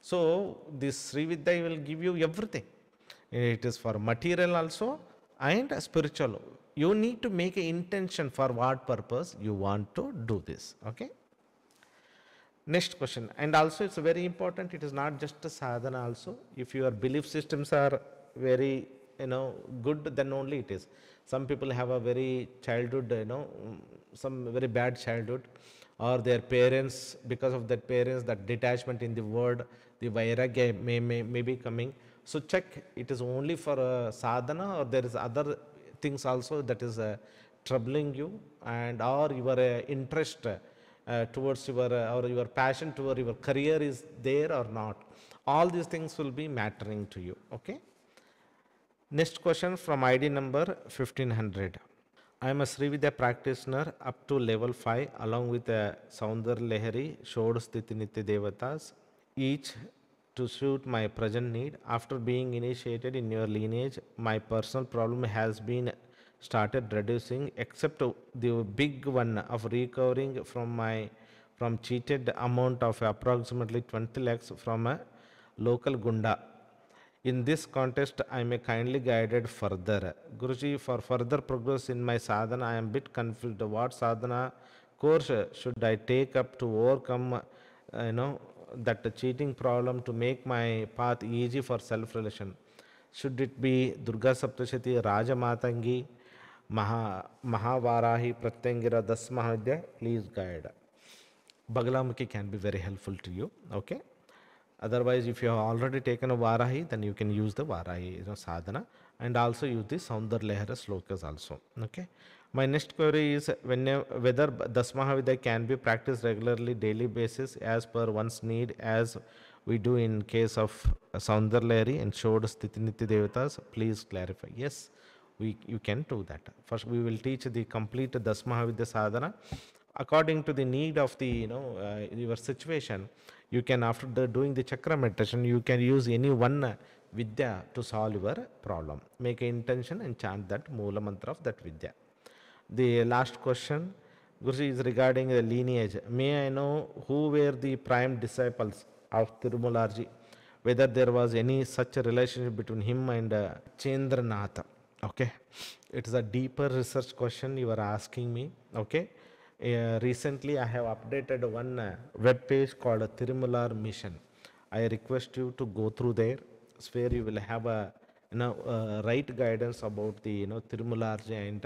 So this Sri Vidya will give you everything. It is for material also and spiritual. You need to make an intention for what purpose you want to do this. Okay. Next question. And also it's very important. It is not just a sadhana also. If your belief systems are very, good, then only it is. Some people have a very childhood, some very bad childhood, or their parents, because of their parents, that detachment in the word, the vairagya may be coming. So check, it is only for sadhana or there is other things also that is troubling you, and or your interest towards your or your passion toward your career is there or not. All these things will be mattering to you. Okay. Next question from ID number 1500. I am a Sri Vidya practitioner up to level 5 along with Saundar Lehari, Shod Sthiti Nitya Devatas, each to suit my present need. After being initiated in your lineage, my personal problem has been started reducing, except the big one of recovering from my from cheated amount of approximately 20 lakhs from a local gunda. In this context, I may kindly guided further. Guruji, for further progress in my sadhana, I am bit confused. What sadhana course should I take up to overcome, that cheating problem to make my path easy for self-relation? Should it be Durga Saptashati, Raja Matangi, Mahavarahi, Pratyangira, Das Mahavidya? Please guide. Bagalamukhi can be very helpful to you. Okay. Otherwise, if you have already taken a Varahi, then you can use the Varahi sadhana and also use the Saundar Lehara slokas also. Okay. My next query is whether Dasmahavidya can be practiced regularly, daily basis as per one's need, as we do in case of Saundar Lehari and showed Sthitiniti Devatas. Please clarify. Yes, you can do that. First, we will teach the complete Dasmahavidya sadhana according to the need of the your situation. You can, after doing the chakra meditation, you can use any one vidya to solve your problem. Make an intention and chant that Moola mantra of that vidya. The last question, Guruji, is regarding the lineage. May I know who were the prime disciples of Tirumalarji? Whether there was any such a relationship between him and Chendranath? Okay, it is a deeper research question you are asking me. Okay. Recently, I have updated one web page called Tirumalar Mission. I request you to go through there, where you will have a right guidance about the Tirumalarji and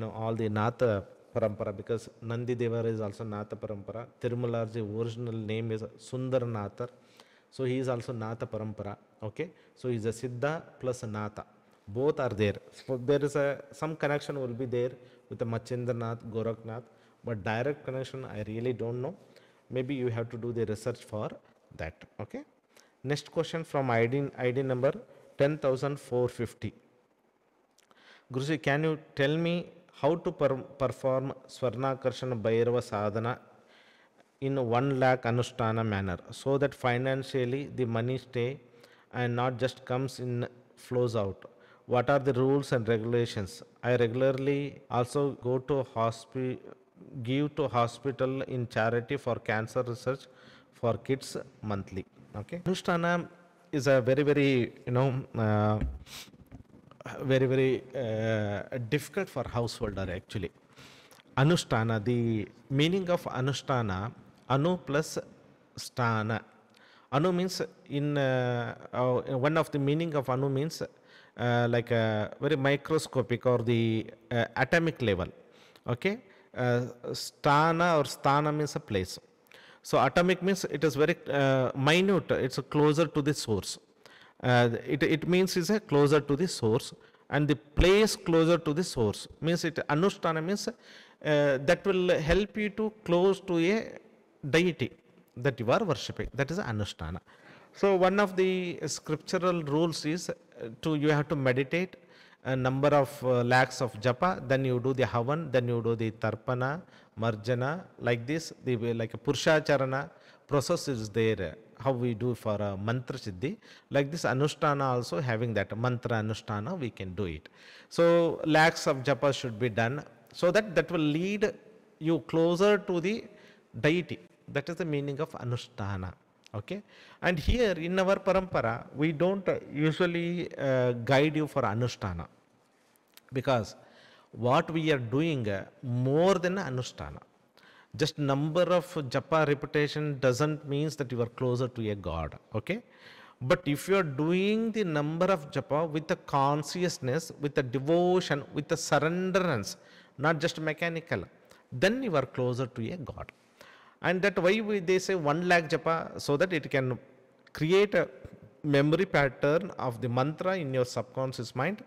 all the Natha Parampara, because Nandi Devar is also Natha Parampara. Tirumalarji original name is Sundar Nathar, so he is also Natha Parampara. Okay, so he is a Siddha plus Natha. Both are there. So there is some connection will be there with the Machendranath, Gorakhnath. But direct connection, I really don't know. Maybe you have to do the research for that. Okay. Next question from ID number 10,450. Guruji, can you tell me how to perform Swarnakarshana Bhairava Sadhana in 1 lakh Anushtana manner, so that financially the money stay and not just comes in, flows out? What are the rules and regulations? I regularly also go to give to hospital in charity for cancer research for kids monthly. Okay. Anushtana is a very very difficult for householder actually. Anushtana, the meaning of Anushtana, Anu plus Sthana. Anu means one of the meaning of Anu means like a very microscopic or the atomic level. Okay. Sthana or Sthana means a place. So atomic means it is very minute, it's closer to the source. It means is a closer to the source, and the place closer to the source means it. Anushtana means that will help you to close to a deity that you are worshipping. That is Anushtana. So one of the scriptural rules is you have to meditate a number of lakhs of japa, then you do the havan, then you do the tarpana, marjana, like this, like a purushacharana process is there, how we do for a mantra siddhi. Like this Anushtana also having that mantra Anushtana, we can do it. So lakhs of japa should be done, so that will lead you closer to the deity. That is the meaning of Anushtana. Okay, and here in our parampara, we don't usually guide you for Anushtana, because what we are doing more than Anushtana. Just number of japa repetition doesn't mean that you are closer to a god. Okay, but if you are doing the number of japa with the consciousness, with the devotion, with the surrenderance, not just mechanical, then you are closer to a god. And that why they say 1 lakh japa, so that it can create a memory pattern of the mantra in your subconscious mind.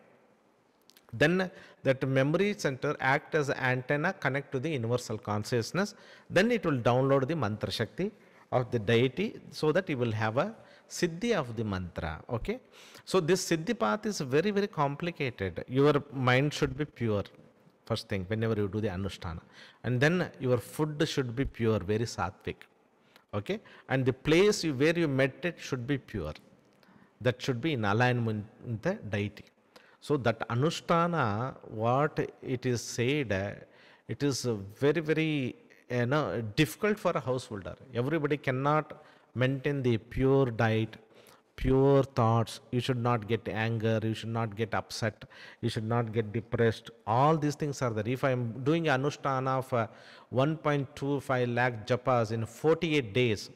Then that memory center act as an antenna, connect to the universal consciousness. Then it will download the mantra shakti of the deity, so that you will have a siddhi of the mantra. Okay. So this siddhi path is very, very complicated. Your mind should be pure. First thing, whenever you do the Anushtana. And then your food should be pure, very sattvic. Okay? And the place where you meditate should be pure. That should be in alignment with the deity. So that Anushtana, what it is said, it is very, very difficult for a householder. Everybody cannot maintain the pure diet, pure thoughts. You should not get anger, you should not get upset, you should not get depressed. All these things are there. If I am doing anushtana of 1.25 lakh japas in 48 days,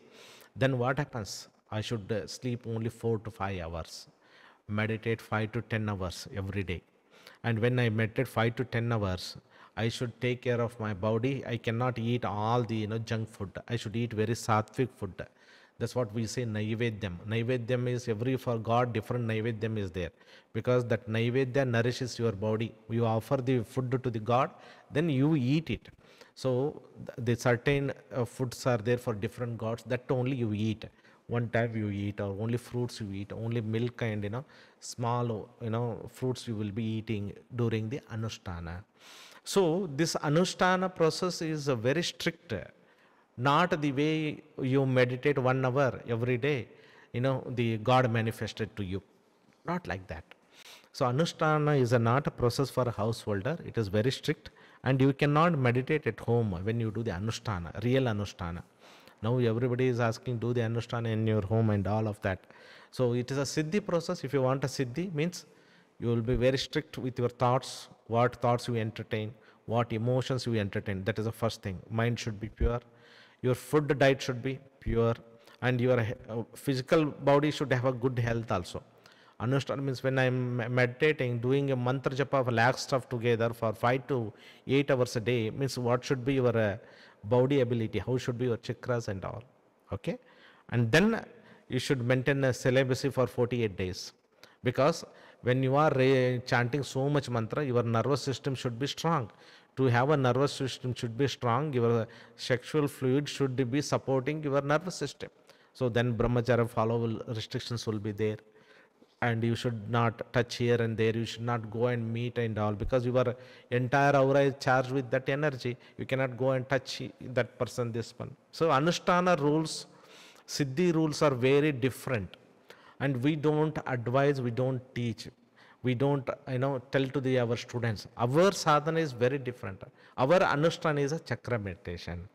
then what happens? I should sleep only 4 to 5 hours, meditate 5 to 10 hours every day. And when I meditate 5 to 10 hours, I should take care of my body. I cannot eat all the junk food. I should eat very sattvic food. That's what we say naivedyam. Naivedyam is every, for God different naivedyam is there, because that naivedya nourishes your body. You offer the food to the God, then you eat it. So the certain foods are there for different gods, that only you eat. One time you eat, or only fruits you eat, only milk and small fruits you will be eating during the anushtana. So this anushtana process is very strict, not the way you meditate 1 hour every day, the God manifested to you. Not like that. So anushtana is not a process for a householder. It is very strict, and you cannot meditate at home when you do the anushtana, real anushtana. Now everybody is asking, do the anushtana in your home and all of that. So it is a siddhi process. If you want a siddhi, means you will be very strict with your thoughts, what thoughts you entertain, what emotions you entertain. That is the first thing. Mind should be pure. Your food diet should be pure, and your physical body should have a good health also. Anushtana means when I am meditating, doing a mantra japa of lakhs stuff together for 5 to 8 hours a day, means what should be your body ability, how should be your chakras and all. Okay, and then you should maintain a celibacy for 48 days, because when you are chanting so much mantra, your nervous system should be strong. To have a nervous system should be strong, your sexual fluid should be supporting your nervous system. So then brahmacharya follow restrictions will be there, and you should not touch here and there, you should not go and meet and all, because your entire aura is charged with that energy. You cannot go and touch that person, this one. So anushtana rules, siddhi rules are very different, and we don't advise, we don't teach, we don't tell to our students. Our sadhana is very different. Our anushtana is a chakra meditation.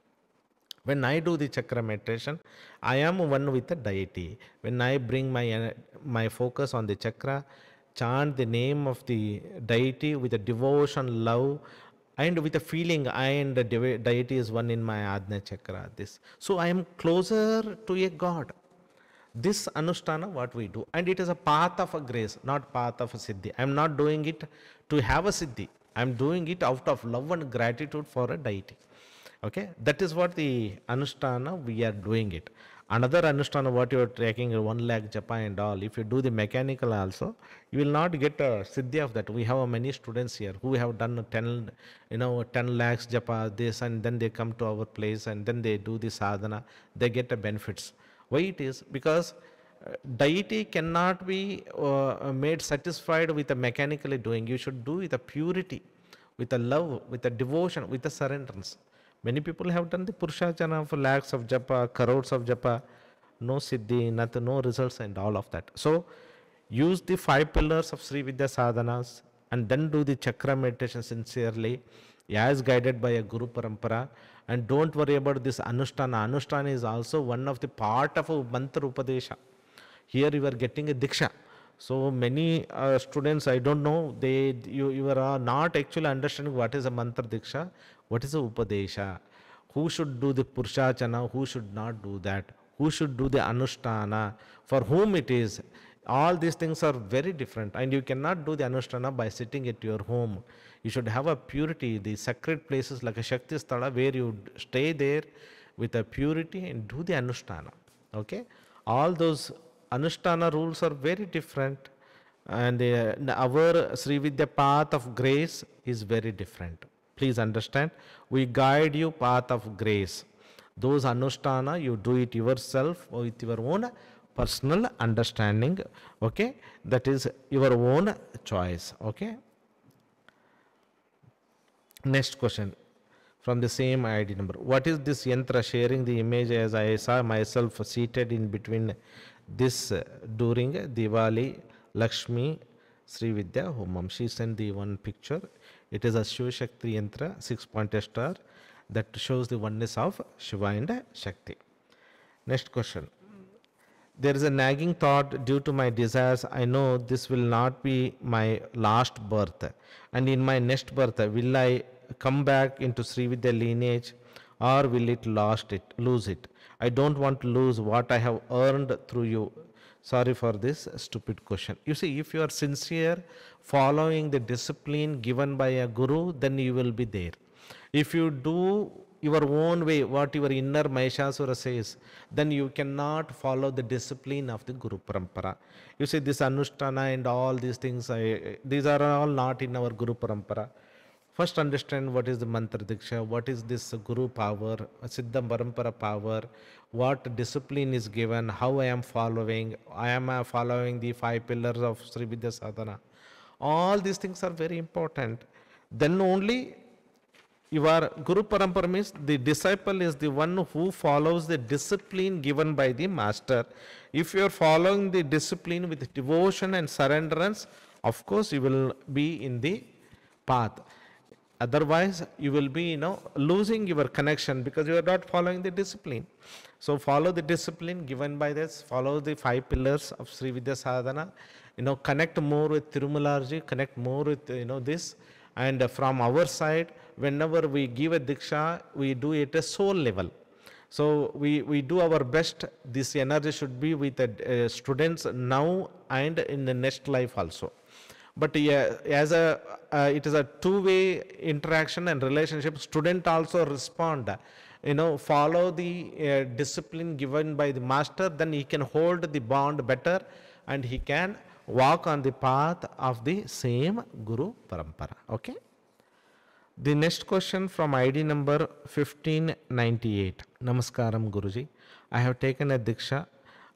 When I do the chakra meditation, I am one with the deity. When I bring my focus on the chakra, chant the name of the deity with a devotion, love, and with a feeling I and the deity is one in my Ajna chakra. This. So I am closer to a God. This anushtana what we do, and it is a path of a grace, not path of a siddhi. I am not doing it to have a siddhi. I am doing it out of love and gratitude for a deity. Okay, that is what the anushtana we are doing it. Another anushtana what you are taking 1 lakh japa and all, if you do the mechanical also, you will not get a siddhi of that. We have many students here who have done 10 lakhs japa this, and then they come to our place and then they do the sadhana, they get the benefits. Why it is? Because deity cannot be made satisfied with a mechanically doing. You should do with a purity, with a love, with a devotion, with a surrenderance. Many people have done the purushachana of lakhs of japa, crores of japa, no siddhi, nothing, no results and all of that. So use the 5 pillars of Sri Vidya sadhanas, and then do the chakra meditation sincerely, as guided by a Guru Parampara. And don't worry about this anushtana. Anushtana is also one of the part of a mantra upadesha. Here you are getting a diksha. So many students, I don't know, you are not actually understanding what is a mantra diksha, what is a upadesha, who should do the purushachana, who should not do that, who should do the anushtana, for whom it is. All these things are very different, and you cannot do the anushtana by sitting at your home. You should have a purity, the sacred places like a Shakti Sthala, where you stay there with a purity and do the anushtana. Okay, all those anushtana rules are very different, and our Sri Vidya path of grace is very different. Please understand, we guide you path of grace. Those anushtana you do it yourself or with your own personal understanding. Okay, that is your own choice. Okay. Next question from the same ID number. What is this yantra sharing the image, as I saw myself seated in between this during Diwali Lakshmi Sri Vidya Homam? She sent the one picture. It is a Shiva Shakti yantra, 6-pointed star, That shows the oneness of Shiva and Shakti. Next question. There is a nagging thought due to my desires. I know this will not be my last birth. And in my next birth, will I come back into Srividya lineage or will it lose it? I don't want to lose what I have earned through you. Sorry for this stupid question. You see, if you are sincere, following the discipline given by a guru, then you will be there. If you do your own way, what your inner Mahishasura says, then you cannot follow the discipline of the Guru Parampara. You see, this Anushtana and all these things, these are all not in our Guru Parampara. First understand what is the Mantra Diksha, what is this Guru power, Siddha Parampara power, what discipline is given, how I am following. I am following the 5 pillars of Sri Vidya Sadhana. All these things are very important. Then only your Guru Parampara means the disciple is the one who follows the discipline given by the master. If you are following the discipline with devotion and surrenderance, of course you will be in the path. Otherwise, you will be, losing your connection because you are not following the discipline. So follow the discipline given by this, follow the 5 pillars of Sri Vidya Sadhana, connect more with Tirumalarji, connect more with, this. And from our side, whenever we give a Diksha, we do it at soul level. So we do our best. This energy should be with the students now and in the next life also. But yeah, it is a two-way interaction and relationship. Student also respond, follow the discipline given by the master, then he can hold the bond better and he can walk on the path of the same Guru Parampara. Okay. The next question from ID number 1598. Namaskaram Guruji. I have taken a Diksha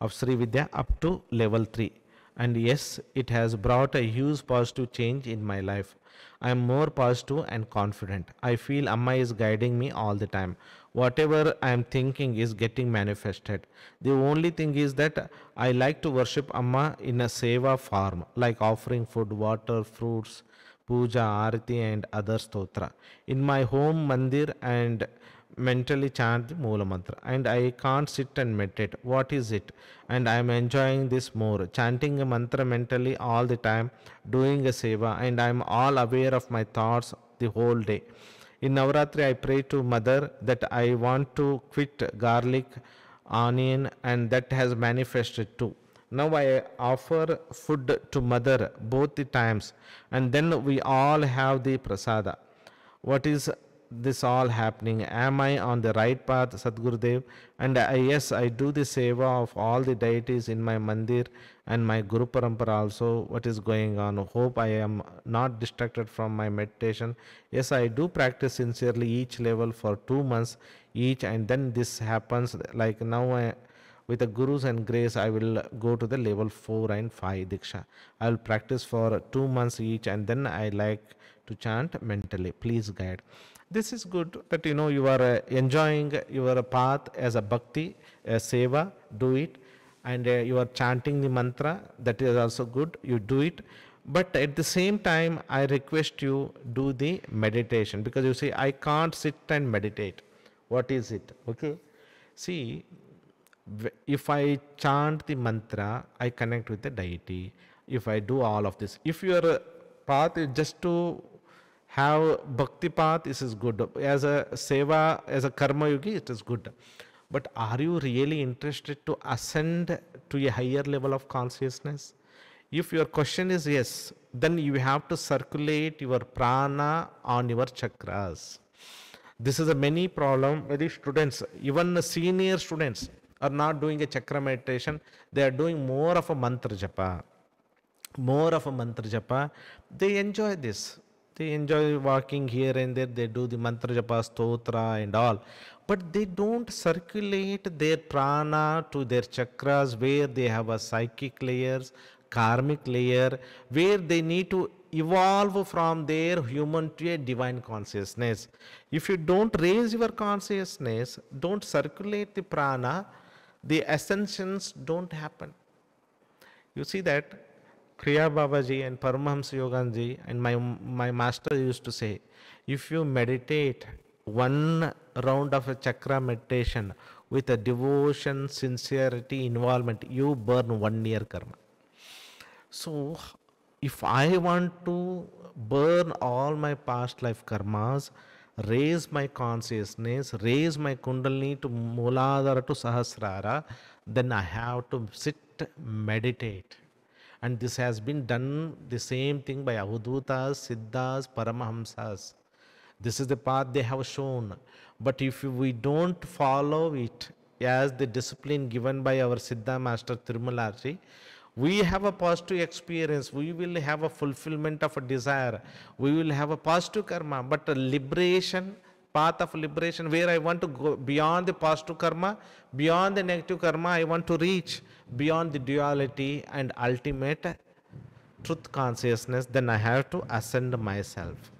of Sri Vidya up to level 3. And yes, it has brought a huge positive change in my life. I am more positive and confident. I feel Amma is guiding me all the time. Whatever I am thinking is getting manifested. The only thing is that I like to worship Amma in a seva form, like offering food, water, fruits, puja, arati and other stotra. In my home mandir and mentally chant the Moola Mantra and I can't sit and meditate. What is it? And I am enjoying this more. Chanting a mantra mentally all the time, doing a seva, and I am all aware of my thoughts the whole day. In Navaratri, I pray to Mother that I want to quit garlic, onion, and that has manifested too. Now I offer food to Mother both the times, and then we all have the prasada. What is this all happening? Am I on the right path, Sadgurudev? And yes, I do the seva of all the deities in my mandir and my Guru Parampara also. What is going on? Hope I am not distracted from my meditation. Yes, I do practice sincerely each level for 2 months each, and then this happens. Like now, with the Gurus and grace, I will go to the level 4 and 5 Diksha. I will practice for 2 months each, and then I like to chant mentally. Please guide. This is good that you are enjoying your path as a bhakti, a seva, do it. And you are chanting the mantra, that is also good, you do it. But at the same time, I request you do the meditation, because you say, I can't sit and meditate. What is it? Okay. See, if I chant the mantra, I connect with the deity. If I do all of this, if your path is just to have bhakti path, this is good. As a seva, as a karma yogi, it is good. But are you really interested to ascend to a higher level of consciousness? If your question is yes, then you have to circulate your prana on your chakras. This is a many problem with the students. Even the senior students are not doing a chakra meditation. They are doing more of a mantra japa. More of a mantra japa. They enjoy this. They enjoy walking here and there. They do the mantra japa, stotra and all. But they don't circulate their prana to their chakras where they have a psychic layers, karmic layer, where they need to evolve from their human to a divine consciousness. If you don't raise your consciousness, don't circulate the prana, the ascensions don't happen. You see that Kriya Babaji and Paramahamsa Yoganji and my master used to say, if you meditate one round of a chakra meditation with a devotion, sincerity, involvement, you burn 1 year karma. So, if I want to burn all my past life karmas, raise my consciousness, raise my kundalini to Mooladhara to Sahasrara, then I have to sit, meditate. And this has been done the same thing by Avadhutas, Siddhas, Paramahamsas. This is the path they have shown. But if we don't follow it as the discipline given by our Siddha Master Tirumalaji, we have a positive experience. We will have a fulfillment of a desire. We will have a positive karma. But a liberation, path of liberation, where I want to go beyond the positive karma, beyond the negative karma, I want to reach beyond the duality and ultimate truth consciousness, then I have to ascend myself.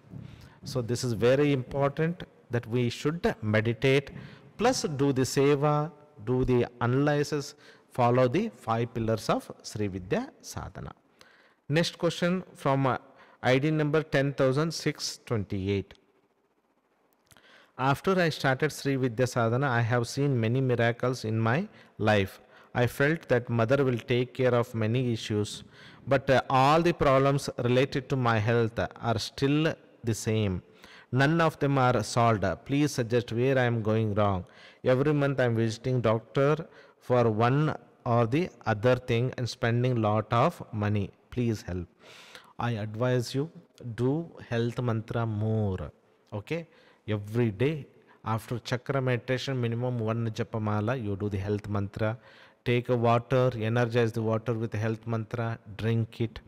So this is very important that we should meditate, plus do the seva, do the analysis, follow the 5 pillars of Sri Vidya Sadhana. Next question from ID number 10628. After I started Sri Vidya Sadhana, I have seen many miracles in my life. I felt that mother will take care of many issues, but all the problems related to my health are still the same. None of them are solved. Please suggest where I am going wrong. Every month I am visiting doctor for one or the other thing and spending lot of money. Please help. I advise you, do health mantra more. Okay? Every day after chakra meditation, minimum 1 japamala, you do the health mantra. Take a water, energize the water with the health mantra, drink it.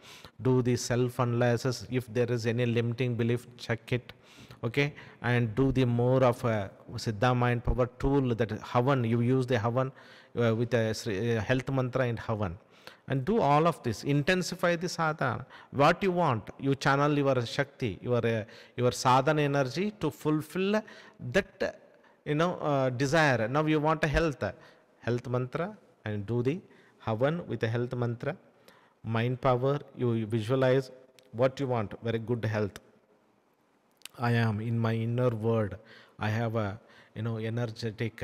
Do the self-analysis. If there is any limiting belief, check it. Okay, and do the more of a Siddha mind power tool, that Havan, you use the Havan with a health mantra and Havan. And do all of this, intensify the sadhana. What you want, you channel your Shakti, your sadhana energy to fulfill that, desire. Now you want a health mantra, and do the Havan with a health mantra. Mind power, you visualize what you want, very good health. I am in my inner world. I have a energetic,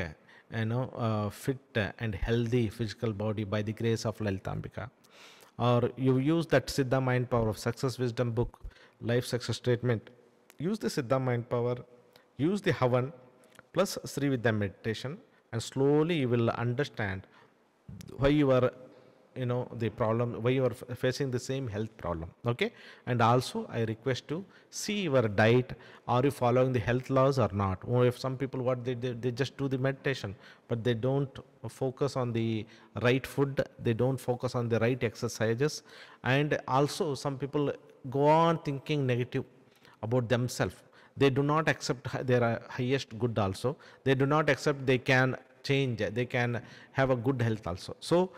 fit and healthy physical body by the grace of Lalitambika. Or you use that Siddha mind power of Success Wisdom book, life success statement. Use the Siddha mind power, use the Havan plus Sri Vidya meditation, and slowly you will understand why you are the problem, why you are facing the same health problem. Okay, and also I request to see your diet. Are you following the health laws or not? Or if some people, what they just do the meditation, but they don't focus on the right food, they don't focus on the right exercises, and also some people go on thinking negative about themselves. They do not accept their highest good also. They do not accept they can change, they can have a good health also. So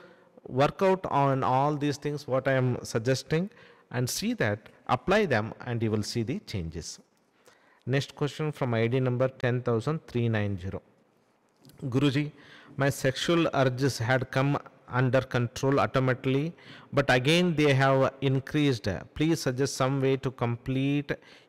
work out on all these things what I am suggesting, and see that, apply them, and you will see the changes. Next question from ID number 10390. Guruji, my sexual urges had come under control automatically, but again they have increased. Please suggest some way to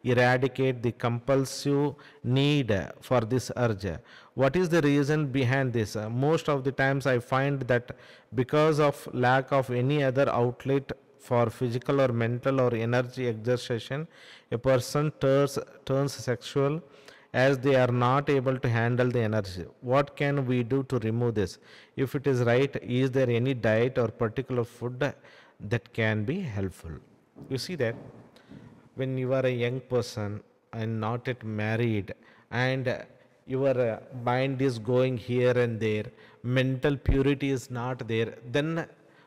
eradicate the compulsive need for this urge. What is the reason behind this? Most of the times I find that because of lack of any other outlet for physical or mental or energy exertion, a person turns sexual as they are not able to handle the energy. What can we do to remove this? If it is right, is there any diet or particular food that can be helpful? You see that when you are a young person and not yet married, and your mind is going here and there, mental purity is not there, then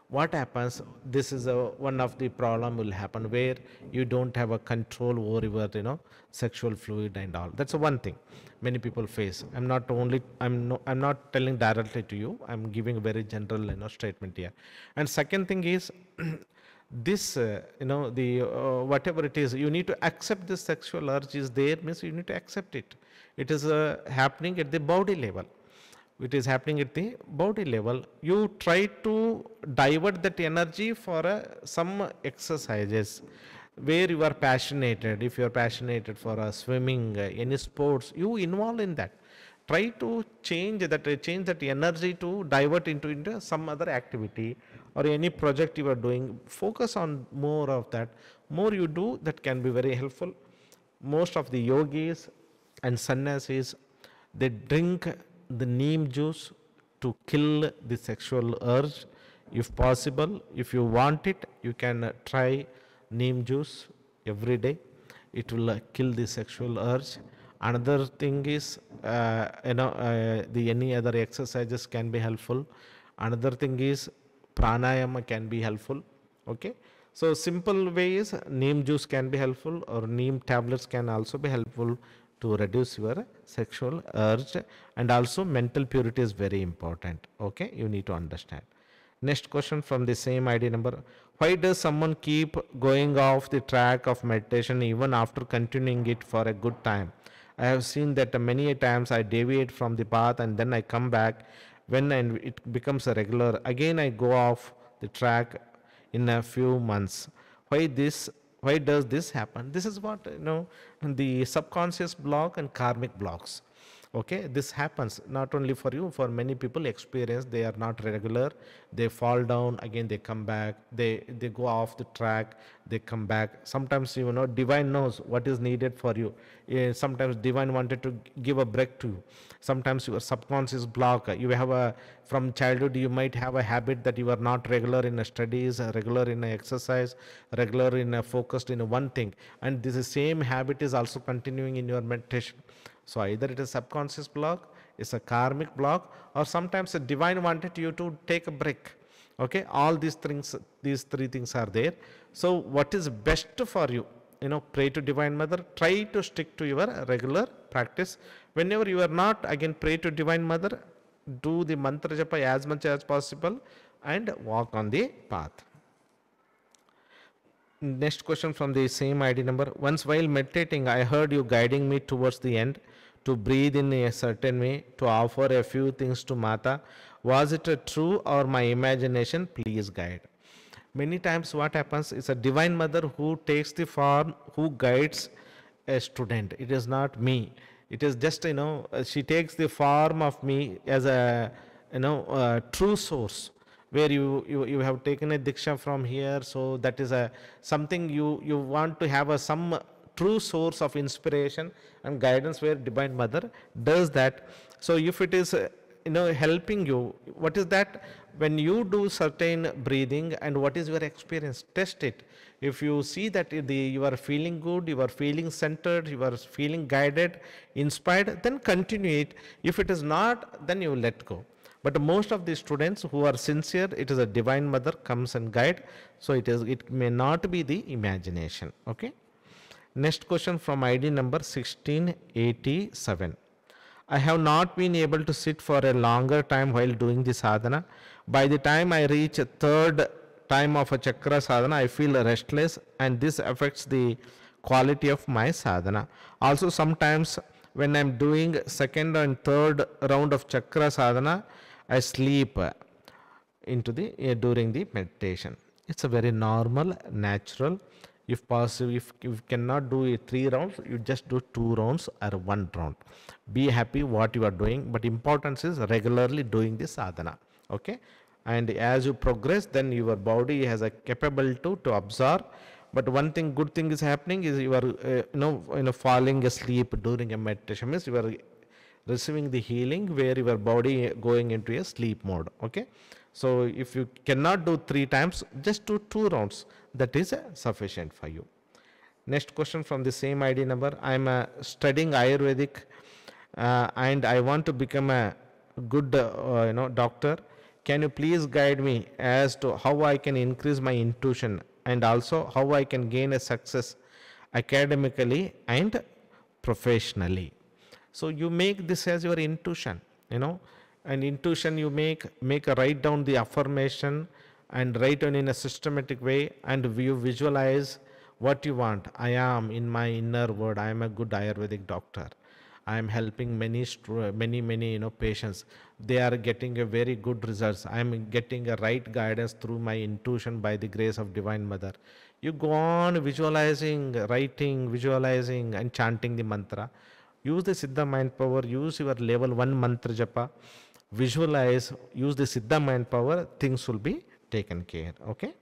what happens? This is one of the problem will happen, where you don't have a control over your sexual fluid and all. That's one thing many people face. I'm not telling directly to you. I'm giving a very general statement here. And second thing is this whatever it is, you need to accept this sexual urge is there, means you need to accept it. It is happening at the body level. It is happening at the body level. You try to divert that energy for some exercises. where you are passionate. If you are passionate for swimming, any sports, you involve in that. Try to change that energy to divert into some other activity or any project you are doing. Focus on more of that. More you do, that can be very helpful. Most of the yogis and sannyasis, they drink the neem juice to kill the sexual urge. If possible, if you want it, you can try neem juice every day. It will kill the sexual urge. Another thing is, the any other exercises can be helpful. Another thing is pranayama can be helpful. Okay, so simple way is neem juice can be helpful, or neem tablets can also be helpful to reduce your sexual urge. And also mental purity is very important. Okay, you need to understand. Next question from the same ID number. Why does someone keep going off the track of meditation even after continuing it for a good time? I have seen that many times I deviate from the path and then I come back. When and it becomes a regular, again I go off the track in a few months. Why this? Why does this happen? This is what, the subconscious block and karmic blocks. Okay, this happens not only for you, for many people experience. They are not regular, they fall down, again they come back, they go off the track, they come back. Sometimes, divine knows what is needed for you. Sometimes divine wanted to give a break to you. Sometimes your subconscious block, you have from childhood you might have a habit that you are not regular in studies, regular in exercise, regular in focused in one thing, and this same habit is also continuing in your meditation. So either it is subconscious block, it's a karmic block, or sometimes a divine wanted you to take a break. Okay, all these things, these three things are there. So what is best for you? Pray to Divine Mother. Try to stick to your regular practice. Whenever you are not, again pray to Divine Mother. Do the mantra japa as much as possible and walk on the path. Next question from the same ID number. Once while meditating, I heard you guiding me towards the end to breathe in a certain way, to offer a few things to Mata. Was it true or my imagination? Please guide. Many times what happens is a Divine Mother who takes the form, who guides a student. It is not me. It is just, she takes the form of me as a, true source, where you have taken a diksha from here. So that is a something you want to have some true source of inspiration and guidance, where Divine Mother does that. So if it is helping you, what is that? When you do certain breathing, and what is your experience, test it. If you see that you are feeling good, you are feeling centered, you are feeling guided, inspired, then continue it. If it is not, then you let go. But most of the students who are sincere, it is a Divine Mother comes and guide. So it may not be the imagination. Okay. Next question from ID number 1687. I have not been able to sit for a longer time while doing the sadhana. By the time I reach a third time of a chakra sadhana, I feel restless, and this affects the quality of my sadhana. Also, sometimes when I am doing second and third round of chakra sadhana, I sleep during the meditation. It's a very normal, natural. If possible, if you cannot do 3 rounds, you just do 2 rounds or 1 round. Be happy what you are doing, but importance is regularly doing the sadhana. Okay, and as you progress, then your body has a capability to absorb. But one thing, good thing is happening is you are falling asleep during a meditation, means you are receiving the healing where your body going into a sleep mode. Okay, so if you cannot do 3 times, just do 2 rounds. That is sufficient for you. Next question from the same ID number. I am studying Ayurvedic and I want to become a good doctor. Can you please guide me as to how I can increase my intuition, and also how I can gain a success academically and professionally? So you make this as your intuition, and intuition you make a write down the affirmation and write down in a systematic way, and you visualize what you want. I am in my inner world, I am a good Ayurvedic doctor. I am helping many patients. They are getting a very good results. I am getting a right guidance through my intuition by the grace of Divine Mother. You go on visualizing, writing, visualizing and chanting the mantra. Use the Siddha mind power, use your level 1 mantra japa, visualize, use the Siddha mind power, things will be taken care. Okay.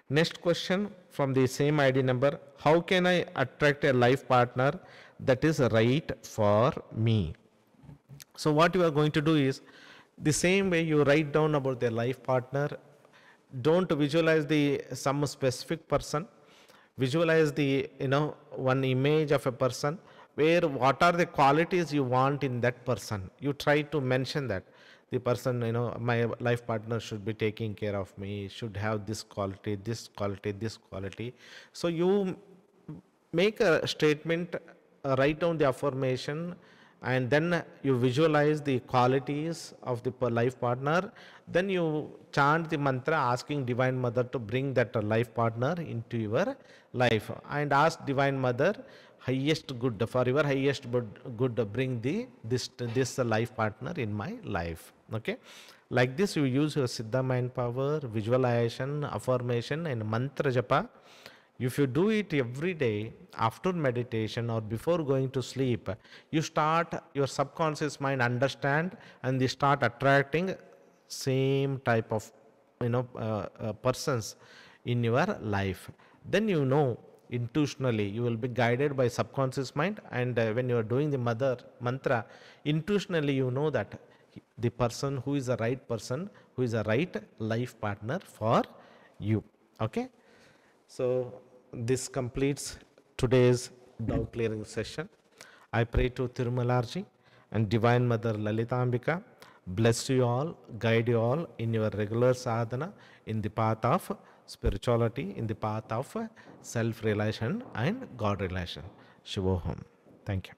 Next question from the same ID number. How can I attract a life partner that is right for me? So what you are going to do is the same way you write down about their life partner. Don't visualize the some specific person. Visualize the one image of a person where what are the qualities you want in that person. You try to mention that the person, my life partner should be taking care of me, should have this quality, this quality, this quality. So you make a statement, write down the affirmation, and then you visualize the qualities of the life partner. Then you chant the mantra asking Divine Mother to bring that life partner into your life, and ask Divine Mother highest good, for your highest good, bring this life partner in my life. Okay, like this you use your Siddha mind power, visualization, affirmation and mantra japa. If you do it every day after meditation or before going to sleep, you start, your subconscious mind understand, and they start attracting same type of persons in your life. Then intuitionally you will be guided by subconscious mind, and when you are doing the mother mantra, intuitionally you know that the person who is the right person, who is the right life partner for you. Okay. So this completes today's doubt clearing session. I pray to Tirumalarji and Divine Mother Lalitambika bless you all, guide you all in your regular sadhana, in the path of spirituality, in the path of self-realization and God relation. Shivoham. Thank you.